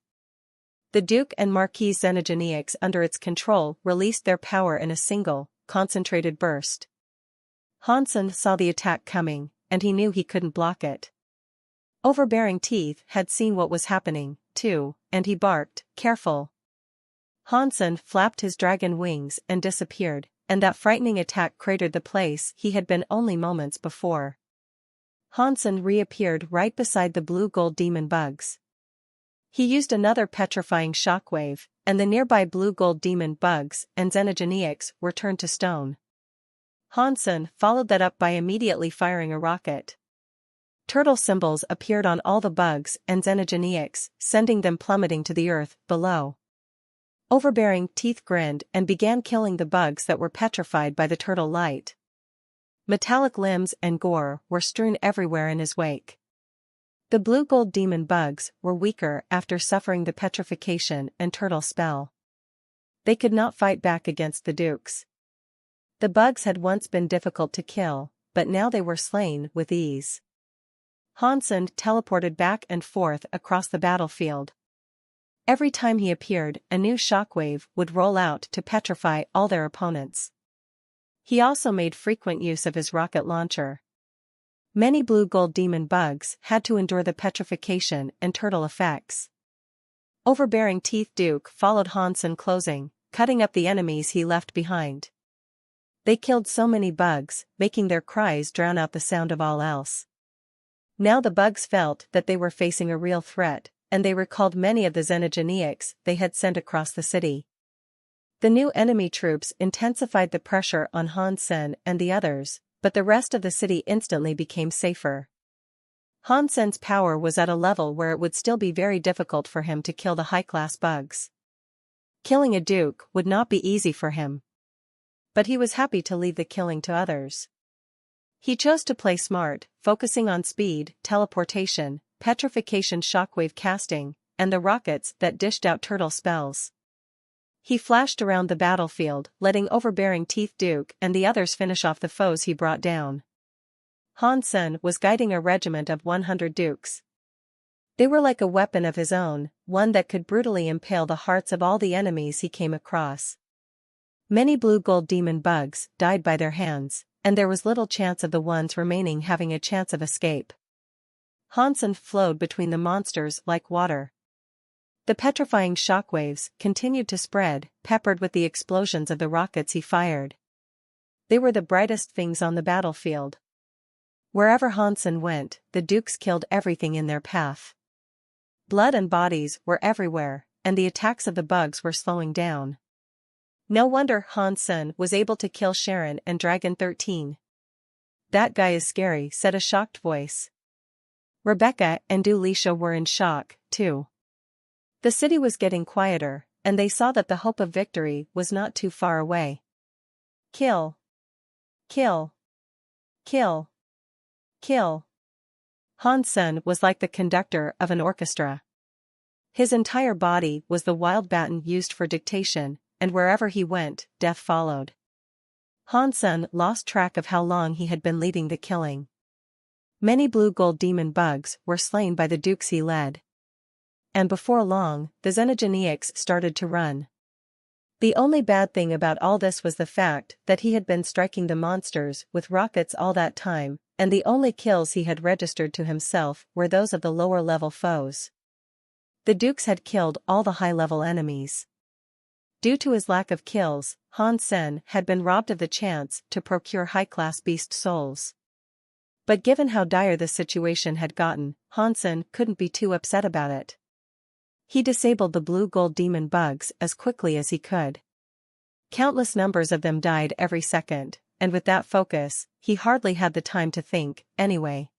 The Duke and Marquis xenogeneics under its control released their power in a single, concentrated burst. Hansen saw the attack coming, and he knew he couldn't block it. Overbearing Teeth had seen what was happening, too, and he barked, "Careful!" Hansen flapped his dragon wings and disappeared, and that frightening attack cratered the place he had been only moments before. Hansen reappeared right beside the blue-gold demon bugs. He used another petrifying shockwave, and the nearby blue-gold demon bugs and xenogeneics were turned to stone. Hansen followed that up by immediately firing a rocket. Turtle symbols appeared on all the bugs and xenogeneics, sending them plummeting to the earth below. Overbearing Teeth grinned and began killing the bugs that were petrified by the turtle light. Metallic limbs and gore were strewn everywhere in his wake. The blue-gold demon bugs were weaker after suffering the petrification and turtle spell. They could not fight back against the dukes. The bugs had once been difficult to kill, but now they were slain with ease. Hansen teleported back and forth across the battlefield. Every time he appeared, a new shockwave would roll out to petrify all their opponents. He also made frequent use of his rocket launcher. Many blue-gold demon bugs had to endure the petrification and turtle effects. Overbearing Teeth Duke followed Hansen closing, cutting up the enemies he left behind. They killed so many bugs, making their cries drown out the sound of all else. Now the bugs felt that they were facing a real threat, and they recalled many of the xenogeneics they had sent across the city. The new enemy troops intensified the pressure on Hansen and the others, but the rest of the city instantly became safer. Hansen's power was at a level where it would still be very difficult for him to kill the high-class bugs. Killing a duke would not be easy for him. But he was happy to leave the killing to others. He chose to play smart, focusing on speed, teleportation, petrification shockwave casting, and the rockets that dished out turtle spells. He flashed around the battlefield, letting Overbearing Teeth Duke and the others finish off the foes he brought down. Hansen was guiding a regiment of 100 dukes. They were like a weapon of his own, one that could brutally impale the hearts of all the enemies he came across. Many blue-gold demon bugs died by their hands, and there was little chance of the ones remaining having a chance of escape. Hansen flowed between the monsters like water. The petrifying shockwaves continued to spread, peppered with the explosions of the rockets he fired. They were the brightest things on the battlefield. Wherever Hansen went, the dukes killed everything in their path. Blood and bodies were everywhere, and the attacks of the bugs were slowing down. No wonder Hansen was able to kill Sharon and Dragon 13. "That guy is scary," said a shocked voice. Rebecca and Dulisha were in shock, too. The city was getting quieter, and they saw that the hope of victory was not too far away. Kill. Kill. Kill. Kill. Hansen was like the conductor of an orchestra. His entire body was the wild baton used for dictation, and wherever he went, death followed. Hansen lost track of how long he had been leading the killing. Many blue-gold demon bugs were slain by the dukes he led. And before long, the xenogeneics started to run. The only bad thing about all this was the fact that he had been striking the monsters with rockets all that time, and the only kills he had registered to himself were those of the lower-level foes. The dukes had killed all the high-level enemies. Due to his lack of kills, Han Sen had been robbed of the chance to procure high-class beast souls. But given how dire the situation had gotten, Han Sen couldn't be too upset about it. He disabled the blue gold demon bugs as quickly as he could. Countless numbers of them died every second, and with that focus, he hardly had the time to think, anyway.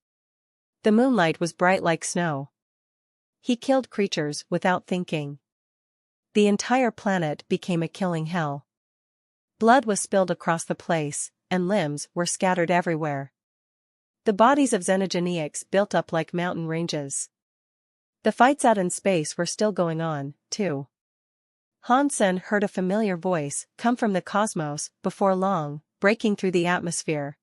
The moonlight was bright like snow. He killed creatures without thinking. The entire planet became a killing hell. Blood was spilled across the place, and limbs were scattered everywhere. The bodies of xenogeniacs built up like mountain ranges. The fights out in space were still going on, too. Han Sen heard a familiar voice come from the cosmos before long, breaking through the atmosphere.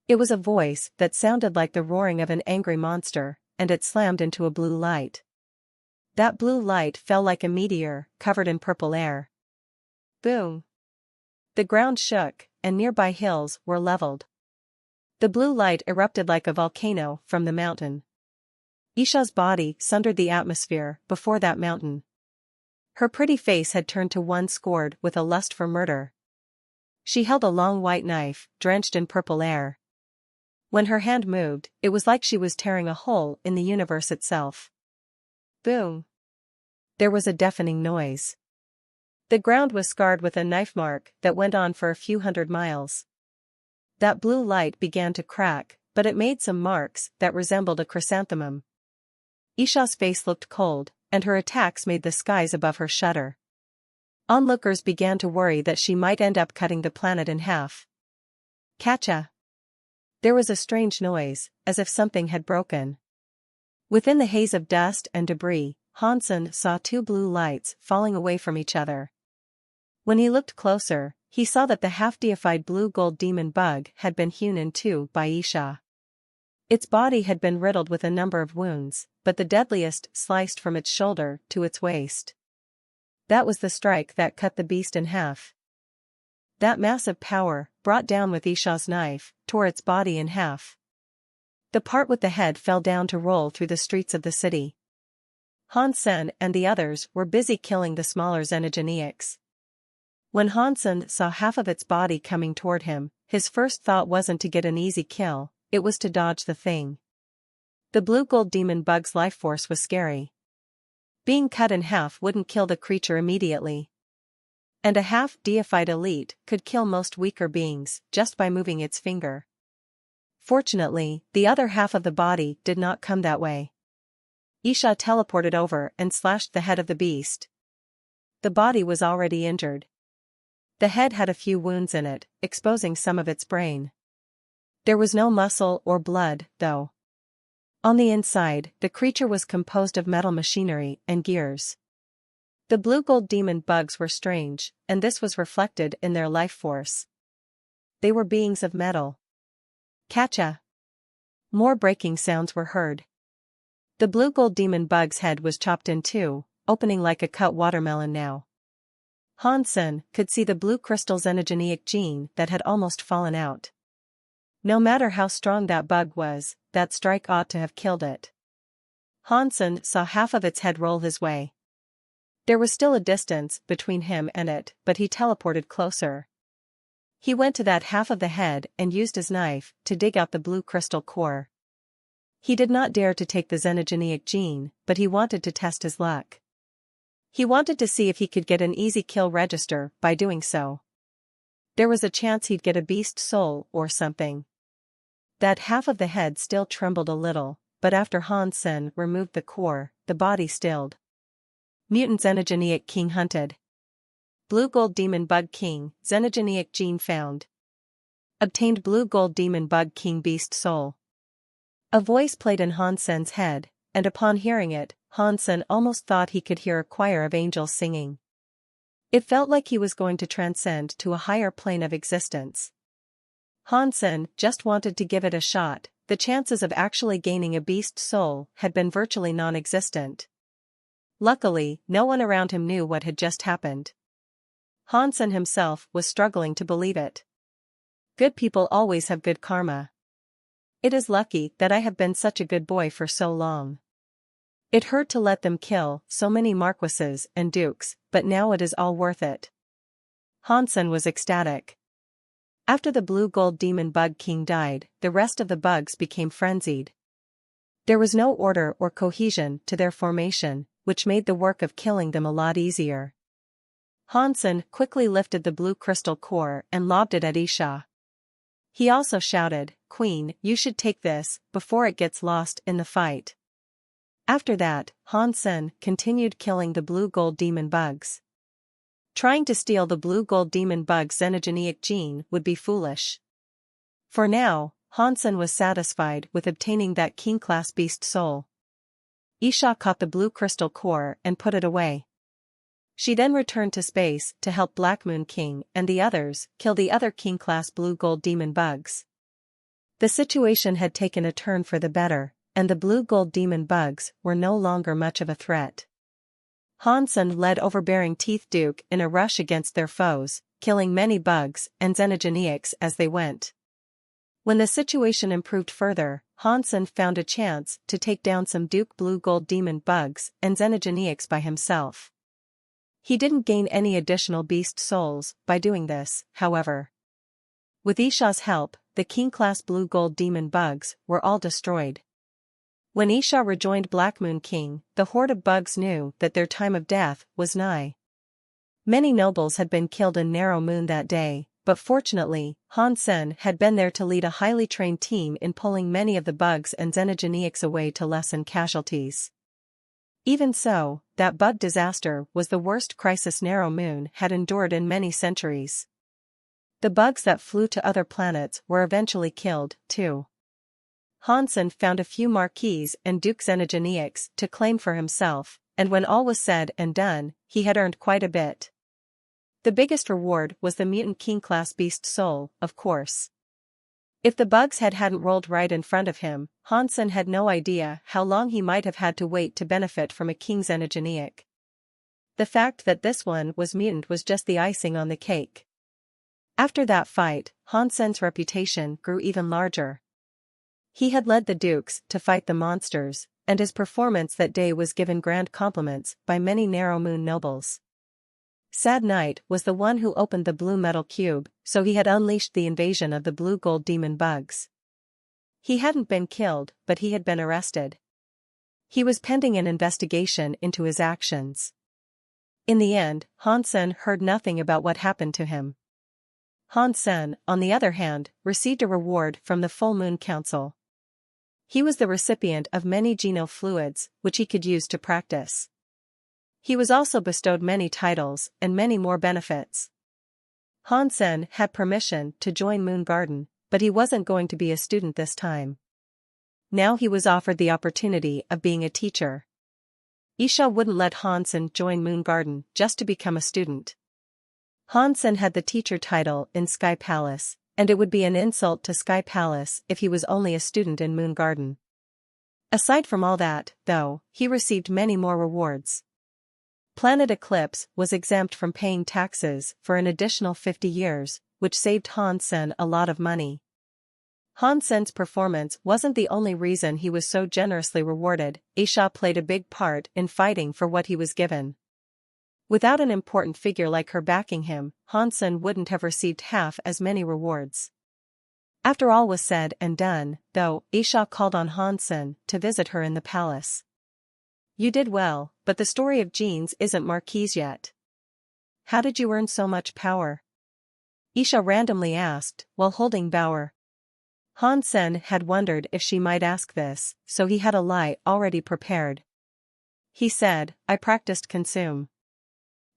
It was a voice that sounded like the roaring of an angry monster, and it slammed into a blue light. That blue light fell like a meteor, covered in purple air. Boom! The ground shook, and nearby hills were leveled. The blue light erupted like a volcano from the mountain. Isha's body sundered the atmosphere before that mountain. Her pretty face had turned to one scored with a lust for murder. She held a long white knife, drenched in purple air. When her hand moved, it was like she was tearing a hole in the universe itself. Boom! There was a deafening noise. The ground was scarred with a knife mark that went on for a few hundred miles. That blue light began to crack, but it made some marks that resembled a chrysanthemum. Isha's face looked cold, and her attacks made the skies above her shudder. Onlookers began to worry that she might end up cutting the planet in half. Catcha! There was a strange noise, as if something had broken. Within the haze of dust and debris, Han Sen saw two blue lights falling away from each other. When he looked closer, he saw that the half-deified blue-gold demon bug had been hewn in two by Isha. Its body had been riddled with a number of wounds, but the deadliest sliced from its shoulder to its waist. That was the strike that cut the beast in half. That massive power, brought down with Isha's knife, tore its body in half. The part with the head fell down to roll through the streets of the city. Han Sen and the others were busy killing the smaller xenogeniacs. When Han Sen saw half of its body coming toward him, his first thought wasn't to get an easy kill, it was to dodge the thing. The blue gold demon bug's life force was scary. Being cut in half wouldn't kill the creature immediately. And a half-deified elite could kill most weaker beings just by moving its finger. Fortunately, the other half of the body did not come that way. Isha teleported over and slashed the head of the beast. The body was already injured. The head had a few wounds in it, exposing some of its brain. There was no muscle or blood, though. On the inside, the creature was composed of metal machinery and gears. The blue-gold demon bugs were strange, and this was reflected in their life force. They were beings of metal. Catcha! More breaking sounds were heard. The blue-gold demon bug's head was chopped in two, opening like a cut watermelon now. Han Sen could see the blue crystal xenogeniac gene that had almost fallen out. No matter how strong that bug was, that strike ought to have killed it. Han Sen saw half of its head roll his way. There was still a distance between him and it, but he teleported closer. He went to that half of the head and used his knife to dig out the blue crystal core. He did not dare to take the xenogeniac gene, but he wanted to test his luck. He wanted to see if he could get an easy kill register by doing so. There was a chance he'd get a beast soul or something. That half of the head still trembled a little, but after Han Sen removed the core, the body stilled. Mutant Xenogeniac King hunted. Blue Gold Demon Bug King, Xenogeniac gene found. Obtained Blue Gold Demon Bug King beast soul. A voice played in Han Sen's head, and upon hearing it, Han Sen almost thought he could hear a choir of angels singing. It felt like he was going to transcend to a higher plane of existence. Han Sen just wanted to give it a shot. The chances of actually gaining a beast soul had been virtually non-existent. Luckily, no one around him knew what had just happened. Han Sen himself was struggling to believe it. Good people always have good karma. It is lucky that I have been such a good boy for so long. It hurt to let them kill so many marquises and dukes, but now it is all worth it. Hansen was ecstatic. After the blue gold demon bug king died, the rest of the bugs became frenzied. There was no order or cohesion to their formation, which made the work of killing them a lot easier. Hansen quickly lifted the blue crystal core and lobbed it at Isha. He also shouted, "Queen, you should take this, before it gets lost in the fight." After that, Hansen continued killing the blue gold demon bugs. Trying to steal the blue gold demon bug's xenogeneic gene would be foolish. For now, Hansen was satisfied with obtaining that king-class beast soul. Isha caught the blue crystal core and put it away. She then returned to space to help Black Moon King and the others kill the other king-class blue gold demon bugs. The situation had taken a turn for the better, and the blue gold demon bugs were no longer much of a threat. Hansen led overbearing Teeth Duke in a rush against their foes, killing many bugs and xenogeneics as they went. When the situation improved further, Hansen found a chance to take down some Duke blue gold demon bugs and xenogeneics by himself. He didn't gain any additional beast souls by doing this, however. With Isha's help, the king-class blue gold demon bugs were all destroyed. When Isha rejoined Black Moon King, the horde of bugs knew that their time of death was nigh. Many nobles had been killed in Narrow Moon that day, but fortunately, Hansen had been there to lead a highly trained team in pulling many of the bugs and xenogeneics away to lessen casualties. Even so, that bug disaster was the worst crisis Narrow Moon had endured in many centuries. The bugs that flew to other planets were eventually killed, too. Hansen found a few marquises and Duke xenogeneics to claim for himself, and when all was said and done, he had earned quite a bit. The biggest reward was the mutant king-class beast soul, of course. If the bugs hadn't rolled right in front of him, Hansen had no idea how long he might have had to wait to benefit from a king xenogeneic. The fact that this one was mutant was just the icing on the cake. After that fight, Hansen's reputation grew even larger. He had led the dukes to fight the monsters, and his performance that day was given grand compliments by many Narrow Moon nobles. Sad Knight was the one who opened the blue metal cube, so he had unleashed the invasion of the blue gold demon bugs. He hadn't been killed, but he had been arrested. He was pending an investigation into his actions. In the end, Hansen heard nothing about what happened to him. Hansen, on the other hand, received a reward from the Full Moon Council. He was the recipient of many genofluids, which he could use to practice. He was also bestowed many titles and many more benefits. Hansen had permission to join Moon Garden, but he wasn't going to be a student this time. Now he was offered the opportunity of being a teacher. Isha wouldn't let Hansen join Moon Garden just to become a student. Hansen had the teacher title in Sky Palace, and it would be an insult to Sky Palace if he was only a student in Moon Garden. Aside from all that, though, he received many more rewards. Planet Eclipse was exempt from paying taxes for an additional 50 years, which saved Hansen a lot of money. Hansen's performance wasn't the only reason he was so generously rewarded. Isha played a big part in fighting for what he was given. Without an important figure like her backing him, Hansen wouldn't have received half as many rewards. After all was said and done, though, Isha called on Hansen to visit her in the palace. "You did well, but the story of genes isn't marquise yet. How did you earn so much power?" Isha randomly asked, while holding Bauer. Hansen had wondered if she might ask this, so he had a lie already prepared. He said, "I practiced consume.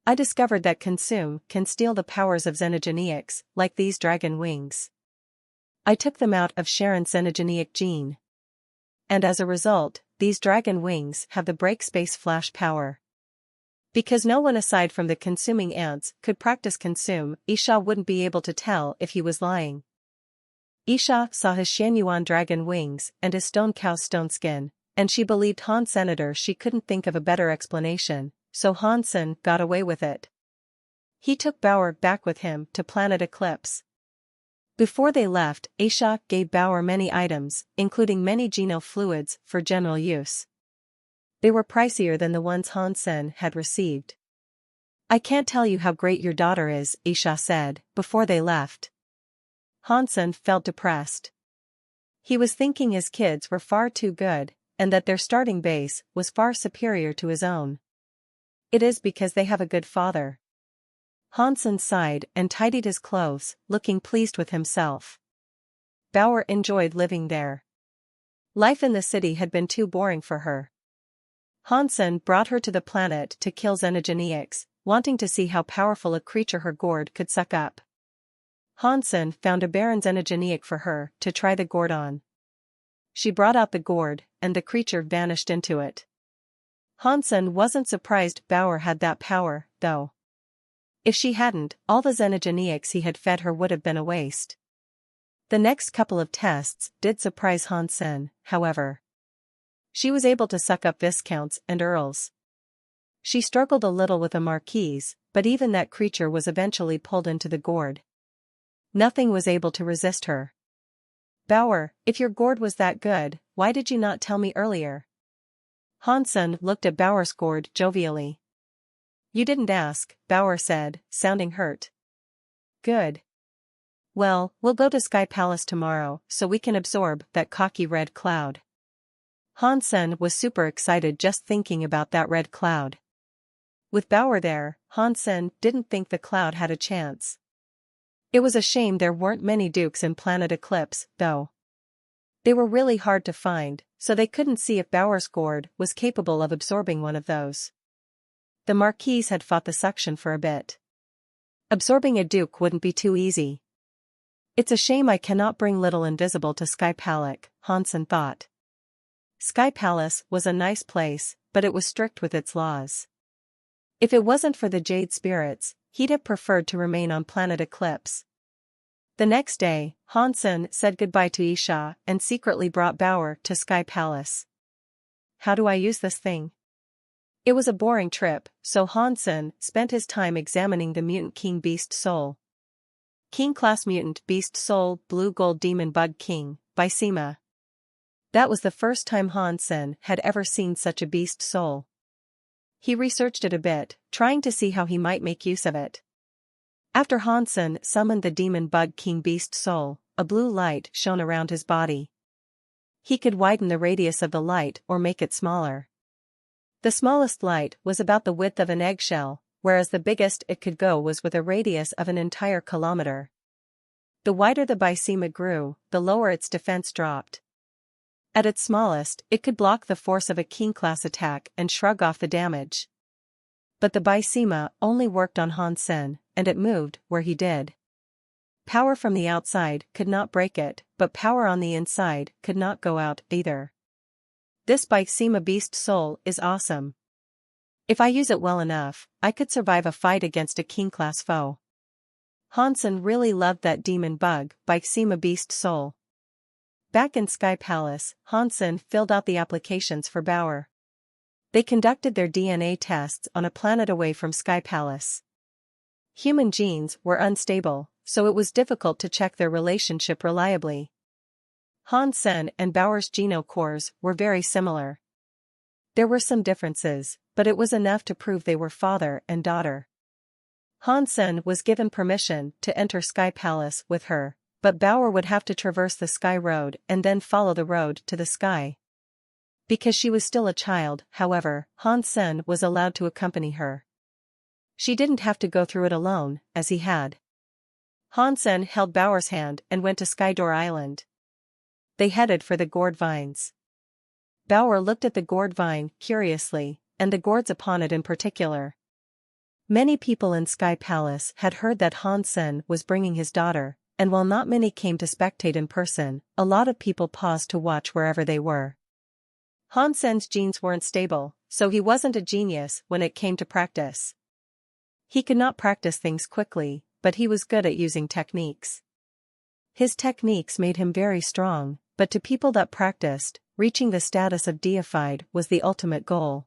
I discovered that consume can steal the powers of xenogeneics, like these dragon wings. I took them out of Sharon's xenogeneic gene. And as a result, these dragon wings have the break space flash power." Because no one aside from the consuming ants could practice consume, Isha wouldn't be able to tell if he was lying. Isha saw his Shanyuan dragon wings and his stone cow's stone skin, and she believed Han Senator she couldn't think of a better explanation, so Hansen got away with it. He took Bauer back with him to Planet Eclipse. Before they left, Aisha gave Bauer many items, including many geno fluids for general use. They were pricier than the ones Hansen had received. "I can't tell you how great your daughter is," Aisha said, before they left. Hansen felt depressed. He was thinking his kids were far too good, and that their starting base was far superior to his own. "It is because they have a good father." Hansen sighed and tidied his clothes, looking pleased with himself. Bauer enjoyed living there. Life in the city had been too boring for her. Hansen brought her to the planet to kill xenogeniacs, wanting to see how powerful a creature her gourd could suck up. Hansen found a barren xenogeniac for her to try the gourd on. She brought out the gourd, and the creature vanished into it. Hansen wasn't surprised Bauer had that power, though. If she hadn't, all the xenogeniacs he had fed her would have been a waste. The next couple of tests did surprise Hansen, however. She was able to suck up viscounts and earls. She struggled a little with a marquise, but even that creature was eventually pulled into the gourd. Nothing was able to resist her. "Bauer, if your gourd was that good, why did you not tell me earlier?" Hansen looked at Bauer's gourd jovially. "You didn't ask," Bauer said, sounding hurt. "Good. Well, we'll go to Sky Palace tomorrow so we can absorb that cocky red cloud." Hansen was super excited just thinking about that red cloud. With Bauer there, Hansen didn't think the cloud had a chance. It was a shame there weren't many dukes in Planet Eclipse, though. They were really hard to find, so they couldn't see if Bauer's gourd was capable of absorbing one of those. The Marquise had fought the suction for a bit. Absorbing a duke wouldn't be too easy. "It's a shame I cannot bring Little Invisible to Sky Palace," Hansen thought. Sky Palace was a nice place, but it was strict with its laws. If it wasn't for the Jade Spirits, he'd have preferred to remain on Planet Eclipse. The next day, Hansen said goodbye to Isha and secretly brought Bauer to Sky Palace. "How do I use this thing?" It was a boring trip, so Hansen spent his time examining the mutant King Beast Soul. King Class Mutant Beast Soul Blue Gold Demon Bug King, by Sema. That was the first time Hansen had ever seen such a beast soul. He researched it a bit, trying to see how he might make use of it. After Hansen summoned the Demon Bug King Beast Soul, a blue light shone around his body. He could widen the radius of the light or make it smaller. The smallest light was about the width of an eggshell, whereas the biggest it could go was with a radius of an entire kilometer. The wider the Bysema grew, the lower its defense dropped. At its smallest, it could block the force of a King-class attack and shrug off the damage. But the Bysema only worked on Hansen, and it moved where he did. Power from the outside could not break it, but power on the inside could not go out either. This Bysema Beast Soul is awesome. If I use it well enough, I could survive a fight against a King-class foe. Hansen really loved that demon bug, Bysema Beast Soul. Back in Sky Palace, Hansen filled out the applications for Bauer. They conducted their DNA tests on a planet away from Sky Palace. Human genes were unstable, so it was difficult to check their relationship reliably. Hansen and Bauer's genocores were very similar. There were some differences, but it was enough to prove they were father and daughter. Hansen was given permission to enter Sky Palace with her, but Bauer would have to traverse the Sky Road and then follow the road to the sky. Because she was still a child, however, Hansen was allowed to accompany her. She didn't have to go through it alone, as he had. Hansen held Bauer's hand and went to Skydor Island. They headed for the gourd vines. Bauer looked at the gourd vine curiously, and the gourds upon it in particular. Many people in Sky Palace had heard that Hansen was bringing his daughter, and while not many came to spectate in person, a lot of people paused to watch wherever they were. Hansen's genes weren't stable, so he wasn't a genius when it came to practice. He could not practice things quickly, but he was good at using techniques. His techniques made him very strong, but to people that practiced, reaching the status of deified was the ultimate goal.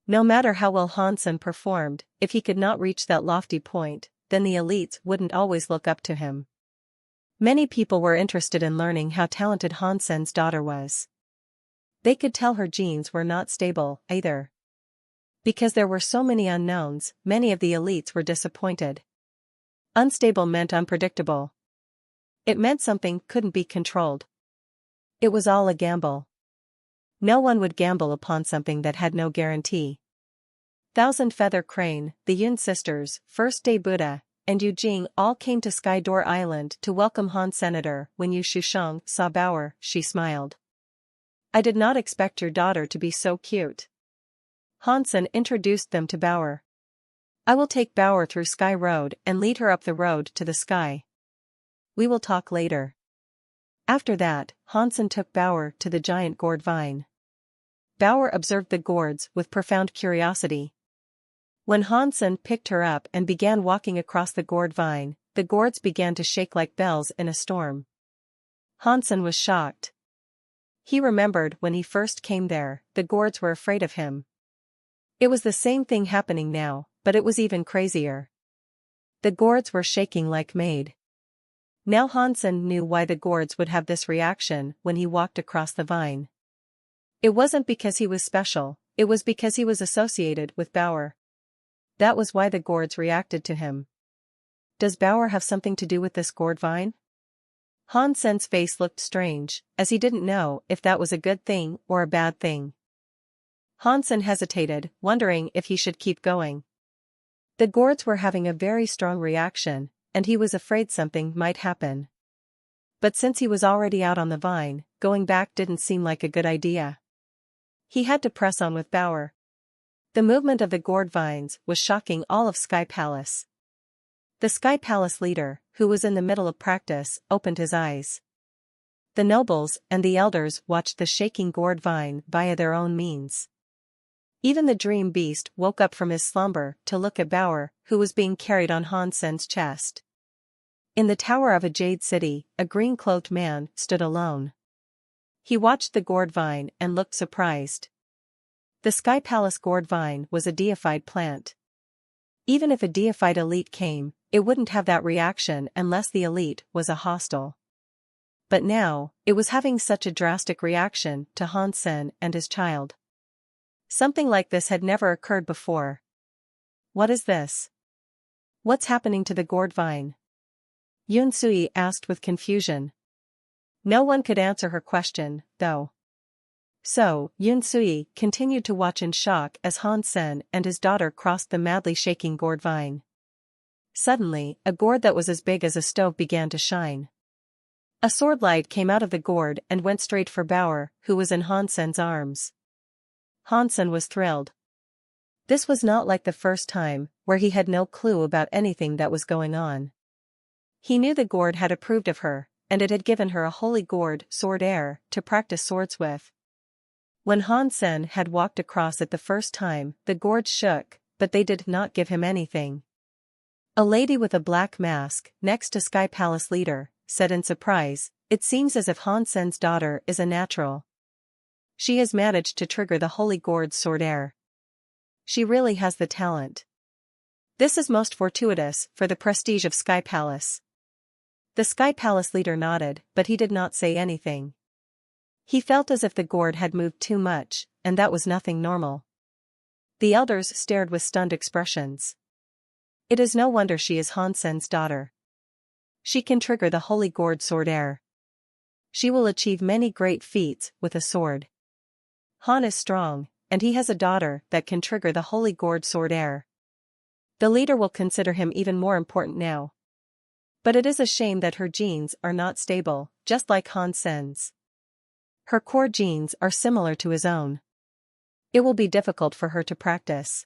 No matter how well Hansen performed, if he could not reach that lofty point, then the elites wouldn't always look up to him. Many people were interested in learning how talented Hansen's daughter was. They could tell her genes were not stable, either. Because there were so many unknowns, many of the elites were disappointed. Unstable meant unpredictable. It meant something couldn't be controlled. It was all a gamble. No one would gamble upon something that had no guarantee. Thousand Feather Crane, the Yun sisters, First Day Buddha, and Yu Jing all came to Sky Door Island to welcome Han Senator. When Yu Shusheng saw Bauer, she smiled. I did not expect your daughter to be so cute. Hansen introduced them to Bauer. I will take Bauer through Sky Road and lead her up the road to the sky. We will talk later. After that, Hansen took Bauer to the giant gourd vine. Bauer observed the gourds with profound curiosity. When Hansen picked her up and began walking across the gourd vine, the gourds began to shake like bells in a storm. Hansen was shocked. He remembered when he first came there, the gourds were afraid of him. It was the same thing happening now, but it was even crazier. The gourds were shaking like mad. Now Hansen knew why the gourds would have this reaction when he walked across the vine. It wasn't because he was special, it was because he was associated with Bauer. That was why the gourds reacted to him. Does Bauer have something to do with this gourd vine? Hansen's face looked strange, as he didn't know if that was a good thing or a bad thing. Hansen hesitated, wondering if he should keep going. The gourds were having a very strong reaction, and he was afraid something might happen. But since he was already out on the vine, going back didn't seem like a good idea. He had to press on with Bauer. The movement of the gourd vines was shocking all of Sky Palace. The Sky Palace leader, who was in the middle of practice, opened his eyes. The nobles and the elders watched the shaking gourd vine via their own means. Even the dream beast woke up from his slumber to look at Bauer, who was being carried on Hansen's chest. In the tower of a jade city, a green-cloaked man stood alone. He watched the gourd vine and looked surprised. The Sky Palace gourd vine was a deified plant. Even if a deified elite came, it wouldn't have that reaction unless the elite was a hostile. But now, it was having such a drastic reaction to Hansen and his child. Something like this had never occurred before. What is this? What's happening to the gourd vine? Yun Sui asked with confusion. No one could answer her question, though. So, Yun Sui continued to watch in shock as Hansen and his daughter crossed the madly shaking gourd vine. Suddenly, a gourd that was as big as a stove began to shine. A sword light came out of the gourd and went straight for Bauer, who was in Hansen's arms. Hansen was thrilled. This was not like the first time, where he had no clue about anything that was going on. He knew the gourd had approved of her, and it had given her a holy gourd sword heir to practice swords with. When Hansen had walked across it the first time, the gourd shook, but they did not give him anything. A lady with a black mask, next to Sky Palace leader, said in surprise, "It seems as if Hansen's daughter is a natural. She has managed to trigger the holy gourd sword heir. She really has the talent. This is most fortuitous for the prestige of Sky Palace." The Sky Palace leader nodded, but he did not say anything. He felt as if the gourd had moved too much, and that was nothing normal. The elders stared with stunned expressions. It is no wonder she is Hansen's daughter. She can trigger the holy gourd sword heir. She will achieve many great feats with a sword. Han is strong, and he has a daughter that can trigger the holy gourd sword heir. The leader will consider him even more important now. But it is a shame that her genes are not stable, just like Hansen's. Her core genes are similar to his own. It will be difficult for her to practice.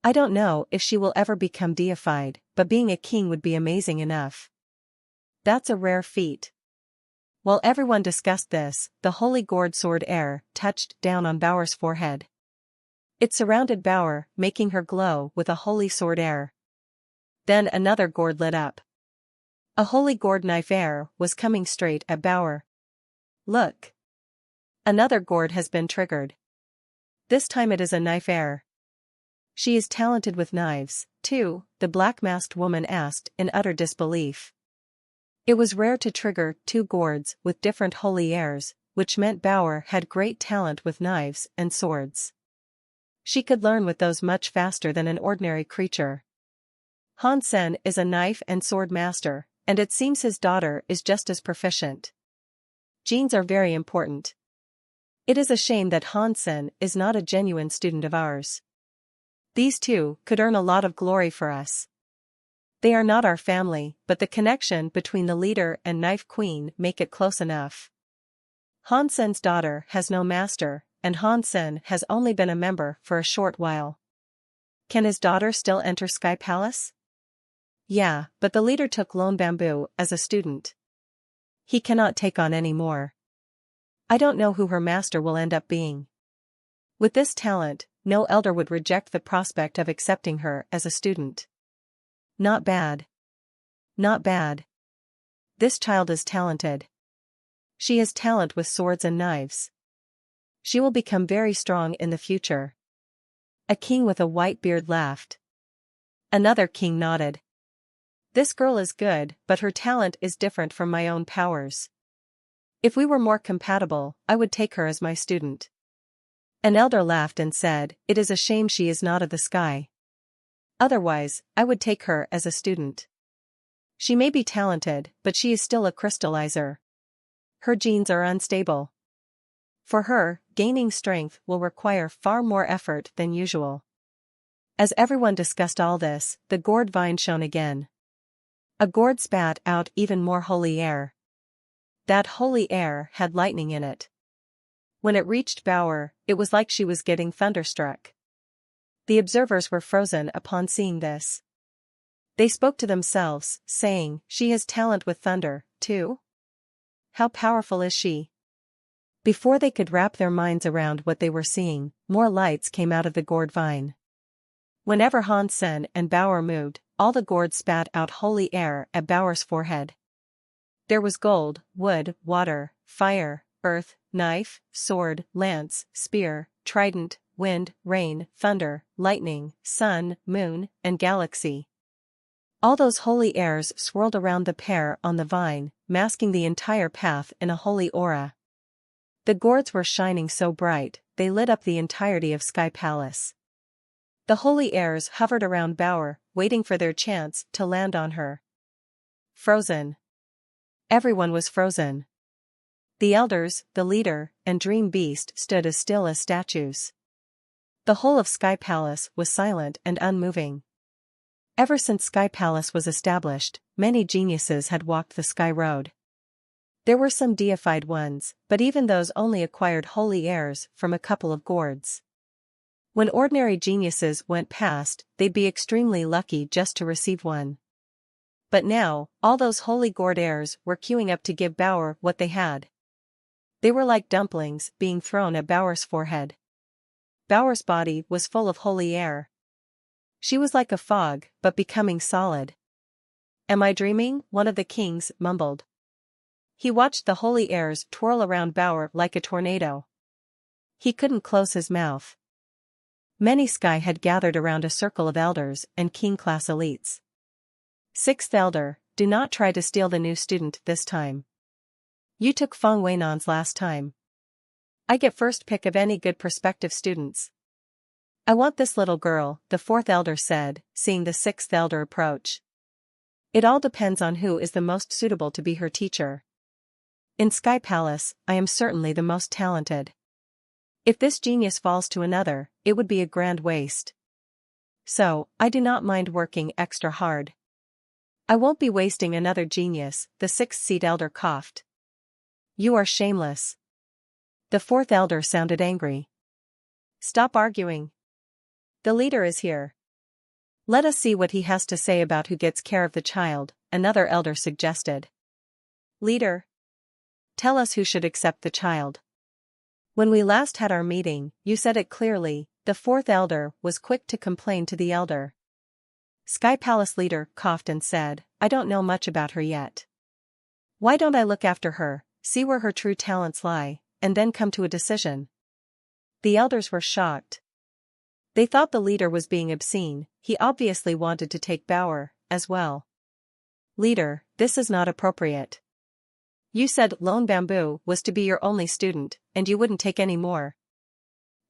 I don't know if she will ever become deified, but being a king would be amazing enough. That's a rare feat. While everyone discussed this, the holy gourd sword heir touched down on Bauer's forehead. It surrounded Bauer, making her glow with a holy sword heir. Then another gourd lit up. A holy gourd knife heir was coming straight at Bauer. Look! Another gourd has been triggered. This time it is a knife heir. She is talented with knives, too, the black-masked woman asked in utter disbelief. It was rare to trigger 2 gourds with different holy airs, which meant Bauer had great talent with knives and swords. She could learn with those much faster than an ordinary creature. Hansen is a knife and sword master, and it seems his daughter is just as proficient. Genes are very important. It is a shame that Hansen is not a genuine student of ours. These two could earn a lot of glory for us. They are not our family, but the connection between the leader and Knife Queen make it close enough. Hansen's daughter has no master, and Hansen has only been a member for a short while. Can his daughter still enter Sky Palace? Yeah, but the leader took Lone Bamboo as a student. He cannot take on any more. I don't know who her master will end up being. With this talent, no elder would reject the prospect of accepting her as a student. Not bad. Not bad. This child is talented. She has talent with swords and knives. She will become very strong in the future. A king with a white beard laughed. Another king nodded. This girl is good, but her talent is different from my own powers. If we were more compatible, I would take her as my student. An elder laughed and said, "It is a shame she is not of the sky. Otherwise, I would take her as a student. She may be talented, but she is still a crystallizer. Her genes are unstable. For her, gaining strength will require far more effort than usual." As everyone discussed all this, the gourd vine shone again. A gourd spat out even more holy air. That holy air had lightning in it. When it reached Bauer, it was like she was getting thunderstruck. The observers were frozen upon seeing this. They spoke to themselves, saying, "She has talent with thunder, too? How powerful is she?" Before they could wrap their minds around what they were seeing, more lights came out of the gourd vine. Whenever Hansen and Bauer moved, all the gourds spat out holy air at Bauer's forehead. There was gold, wood, water, fire, earth, knife, sword, lance, spear, trident, wind, rain, thunder, lightning, sun, moon, and galaxy. All those holy airs swirled around the pair on the vine, masking the entire path in a holy aura. The gourds were shining so bright, they lit up the entirety of Sky Palace. The holy airs hovered around Bauer, waiting for their chance to land on her. Frozen. Everyone was frozen. The elders, the leader, and Dream Beast stood as still as statues. The whole of Sky Palace was silent and unmoving. Ever since Sky Palace was established, many geniuses had walked the Sky Road. There were some deified ones, but even those only acquired holy airs from a couple of gourds. When ordinary geniuses went past, they'd be extremely lucky just to receive one. But now, all those holy gourd airs were queuing up to give Bauer what they had. They were like dumplings being thrown at Bauer's forehead. Bauer's body was full of holy air. She was like a fog, but becoming solid. "Am I dreaming?" one of the kings mumbled. He watched the holy airs twirl around Bauer like a tornado. He couldn't close his mouth. Many Sky had gathered around a circle of elders and king-class elites. Sixth elder, do not try to steal the new student this time. You took Feng Weinan's last time. I get first pick of any good prospective students. I want this little girl, the fourth elder said, seeing the sixth elder approach. It all depends on who is the most suitable to be her teacher. In Sky Palace, I am certainly the most talented. If this genius falls to another, it would be a grand waste. So, I do not mind working extra hard. I won't be wasting another genius, the sixth seat elder coughed. You are shameless. The fourth elder sounded angry. Stop arguing. The leader is here. Let us see what he has to say about who gets care of the child, another elder suggested. Leader. Tell us who should accept the child. When we last had our meeting, you said it clearly. The fourth elder was quick to complain to the elder. Sky Palace leader coughed and said, I don't know much about her yet. Why don't I look after her, see where her true talents lie, and then come to a decision? The elders were shocked. They thought the leader was being obscene. He obviously wanted to take Bauer, as well. Leader, this is not appropriate. You said Lone Bamboo was to be your only student, and you wouldn't take any more.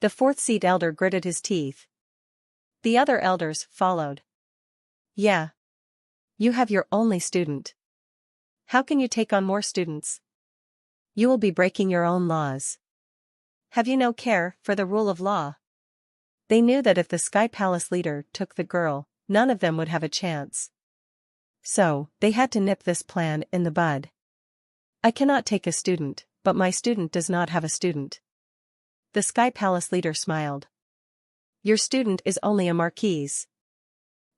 The fourth seat elder gritted his teeth. The other elders followed. Yeah. You have your only student. How can you take on more students? You will be breaking your own laws. Have you no care for the rule of law? They knew that if the Sky Palace leader took the girl, none of them would have a chance. So, they had to nip this plan in the bud. I cannot take a student, but my student does not have a student. The Sky Palace leader smiled. Your student is only a marquise.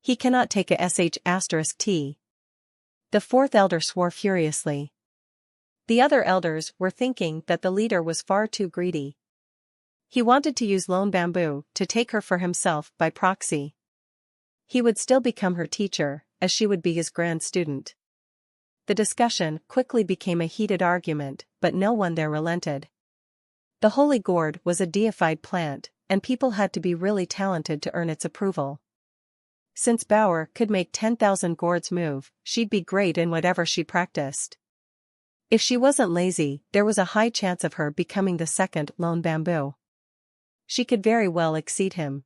He cannot take a sh*t. The fourth elder swore furiously. The other elders were thinking that the leader was far too greedy. He wanted to use Lone Bamboo to take her for himself by proxy. He would still become her teacher, as she would be his grand student. The discussion quickly became a heated argument, but no one there relented. The holy gourd was a deified plant, and people had to be really talented to earn its approval. Since Bower could make 10,000 gourds move, she'd be great in whatever she practiced. If she wasn't lazy, there was a high chance of her becoming the second Lone Bamboo. She could very well exceed him.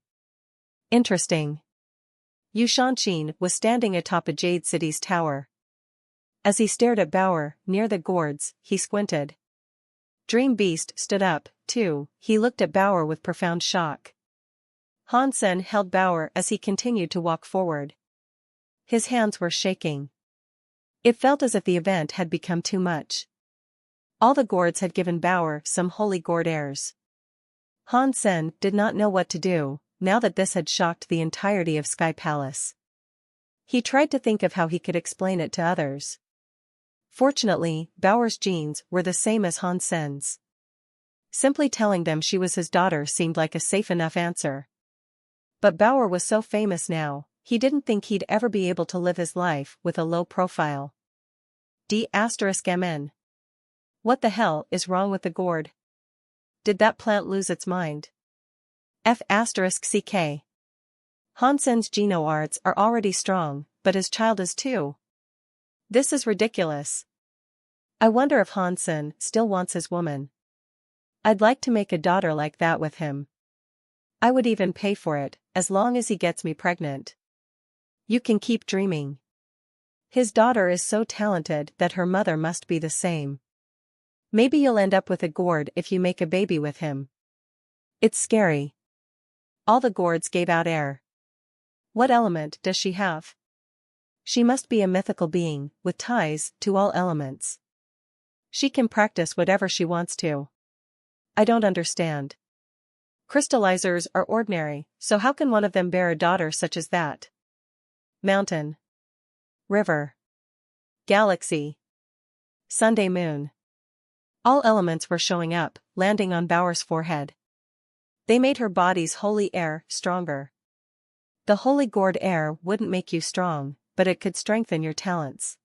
Interesting. Yu Shanshin was standing atop a Jade City's tower. As he stared at Bower, near the gourds, he squinted. Dream Beast stood up, too. He looked at Bower with profound shock. Hansen held Bower as he continued to walk forward. His hands were shaking. It felt as if the event had become too much. All the gourds had given Bower some holy gourd airs. Hansen did not know what to do, now that this had shocked the entirety of Sky Palace. He tried to think of how he could explain it to others. Fortunately, Bower's genes were the same as Hansen's. Simply telling them she was his daughter seemed like a safe enough answer. But Bower was so famous now, he didn't think he'd ever be able to live his life with a low profile. D***MN. What the hell is wrong with the gourd? Did that plant lose its mind? F***CK. Hansen's geno-arts are already strong, but his child is too. This is ridiculous. I wonder if Hansen still wants his woman. I'd like to make a daughter like that with him. I would even pay for it, as long as he gets me pregnant. You can keep dreaming. His daughter is so talented that her mother must be the same. Maybe you'll end up with a gourd if you make a baby with him. It's scary. All the gourds gave out air. What element does she have? She must be a mythical being, with ties to all elements. She can practice whatever she wants to. I don't understand. Crystallizers are ordinary, so how can one of them bear a daughter such as that? Mountain. River. Galaxy. Sunday moon. All elements were showing up, landing on Bower's forehead. They made her body's holy air stronger. The holy gourd air wouldn't make you strong, but it could strengthen your talents.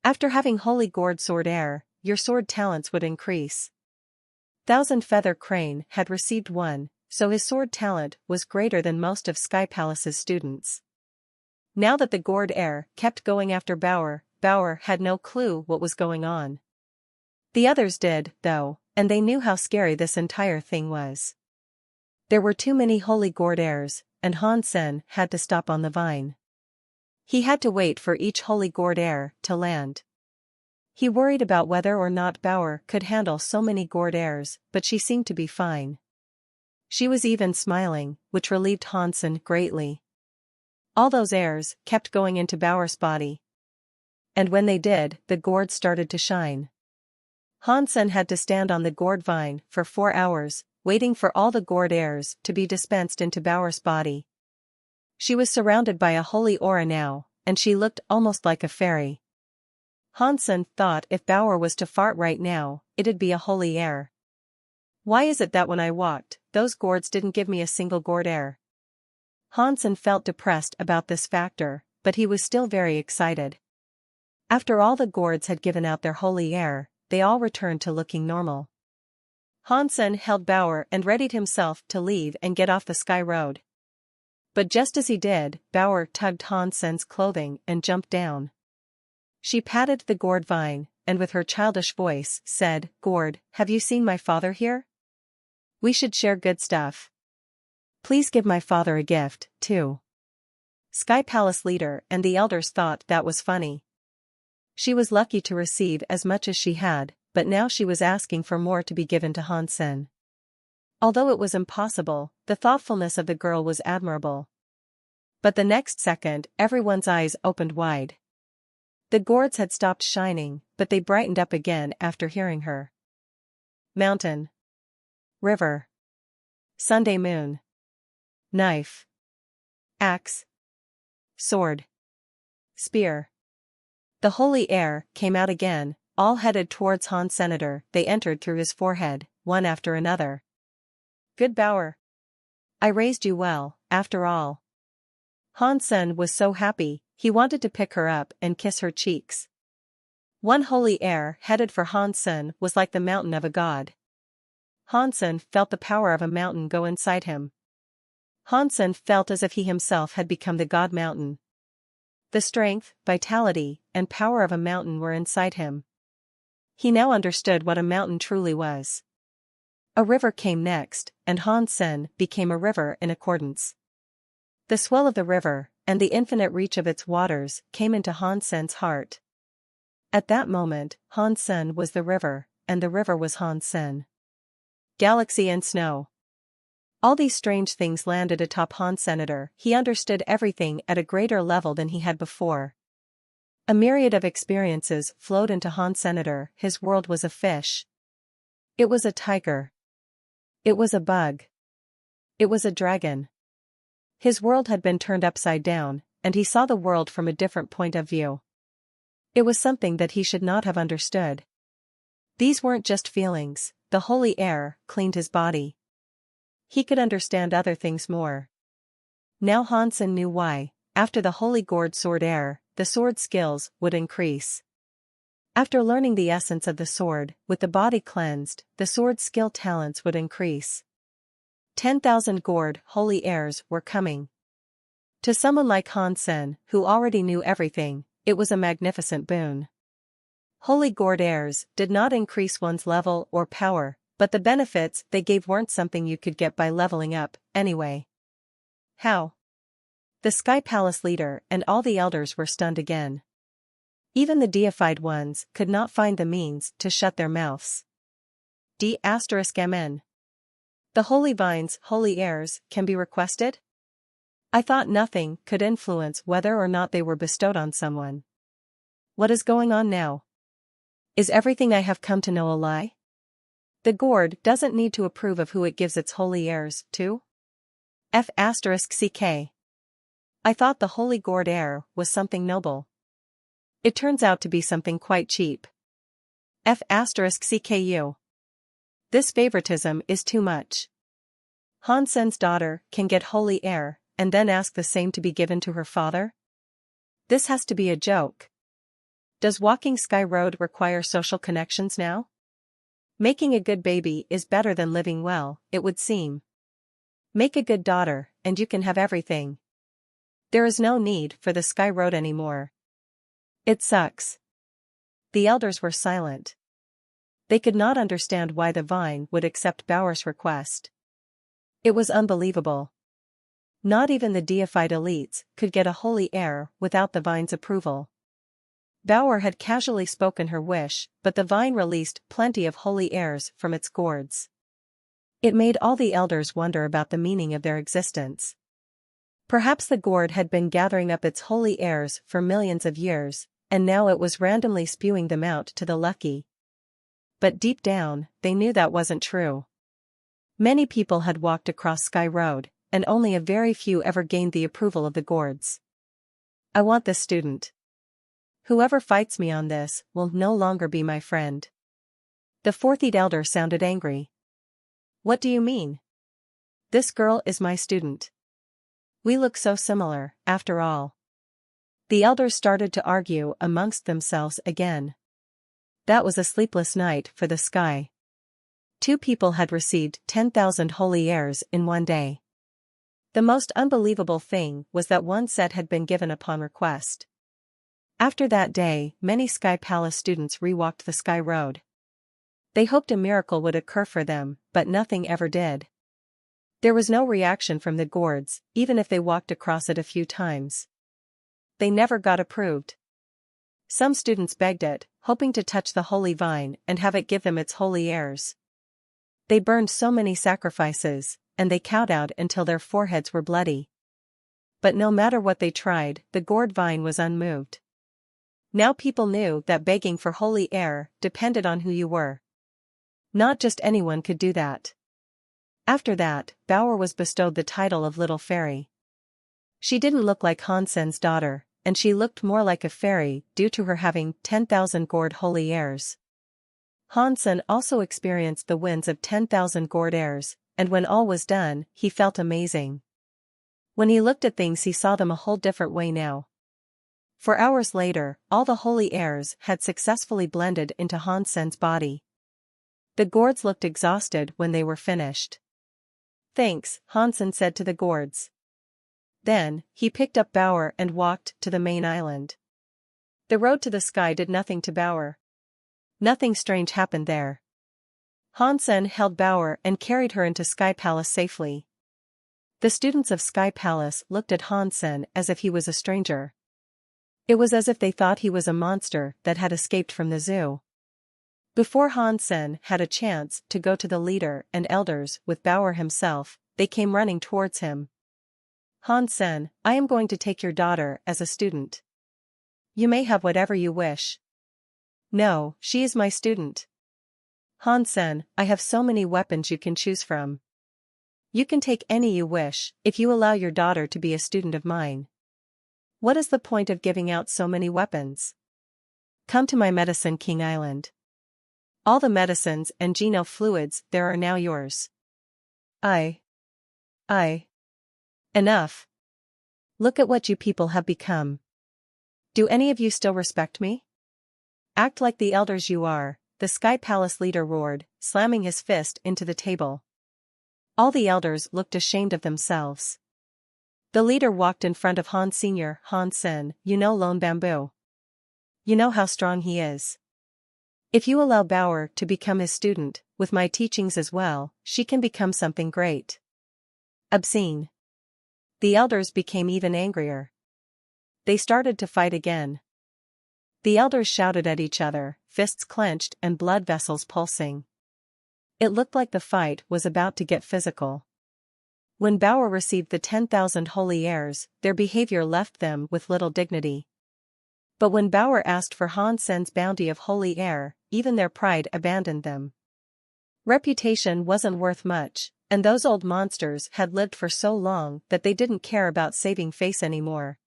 After having holy gourd sword air, your sword talents would increase. Thousand Feather Crane had received one, so his sword talent was greater than most of Sky Palace's students. Now that the gourd air kept going after Bower, Bower had no clue what was going on. The others did, though, and they knew how scary this entire thing was. There were too many holy gourd airs, and Hansen had to stop on the vine. He had to wait for each holy gourd air to land. He worried about whether or not Bower could handle so many gourd airs, but she seemed to be fine. She was even smiling, which relieved Hansen greatly. All those airs kept going into Bower's body. And when they did, the gourd started to shine. Hansen had to stand on the gourd vine for 4 hours, waiting for all the gourd airs to be dispensed into Bower's body. She was surrounded by a holy aura now, and she looked almost like a fairy. Hansen thought if Bower was to fart right now, it'd be a holy air. Why is it that when I walked, those gourds didn't give me a single gourd air? Hansen felt depressed about this factor, but he was still very excited. After all the gourds had given out their holy air, they all returned to looking normal. Hansen held Bower and readied himself to leave and get off the Sky Road. But just as he did, Bower tugged Hansen's clothing and jumped down. She patted the gourd vine, and with her childish voice, said, "Gourd, have you seen my father here? We should share good stuff. Please give my father a gift, too." Sky Palace leader and the elders thought that was funny. She was lucky to receive as much as she had, but now she was asking for more to be given to Hansen. Although it was impossible, the thoughtfulness of the girl was admirable. But the next second, everyone's eyes opened wide. The gourds had stopped shining, but they brightened up again after hearing her. Mountain. River. Sunday moon. Knife. Axe. Sword. Spear. The holy air came out again, all headed towards Han's senator. They entered through his forehead, one after another. "Good bower. I raised you well, after all." Hansen was so happy, he wanted to pick her up and kiss her cheeks. One holy air headed for Hansen was like the mountain of a god. Hansen felt the power of a mountain go inside him. Hansen felt as if he himself had become the god mountain. The strength, vitality, and power of a mountain were inside him. He now understood what a mountain truly was. A river came next, and Hansen became a river in accordance. The swell of the river, and the infinite reach of its waters, came into Hansen's heart. At that moment, Hansen was the river, and the river was Hansen. Galaxy and snow. All these strange things landed atop Han's senator. He understood everything at a greater level than he had before. A myriad of experiences flowed into Han's senator. His world was a fish. It was a tiger. It was a bug. It was a dragon. His world had been turned upside down, and he saw the world from a different point of view. It was something that he should not have understood. These weren't just feelings. The holy air cleaned his body. He could understand other things more. Now Hansen knew why. After the holy gourd sword air, the sword skills would increase. After learning the essence of the sword, with the body cleansed, the sword skill talents would increase. 10,000 gourd holy airs were coming. To someone like Hansen, who already knew everything, it was a magnificent boon. Holy gourd airs did not increase one's level or power, but the benefits they gave weren't something you could get by leveling up, anyway. How? The Sky Palace leader and all the elders were stunned again. Even the deified ones could not find the means to shut their mouths. D***mn. The holy vines, holy airs, can be requested? I thought nothing could influence whether or not they were bestowed on someone. What is going on now? Is everything I have come to know a lie? The gourd doesn't need to approve of who it gives its holy airs to? F***ck. I thought the holy gourd air was something noble. It turns out to be something quite cheap. F***cku. This favoritism is too much. Hansen's daughter can get holy air, and then ask the same to be given to her father? This has to be a joke. Does walking Sky Road require social connections now? Making a good baby is better than living well, it would seem. Make a good daughter, and you can have everything. There is no need for the Sky Road anymore. It sucks. The elders were silent. They could not understand why the vine would accept Bauer's request. It was unbelievable. Not even the deified elites could get a holy air without the vine's approval. Bauer had casually spoken her wish, but the vine released plenty of holy airs from its gourds. It made all the elders wonder about the meaning of their existence. Perhaps the gourd had been gathering up its holy airs for millions of years, and now it was randomly spewing them out to the lucky. But deep down, they knew that wasn't true. Many people had walked across Sky Road, and only a very few ever gained the approval of the gourds. I want this student. Whoever fights me on this will no longer be my friend. The fourth elder sounded angry. What do you mean? This girl is my student. We look so similar, after all. The elders started to argue amongst themselves again. That was a sleepless night for the sky. 2 people had received 10,000 holy airs in one day. The most unbelievable thing was that one set had been given upon request. After that day, many Sky Palace students rewalked the Sky Road. They hoped a miracle would occur for them, but nothing ever did. There was no reaction from the gourds, even if they walked across it a few times. They never got approved. Some students begged it, hoping to touch the holy vine and have it give them its holy airs. They burned so many sacrifices, and they kowtowed until their foreheads were bloody. But no matter what they tried, the gourd vine was unmoved. Now people knew that begging for holy air depended on who you were. Not just anyone could do that. After that, Bauer was bestowed the title of Little Fairy. She didn't look like Hansen's daughter, and she looked more like a fairy due to her having 10,000 gourd holy airs. Hansen also experienced the winds of 10,000 gourd airs, and when all was done, he felt amazing. When he looked at things, he saw them a whole different way now. For hours later, all the holy airs had successfully blended into Hansen's body. The gourds looked exhausted when they were finished. "Thanks," Hansen said to the gourds. Then, he picked up Bauer and walked to the main island. The road to the sky did nothing to Bauer. Nothing strange happened there. Hansen held Bauer and carried her into Sky Palace safely. The students of Sky Palace looked at Hansen as if he was a stranger. It was as if they thought he was a monster that had escaped from the zoo. Before Hansen had a chance to go to the leader and elders with Bauer himself, they came running towards him. "Hansen, I am going to take your daughter as a student. You may have whatever you wish." "No, she is my student." "Hansen, I have so many weapons you can choose from. You can take any you wish, if you allow your daughter to be a student of mine." "What is the point of giving out so many weapons? Come to my Medicine King Island. All the medicines and geno fluids there are now yours." I. Enough. Look at what you people have become. Do any of you still respect me? Act like the elders you are, the Sky Palace leader roared, slamming his fist into the table. All the elders looked ashamed of themselves. The leader walked in front of Han Sr. "Hansen, you know Lone Bamboo. You know how strong he is. If you allow Bauer to become his student, with my teachings as well, she can become something great." Obscene. The elders became even angrier. They started to fight again. The elders shouted at each other, fists clenched and blood vessels pulsing. It looked like the fight was about to get physical. When Bauer received the 10,000 holy airs, their behavior left them with little dignity. But when Bauer asked for Hansen's bounty of holy air, even their pride abandoned them. Reputation wasn't worth much, and those old monsters had lived for so long that they didn't care about saving face anymore.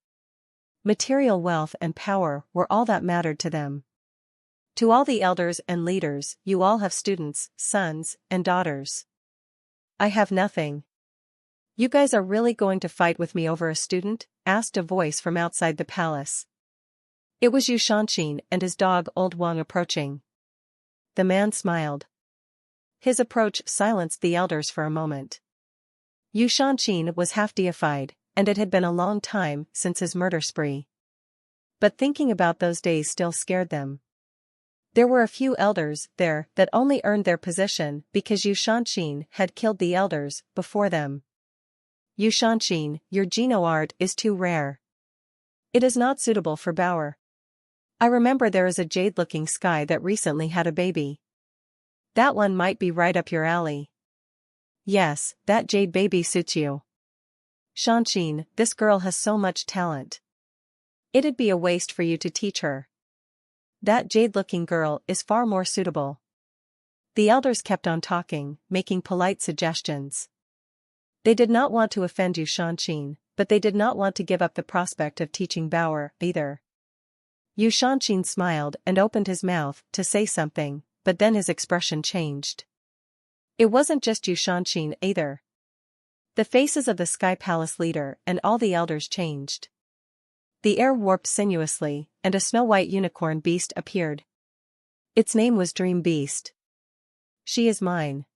Material wealth and power were all that mattered to them. To all the elders and leaders, you all have students, sons, and daughters. I have nothing. You guys are really going to fight with me over a student? Asked a voice from outside the palace. It was Yu Shanshin and his dog Old Wang approaching. The man smiled. His approach silenced the elders for a moment. Yu Shanshin was half deified, and it had been a long time since his murder spree. But thinking about those days still scared them. There were a few elders there that only earned their position because Yu Shanshin had killed the elders before them. Yu Shanshin, your geno art is too rare. It is not suitable for Bauer. I remember there is a jade-looking sky that recently had a baby. That one might be right up your alley. Yes, that jade baby suits you. Shanshin, this girl has so much talent. It'd be a waste for you to teach her. That jade-looking girl is far more suitable. The elders kept on talking, making polite suggestions. They did not want to offend Yu Shanshin, but they did not want to give up the prospect of teaching Bauer either. Yu Shanshin smiled and opened his mouth to say something, but then his expression changed. It wasn't just Yu Shanshin either. The faces of the Sky Palace leader and all the elders changed. The air warped sinuously, and a snow-white unicorn beast appeared. Its name was Dream Beast. She is mine.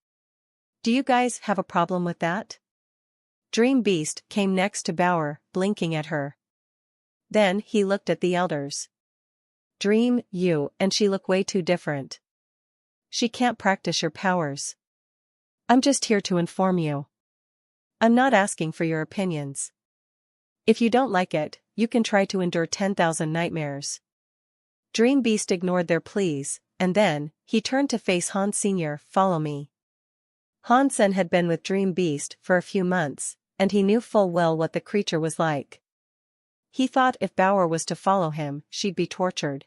Do you guys have a problem with that? Dream Beast came next to Bauer, blinking at her. Then he looked at the elders. Dream, you and she look way too different. She can't practice your powers. I'm just here to inform you. I'm not asking for your opinions. If you don't like it, you can try to endure 10,000 nightmares. Dream Beast ignored their pleas, and then, he turned to face Han Sr. Follow me. Han Sen had been with Dream Beast for a few months, and he knew full well what the creature was like. He thought if Bauer was to follow him, she'd be tortured.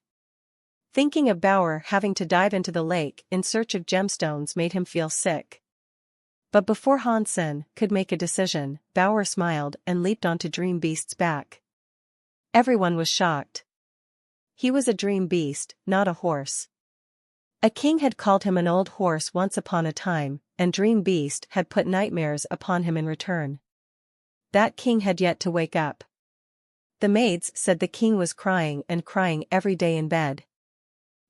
Thinking of Bauer having to dive into the lake in search of gemstones made him feel sick. But before Han Sen could make a decision, Bauer smiled and leaped onto Dream Beast's back. Everyone was shocked. He was a dream beast, not a horse. A king had called him an old horse once upon a time, and Dream Beast had put nightmares upon him in return. That king had yet to wake up. The maids said the king was crying and crying every day in bed.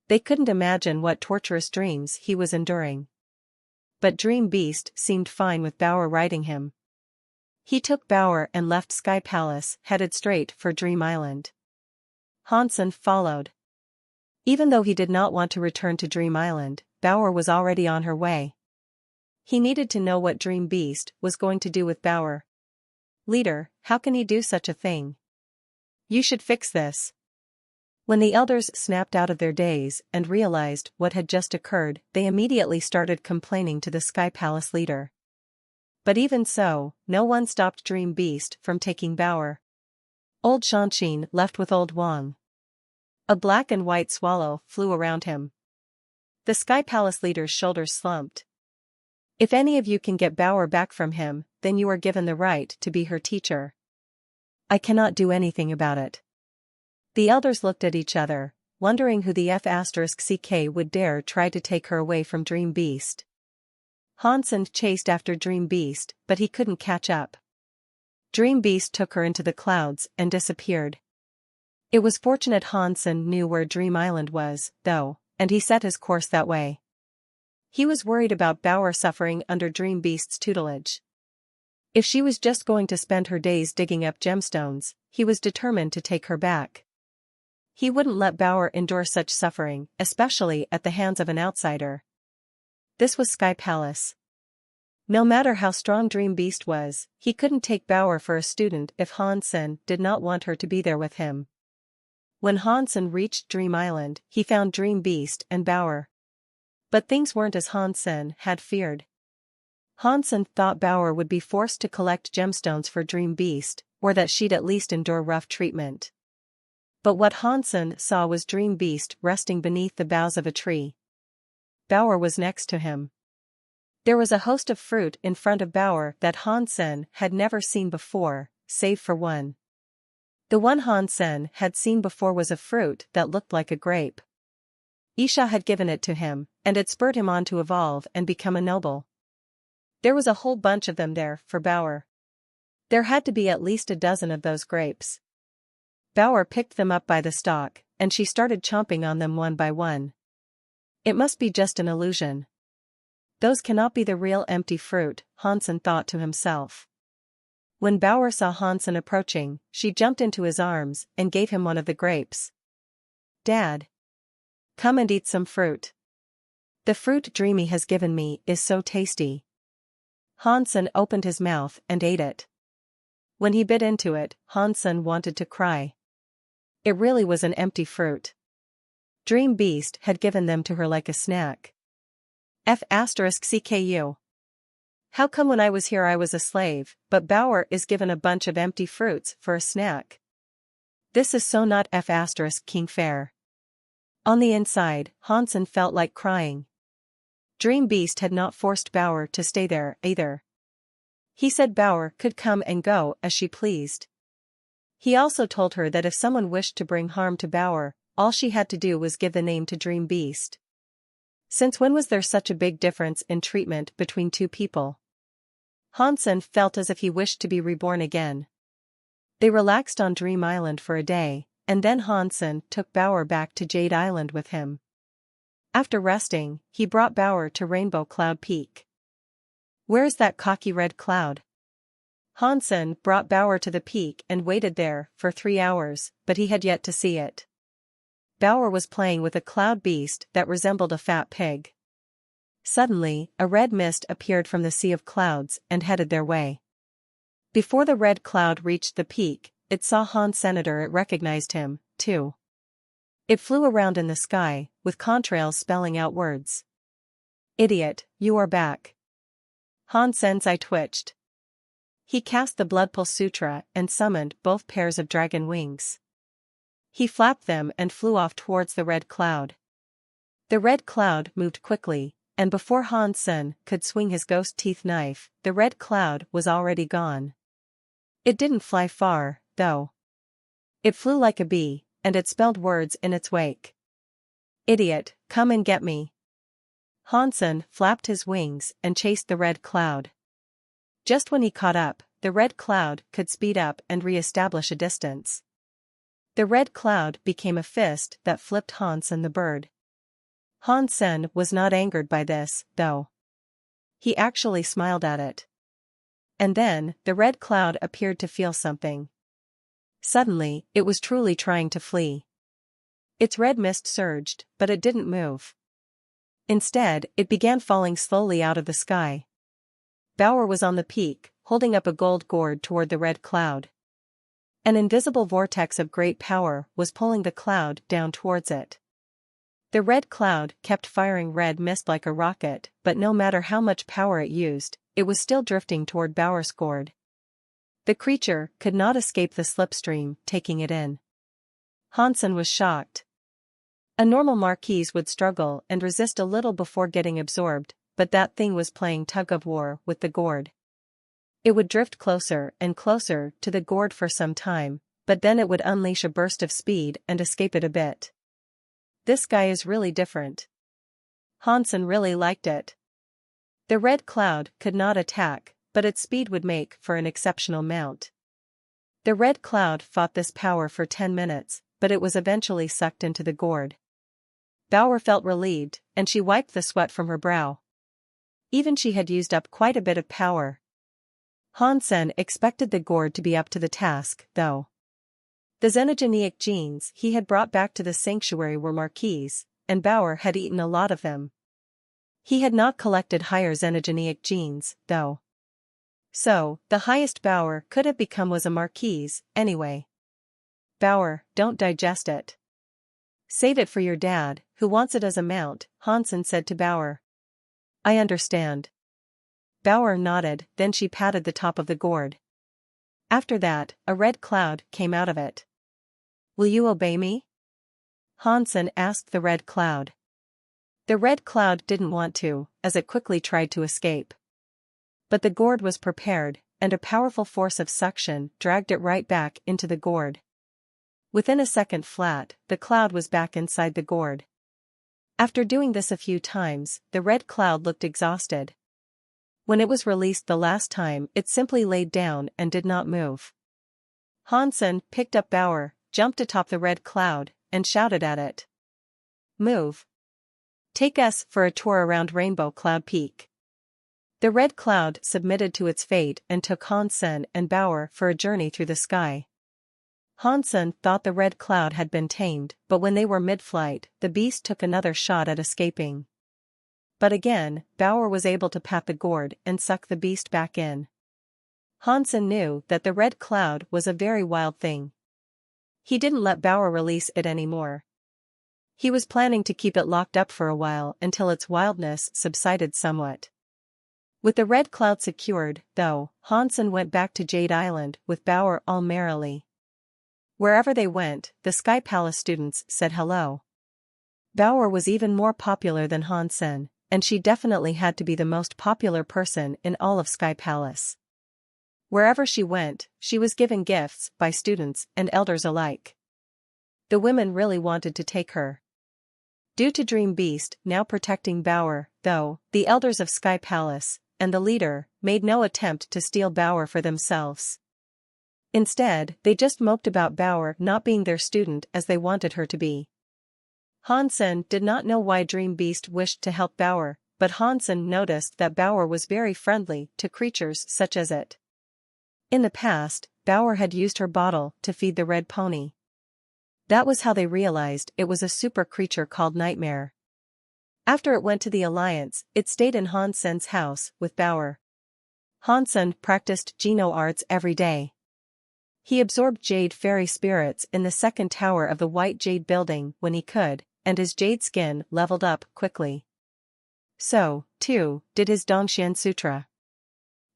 They couldn't imagine what torturous dreams he was enduring. But Dream Beast seemed fine with Bauer riding him. He took Bauer and left Sky Palace, headed straight for Dream Island. Han Sen followed. Even though he did not want to return to Dream Island, Bauer was already on her way. He needed to know what Dream Beast was going to do with Bauer. Leader, how can he do such a thing? You should fix this. When the elders snapped out of their daze and realized what had just occurred, they immediately started complaining to the Sky Palace leader. But even so, no one stopped Dream Beast from taking Bauer. Old Shanxin left with Old Wang. A black and white swallow flew around him. The Sky Palace leader's shoulders slumped. If any of you can get Bauer back from him, then you are given the right to be her teacher. I cannot do anything about it. The elders looked at each other, wondering who the F***ck would dare try to take her away from Dream Beast. Han Sen chased after Dream Beast, but he couldn't catch up. Dream Beast took her into the clouds and disappeared. It was fortunate Han Sen knew where Dream Island was, though, and he set his course that way. He was worried about Bauer suffering under Dream Beast's tutelage. If she was just going to spend her days digging up gemstones, he was determined to take her back. He wouldn't let Bauer endure such suffering, especially at the hands of an outsider. This was Sky Palace. No matter how strong Dream Beast was, he couldn't take Bauer for a student if Han Sen did not want her to be there with him. When Han Sen reached Dream Island, he found Dream Beast and Bauer. But things weren't as Han Sen had feared. Han Sen thought Bauer would be forced to collect gemstones for Dream Beast, or that she'd at least endure rough treatment. But what Han Sen saw was Dream Beast resting beneath the boughs of a tree. Bauer was next to him. There was a host of fruit in front of Bauer that Han Sen had never seen before, save for one. The one Han Sen had seen before was a fruit that looked like a grape. Isha had given it to him, and it spurred him on to evolve and become a noble. There was a whole bunch of them there for Bauer. There had to be at least a dozen of those grapes. Bauer picked them up by the stalk, and she started chomping on them one by one. It must be just an illusion. Those cannot be the real empty fruit, Han Sen thought to himself. When Bauer saw Han Sen approaching, she jumped into his arms and gave him one of the grapes. Dad! Come and eat some fruit. The fruit Dreamy has given me is so tasty. Han Sen opened his mouth and ate it. When he bit into it, Han Sen wanted to cry. It really was an empty fruit. Dream Beast had given them to her like a snack. F***CKU. How come when I was here I was a slave, but Bauer is given a bunch of empty fruits for a snack? This is so not F***king fair. On the inside, Han Sen felt like crying. Dream Beast had not forced Bauer to stay there either. He said Bauer could come and go as she pleased. He also told her that if someone wished to bring harm to Bauer, all she had to do was give the name to Dream Beast. Since when was there such a big difference in treatment between two people? Han Sen felt as if he wished to be reborn again. They relaxed on Dream Island for a day, and then Han Sen took Bauer back to Jade Island with him. After resting, he brought Bauer to Rainbow Cloud Peak. Where is that cocky red cloud? Han Sen brought Bauer to the peak and waited there for 3 hours, but he had yet to see it. Bauer was playing with a cloud beast that resembled a fat pig. Suddenly, a red mist appeared from the sea of clouds and headed their way. Before the red cloud reached the peak, it saw Hans Senator. It recognized him, too. It flew around in the sky, with contrails spelling out words. "Idiot, you are back." Hans Sensei twitched. He cast the Bloodpulse Sutra and summoned both pairs of dragon wings. He flapped them and flew off towards the red cloud. The red cloud moved quickly, and before Hans Sen could swing his ghost teeth knife, the red cloud was already gone. It didn't fly far, though. It flew like a bee, and it spelled words in its wake. "Idiot, come and get me." Hansen flapped his wings and chased the red cloud. Just when he caught up, the red cloud could speed up and re-establish a distance. The red cloud became a fist that flipped Hansen the bird. Hansen was not angered by this, though. He actually smiled at it. And then, the red cloud appeared to feel something. Suddenly, it was truly trying to flee. Its red mist surged, but it didn't move. Instead, it began falling slowly out of the sky. Bauer was on the peak, holding up a gold gourd toward the red cloud. An invisible vortex of great power was pulling the cloud down towards it. The red cloud kept firing red mist like a rocket, but no matter how much power it used, it was still drifting toward Bauer's gourd. The creature could not escape the slipstream, taking it in. Hansen was shocked. A normal marquise would struggle and resist a little before getting absorbed, but that thing was playing tug-of-war with the gourd. It would drift closer and closer to the gourd for some time, but then it would unleash a burst of speed and escape it a bit. This guy is really different. Hansen really liked it. The red cloud could not attack, but its speed would make for an exceptional mount. The red cloud fought this power for 10 minutes, but it was eventually sucked into the gourd. Bauer felt relieved, and she wiped the sweat from her brow. Even she had used up quite a bit of power. Hansen expected the gourd to be up to the task, though. The xenogeneic genes he had brought back to the sanctuary were marquise, and Bauer had eaten a lot of them. He had not collected higher xenogeneic genes, though. So, the highest Bauer could have become was a marquise, anyway. "Bauer, don't digest it. Save it for your dad, who wants it as a mount," Hansen said to Bauer. "I understand." Bauer nodded, then she patted the top of the gourd. After that, a red cloud came out of it. "Will you obey me?" Hansen asked the red cloud. The red cloud didn't want to, as it quickly tried to escape. But the gourd was prepared, and a powerful force of suction dragged it right back into the gourd. Within a second flat, the cloud was back inside the gourd. After doing this a few times, the red cloud looked exhausted. When it was released the last time, it simply laid down and did not move. Hansen picked up Bauer, jumped atop the red cloud, and shouted at it. "Move. Take us for a tour around Rainbow Cloud Peak." The red cloud submitted to its fate and took Hansen and Bauer for a journey through the sky. Hansen thought the red cloud had been tamed, but when they were mid-flight, the beast took another shot at escaping. But again, Bauer was able to pat the gourd and suck the beast back in. Hansen knew that the red cloud was a very wild thing. He didn't let Bauer release it anymore. He was planning to keep it locked up for a while until its wildness subsided somewhat. With the red cloud secured, though, Hansen went back to Jade Island with Bauer all merrily. Wherever they went, the Sky Palace students said hello. Bauer was even more popular than Hansen, and she definitely had to be the most popular person in all of Sky Palace. Wherever she went, she was given gifts by students and elders alike. The women really wanted to take her. Due to Dream Beast now protecting Bauer, though, the elders of Sky Palace, and the leader, made no attempt to steal Bauer for themselves. Instead, they just moped about Bauer not being their student as they wanted her to be. Hansen did not know why Dream Beast wished to help Bauer, but Hansen noticed that Bauer was very friendly to creatures such as it. In the past, Bauer had used her bottle to feed the red pony. That was how they realized it was a super creature called Nightmare. After it went to the Alliance, it stayed in Han Sen's house with Bauer. Han Sen practiced Geno arts every day. He absorbed jade fairy spirits in the second tower of the White Jade building when he could, and his jade skin leveled up quickly. So, too, did his Dongxian Sutra.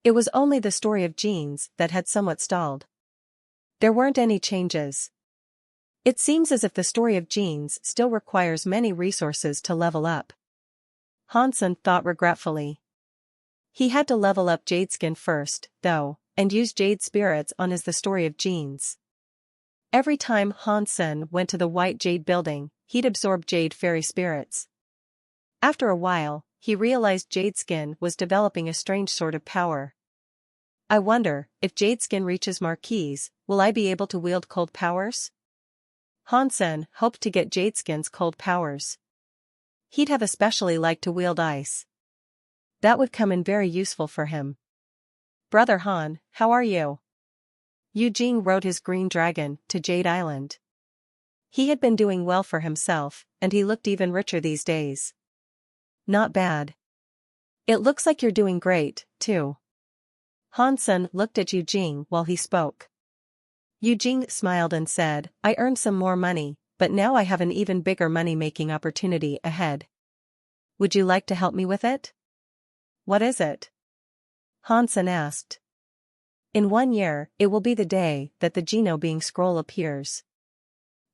It was only the story of genes that had somewhat stalled. There weren't any changes. It seems as if the story of genes still requires many resources to level up. Han Sen thought regretfully. He had to level up Jadeskin first, though, and use jade spirits on the story of genes. Every time Han Sen went to the White Jade building, he'd absorb jade fairy spirits. After a while, he realized Jadeskin was developing a strange sort of power. I wonder, if Jadeskin reaches Marquise, will I be able to wield cold powers? Han Sen hoped to get Jadeskin's cold powers. He'd have especially liked to wield ice. That would come in very useful for him. Brother Han, how are you? Yu Jing rode his green dragon to Jade Island. He had been doing well for himself, and he looked even richer these days. Not bad. It looks like you're doing great, too. Han Sen looked at Yu Jing while he spoke. Yu Jing smiled and said, I earned some more money, but now I have an even bigger money-making opportunity ahead. Would you like to help me with it? What is it? Han Sen asked. In 1 year, it will be the day that the Geno being scroll appears.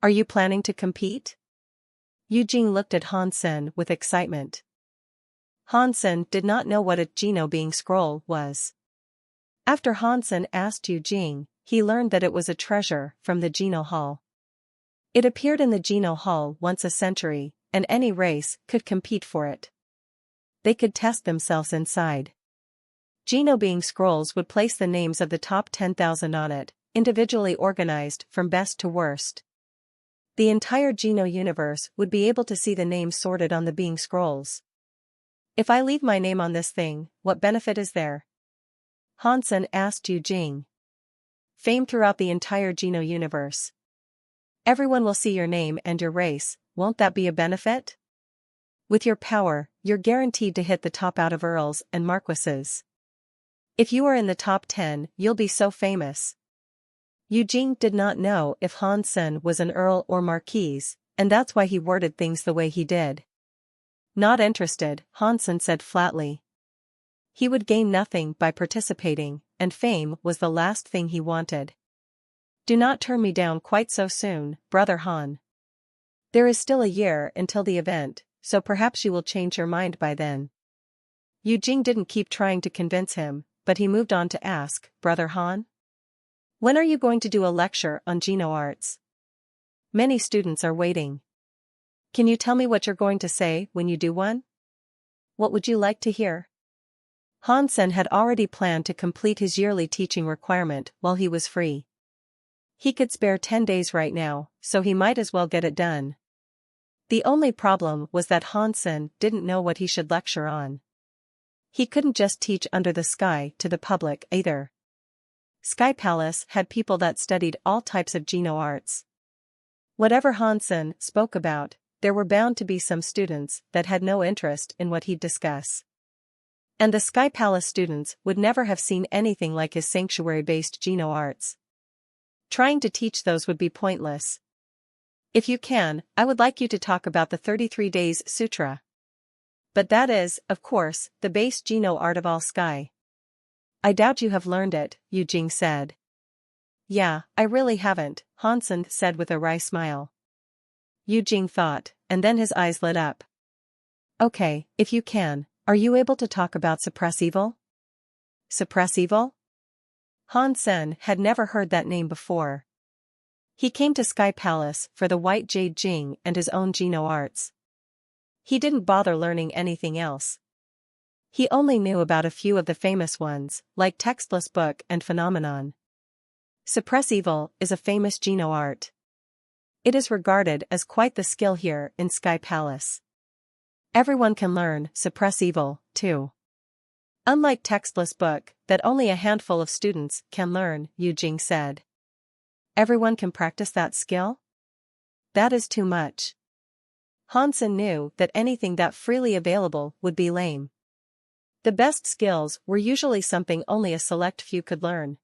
Are you planning to compete? Yu Jing looked at Han Sen with excitement. Han Sen did not know what a Geno being scroll was. After Han Sen asked Yu Jing, he learned that it was a treasure from the Geno Hall. It appeared in the Geno Hall once a century, and any race could compete for it. They could test themselves inside. Geno being scrolls would place the names of the top 10,000 on it, individually organized from best to worst. The entire Geno universe would be able to see the names sorted on the being scrolls. If I leave my name on this thing, what benefit is there? Han Sen asked Yu Jing. Fame throughout the entire Geno universe. Everyone will see your name and your race, won't that be a benefit? With your power, you're guaranteed to hit the top out of earls and marquises. If you are in the top 10, you'll be so famous. Yu Jing did not know if Han Sen was an earl or marquise, and that's why he worded things the way he did. Not interested, Han Sen said flatly. He would gain nothing by participating, and fame was the last thing he wanted. Do not turn me down quite so soon, Brother Han. There is still a year until the event, so perhaps you will change your mind by then. Yu Jing didn't keep trying to convince him, but he moved on to ask, Brother Han? When are you going to do a lecture on Geno arts? Many students are waiting. Can you tell me what you're going to say when you do one? What would you like to hear? Han Sen had already planned to complete his yearly teaching requirement while he was free. He could spare 10 days right now, so he might as well get it done. The only problem was that Han Sen didn't know what he should lecture on. He couldn't just teach under the sky to the public either. Sky Palace had people that studied all types of Geno arts. Whatever Han Sen spoke about, there were bound to be some students that had no interest in what he'd discuss. And the Sky Palace students would never have seen anything like his sanctuary-based Geno arts. Trying to teach those would be pointless. If you can, I would like you to talk about the 33 Days Sutra. But that is, of course, the base Geno art of all sky. I doubt you have learned it, Yu Jing said. Yeah, I really haven't, Han Sen said with a wry smile. Yu Jing thought, and then his eyes lit up. Okay, if you can, are you able to talk about suppress evil? Suppress evil? Han Sen had never heard that name before. He came to Sky Palace for the White Jade Jing and his own Geno arts. He didn't bother learning anything else. He only knew about a few of the famous ones, like Textless Book and Phenomenon. Suppress Evil is a famous Geno art. It is regarded as quite the skill here in Sky Palace. Everyone can learn Suppress Evil, too. Unlike Textless Book, that only a handful of students can learn, Yu Jing said. Everyone can practice that skill? That is too much. Hansen knew that anything that freely available would be lame. The best skills were usually something only a select few could learn.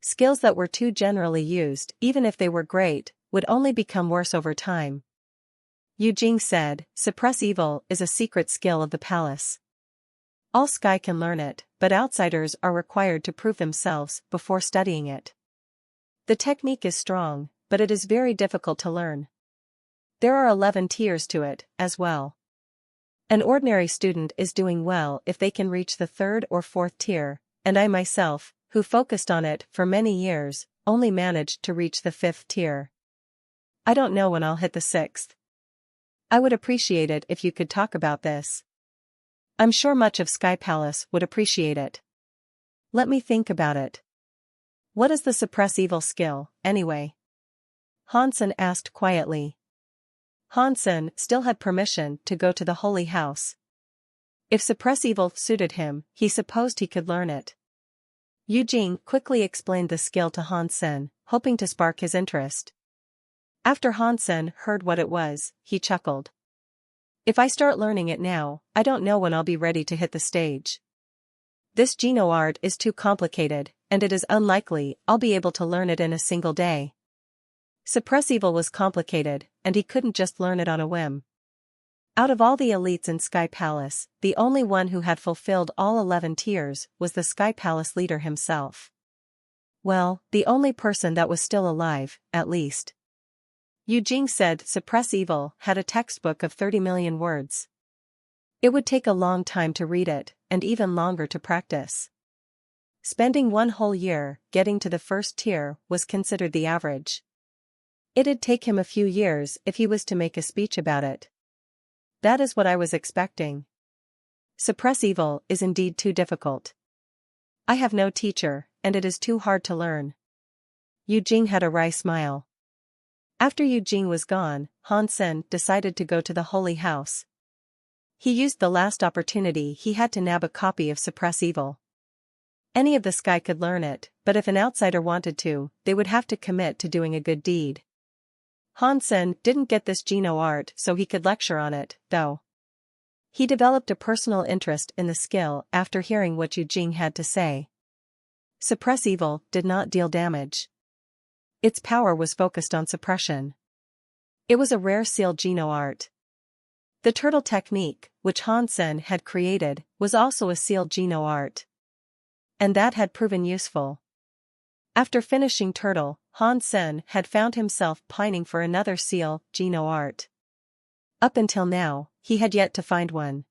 Skills that were too generally used, even if they were great, would only become worse over time. Yu Jing said, "Suppress evil is a secret skill of the palace. All sky can learn it, but outsiders are required to prove themselves before studying it. The technique is strong, but it is very difficult to learn. There are 11 tiers to it, as well. An ordinary student is doing well if they can reach the 3rd or 4th tier, and I myself, who focused on it for many years, only managed to reach the 5th tier. I don't know when I'll hit the 6th. I would appreciate it if you could talk about this. I'm sure much of Sky Palace would appreciate it. Let me think about it. What is the suppress evil skill, anyway?" Hansen asked quietly. Hansen still had permission to go to the holy house. If suppress evil suited him, he supposed he could learn it. Yu Jing quickly explained the skill to Hansen, hoping to spark his interest. After Hansen heard what it was, he chuckled. "If I start learning it now, I don't know when I'll be ready to hit the stage. This Geno art is too complicated, and it is unlikely I'll be able to learn it in a single day." Suppress evil was complicated, and he couldn't just learn it on a whim. Out of all the elites in Sky Palace, the only one who had fulfilled all 11 tiers was the Sky Palace leader himself. Well, the only person that was still alive, at least. Yu Jing said suppress evil had a textbook of 30 million words. It would take a long time to read it, and even longer to practice. Spending one whole year getting to the 1st tier was considered the average. It'd take him a few years if he was to make a speech about it. That is what I was expecting. Suppress evil is indeed too difficult. I have no teacher, and it is too hard to learn. Yu Jing had a wry smile. After Yu Jing was gone, Hansen decided to go to the holy house. He used the last opportunity he had to nab a copy of Suppress Evil. Any of the sky could learn it, but if an outsider wanted to, they would have to commit to doing a good deed. Hansen didn't get this Geno art so he could lecture on it, though. He developed a personal interest in the skill after hearing what Yu Jing had to say. Suppress Evil did not deal damage. Its power was focused on suppression. It was a rare sealed Geno art. The turtle technique, which Hansen had created, was also a sealed Geno art. And that had proven useful. After finishing turtle, Hansen had found himself pining for another seal Geno art. Up until now, he had yet to find one.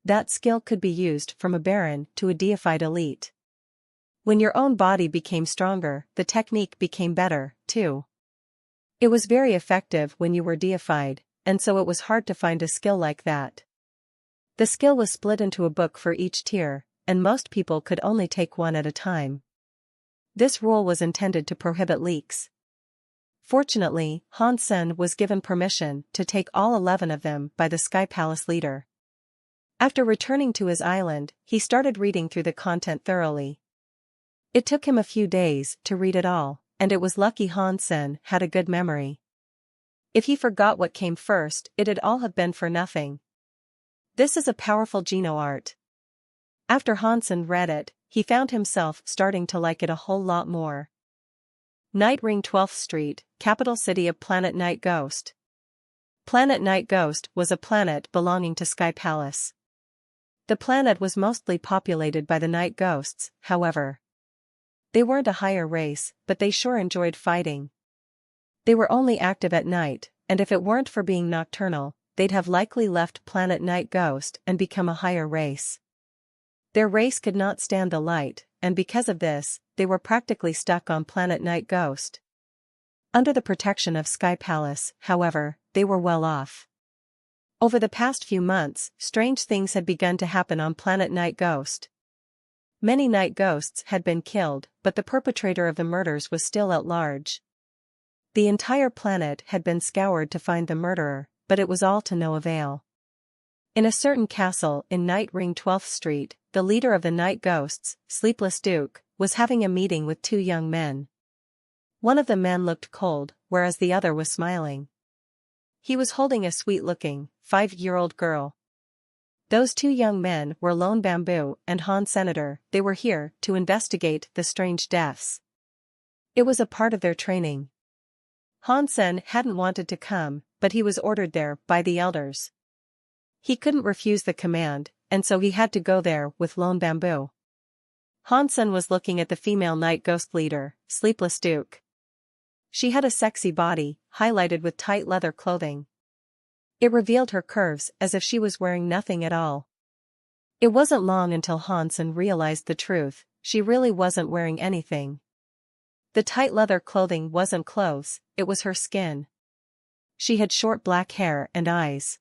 That skill could be used from a baron to a deified elite. When your own body became stronger, the technique became better, too. It was very effective when you were deified, and so it was hard to find a skill like that. The skill was split into a book for each tier, and most people could only take one at a time. This rule was intended to prohibit leaks. Fortunately, Hansen was given permission to take all 11 of them by the Sky Palace leader. After returning to his island, he started reading through the content thoroughly. It took him a few days to read it all, and it was lucky Hansen had a good memory. If he forgot what came first, it'd all have been for nothing. This is a powerful Geno art. After Hansen read it, he found himself starting to like it a whole lot more. Night Ring 12th Street, capital city of Planet Night Ghost. Planet Night Ghost was a planet belonging to Sky Palace. The planet was mostly populated by the night ghosts, however. They weren't a higher race, but they sure enjoyed fighting. They were only active at night, and if it weren't for being nocturnal, they'd have likely left Planet Night Ghost and become a higher race. Their race could not stand the light, and because of this, they were practically stuck on Planet Night Ghost. Under the protection of Sky Palace, however, they were well off. Over the past few months, strange things had begun to happen on Planet Night Ghost. Many night ghosts had been killed, but the perpetrator of the murders was still at large. The entire planet had been scoured to find the murderer, but it was all to no avail. In a certain castle in Night Ring 12th Street, the leader of the night ghosts, Sleepless Duke, was having a meeting with two young men. One of the men looked cold, whereas the other was smiling. He was holding a sweet-looking, 5-year-old girl. Those two young men were Lone Bamboo and Han Senator. They were here to investigate the strange deaths. It was a part of their training. Han Sen hadn't wanted to come, but he was ordered there by the elders. He couldn't refuse the command, and so he had to go there with Lone Bamboo. Han Sen was looking at the female night ghost leader, Sleepless Duke. She had a sexy body, highlighted with tight leather clothing. It revealed her curves as if she was wearing nothing at all. It wasn't long until Han Sen realized the truth, she really wasn't wearing anything. The tight leather clothing wasn't clothes, it was her skin. She had short black hair and eyes.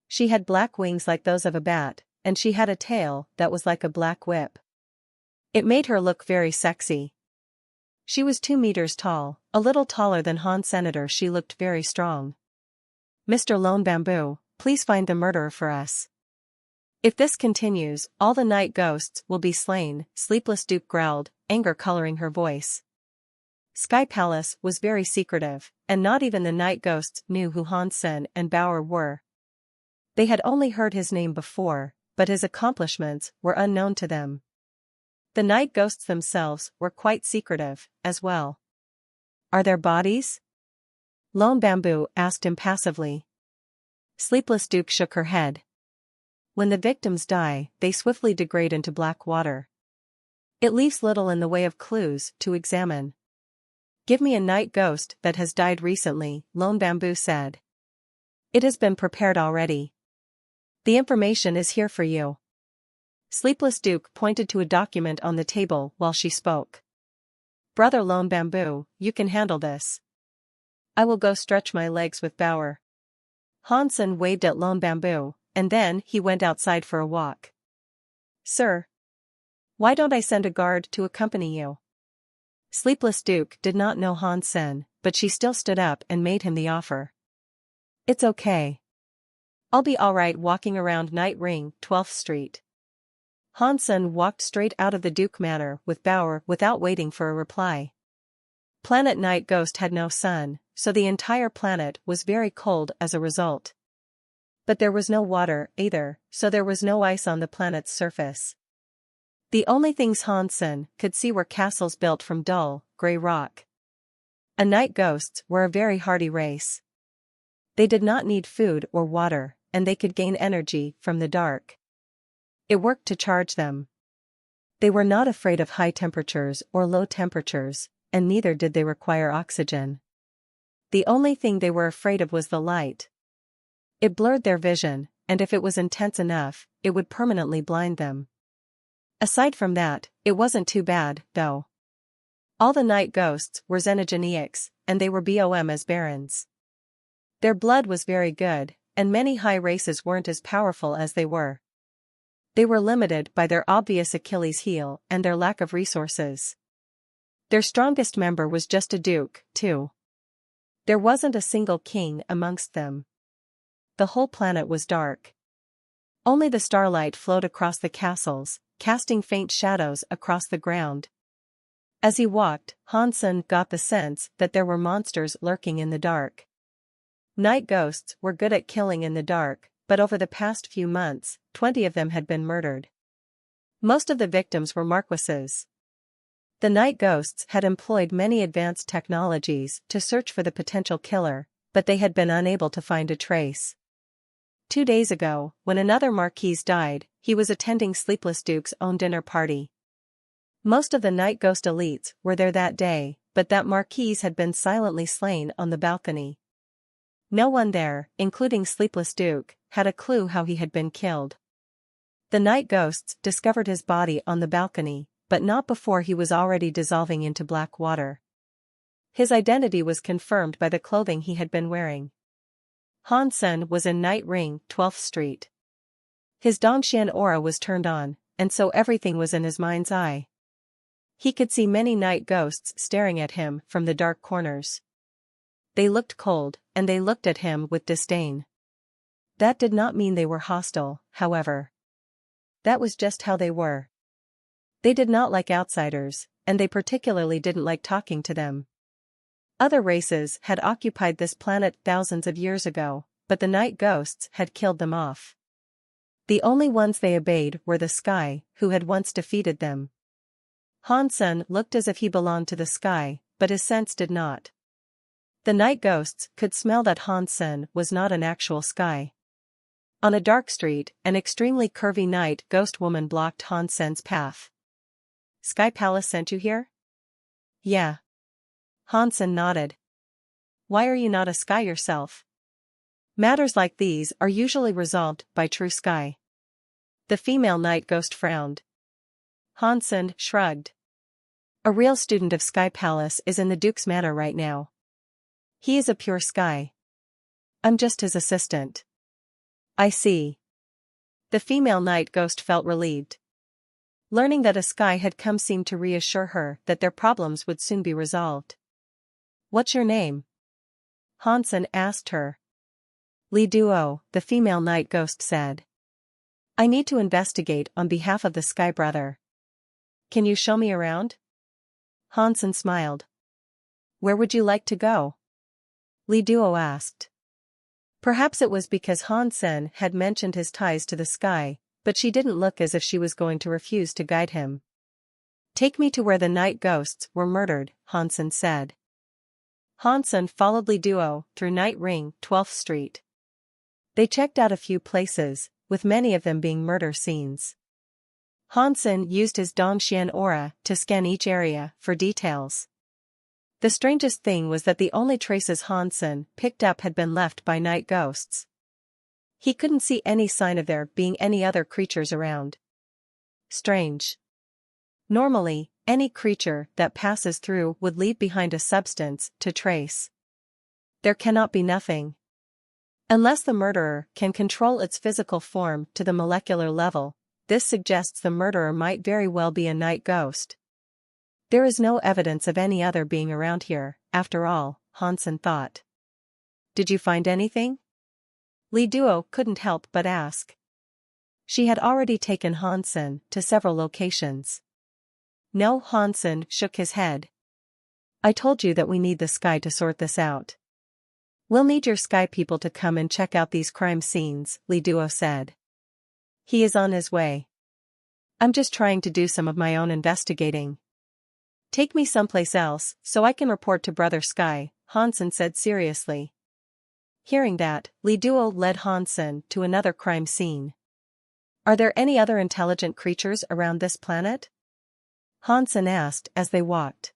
She had black wings like those of a bat, and she had a tail that was like a black whip. It made her look very sexy. She was 2 meters tall, a little taller than Han Senator. She looked very strong. Mr. Lone Bamboo, please find the murderer for us. If this continues, all the night ghosts will be slain, Sleepless Duke growled, anger coloring her voice. Sky Palace was very secretive, and not even the night ghosts knew who Han Sen and Bauer were. They had only heard his name before, but his accomplishments were unknown to them. The night ghosts themselves were quite secretive, as well. Are there bodies? Lone Bamboo asked impassively. Sleepless Duke shook her head. When the victims die, they swiftly degrade into black water. It leaves little in the way of clues to examine. Give me a night ghost that has died recently, Lone Bamboo said. It has been prepared already. The information is here for you. Sleepless Duke pointed to a document on the table while she spoke. Brother Lone Bamboo, you can handle this. I will go stretch my legs with Bauer. Han Sen waved at Lone Bamboo, and then he went outside for a walk. Sir. Why don't I send a guard to accompany you? Sleepless Duke did not know Han Sen, but she still stood up and made him the offer. It's okay. I'll be alright walking around Night Ring, 12th Street. Han Sen walked straight out of the Duke Manor with Bauer without waiting for a reply. Planet Night Ghost had no sun, so the entire planet was very cold as a result. But there was no water either, so there was no ice on the planet's surface. The only things Han Sen could see were castles built from dull, gray rock. A night ghosts were a very hardy race. They did not need food or water, and they could gain energy from the dark. It worked to charge them. They were not afraid of high temperatures or low temperatures, and neither did they require oxygen. The only thing they were afraid of was the light. It blurred their vision, and if it was intense enough, it would permanently blind them. Aside from that, it wasn't too bad, though. All the night ghosts were xenogeneics, and they were BOM as barons. Their blood was very good, and many high races weren't as powerful as they were. They were limited by their obvious Achilles heel and their lack of resources. Their strongest member was just a duke, too. There wasn't a single king amongst them. The whole planet was dark. Only the starlight flowed across the castles, casting faint shadows across the ground. As he walked, Han Sen got the sense that there were monsters lurking in the dark. Night ghosts were good at killing in the dark, but over the past few months, 20 of them had been murdered. Most of the victims were marquises. The night ghosts had employed many advanced technologies to search for the potential killer, but they had been unable to find a trace. 2 days ago, when another marquise died, he was attending Sleepless Duke's own dinner party. Most of the night ghost elites were there that day, but that marquise had been silently slain on the balcony. No one there, including Sleepless Duke, had a clue how he had been killed. The night ghosts discovered his body on the balcony, but not before he was already dissolving into black water. His identity was confirmed by the clothing he had been wearing. Han Sen was in Night Ring, 12th Street. His Dongxian aura was turned on, and so everything was in his mind's eye. He could see many night ghosts staring at him from the dark corners. They looked cold, and they looked at him with disdain. That did not mean they were hostile, however. That was just how they were. They did not like outsiders, and they particularly didn't like talking to them. Other races had occupied this planet thousands of years ago, but the night ghosts had killed them off. The only ones they obeyed were the sky, who had once defeated them. Hansen looked as if he belonged to the sky, but his sense did not. The night ghosts could smell that Hansen was not an actual sky. On a dark street, an extremely curvy night ghost woman blocked Hansen's path. "Sky Palace sent you here?" "Yeah." Hansen nodded. "Why are you not a sky yourself?" "Matters like these are usually resolved by true sky." The female night ghost frowned. Hansen shrugged. "A real student of Sky Palace is in the Duke's manor right now. He is a pure sky. I'm just his assistant." "I see." The female night ghost felt relieved. Learning that a sky had come seemed to reassure her that their problems would soon be resolved. "What's your name?" Hansen asked her. "Li Duo," the female night ghost said. "I need to investigate on behalf of the Sky Brother. Can you show me around?" Hansen smiled. "Where would you like to go?" Li Duo asked. Perhaps it was because Hansen had mentioned his ties to the sky, but she didn't look as if she was going to refuse to guide him. "Take me to where the night ghosts were murdered," Hansen said. Hansen followed Li Duo through Night Ring, 12th Street. They checked out a few places, with many of them being murder scenes. Hansen used his Dongxian aura to scan each area for details. The strangest thing was that the only traces Hansen picked up had been left by night ghosts. He couldn't see any sign of there being any other creatures around. Strange. Normally, any creature that passes through would leave behind a substance to trace. There cannot be nothing. Unless the murderer can control its physical form to the molecular level, this suggests the murderer might very well be a night ghost. There is no evidence of any other being around here, after all, Hansen thought. "Did you find anything?" Li Duo couldn't help but ask. She had already taken Hansen to several locations. "No," Hansen shook his head. "I told you that we need the sky to sort this out." "We'll need your sky people to come and check out these crime scenes," Li Duo said. "He is on his way. I'm just trying to do some of my own investigating." "Take me someplace else, so I can report to Brother Sky," Hansen said seriously. Hearing that, Li Duo led Hansen to another crime scene. "Are there any other intelligent creatures around this planet?" Hansen asked as they walked.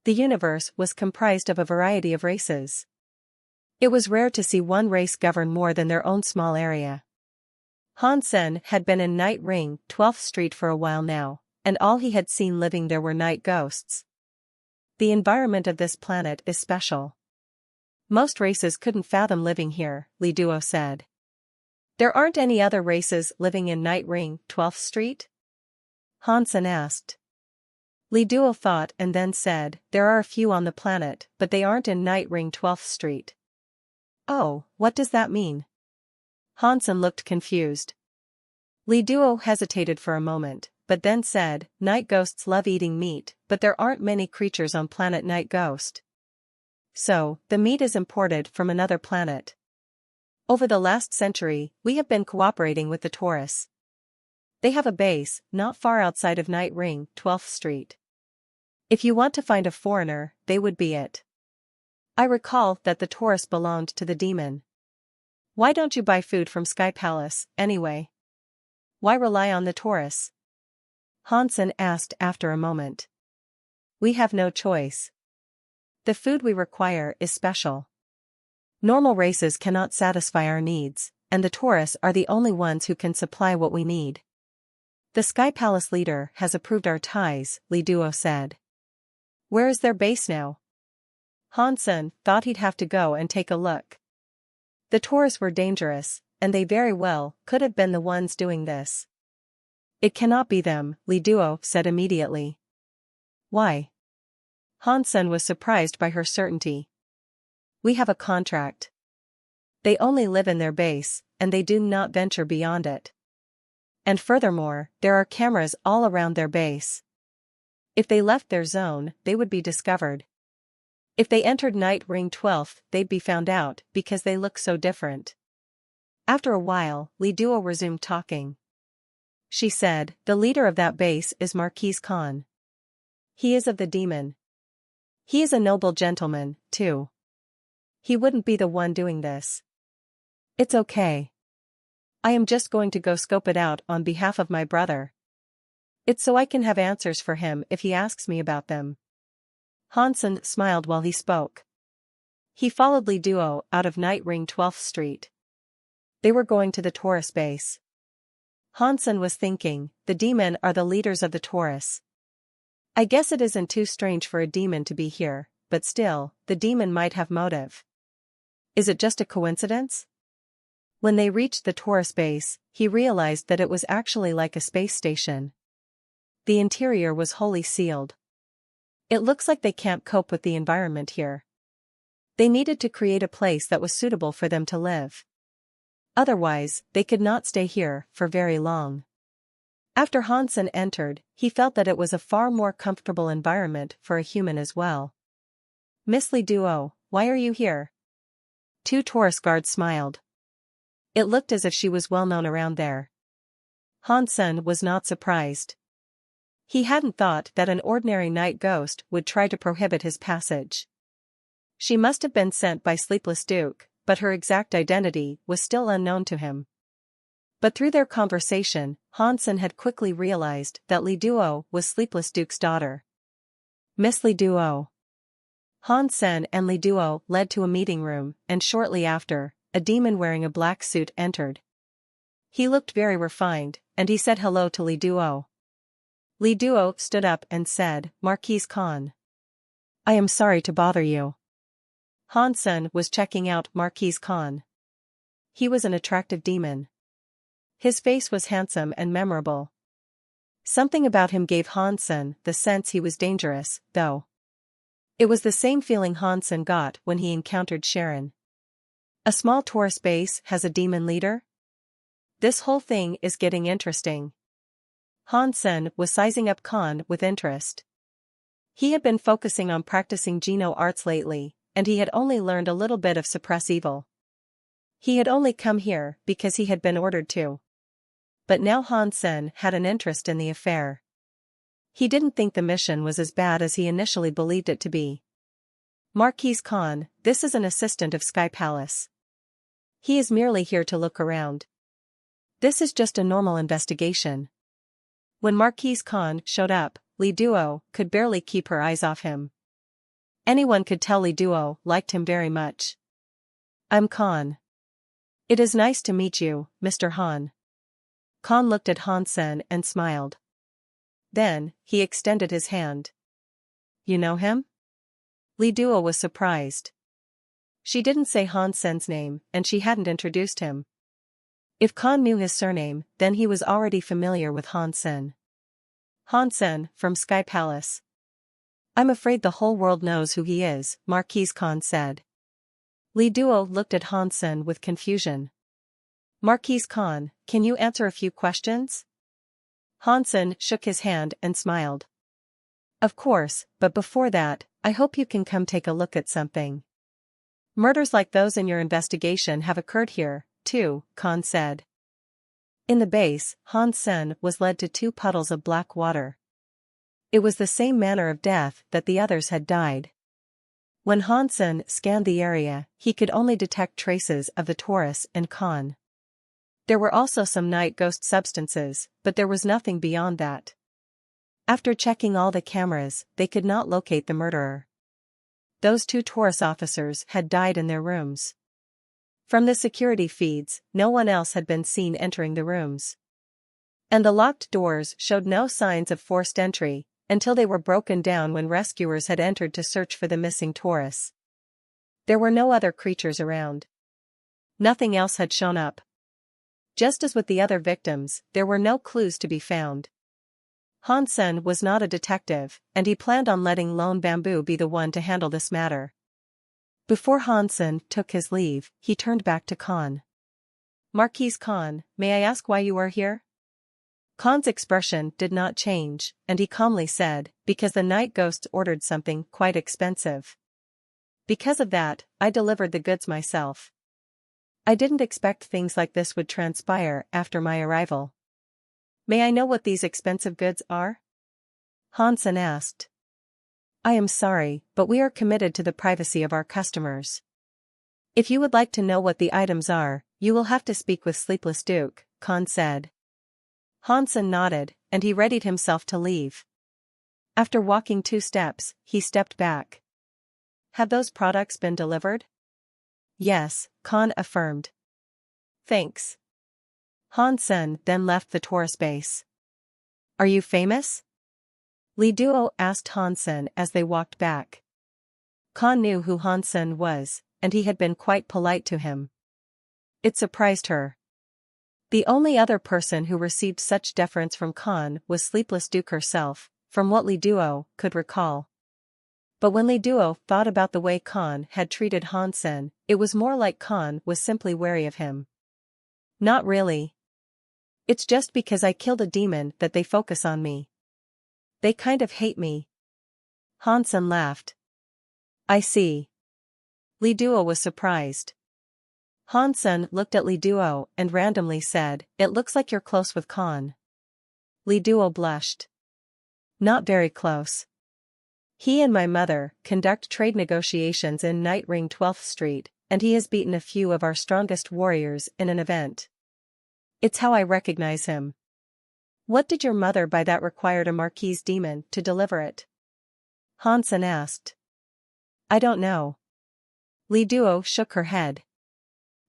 The universe was comprised of a variety of races. It was rare to see one race govern more than their own small area. Hansen had been in Night Ring, 12th Street for a while now, and all he had seen living there were night ghosts. The environment of this planet is special. Most races couldn't fathom living here, Li Duo said. "There aren't any other races living in Night Ring, 12th Street?" Hansen asked. Li Duo thought and then said, "There are a few on the planet, but they aren't in Night Ring 12th Street. "Oh, what does that mean?" Hansen looked confused. Li Duo hesitated for a moment, but then said, "Night ghosts love eating meat, but there aren't many creatures on planet Night Ghost. So, the meat is imported from another planet. Over the last century, we have been cooperating with the Taurus. They have a base, not far outside of Night Ring, 12th Street. If you want to find a foreigner, they would be it. I recall that the Taurus belonged to the demon. Why don't you buy food from Sky Palace, anyway? Why rely on the Taurus?" Hansen asked after a moment. "We have no choice. The food we require is special. Normal races cannot satisfy our needs, and the Taurus are the only ones who can supply what we need. The Sky Palace leader has approved our ties," Li Duo said. "Where is their base now?" Hansen thought he'd have to go and take a look. The Taurus were dangerous, and they very well could have been the ones doing this. "It cannot be them," Li Duo said immediately. "Why?" Hansen was surprised by her certainty. "We have a contract. They only live in their base, and they do not venture beyond it. And furthermore, there are cameras all around their base. If they left their zone, they would be discovered. If they entered Night Ring 12th, they'd be found out because they look so different. After a while, Li Duo resumed talking. She said, the leader of that base is Marquis Khan. He is of the demon. He is a noble gentleman, too. He wouldn't be the one doing this. It's okay. I am just going to go scope it out on behalf of my brother. It's so I can have answers for him if he asks me about them. Hansen smiled while he spoke. He followed Li Duo out of Night Ring 12th Street. They were going to the Taurus base. Hansen was thinking, the demon are the leaders of the Taurus. I guess it isn't too strange for a demon to be here, but still, the demon might have motive. Is it just a coincidence? When they reached the Taurus base, he realized that it was actually like a space station. The interior was wholly sealed. It looks like they can't cope with the environment here. They needed to create a place that was suitable for them to live. Otherwise, they could not stay here for very long. After Hansen entered, he felt that it was a far more comfortable environment for a human as well. Miss Li Duo, why are you here? Two Taurus guards smiled. It looked as if she was well known around there. Hansen was not surprised. He hadn't thought that an ordinary night ghost would try to prohibit his passage. She must have been sent by Sleepless Duke, but her exact identity was still unknown to him. But through their conversation, Hansen had quickly realized that Li Duo was Sleepless Duke's daughter. Miss Li Duo. Hansen and Li Duo led to a meeting room, and shortly after, a demon wearing a black suit entered. He looked very refined, and he said hello to Li Duo. Li Duo stood up and said, Marquis Khan. I am sorry to bother you. Hansen was checking out Marquis Khan. He was an attractive demon. His face was handsome and memorable. Something about him gave Hansen the sense he was dangerous, though. It was the same feeling Hansen got when he encountered Sharon. A small Taurus base has a demon leader? This whole thing is getting interesting. Hansen was sizing up Khan with interest. He had been focusing on practicing Geno arts lately, and he had only learned a little bit of suppress evil. He had only come here because he had been ordered to. But now Hansen had an interest in the affair. He didn't think the mission was as bad as he initially believed it to be. Marquis Khan, this is an assistant of Sky Palace. He is merely here to look around. This is just a normal investigation. When Marquis Khan showed up, Li Duo could barely keep her eyes off him. Anyone could tell Li Duo liked him very much. I'm Khan. It is nice to meet you, Mr. Han. Khan looked at Hansen and smiled. Then, he extended his hand. You know him? Li Duo was surprised. She didn't say Hansen's name, and she hadn't introduced him. If Khan knew his surname, then he was already familiar with Hansen. Hansen, from Sky Palace. I'm afraid the whole world knows who he is, Marquis Khan said. Li Duo looked at Hansen with confusion. Marquis Khan, can you answer a few questions? Hansen shook his hand and smiled. Of course, but before that, I hope you can come take a look at something. Murders like those in your investigation have occurred here, too, Khan said. In the base, Hansen was led to two puddles of black water. It was the same manner of death that the others had died. When Hansen scanned the area, he could only detect traces of the Taurus and Khan. There were also some night ghost substances, but there was nothing beyond that. After checking all the cameras, they could not locate the murderer. Those two Taurus officers had died in their rooms. From the security feeds, no one else had been seen entering the rooms. And the locked doors showed no signs of forced entry, until they were broken down when rescuers had entered to search for the missing Taurus. There were no other creatures around. Nothing else had shown up. Just as with the other victims, there were no clues to be found. Hansen was not a detective, and he planned on letting Lone Bamboo be the one to handle this matter. Before Hansen took his leave, he turned back to Khan. Marquis Khan, may I ask why you are here? Khan's expression did not change, and he calmly said, because the night ghosts ordered something quite expensive. Because of that, I delivered the goods myself. I didn't expect things like this would transpire after my arrival. May I know what these expensive goods are? Hansen asked. I am sorry, but we are committed to the privacy of our customers. If you would like to know what the items are, you will have to speak with Sleepless Duke, Khan said. Hansen nodded, and he readied himself to leave. After walking 2 steps, he stepped back. Have those products been delivered? Yes, Khan affirmed. Thanks. Hansen then left the tourist base. Are you famous? Li Duo asked Hansen as they walked back. Khan knew who Hansen was, and he had been quite polite to him. It surprised her. The only other person who received such deference from Khan was Sleepless Duke herself, from what Li Duo could recall. But when Li Duo thought about the way Khan had treated Hansen, it was more like Khan was simply wary of him. Not really. It's just because I killed a demon that they focus on me. They kind of hate me. Hansen laughed. I see. Li Duo was surprised. Hansen looked at Li Duo and randomly said, It looks like you're close with Khan. Li Duo blushed. Not very close. He and my mother conduct trade negotiations in Night Ring 12th Street, and he has beaten a few of our strongest warriors in an event. It's how I recognize him. What did your mother buy that required a Marquise demon to deliver it? Hansen asked. I don't know. Li Duo shook her head.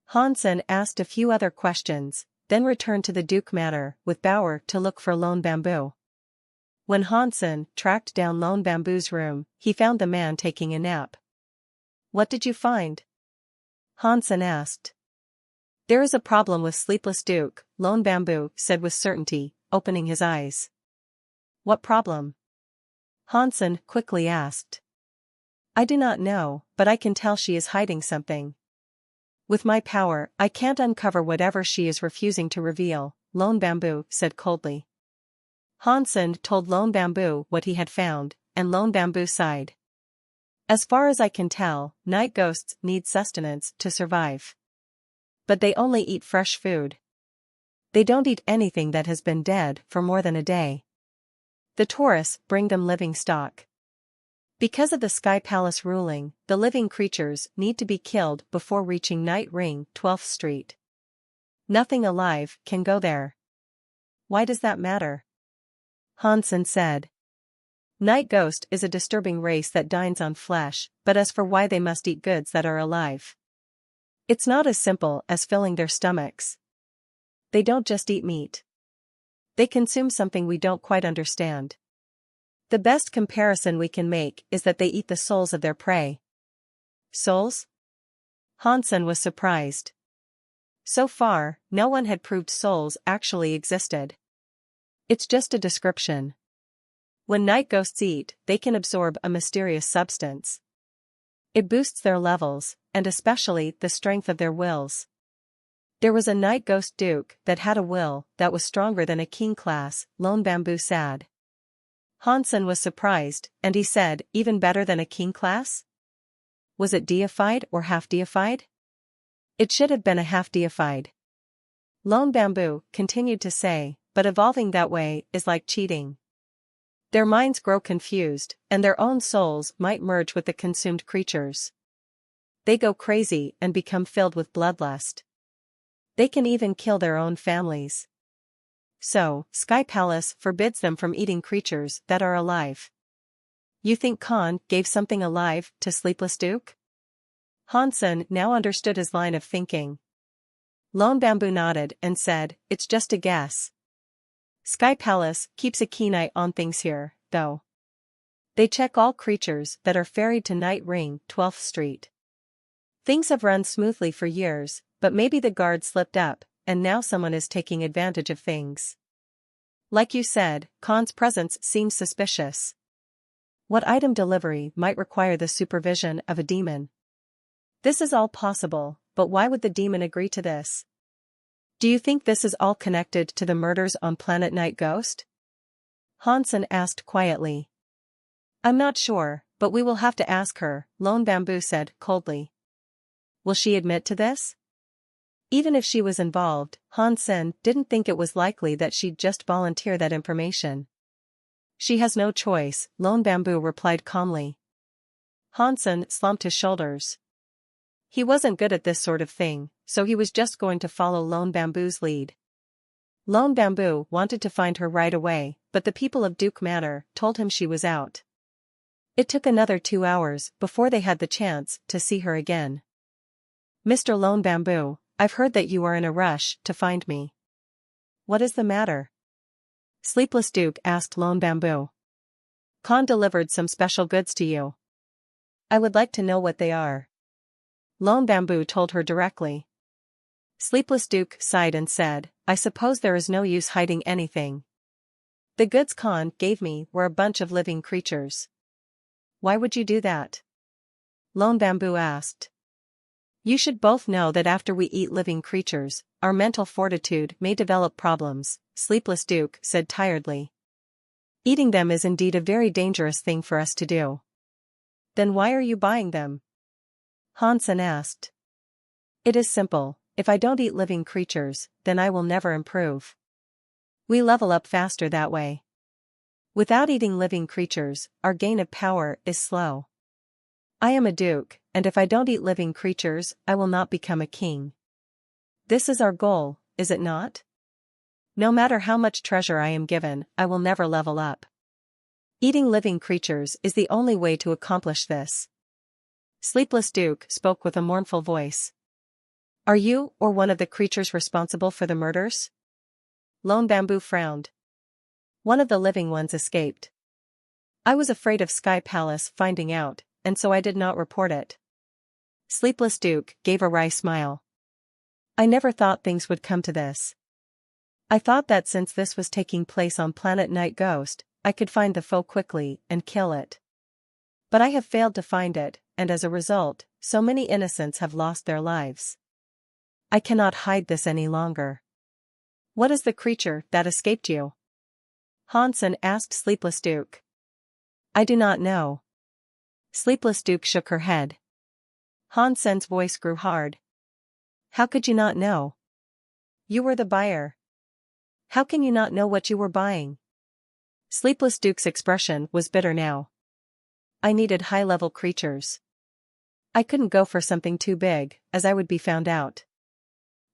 Hansen asked a few other questions, then returned to the Duke Manor with Bauer to look for Lone Bamboo. When Hansen tracked down Lone Bamboo's room, he found the man taking a nap. What did you find? Hansen asked. There is a problem with Sleepless Duke, Lone Bamboo said with certainty, opening his eyes. What problem? Hansen quickly asked. I do not know, but I can tell she is hiding something. With my power, I can't uncover whatever she is refusing to reveal, Lone Bamboo said coldly. Hansen told Lone Bamboo what he had found, and Lone Bamboo sighed. As far as I can tell, night ghosts need sustenance to survive. But they only eat fresh food. They don't eat anything that has been dead for more than a day. The tourists bring them living stock. Because of the Sky Palace ruling, the living creatures need to be killed before reaching Night Ring 12th Street. Nothing alive can go there. Why does that matter? Hansen said. Night Ghost is a disturbing race that dines on flesh, but as for why they must eat goods that are alive, it's not as simple as filling their stomachs. They don't just eat meat. They consume something we don't quite understand. The best comparison we can make is that they eat the souls of their prey. Souls? Hansen was surprised. So far, no one had proved souls actually existed. It's just a description. When night ghosts eat, they can absorb a mysterious substance. It boosts their levels, and especially the strength of their wills. There was a night ghost duke that had a will that was stronger than a king class, Lone Bamboo said. Hansen was surprised, and he said, even better than a king class? Was it deified or half-deified? It should have been a half-deified. Lone Bamboo continued to say, but evolving that way is like cheating. Their minds grow confused, and their own souls might merge with the consumed creatures. They go crazy and become filled with bloodlust. They can even kill their own families. So, Sky Palace forbids them from eating creatures that are alive. You think Khan gave something alive to Sleepless Duke? Hansen now understood his line of thinking. Lone Bamboo nodded and said, it's just a guess. Sky Palace keeps a keen eye on things here, though. They check all creatures that are ferried to Night Ring 12th Street. Things have run smoothly for years, but maybe the guard slipped up, and now someone is taking advantage of things. Like you said, Khan's presence seems suspicious. What item delivery might require the supervision of a demon? This is all possible, but why would the demon agree to this? Do you think this is all connected to the murders on Planet Night Ghost? Hansen asked quietly. I'm not sure, But we will have to ask her, Lone Bamboo said coldly. Will she admit to this? Even if she was involved, Han-sen didn't think it was likely that she'd just volunteer that information. She has no choice, Lone Bamboo replied calmly. Han-sen slumped his shoulders. He wasn't good at this sort of thing, so he was just going to follow Lone Bamboo's lead. Lone Bamboo wanted to find her right away, but the people of Duke Manor told him she was out. It took another 2 hours before they had the chance to see her again. Mr. Lone Bamboo, I've heard that you are in a rush to find me. What is the matter? Sleepless Duke asked Lone Bamboo. Khan delivered some special goods to you. I would like to know what they are. Lone Bamboo told her directly. Sleepless Duke sighed and said, I suppose there is no use hiding anything. The goods Khan gave me were a bunch of living creatures. Why would you do that? Lone Bamboo asked. You should both know that after we eat living creatures, our mental fortitude may develop problems, Sleepless Duke said tiredly. Eating them is indeed a very dangerous thing for us to do. Then why are you buying them? Han-sen asked. It is simple, if I don't eat living creatures, then I will never improve. We level up faster that way. Without eating living creatures, our gain of power is slow. I am a duke, and if I don't eat living creatures, I will not become a king. This is our goal, is it not? No matter how much treasure I am given, I will never level up. Eating living creatures is the only way to accomplish this. Sleepless Duke spoke with a mournful voice. Are you or one of the creatures responsible for the murders? Lone Bamboo frowned. One of the living ones escaped. I was afraid of Sky Palace finding out, and so I did not report it. Sleepless Duke gave a wry smile. I never thought things would come to this. I thought that since this was taking place on planet Night Ghost, I could find the foe quickly and kill it. But I have failed to find it, and as a result, so many innocents have lost their lives. I cannot hide this any longer. What is the creature that escaped you? Han-sen asked Sleepless Duke. I do not know. Sleepless Duke shook her head. Han-sen's voice grew hard. How could you not know? You were the buyer. How can you not know what you were buying? Sleepless Duke's expression was bitter now. I needed high-level creatures. I couldn't go for something too big, as I would be found out.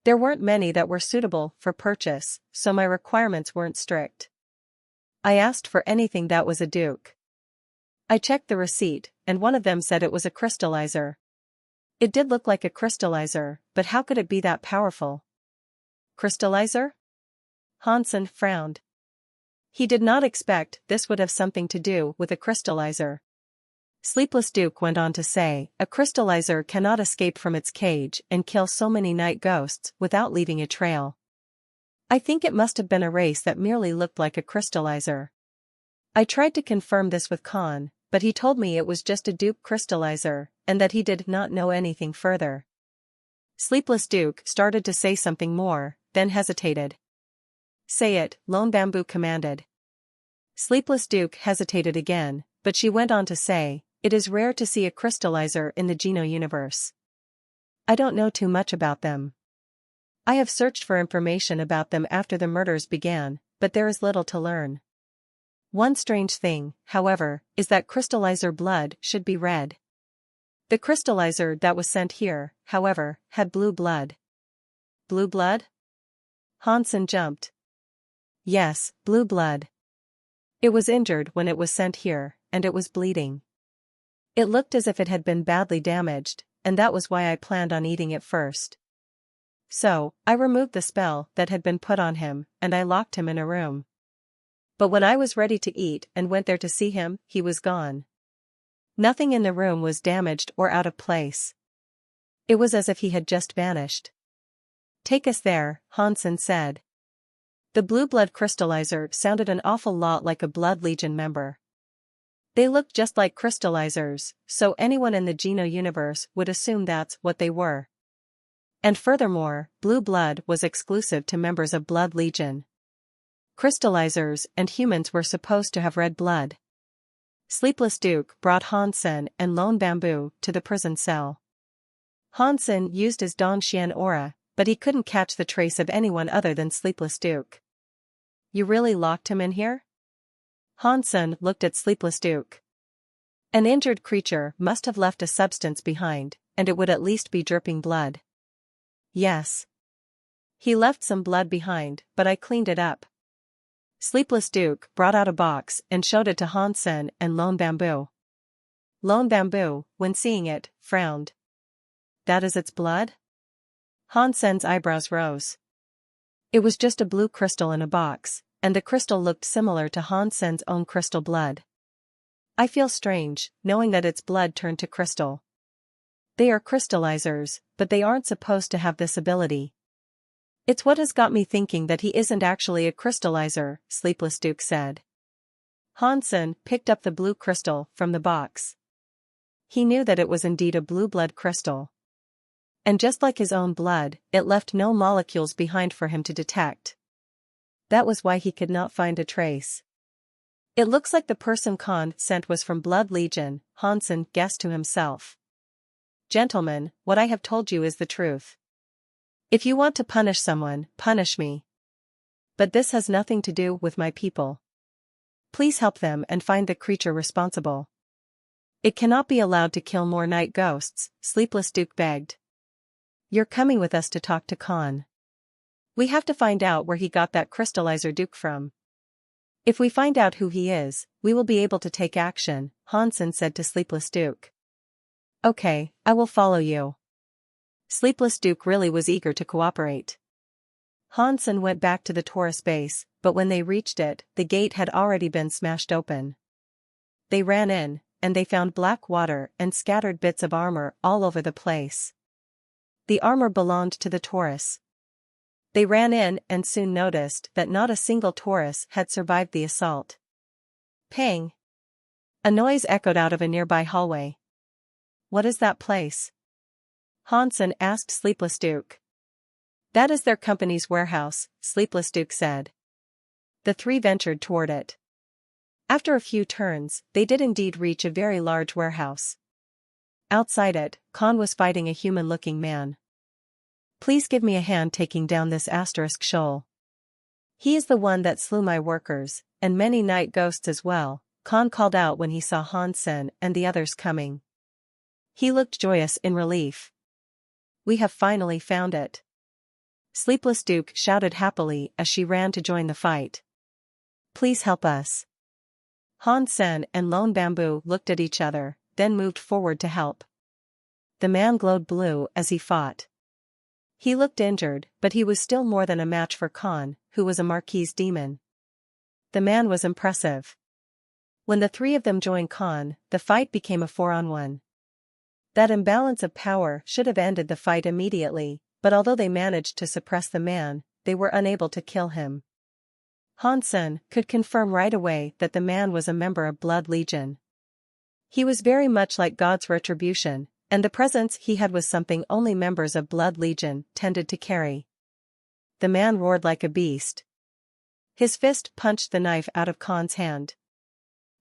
There weren't many that were suitable for purchase, so my requirements weren't strict. I asked for anything that was a duke. I checked the receipt, and one of them said it was a crystallizer. It did look like a crystallizer, but how could it be that powerful? Crystallizer? Han-sen frowned. He did not expect this would have something to do with a crystallizer. Sleepless Duke went on to say, a crystallizer cannot escape from its cage and kill so many night ghosts without leaving a trail. I think it must have been a race that merely looked like a crystallizer. I tried to confirm this with Khan, but he told me it was just a dupe crystallizer, and that he did not know anything further. Sleepless Duke started to say something more, then hesitated. Say it, Lone Bamboo commanded. Sleepless Duke hesitated again, but she went on to say, it is rare to see a crystallizer in the Geno universe. I don't know too much about them. I have searched for information about them after the murders began, but there is little to learn. One strange thing, however, is that crystallizer blood should be red. The crystallizer that was sent here, however, had blue blood. Blue blood? Han-sen jumped. Yes, blue blood. It was injured when it was sent here, and it was bleeding. It looked as if it had been badly damaged, and that was why I planned on eating it first. So, I removed the spell that had been put on him, and I locked him in a room. But when I was ready to eat and went there to see him, he was gone. Nothing in the room was damaged or out of place. It was as if he had just vanished. Take us there, Han-sen said. The blue blood crystallizer sounded an awful lot like a Blood Legion member. They looked just like crystallizers, so anyone in the Geno universe would assume that's what they were. And furthermore, blue blood was exclusive to members of Blood Legion. Crystallizers and humans were supposed to have red blood. Sleepless Duke brought Hansen and Lone Bamboo to the prison cell. Hansen used his Dongxian aura, but he couldn't catch the trace of anyone other than Sleepless Duke. You really locked him in here? Hansen looked at Sleepless Duke. An injured creature must have left a substance behind, and it would at least be dripping blood. Yes. He left some blood behind, but I cleaned it up. Sleepless Duke brought out a box and showed it to Hansen and Lone Bamboo. Lone Bamboo, when seeing it, frowned. That is its blood? Hansen's eyebrows rose. It was just a blue crystal in a box, and the crystal looked similar to Hansen's own crystal blood. I feel strange, knowing that its blood turned to crystal. They are crystallizers, but they aren't supposed to have this ability. It's what has got me thinking that he isn't actually a crystallizer, Sleepless Duke said. Hansen picked up the blue crystal from the box. He knew that it was indeed a blue blood crystal. And just like his own blood, it left no molecules behind for him to detect. That was why he could not find a trace. It looks like the person Khan sent was from Blood Legion, Hansen guessed to himself. Gentlemen, what I have told you is the truth. If you want to punish someone, punish me. But this has nothing to do with my people. Please help them and find the creature responsible. It cannot be allowed to kill more night ghosts, Sleepless Duke begged. You're coming with us to talk to Khan. We have to find out where he got that crystallizer Duke from. If we find out who he is, we will be able to take action, Hansen said to Sleepless Duke. Okay, I will follow you. Sleepless Duke really was eager to cooperate. Hansen went back to the Taurus base, but when they reached it, the gate had already been smashed open. They ran in, and they found black water and scattered bits of armor all over the place. The armor belonged to the Taurus. They ran in and soon noticed that not a single Taurus had survived the assault. Pang! A noise echoed out of a nearby hallway. What is that place? Hansen asked Sleepless Duke. That is their company's warehouse, Sleepless Duke said. The three ventured toward it. After a few turns, they did indeed reach a very large warehouse. Outside it, Khan was fighting a human-looking man. Please give me a hand taking down this asterisk shoal. He is the one that slew my workers, and many night ghosts as well, Khan called out when he saw Hansen and the others coming. He looked joyous in relief. We have finally found it. Sleepless Duke shouted happily as she ran to join the fight. Please help us. Hansen and Lone Bamboo looked at each other, then moved forward to help. The man glowed blue as he fought. He looked injured, but he was still more than a match for Khan, who was a Marquise demon. The man was impressive. When the three of them joined Khan, the fight became a 4-on-1. That imbalance of power should have ended the fight immediately, but although they managed to suppress the man, they were unable to kill him. Hansen could confirm right away that the man was a member of Blood Legion. He was very much like God's retribution, and the presence he had was something only members of Blood Legion tended to carry. The man roared like a beast. His fist punched the knife out of Khan's hand.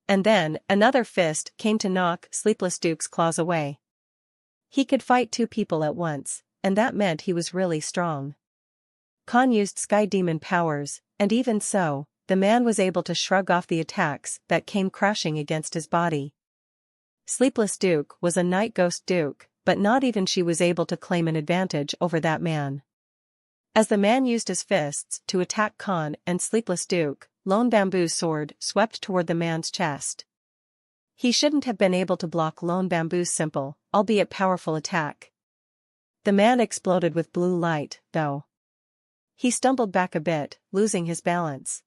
And then, another fist came to knock Sleepless Duke's claws away. He could fight two people at once, and that meant he was really strong. Khan used Sky Demon powers, and even so, the man was able to shrug off the attacks that came crashing against his body. Sleepless Duke was a Night Ghost Duke, but not even she was able to claim an advantage over that man. As the man used his fists to attack Khan and Sleepless Duke, Lone Bamboo's sword swept toward the man's chest. He shouldn't have been able to block Lone Bamboo's simple, albeit powerful attack. The man exploded with blue light, though. He stumbled back a bit, losing his balance.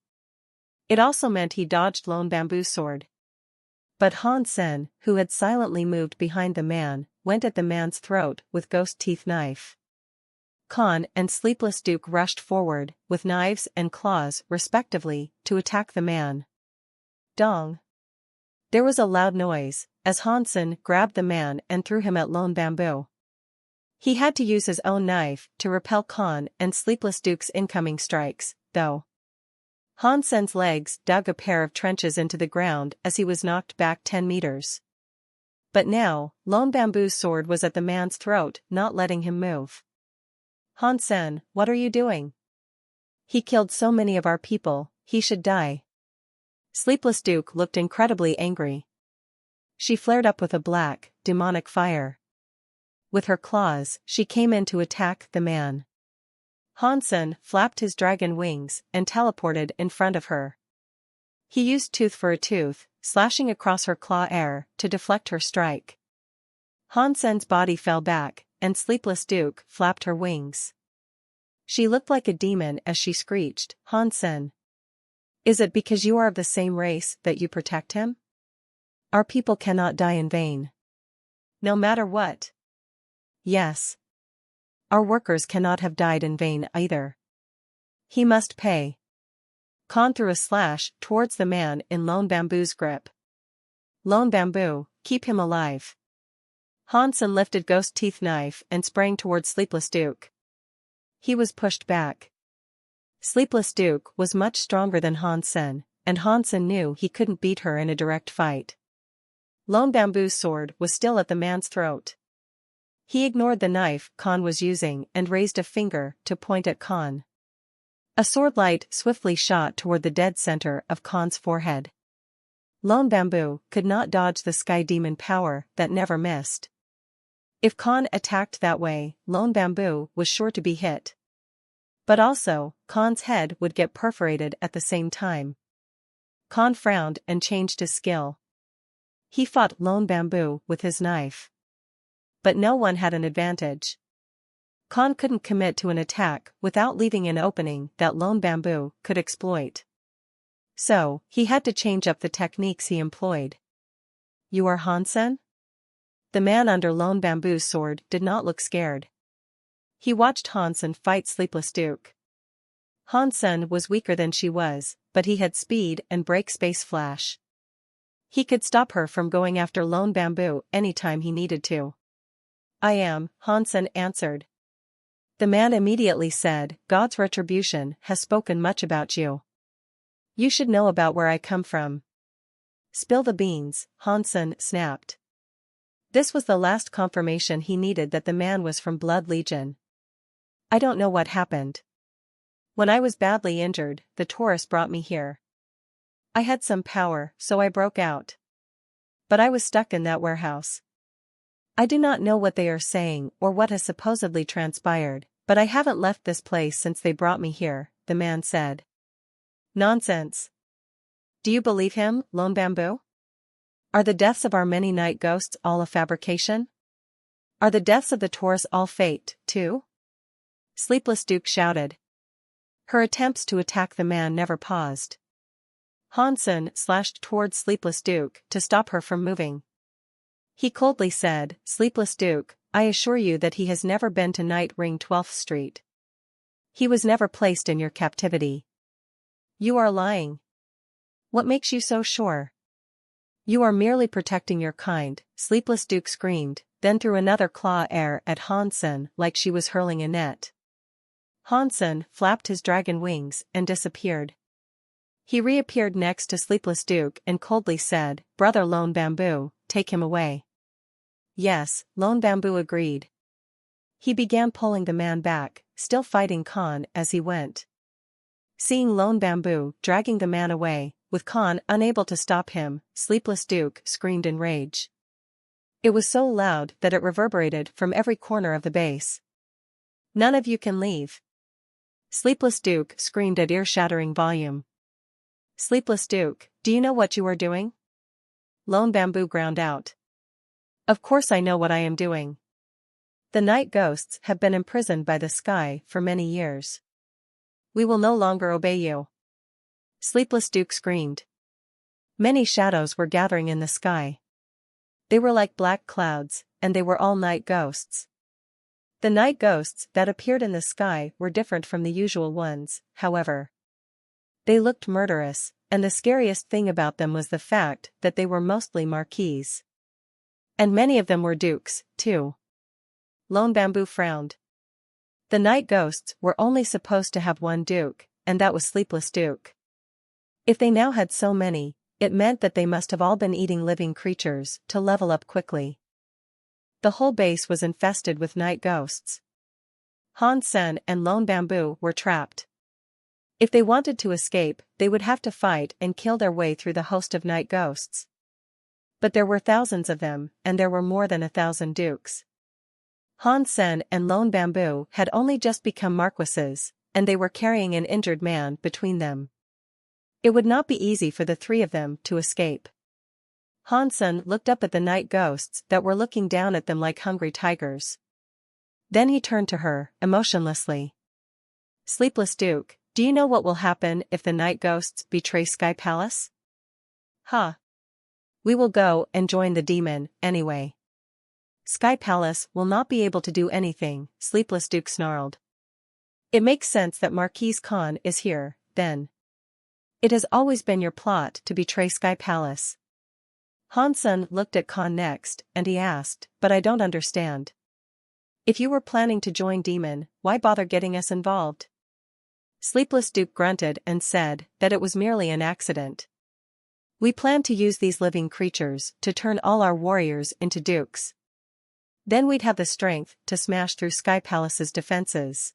It also meant he dodged Lone Bamboo's sword. But Hansen, who had silently moved behind the man, went at the man's throat with ghost teeth knife. Khan and Sleepless Duke rushed forward, with knives and claws respectively, to attack the man. Dong! There was a loud noise, as Hansen grabbed the man and threw him at Lone Bamboo. He had to use his own knife to repel Khan and Sleepless Duke's incoming strikes, though. Hansen's legs dug a pair of trenches into the ground as he was knocked back 10 meters. But now, Lone Bamboo's sword was at the man's throat, not letting him move. Hansen, what are you doing? He killed so many of our people, he should die. Sleepless Duke looked incredibly angry. She flared up with a black, demonic fire. With her claws, she came in to attack the man. Hansen flapped his dragon wings and teleported in front of her. He used tooth for a tooth, slashing across her claw air to deflect her strike. Hansen's body fell back, and Sleepless Duke flapped her wings. She looked like a demon as she screeched, Hansen. Is it because you are of the same race that you protect him? Our people cannot die in vain. No matter what. Yes. Our workers cannot have died in vain either. He must pay. Khan threw a slash towards the man in Lone Bamboo's grip. Lone Bamboo, keep him alive. Hansen lifted Ghost Teeth knife and sprang towards Sleepless Duke. He was pushed back. Sleepless Duke was much stronger than Hansen, and Hansen knew he couldn't beat her in a direct fight. Lone Bamboo's sword was still at the man's throat. He ignored the knife Khan was using and raised a finger to point at Khan. A sword light swiftly shot toward the dead center of Khan's forehead. Lone Bamboo could not dodge the sky demon power that never missed. If Khan attacked that way, Lone Bamboo was sure to be hit. But also, Khan's head would get perforated at the same time. Khan frowned and changed his skill. He fought Lone Bamboo with his knife. But no one had an advantage. Khan couldn't commit to an attack without leaving an opening that Lone Bamboo could exploit. So, he had to change up the techniques he employed. You are Hansen? The man under Lone Bamboo's sword did not look scared. He watched Hansen fight Sleepless Duke. Hansen was weaker than she was, but he had speed and break space flash. He could stop her from going after Lone Bamboo anytime he needed to. I am, Hansen answered. The man immediately said, God's retribution has spoken much about you. You should know about where I come from. Spill the beans, Hansen snapped. This was the last confirmation he needed that the man was from Blood Legion. I don't know what happened. When I was badly injured, the Taurus brought me here. I had some power, so I broke out. But I was stuck in that warehouse. I do not know what they are saying or what has supposedly transpired, but I haven't left this place since they brought me here, the man said. Nonsense. Do you believe him, Lone Bamboo? Are the deaths of our many night ghosts all a fabrication? Are the deaths of the Taurus all faked, too? Sleepless Duke shouted. Her attempts to attack the man never paused. Hansen slashed towards Sleepless Duke to stop her from moving. He coldly said, Sleepless Duke, I assure you that he has never been to Night Ring 12th Street. He was never placed in your captivity. You are lying. What makes you so sure? You are merely protecting your kind, Sleepless Duke screamed, then threw another claw air at Hansen like she was hurling a net. Hansen flapped his dragon wings and disappeared. He reappeared next to Sleepless Duke and coldly said, Brother Lone Bamboo, take him away. Yes, Lone Bamboo agreed. He began pulling the man back, still fighting Khan as he went. Seeing Lone Bamboo dragging the man away, with Khan unable to stop him, Sleepless Duke screamed in rage. It was so loud that it reverberated from every corner of the base. None of you can leave. Sleepless Duke screamed at ear-shattering volume. Sleepless Duke, do you know what you are doing? Lone Bamboo ground out. Of course I know what I am doing. The night ghosts have been imprisoned by the sky for many years. We will no longer obey you. Sleepless Duke screamed. Many shadows were gathering in the sky. They were like black clouds, and they were all night ghosts. The night ghosts that appeared in the sky were different from the usual ones, however. They looked murderous, and the scariest thing about them was the fact that they were mostly marquises. And many of them were dukes, too. Lone Bamboo frowned. The night ghosts were only supposed to have one duke, and that was Sleepless Duke. If they now had so many, it meant that they must have all been eating living creatures to level up quickly. The whole base was infested with night ghosts. Han Sen and Lone Bamboo were trapped. If they wanted to escape, they would have to fight and kill their way through the host of night ghosts. But there were thousands of them, and there were more than 1,000 dukes. Han Sen and Lone Bamboo had only just become marquises, and they were carrying an injured man between them. It would not be easy for the three of them to escape. Han Sen looked up at the night ghosts that were looking down at them like hungry tigers. Then he turned to her, emotionlessly. "Sleepless Duke, do you know what will happen if the night ghosts betray Sky Palace?" "Huh. We will go and join the demon, anyway." "Sky Palace will not be able to do anything," Sleepless Duke snarled. "It makes sense that Marquise Khan is here, then. It has always been your plot to betray Sky Palace." Han Sen looked at Khan next, and he asked, "But I don't understand. If you were planning to join Demon, why bother getting us involved?" Sleepless Duke grunted and said that it was merely an accident. "We planned to use these living creatures to turn all our warriors into dukes. Then we'd have the strength to smash through Sky Palace's defenses.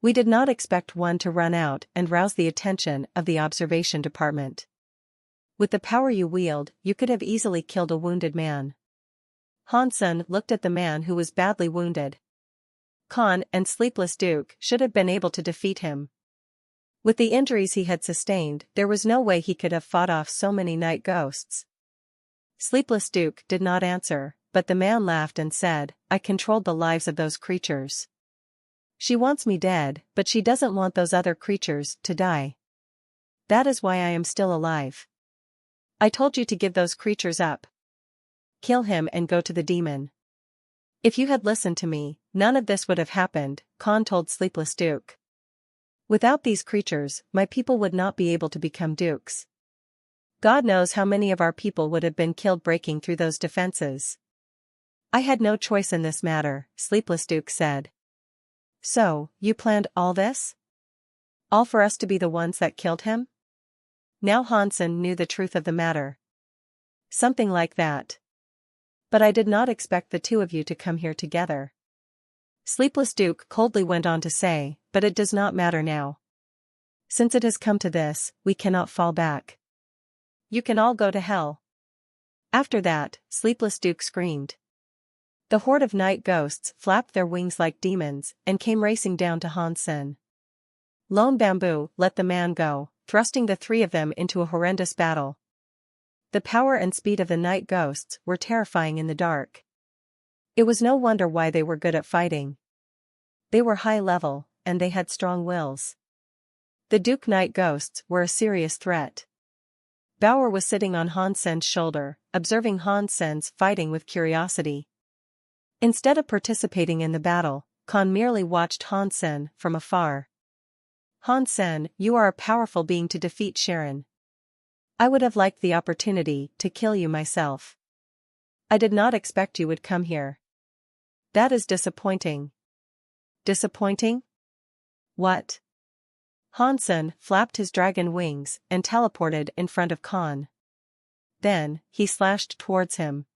We did not expect one to run out and rouse the attention of the observation department. With the power you wield, you could have easily killed a wounded man." Han Sen looked at the man who was badly wounded. Khan and Sleepless Duke should have been able to defeat him. With the injuries he had sustained, there was no way he could have fought off so many night ghosts. Sleepless Duke did not answer, but the man laughed and said, "I controlled the lives of those creatures. She wants me dead, but she doesn't want those other creatures to die. That is why I am still alive. I told you to give those creatures up. Kill him and go to the demon. If you had listened to me, none of this would have happened," Khan told Sleepless Duke. "Without these creatures, my people would not be able to become dukes. God knows how many of our people would have been killed breaking through those defenses." "I had no choice in this matter," Sleepless Duke said. "So, you planned all this? All for us to be the ones that killed him?" Now Han Sen knew the truth of the matter. "Something like that. But I did not expect the two of you to come here together." Sleepless Duke coldly went on to say, "But it does not matter now. Since it has come to this, we cannot fall back. You can all go to hell." After that, Sleepless Duke screamed. The horde of night ghosts flapped their wings like demons and came racing down to Han Sen. Lone Bamboo let the man go, thrusting the three of them into a horrendous battle. The power and speed of the night ghosts were terrifying in the dark. It was no wonder why they were good at fighting. They were high level, and they had strong wills. The Duke night ghosts were a serious threat. Bauer was sitting on Han Sen's shoulder, observing Han Sen's fighting with curiosity. Instead of participating in the battle, Khan merely watched Han Sen from afar. "Han Sen, you are a powerful being to defeat Sharon. I would have liked the opportunity to kill you myself. I did not expect you would come here. That is disappointing." "Disappointing? What?" Han Sen flapped his dragon wings and teleported in front of Khan. Then, he slashed towards him.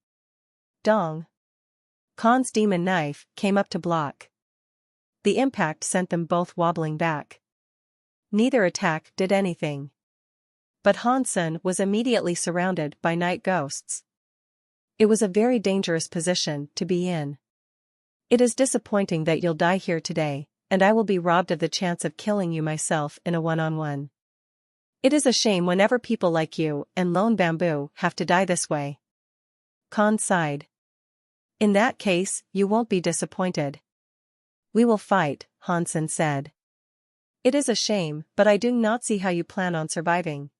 Dong! Khan's demon knife came up to block. The impact sent them both wobbling back. Neither attack did anything. But Han Sen was immediately surrounded by night ghosts. It was a very dangerous position to be in. "It is disappointing that you'll die here today, and I will be robbed of the chance of killing you myself in a one-on-one. It is a shame whenever people like you and Lone Bamboo have to die this way." Khan sighed. "In that case, you won't be disappointed." "We will fight," Han Sen said. "It is a shame, but I do not see how you plan on surviving.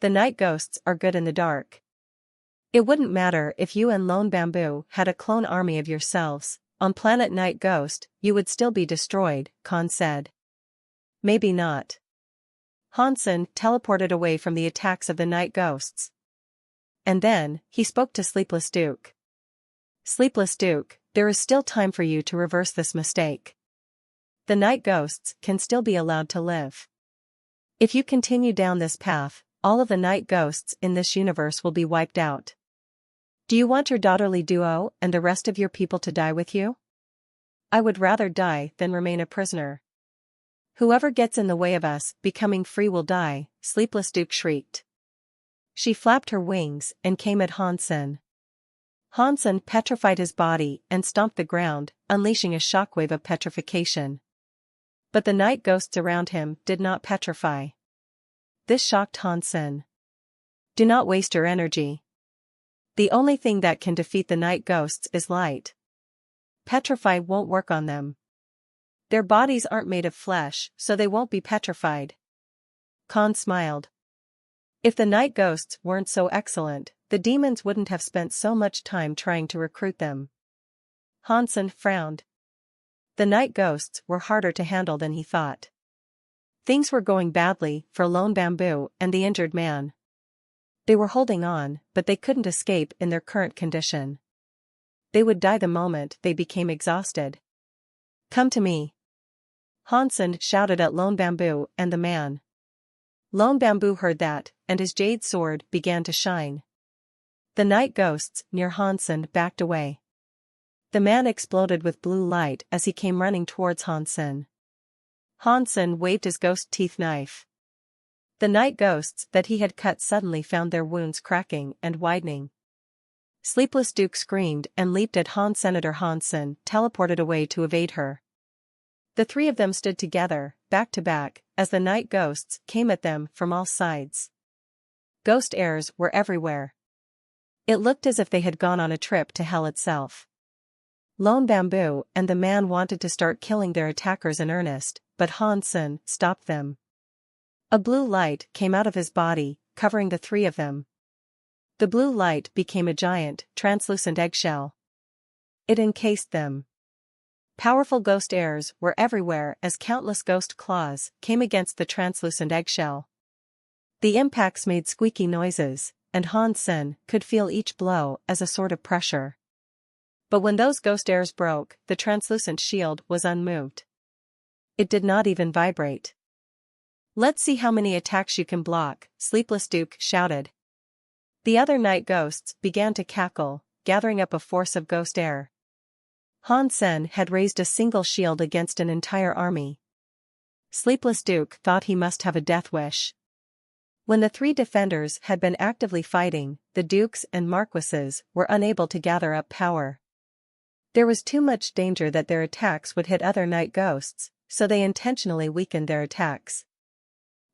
The night ghosts are good in the dark. It wouldn't matter if you and Lone Bamboo had a clone army of yourselves. On planet Night Ghost, you would still be destroyed," Khan said. "Maybe not." Han Sen teleported away from the attacks of the night ghosts. And then, he spoke to Sleepless Duke. "Sleepless Duke, there is still time for you to reverse this mistake. The night ghosts can still be allowed to live. If you continue down this path, all of the night ghosts in this universe will be wiped out. Do you want your daughterly duo and the rest of your people to die with you? I would rather die than remain a prisoner. Whoever gets in the way of us becoming free will die, Sleepless Duke shrieked. She flapped her wings and came at Hansen. Hansen petrified his body and stomped the ground, unleashing a shockwave of petrification. But the night ghosts around him did not petrify. This shocked Hansen. Do not waste your energy. The only thing that can defeat the night ghosts is light. Petrify won't work on them. Their bodies aren't made of flesh, so they won't be petrified. Khan smiled. If the night ghosts weren't so excellent, the demons wouldn't have spent so much time trying to recruit them. Hansen frowned. The night ghosts were harder to handle than he thought. Things were going badly for Lone Bamboo and the injured man. They were holding on, but they couldn't escape in their current condition. They would die the moment they became exhausted. Come to me. Hansen shouted at Lone Bamboo and the man. Lone Bamboo heard that, and his jade sword began to shine. The night ghosts near Hansen backed away. The man exploded with blue light as he came running towards Hansen. Hansen waved his ghost teeth knife. The night ghosts that he had cut suddenly found their wounds cracking and widening. Sleepless Duke screamed and leaped at Senator Hansen teleported away to evade her. The three of them stood together, back to back, as the night ghosts came at them from all sides. Ghost airs were everywhere. It looked as if they had gone on a trip to hell itself. Lone Bamboo and the man wanted to start killing their attackers in earnest, but Hansen stopped them. A blue light came out of his body, covering the three of them. The blue light became a giant, translucent eggshell. It encased them. Powerful ghost airs were everywhere as countless ghost claws came against the translucent eggshell. The impacts made squeaky noises, and Hansen could feel each blow as a sort of pressure. But when those ghost airs broke, the translucent shield was unmoved. It did not even vibrate. Let's see how many attacks you can block, Sleepless Duke shouted. The other night ghosts began to cackle, gathering up a force of ghost air. Hansen had raised a single shield against an entire army. Sleepless Duke thought he must have a death wish. When the three defenders had been actively fighting, the dukes and marquises were unable to gather up power. There was too much danger that their attacks would hit other night ghosts, so they intentionally weakened their attacks.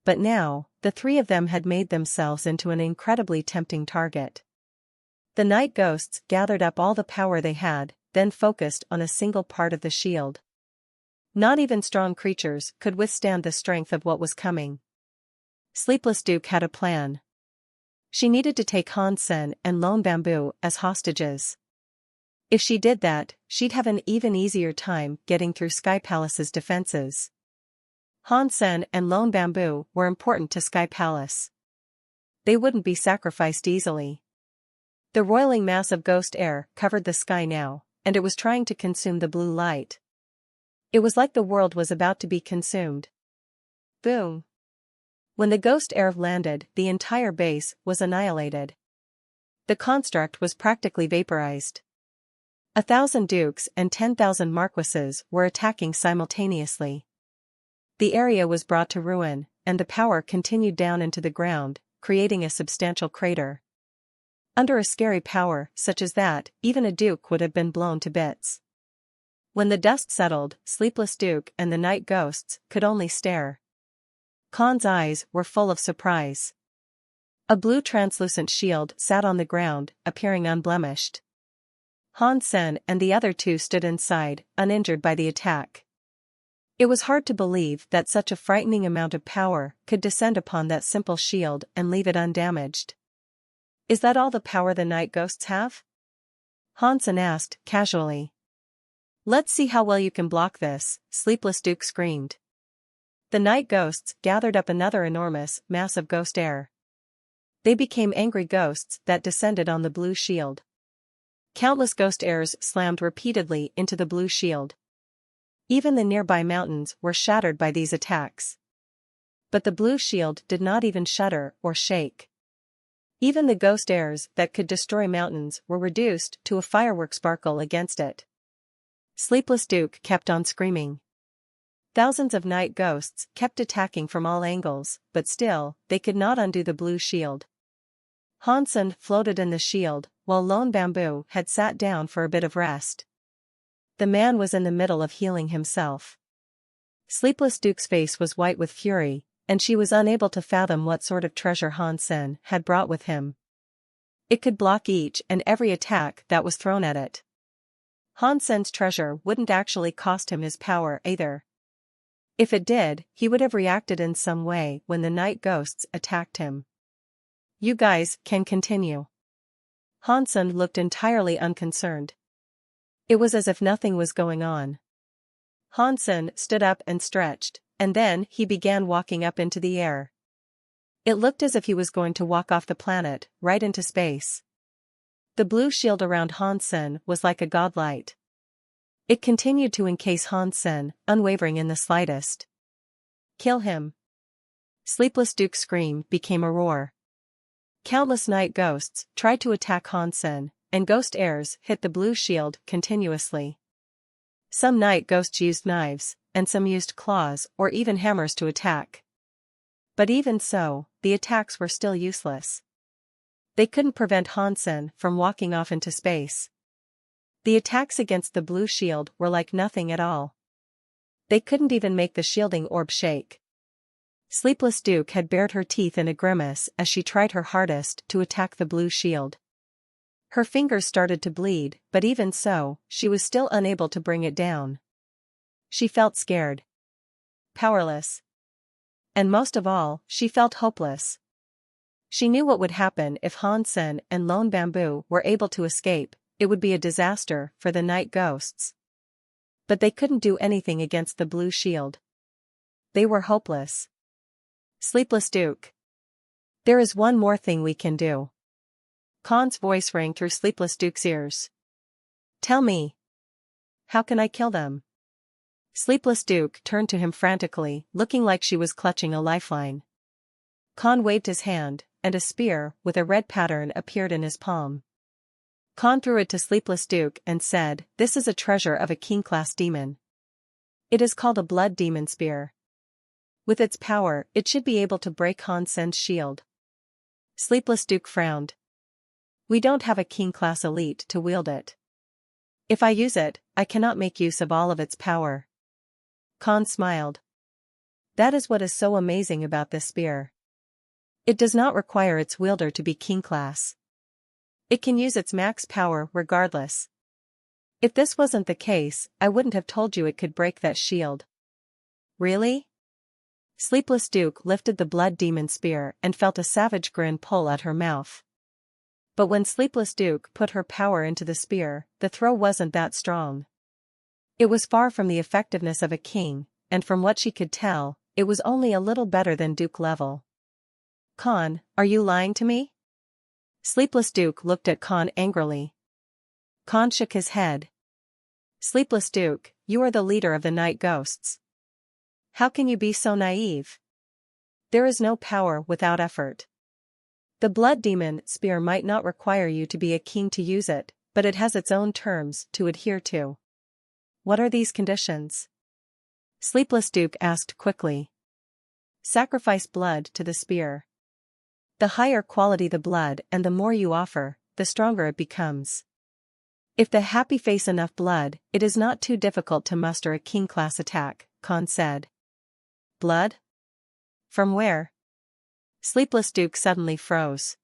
But now, the three of them had made themselves into an incredibly tempting target. The night ghosts gathered up all the power they had, then focused on a single part of the shield. Not even strong creatures could withstand the strength of what was coming. Sleepless Duke had a plan. She needed to take Hansen and Lone Bamboo as hostages. If she did that, she'd have an even easier time getting through Sky Palace's defenses. Hansen and Lone Bamboo were important to Sky Palace. They wouldn't be sacrificed easily. The roiling mass of ghost air covered the sky now, and it was trying to consume the blue light. It was like the world was about to be consumed. Boom! When the ghost air landed, the entire base was annihilated. The construct was practically vaporized. 1,000 dukes and 10,000 marquises were attacking simultaneously. The area was brought to ruin, and the power continued down into the ground, creating a substantial crater. Under a scary power such as that, even a duke would have been blown to bits. When the dust settled, Sleepless Duke and the night ghosts could only stare. Khan's eyes were full of surprise. A blue translucent shield sat on the ground, appearing unblemished. Hansen and the other two stood inside, uninjured by the attack. It was hard to believe that such a frightening amount of power could descend upon that simple shield and leave it undamaged. Is that all the power the night ghosts have? Hansen asked, casually. Let's see how well you can block this, Sleepless Duke screamed. The night ghosts gathered up another enormous mass of ghost air. They became angry ghosts that descended on the blue shield. Countless ghost airs slammed repeatedly into the blue shield. Even the nearby mountains were shattered by these attacks. But the blue shield did not even shudder or shake. Even the ghost airs that could destroy mountains were reduced to a firework sparkle against it. Sleepless Duke kept on screaming. Thousands of night ghosts kept attacking from all angles, but still, they could not undo the blue shield. Hansen floated in the shield, while Lone Bamboo had sat down for a bit of rest. The man was in the middle of healing himself. Sleepless Duke's face was white with fury, and she was unable to fathom what sort of treasure Hansen had brought with him. It could block each and every attack that was thrown at it. Hansen's treasure wouldn't actually cost him his power either. If it did, he would have reacted in some way when the night ghosts attacked him. You guys can continue. Hansen looked entirely unconcerned. It was as if nothing was going on. Hansen stood up and stretched, and then he began walking up into the air. It looked as if he was going to walk off the planet, right into space. The blue shield around Hansen was like a godlight. It continued to encase Hansen, unwavering in the slightest. Kill him. Sleepless Duke's scream became a roar. Countless night ghosts tried to attack Hansen, and ghost airs hit the blue shield continuously. Some night ghosts used knives, and some used claws or even hammers to attack. But even so, the attacks were still useless. They couldn't prevent Hansen from walking off into space. The attacks against the blue shield were like nothing at all. They couldn't even make the shielding orb shake. Sleepless Duke had bared her teeth in a grimace as she tried her hardest to attack the blue shield. Her fingers started to bleed, but even so, she was still unable to bring it down. She felt scared. Powerless. And most of all, she felt hopeless. She knew what would happen if Hansen and Lone Bamboo were able to escape. It would be a disaster for the night ghosts. But they couldn't do anything against the blue shield. They were hopeless. Sleepless Duke. There is one more thing we can do. Khan's voice rang through Sleepless Duke's ears. Tell me. How can I kill them? Sleepless Duke turned to him frantically, looking like she was clutching a lifeline. Khan waved his hand, and a spear with a red pattern appeared in his palm. Khan threw it to Sleepless Duke and said, "This is a treasure of a king-class demon. It is called a blood demon spear. With its power, it should be able to break Hansen's shield." Sleepless Duke frowned. We don't have a king-class elite to wield it. If I use it, I cannot make use of all of its power. Khan smiled. That is what is so amazing about this spear. It does not require its wielder to be king-class. It can use its max power regardless. If this wasn't the case, I wouldn't have told you it could break that shield. Really? Sleepless Duke lifted the blood demon spear and felt a savage grin pull at her mouth. But when Sleepless Duke put her power into the spear, the throw wasn't that strong. It was far from the effectiveness of a king, and from what she could tell, it was only a little better than Duke level. Khan, are you lying to me? Sleepless Duke looked at Khan angrily. Khan shook his head. Sleepless Duke, you are the leader of the night ghosts. How can you be so naive? There is no power without effort. The blood demon spear might not require you to be a king to use it, but it has its own terms to adhere to. What are these conditions? Sleepless Duke asked quickly. Sacrifice blood to the spear. The higher quality the blood and the more you offer, the stronger it becomes. If the happy face enough blood, it is not too difficult to muster a king-class attack, Khan said. Blood? From where? Sleepless Duke suddenly froze.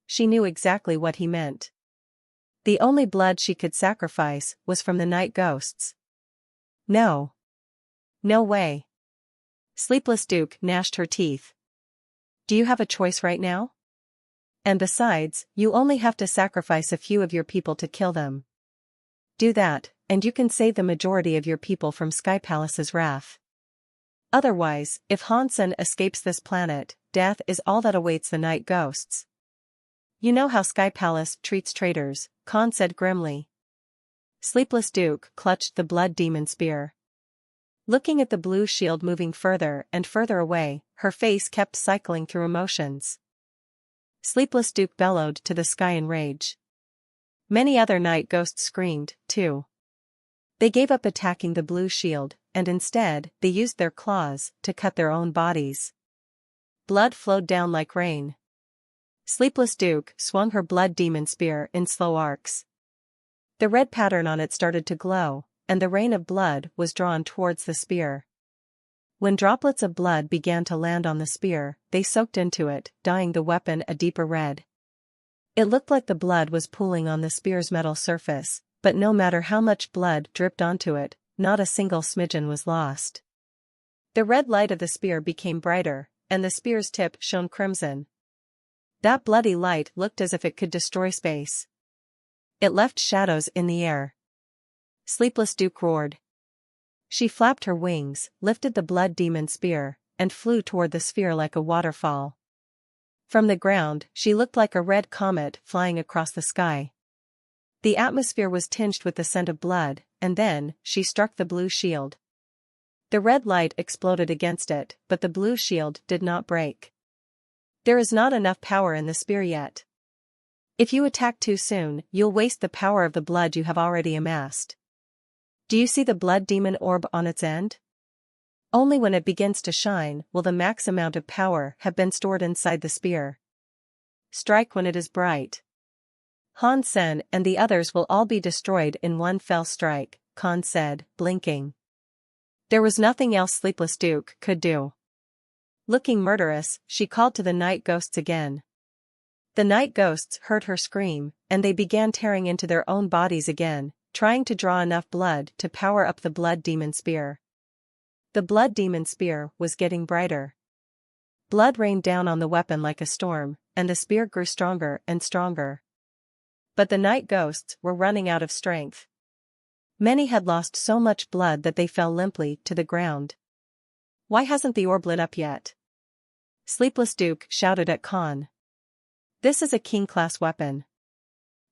She knew exactly what he meant. The only blood she could sacrifice was from the night ghosts. No. No way. Sleepless Duke gnashed her teeth. Do you have a choice right now? And besides, you only have to sacrifice a few of your people to kill them. Do that, and you can save the majority of your people from Sky Palace's wrath. Otherwise, if Hansen escapes this planet, death is all that awaits the night ghosts. You know how Sky Palace treats traitors, Khan said grimly. Sleepless Duke clutched the blood demon spear. Looking at the blue shield moving further and further away, her face kept cycling through emotions. Sleepless Duke bellowed to the sky in rage. Many other night ghosts screamed, too. They gave up attacking the blue shield, and instead, they used their claws to cut their own bodies. Blood flowed down like rain. Sleepless Duke swung her blood demon spear in slow arcs. The red pattern on it started to glow, and the rain of blood was drawn towards the spear. When droplets of blood began to land on the spear, they soaked into it, dyeing the weapon a deeper red. It looked like the blood was pooling on the spear's metal surface, but no matter how much blood dripped onto it, not a single smidgen was lost. The red light of the spear became brighter, and the spear's tip shone crimson. That bloody light looked as if it could destroy space. It left shadows in the air. Sleepless Duke roared. She flapped her wings, lifted the blood demon spear, and flew toward the sphere like a waterfall. From the ground, she looked like a red comet flying across the sky. The atmosphere was tinged with the scent of blood, and then, she struck the blue shield. The red light exploded against it, but the blue shield did not break. There is not enough power in the spear yet. If you attack too soon, you'll waste the power of the blood you have already amassed. Do you see the blood demon orb on its end? Only when it begins to shine will the max amount of power have been stored inside the spear. Strike when it is bright. Han Sen and the others will all be destroyed in one fell strike, Khan said, blinking. There was nothing else Sleepless Duke could do. Looking murderous, she called to the night ghosts again. The night ghosts heard her scream, and they began tearing into their own bodies again, trying to draw enough blood to power up the blood demon spear. The blood demon spear was getting brighter. Blood rained down on the weapon like a storm, and the spear grew stronger and stronger. But the night ghosts were running out of strength. Many had lost so much blood that they fell limply to the ground. Why hasn't the orb lit up yet? Sleepless Duke shouted at Khan. This is a king-class weapon.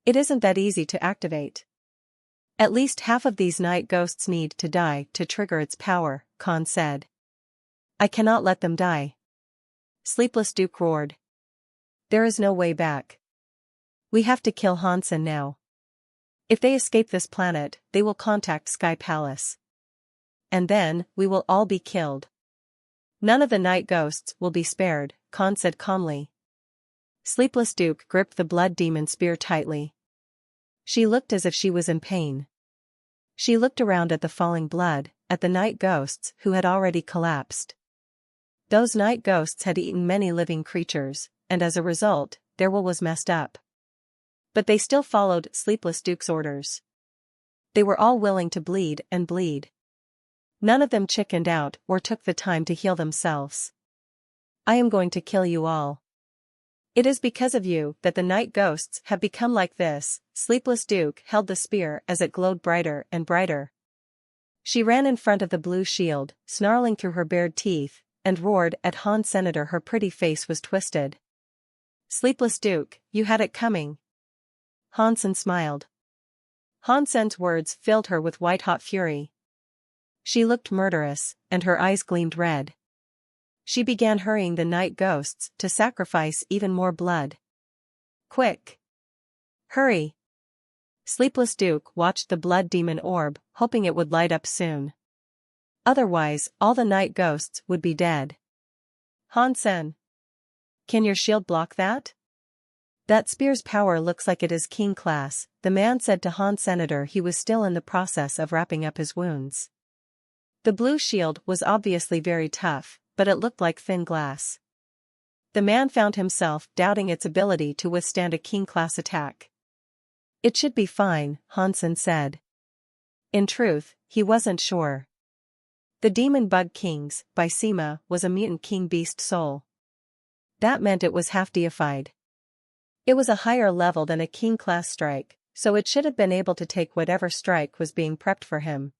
It isn't that easy to activate. At least half of these night ghosts need to die to trigger its power, Khan said. I cannot let them die. Sleepless Duke roared. There is no way back. We have to kill Han Sen now. If they escape this planet, they will contact Sky Palace. And then, we will all be killed. None of the night ghosts will be spared, Khan said calmly. Sleepless Duke gripped the blood demon spear tightly. She looked as if she was in pain. She looked around at the falling blood, at the night ghosts who had already collapsed. Those night ghosts had eaten many living creatures, and as a result, their will was messed up. But they still followed Sleepless Duke's orders. They were all willing to bleed and bleed. None of them chickened out or took the time to heal themselves. I am going to kill you all. It is because of you that the night ghosts have become like this. Sleepless Duke held the spear as it glowed brighter and brighter. She ran in front of the blue shield, snarling through her bared teeth, and roared at Han Senator. Her pretty face was twisted. Sleepless Duke, you had it coming. Han Sen smiled. Han Sen's words filled her with white-hot fury. She looked murderous, and her eyes gleamed red. She began hurrying the night ghosts to sacrifice even more blood. Quick! Hurry! Sleepless Duke watched the blood demon orb, hoping it would light up soon. Otherwise, all the night ghosts would be dead. Han Sen. Can your shield block that? That spear's power looks like it is king class, the man said to Han Senator. He was still in the process of wrapping up his wounds. The blue shield was obviously very tough, but it looked like thin glass. The man found himself doubting its ability to withstand a king-class attack. It should be fine, Han Sen said. In truth, he wasn't sure. The Demon Bug King's, by Sima, was a mutant king-beast soul. That meant it was half-deified. It was a higher level than a king-class strike, so it should have been able to take whatever strike was being prepped for him.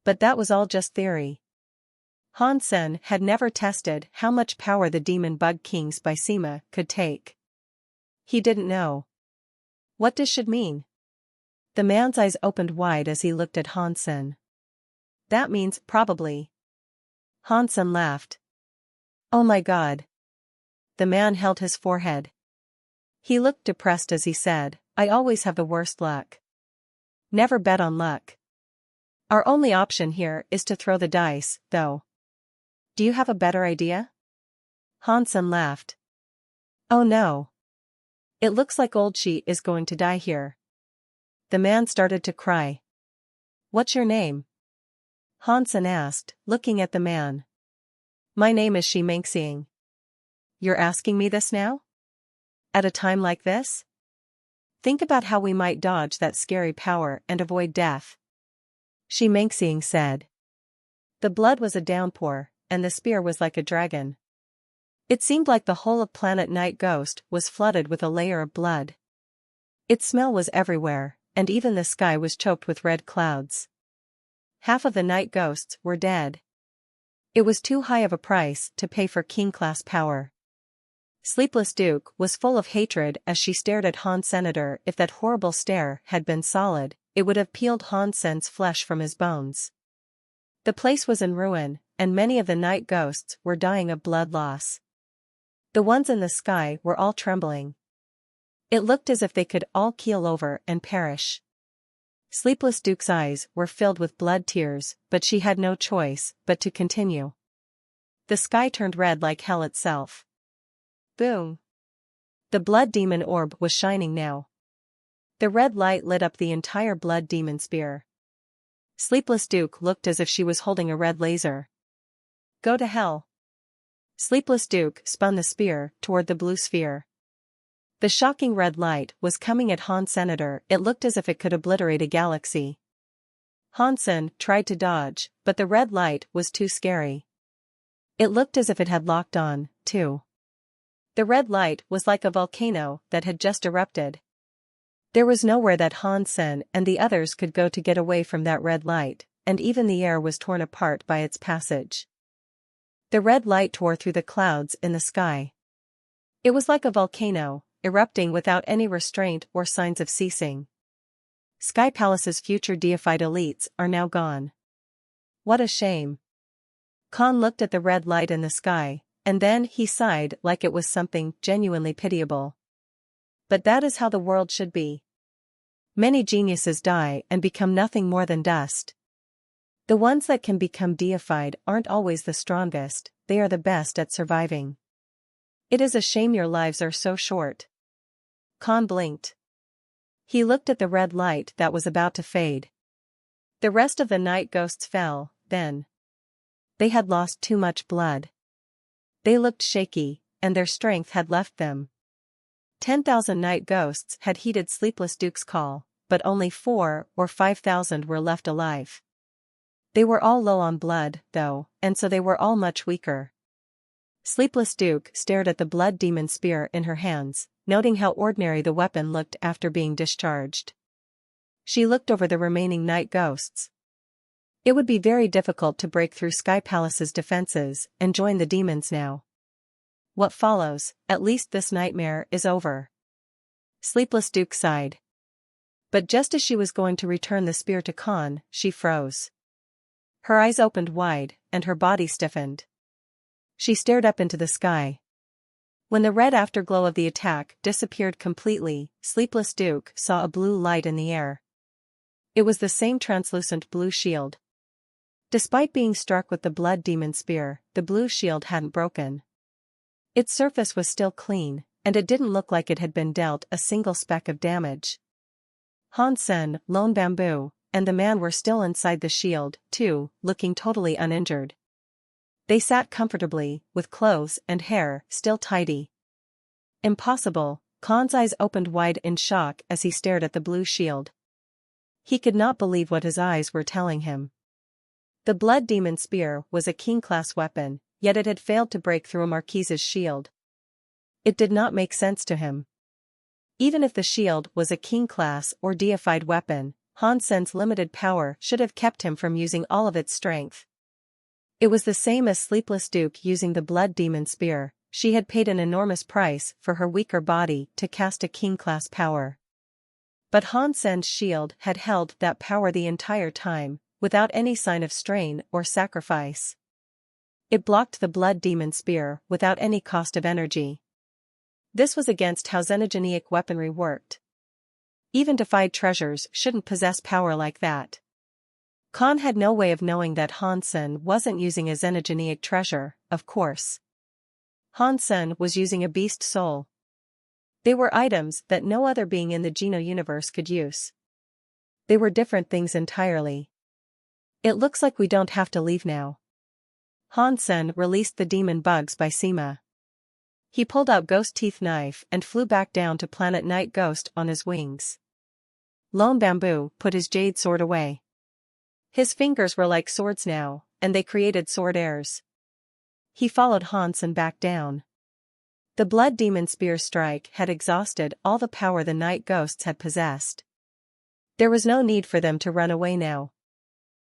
But that was all just theory. Han Sen had never tested how much power the Demon Bug King's by Sima could take. He didn't know. What this should mean? The man's eyes opened wide as he looked at Han Sen. That means, probably. Hansen laughed. Oh my god. The man held his forehead. He looked depressed as he said, I always have the worst luck. Never bet on luck. Our only option here is to throw the dice, though. Do you have a better idea? Hansen laughed. Oh no. It looks like old she is going to die here. The man started to cry. What's your name? Hansen asked, looking at the man. My name is Shi Mengxiang. You're asking me this now? At a time like this? Think about how we might dodge that scary power and avoid death. Shi Mengxiang said. The blood was a downpour, and the spear was like a dragon. It seemed like the whole of planet Night Ghost was flooded with a layer of blood. Its smell was everywhere, and even the sky was choked with red clouds. Half of the night ghosts were dead. It was too high of a price to pay for king-class power. Sleepless Duke was full of hatred as she stared at Han Senator. If that horrible stare had been solid, it would have peeled Han Sen's flesh from his bones. The place was in ruin, and many of the night ghosts were dying of blood loss. The ones in the sky were all trembling. It looked as if they could all keel over and perish. Sleepless Duke's eyes were filled with blood tears, but she had no choice but to continue. The sky turned red like hell itself. Boom! The blood demon orb was shining now. The red light lit up the entire blood demon spear. Sleepless Duke looked as if she was holding a red laser. Go to hell. Sleepless Duke spun the spear toward the blue sphere. The shocking red light was coming at Han Senator. It looked as if it could obliterate a galaxy. Hansen tried to dodge, but the red light was too scary. It looked as if it had locked on, too. The red light was like a volcano that had just erupted. There was nowhere that Hansen and the others could go to get away from that red light, and even the air was torn apart by its passage. The red light tore through the clouds in the sky. It was like a volcano, erupting without any restraint or signs of ceasing. Sky Palace's future deified elites are now gone. What a shame. Khan looked at the red light in the sky, and then he sighed like it was something genuinely pitiable. But that is how the world should be. Many geniuses die and become nothing more than dust. The ones that can become deified aren't always the strongest, they are the best at surviving. It is a shame your lives are so short. Khan blinked. He looked at the red light that was about to fade. The rest of the night ghosts fell, then. They had lost too much blood. They looked shaky, and their strength had left them. 10,000 night ghosts had heeded Sleepless Duke's call, but only 4,000 or 5,000 were left alive. They were all low on blood, though, and so they were all much weaker. Sleepless Duke stared at the blood demon spear in her hands, noting how ordinary the weapon looked after being discharged. She looked over the remaining night ghosts. It would be very difficult to break through Sky Palace's defenses and join the demons now. What follows, at least this nightmare is over. Sleepless Duke sighed. But just as she was going to return the spear to Khan, she froze. Her eyes opened wide, and her body stiffened. She stared up into the sky. When the red afterglow of the attack disappeared completely, Sleepless Duke saw a blue light in the air. It was the same translucent blue shield. Despite being struck with the blood demon spear, the blue shield hadn't broken. Its surface was still clean, and it didn't look like it had been dealt a single speck of damage. Hansen, Lone Bamboo, and the man were still inside the shield, too, looking totally uninjured. They sat comfortably, with clothes and hair still tidy. Impossible, Khan's eyes opened wide in shock as he stared at the blue shield. He could not believe what his eyes were telling him. The blood demon spear was a king-class weapon, yet it had failed to break through a marquise's shield. It did not make sense to him. Even if the shield was a king-class or deified weapon, Hansen's limited power should have kept him from using all of its strength. It was the same as Sleepless Duke using the blood demon spear. She had paid an enormous price for her weaker body to cast a king-class power. But Hansen's shield had held that power the entire time, without any sign of strain or sacrifice. It blocked the blood demon spear without any cost of energy. This was against how xenogenic weaponry worked. Even deified treasures shouldn't possess power like that. Khan had no way of knowing that Hansen wasn't using a xenogenic treasure, of course. Hansen was using a beast soul. They were items that no other being in the Geno universe could use. They were different things entirely. It looks like we don't have to leave now. Hansen released the demon bugs by Sema. He pulled out Ghost Teeth Knife and flew back down to planet Night Ghost on his wings. Lone Bamboo put his jade sword away. His fingers were like swords now, and they created sword airs. He followed Hansen back down. The blood demon spear strike had exhausted all the power the night ghosts had possessed. There was no need for them to run away now.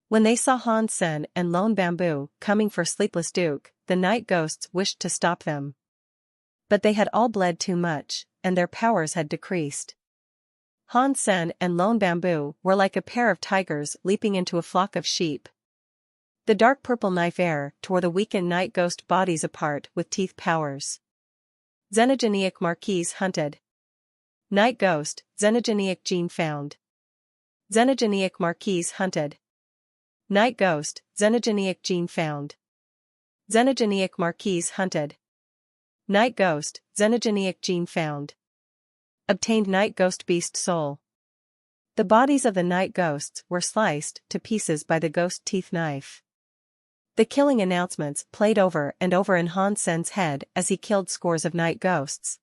When they saw Hansen and Lone Bamboo coming for Sleepless Duke, the night ghosts wished to stop them. But they had all bled too much, and their powers had decreased. Hansen and Lone Bamboo were like a pair of tigers leaping into a flock of sheep. The dark purple knife air tore the weakened night ghost bodies apart with teeth powers. Xenogenic Marquise hunted. Night Ghost, Xenogenic gene found. Xenogenic Marquise hunted. Night Ghost, Xenogenic gene found. Xenogenic Marquise hunted. Night Ghost, Xenogenic gene found. Obtained Night Ghost Beast Soul. The bodies of the night ghosts were sliced to pieces by the Ghost Teeth Knife. The killing announcements played over and over in Hansen's head as he killed scores of night ghosts.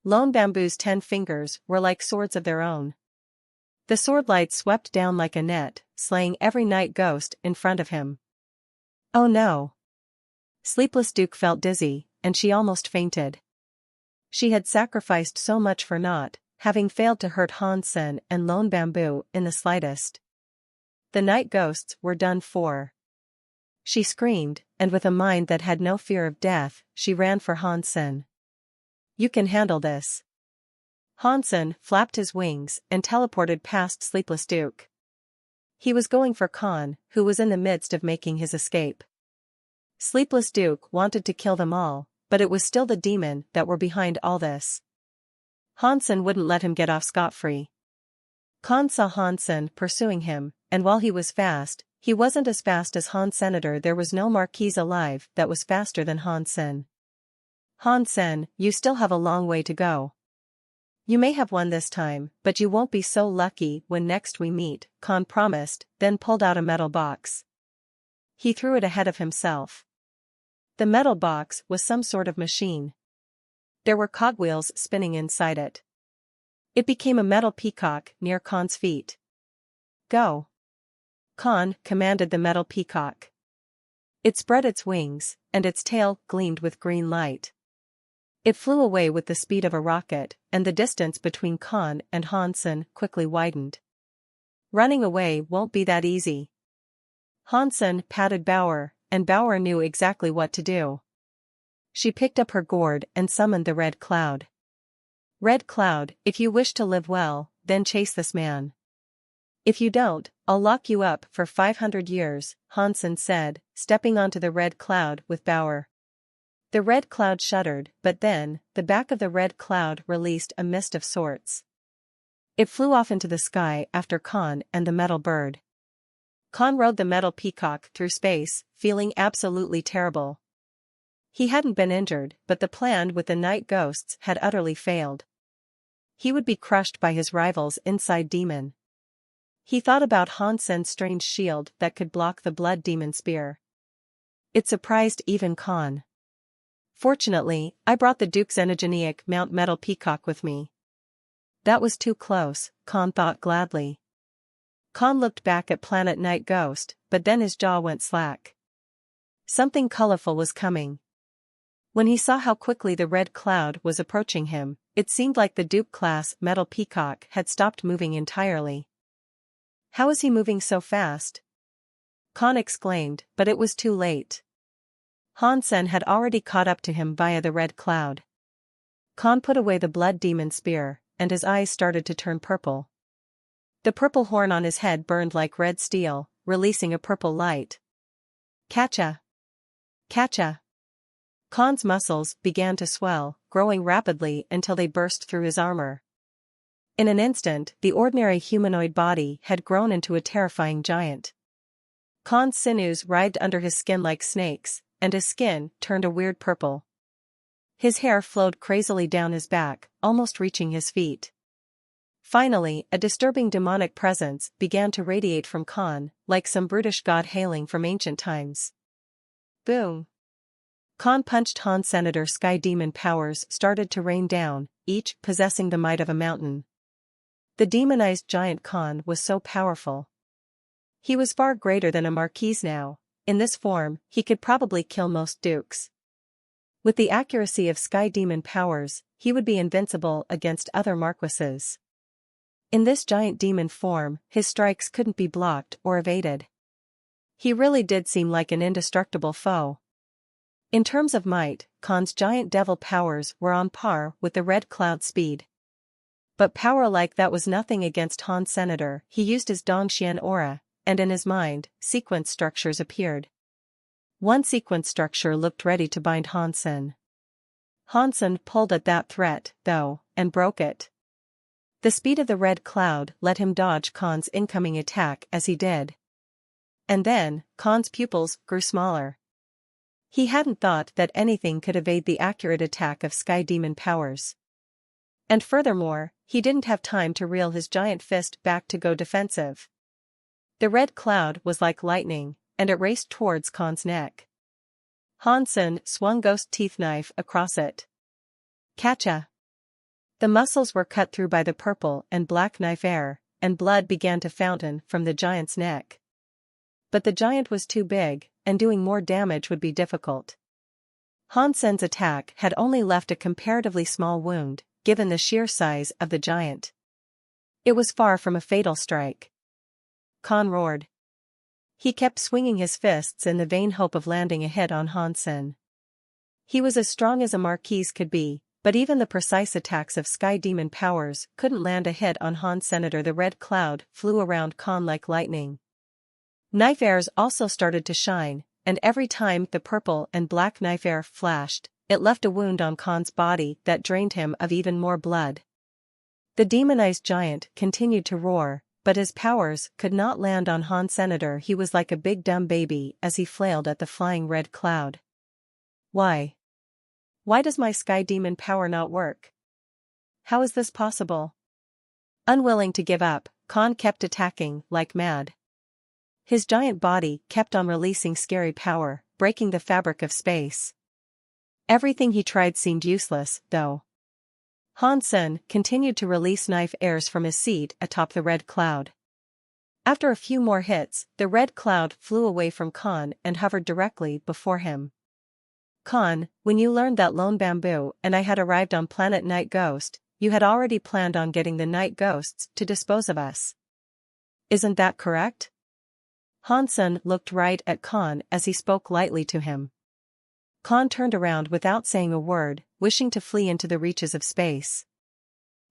Lone Bamboo's 10 fingers were like swords of their own. The sword light swept down like a net, slaying every night ghost in front of him. Oh no! Sleepless Duke felt dizzy, and she almost fainted. She had sacrificed so much for naught, having failed to hurt Hansen and Lone Bamboo in the slightest. The night ghosts were done for. She screamed, and with a mind that had no fear of death, she ran for Hansen. You can handle this. Hansen flapped his wings and teleported past Sleepless Duke. He was going for Khan, who was in the midst of making his escape. Sleepless Duke wanted to kill them all, but it was still the demon that were behind all this. Hansen wouldn't let him get off scot-free. Khan saw Hansen pursuing him, and while he was fast, he wasn't as fast as Hansenator. There was no Marquise alive that was faster than Hansen. Hansen, you still have a long way to go. You may have won this time, but you won't be so lucky when next we meet, Khan promised, then pulled out a metal box. He threw it ahead of himself. The metal box was some sort of machine. There were cogwheels spinning inside it. It became a metal peacock near Khan's feet. Go! Khan commanded the metal peacock. It spread its wings, and its tail gleamed with green light. It flew away with the speed of a rocket, and the distance between Khan and Hansen quickly widened. Running away won't be that easy. Hansen patted Bauer, and Bauer knew exactly what to do. She picked up her gourd and summoned the Red Cloud. Red Cloud, if you wish to live well, then chase this man. If you don't, I'll lock you up for 500 years, Hansen said, stepping onto the Red Cloud with Bauer. The Red Cloud shuddered, but then, the back of the Red Cloud released a mist of sorts. It flew off into the sky after Khan and the metal bird. Khan rode the metal peacock through space, feeling absolutely terrible. He hadn't been injured, but the plan with the night ghosts had utterly failed. He would be crushed by his rival's inside demon. He thought about Hansen's strange shield that could block the blood demon spear. It surprised even Khan. Fortunately, I brought the Duke's Xenogenic Mount Metal Peacock with me. That was too close, Khan thought gladly. Khan looked back at Planet Night Ghost, but then his jaw went slack. Something colorful was coming. When he saw how quickly the Red Cloud was approaching him, it seemed like the Duke-class Metal Peacock had stopped moving entirely. How is he moving so fast? Khan exclaimed, but it was too late. Hansen had already caught up to him via the Red Cloud. Khan put away the blood demon spear, and his eyes started to turn purple. The purple horn on his head burned like red steel, releasing a purple light. Catcha! Catcha! Khan's muscles began to swell, growing rapidly until they burst through his armor. In an instant, the ordinary humanoid body had grown into a terrifying giant. Khan's sinews writhed under his skin like snakes, and his skin turned a weird purple. His hair flowed crazily down his back, almost reaching his feet. Finally, a disturbing demonic presence began to radiate from Khan, like some brutish god hailing from ancient times. Boom! Khan punched Han. Senator Sky Demon powers started to rain down, each possessing the might of a mountain. The demonized giant Khan was so powerful. He was far greater than a marquis now. In this form, he could probably kill most dukes. With the accuracy of Sky Demon powers, he would be invincible against other marquises. In this giant demon form, his strikes couldn't be blocked or evaded. He really did seem like an indestructible foe. In terms of might, Khan's giant devil powers were on par with the Red Cloud speed. But power like that was nothing against Han. Senator. He used his Dongxian aura, and in his mind, sequence structures appeared. One sequence structure looked ready to bind Hansen. Hansen pulled at that threat, though, and broke it. The speed of the Red Cloud let him dodge Khan's incoming attack as he did. And then, Khan's pupils grew smaller. He hadn't thought that anything could evade the accurate attack of Sky Demon powers. And furthermore, he didn't have time to reel his giant fist back to go defensive. The Red Cloud was like lightning, and it raced towards Khan's neck. Hansen swung Ghost Teeth Knife across it. Catcha! The muscles were cut through by the purple and black knife air, and blood began to fountain from the giant's neck. But the giant was too big, and doing more damage would be difficult. Hansen's attack had only left a comparatively small wound, given the sheer size of the giant. It was far from a fatal strike. Khan roared. He kept swinging his fists in the vain hope of landing a hit on Hansen. He was as strong as a marquis could be, but even the precise attacks of Sky Demon powers couldn't land a hit on Han. Senator. The Red Cloud flew around Khan like lightning. Knife airs also started to shine, and every time the purple and black knife air flashed, it left a wound on Khan's body that drained him of even more blood. The demonized giant continued to roar, but his powers could not land on Han. Senator. He was like a big dumb baby as he flailed at the flying Red Cloud. Why? Why does my Sky Demon power not work? How is this possible? Unwilling to give up, Khan kept attacking like mad. His giant body kept on releasing scary power, breaking the fabric of space. Everything he tried seemed useless, though. Hansen continued to release knife airs from his seat atop the Red Cloud. After a few more hits, the Red Cloud flew away from Khan and hovered directly before him. Khan, when you learned that Lone Bamboo and I had arrived on planet Night Ghost, you had already planned on getting the Night Ghosts to dispose of us. Isn't that correct? Hansen looked right at Khan as he spoke lightly to him. Khan turned around without saying a word, wishing to flee into the reaches of space.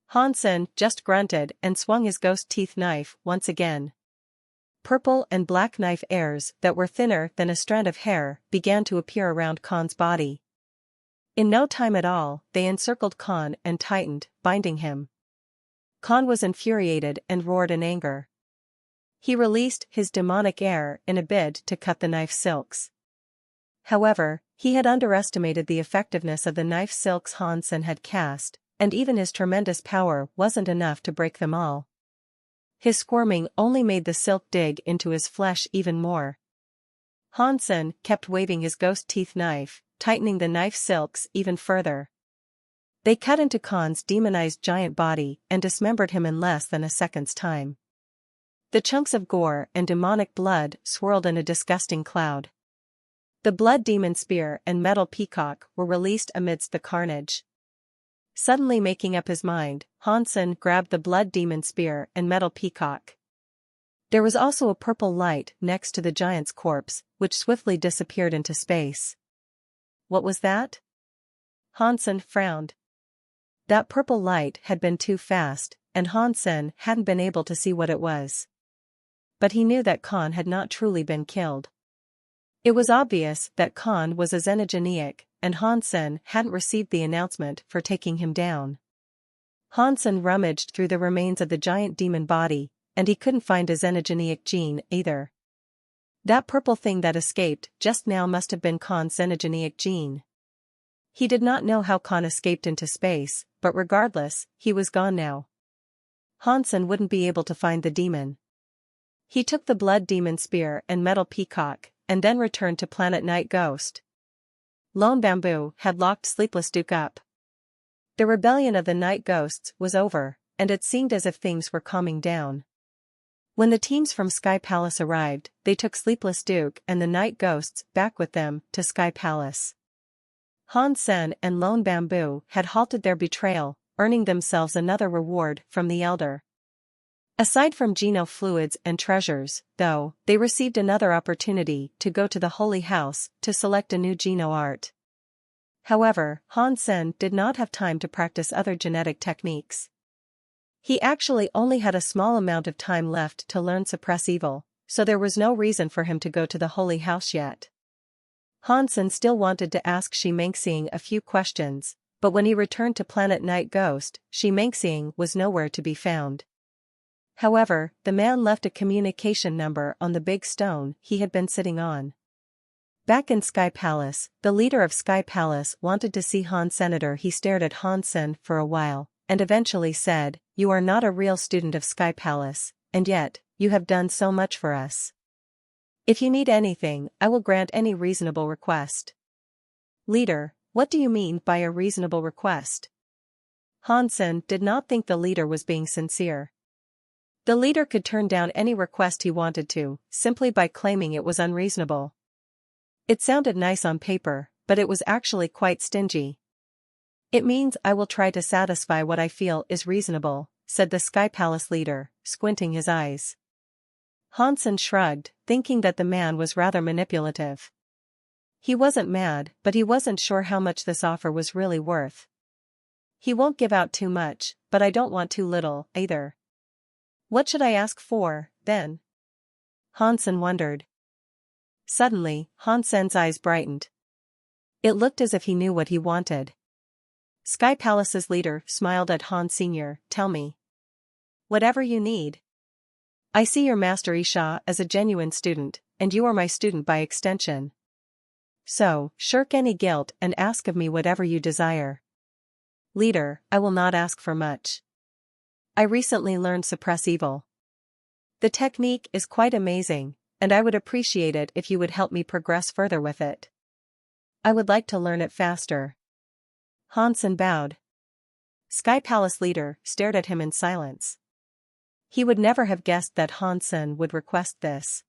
Hansen just grunted and swung his ghost teeth knife once again. Purple and black knife airs that were thinner than a strand of hair began to appear around Khan's body. In no time at all, they encircled Khan and tightened, binding him. Khan was infuriated and roared in anger. He released his demonic air in a bid to cut the knife silks. However, he had underestimated the effectiveness of the knife silks Hansen had cast, and even his tremendous power wasn't enough to break them all. His squirming only made the silk dig into his flesh even more. Hansen kept waving his ghost teeth knife, tightening the knife silks even further. They cut into Khan's demonized giant body and dismembered him in less than a second's time. The chunks of gore and demonic blood swirled in a disgusting cloud. The blood demon spear and metal peacock were released amidst the carnage. Suddenly making up his mind, Hansen grabbed the blood demon spear and metal peacock. There was also a purple light next to the giant's corpse, which swiftly disappeared into space. What was that? Hansen frowned. That purple light had been too fast, and Hansen hadn't been able to see what it was. but he knew that Khan had not truly been killed. It was obvious that Khan was a xenogeniac, and Hansen hadn't received the announcement for taking him down. Hansen rummaged through the remains of the giant demon body, and he couldn't find a xenogeniac gene either. That purple thing that escaped just now must have been Khan's xenogeniac gene. He did not know how Khan escaped into space, but regardless, he was gone now. Hansen wouldn't be able to find the demon. He took the blood demon spear and metal peacock, and then returned to planet Night Ghost. Lone Bamboo had locked Sleepless Duke up. The rebellion of the Night Ghosts was over, and it seemed as if things were calming down. When the teams from Sky Palace arrived, they took Sleepless Duke and the Night Ghosts back with them to Sky Palace. Hansen and Lone Bamboo had halted their betrayal, earning themselves another reward from the Elder. Aside from Geno fluids and treasures, though, they received another opportunity to go to the Holy House to select a new Geno art. However, Hansen did not have time to practice other genetic techniques. He actually only had a small amount of time left to learn Suppress Evil, so there was no reason for him to go to the Holy House yet. Hansen still wanted to ask Shimenxiang a few questions, but when he returned to Planet Night Ghost, Shimenxiang was nowhere to be found. However, the man left a communication number on the big stone he had been sitting on. Back in Sky Palace, the leader of Sky Palace wanted to see Han Senator. He stared at Hansen for a while, and eventually said, "You are not a real student of Sky Palace, and yet, you have done so much for us. If you need anything, I will grant any reasonable request." "Leader, what do you mean by a reasonable request?" Hansen did not think the leader was being sincere. The leader could turn down any request he wanted to, simply by claiming it was unreasonable. It sounded nice on paper, but it was actually quite stingy. "It means I will try to satisfy what I feel is reasonable," said the Sky Palace leader, squinting his eyes. Hansen shrugged, thinking that the man was rather manipulative. He wasn't mad, but he wasn't sure how much this offer was really worth. "He won't give out too much, but I don't want too little, either." "What should I ask for, then?" Hansen wondered. Suddenly, Hansen's eyes brightened. It looked as if he knew what he wanted. Sky Palace's leader smiled at Han Sr. "Tell me. Whatever you need. I see your master Isha as a genuine student, and you are my student by extension. So, shirk any guilt and ask of me whatever you desire." "Leader, I will not ask for much. I recently learned Suppress Evil. The technique is quite amazing, and I would appreciate it if you would help me progress further with it. I would like to learn it faster." Hansen bowed. Sky Palace leader stared at him in silence. He would never have guessed that Hansen would request this.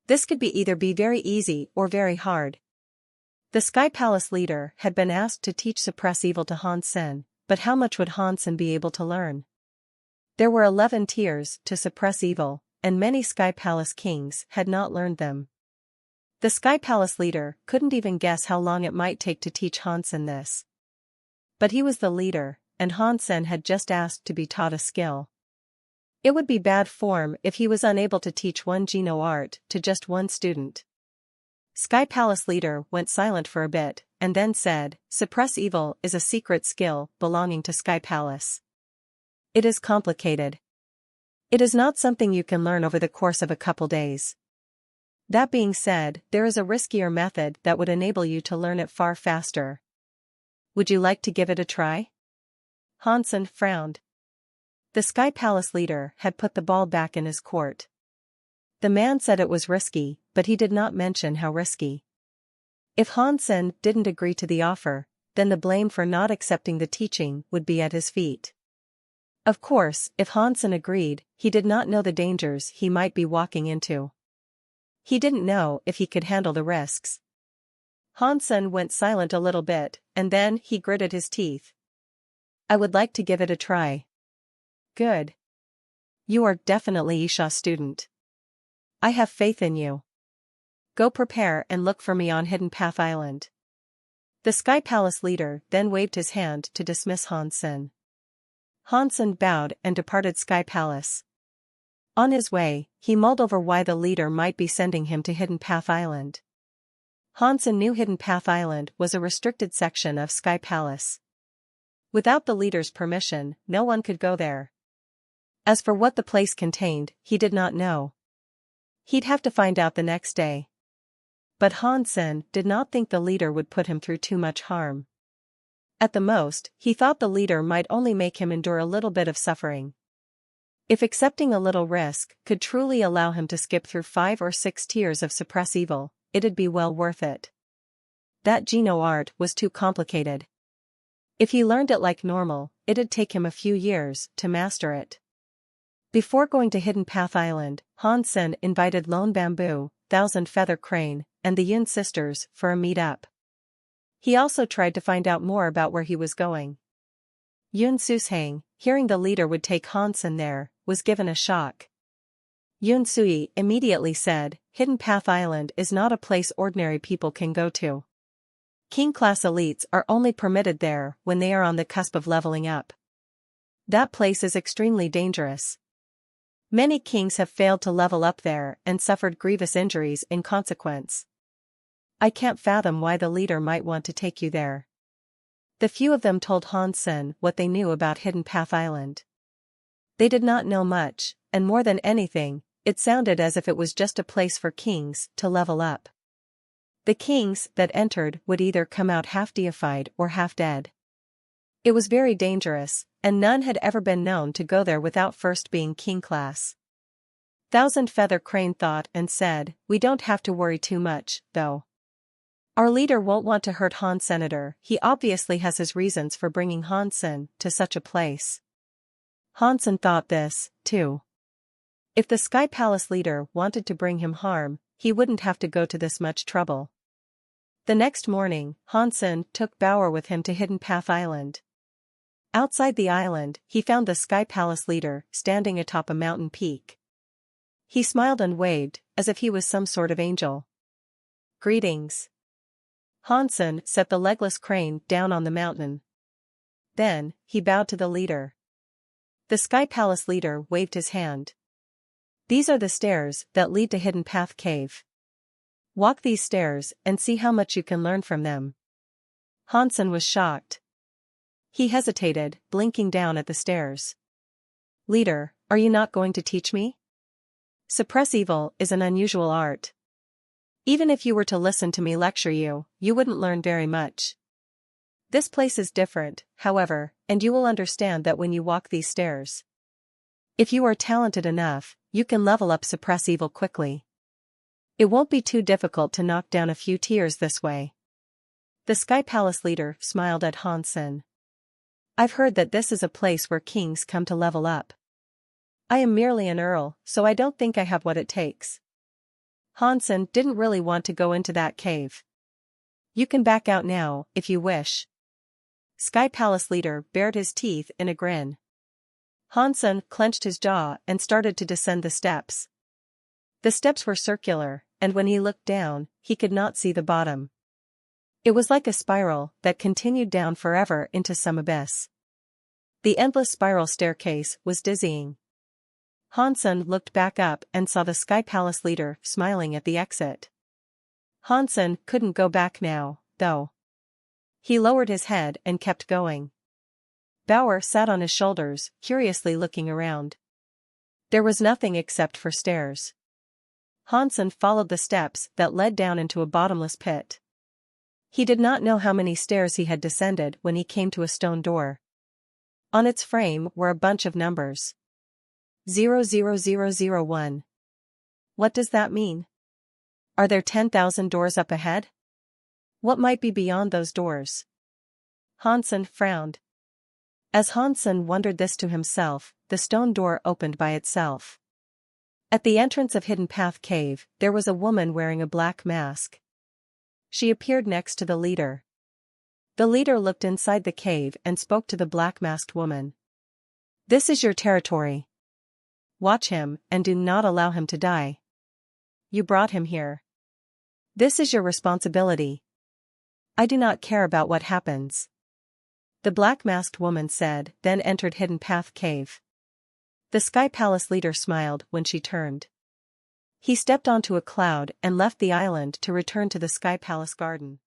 This could either be very easy or very hard. The Sky Palace leader had been asked to teach Suppress Evil to Hansen, but how much would Hansen be able to learn? There were 11 tiers to Suppress Evil, and many Sky Palace kings had not learned them. The Sky Palace leader couldn't even guess how long it might take to teach Hansen this. But he was the leader, and Hansen had just asked to be taught a skill. It would be bad form if he was unable to teach one Geno art to just one student. Sky Palace leader went silent for a bit, and then said, "Suppress Evil is a secret skill belonging to Sky Palace. It is complicated. It is not something you can learn over the course of a couple days. That being said, there is a riskier method that would enable you to learn it far faster. Would you like to give it a try?" Hansen frowned. The Sky Palace leader had put the ball back in his court. The man said it was risky, but he did not mention how risky. If Hansen didn't agree to the offer, then the blame for not accepting the teaching would be at his feet. Of course, if Hansen agreed, he did not know the dangers he might be walking into. He didn't know if he could handle the risks. Hansen went silent a little bit, and then he gritted his teeth. "I would like to give it a try." "Good. You are definitely Isha's student. I have faith in you. Go prepare and look for me on Hidden Path Island." The Sky Palace leader then waved his hand to dismiss Hansen. Hansen bowed and departed Sky Palace. On his way, he mulled over why the leader might be sending him to Hidden Path Island. Hansen knew Hidden Path Island was a restricted section of Sky Palace. Without the leader's permission, no one could go there. As for what the place contained, he did not know. He'd have to find out the next day. But Hansen did not think the leader would put him through too much harm. At the most, he thought the leader might only make him endure a little bit of suffering. If accepting a little risk could truly allow him to skip through 5 or 6 tiers of suppress evil, it'd be well worth it. That Geno art was too complicated. If he learned it like normal, it'd take him a few years to master it. Before going to Hidden Path Island, Hansen invited Lone Bamboo, Thousand Feather Crane, and the Yun sisters for a meet-up. He also tried to find out more about where he was going. Yun Sushang, hearing the leader would take Hansen there, was given a shock. Yun Sui immediately said, Hidden Path Island is not a place ordinary people can go to. King-class elites are only permitted there when they are on the cusp of leveling up. That place is extremely dangerous. Many kings have failed to level up there and suffered grievous injuries in consequence. I can't fathom why the leader might want to take you there. The few of them told Hansen what they knew about Hidden Path Island. They did not know much, and more than anything, it sounded as if it was just a place for kings to level up. The kings that entered would either come out half deified or half dead. It was very dangerous, and none had ever been known to go there without first being king class. Thousand Feather Crane thought and said, we don't have to worry too much, though. Our leader won't want to hurt Han Senator, he obviously has his reasons for bringing Hansen to such a place. Hansen thought this, too. If the Sky Palace leader wanted to bring him harm, he wouldn't have to go to this much trouble. The next morning, Hansen took Bauer with him to Hidden Path Island. Outside the island, he found the Sky Palace leader standing atop a mountain peak. He smiled and waved, as if he was some sort of angel. Greetings. Hansen set the legless crane down on the mountain. Then, he bowed to the leader. The Sky Palace leader waved his hand. These are the stairs that lead to Hidden Path Cave. Walk these stairs and see how much you can learn from them. Hansen was shocked. He hesitated, blinking down at the stairs. Leader, are you not going to teach me? Suppress evil is an unusual art. Even if you were to listen to me lecture you, you wouldn't learn very much. This place is different, however, and you will understand that when you walk these stairs. If you are talented enough, you can level up suppress evil quickly. It won't be too difficult to knock down a few tiers this way. The Sky Palace leader smiled at Hansen. I've heard that this is a place where kings come to level up. I am merely an earl, so I don't think I have what it takes. Hansen didn't really want to go into that cave. You can back out now, if you wish. Sky Palace leader bared his teeth in a grin. Hansen clenched his jaw and started to descend the steps. The steps were circular, and when he looked down, he could not see the bottom. It was like a spiral that continued down forever into some abyss. The endless spiral staircase was dizzying. Hansen looked back up and saw the Sky Palace leader smiling at the exit. Hansen couldn't go back now, though. He lowered his head and kept going. Bauer sat on his shoulders, curiously looking around. There was nothing except for stairs. Hansen followed the steps that led down into a bottomless pit. He did not know how many stairs he had descended when he came to a stone door. On its frame were a bunch of numbers. 00001. What does that mean? Are there 10,000 doors up ahead? What might be beyond those doors? Hansen frowned. As Hansen wondered this to himself, the stone door opened by itself. At the entrance of Hidden Path Cave, there was a woman wearing a black mask. She appeared next to the leader. The leader looked inside the cave and spoke to the black-masked woman. This is your territory. Watch him, and do not allow him to die. You brought him here. This is your responsibility. I do not care about what happens. The black-masked woman said, then entered Hidden Path Cave. The Sky Palace leader smiled when she turned. He stepped onto a cloud and left the island to return to the Sky Palace garden.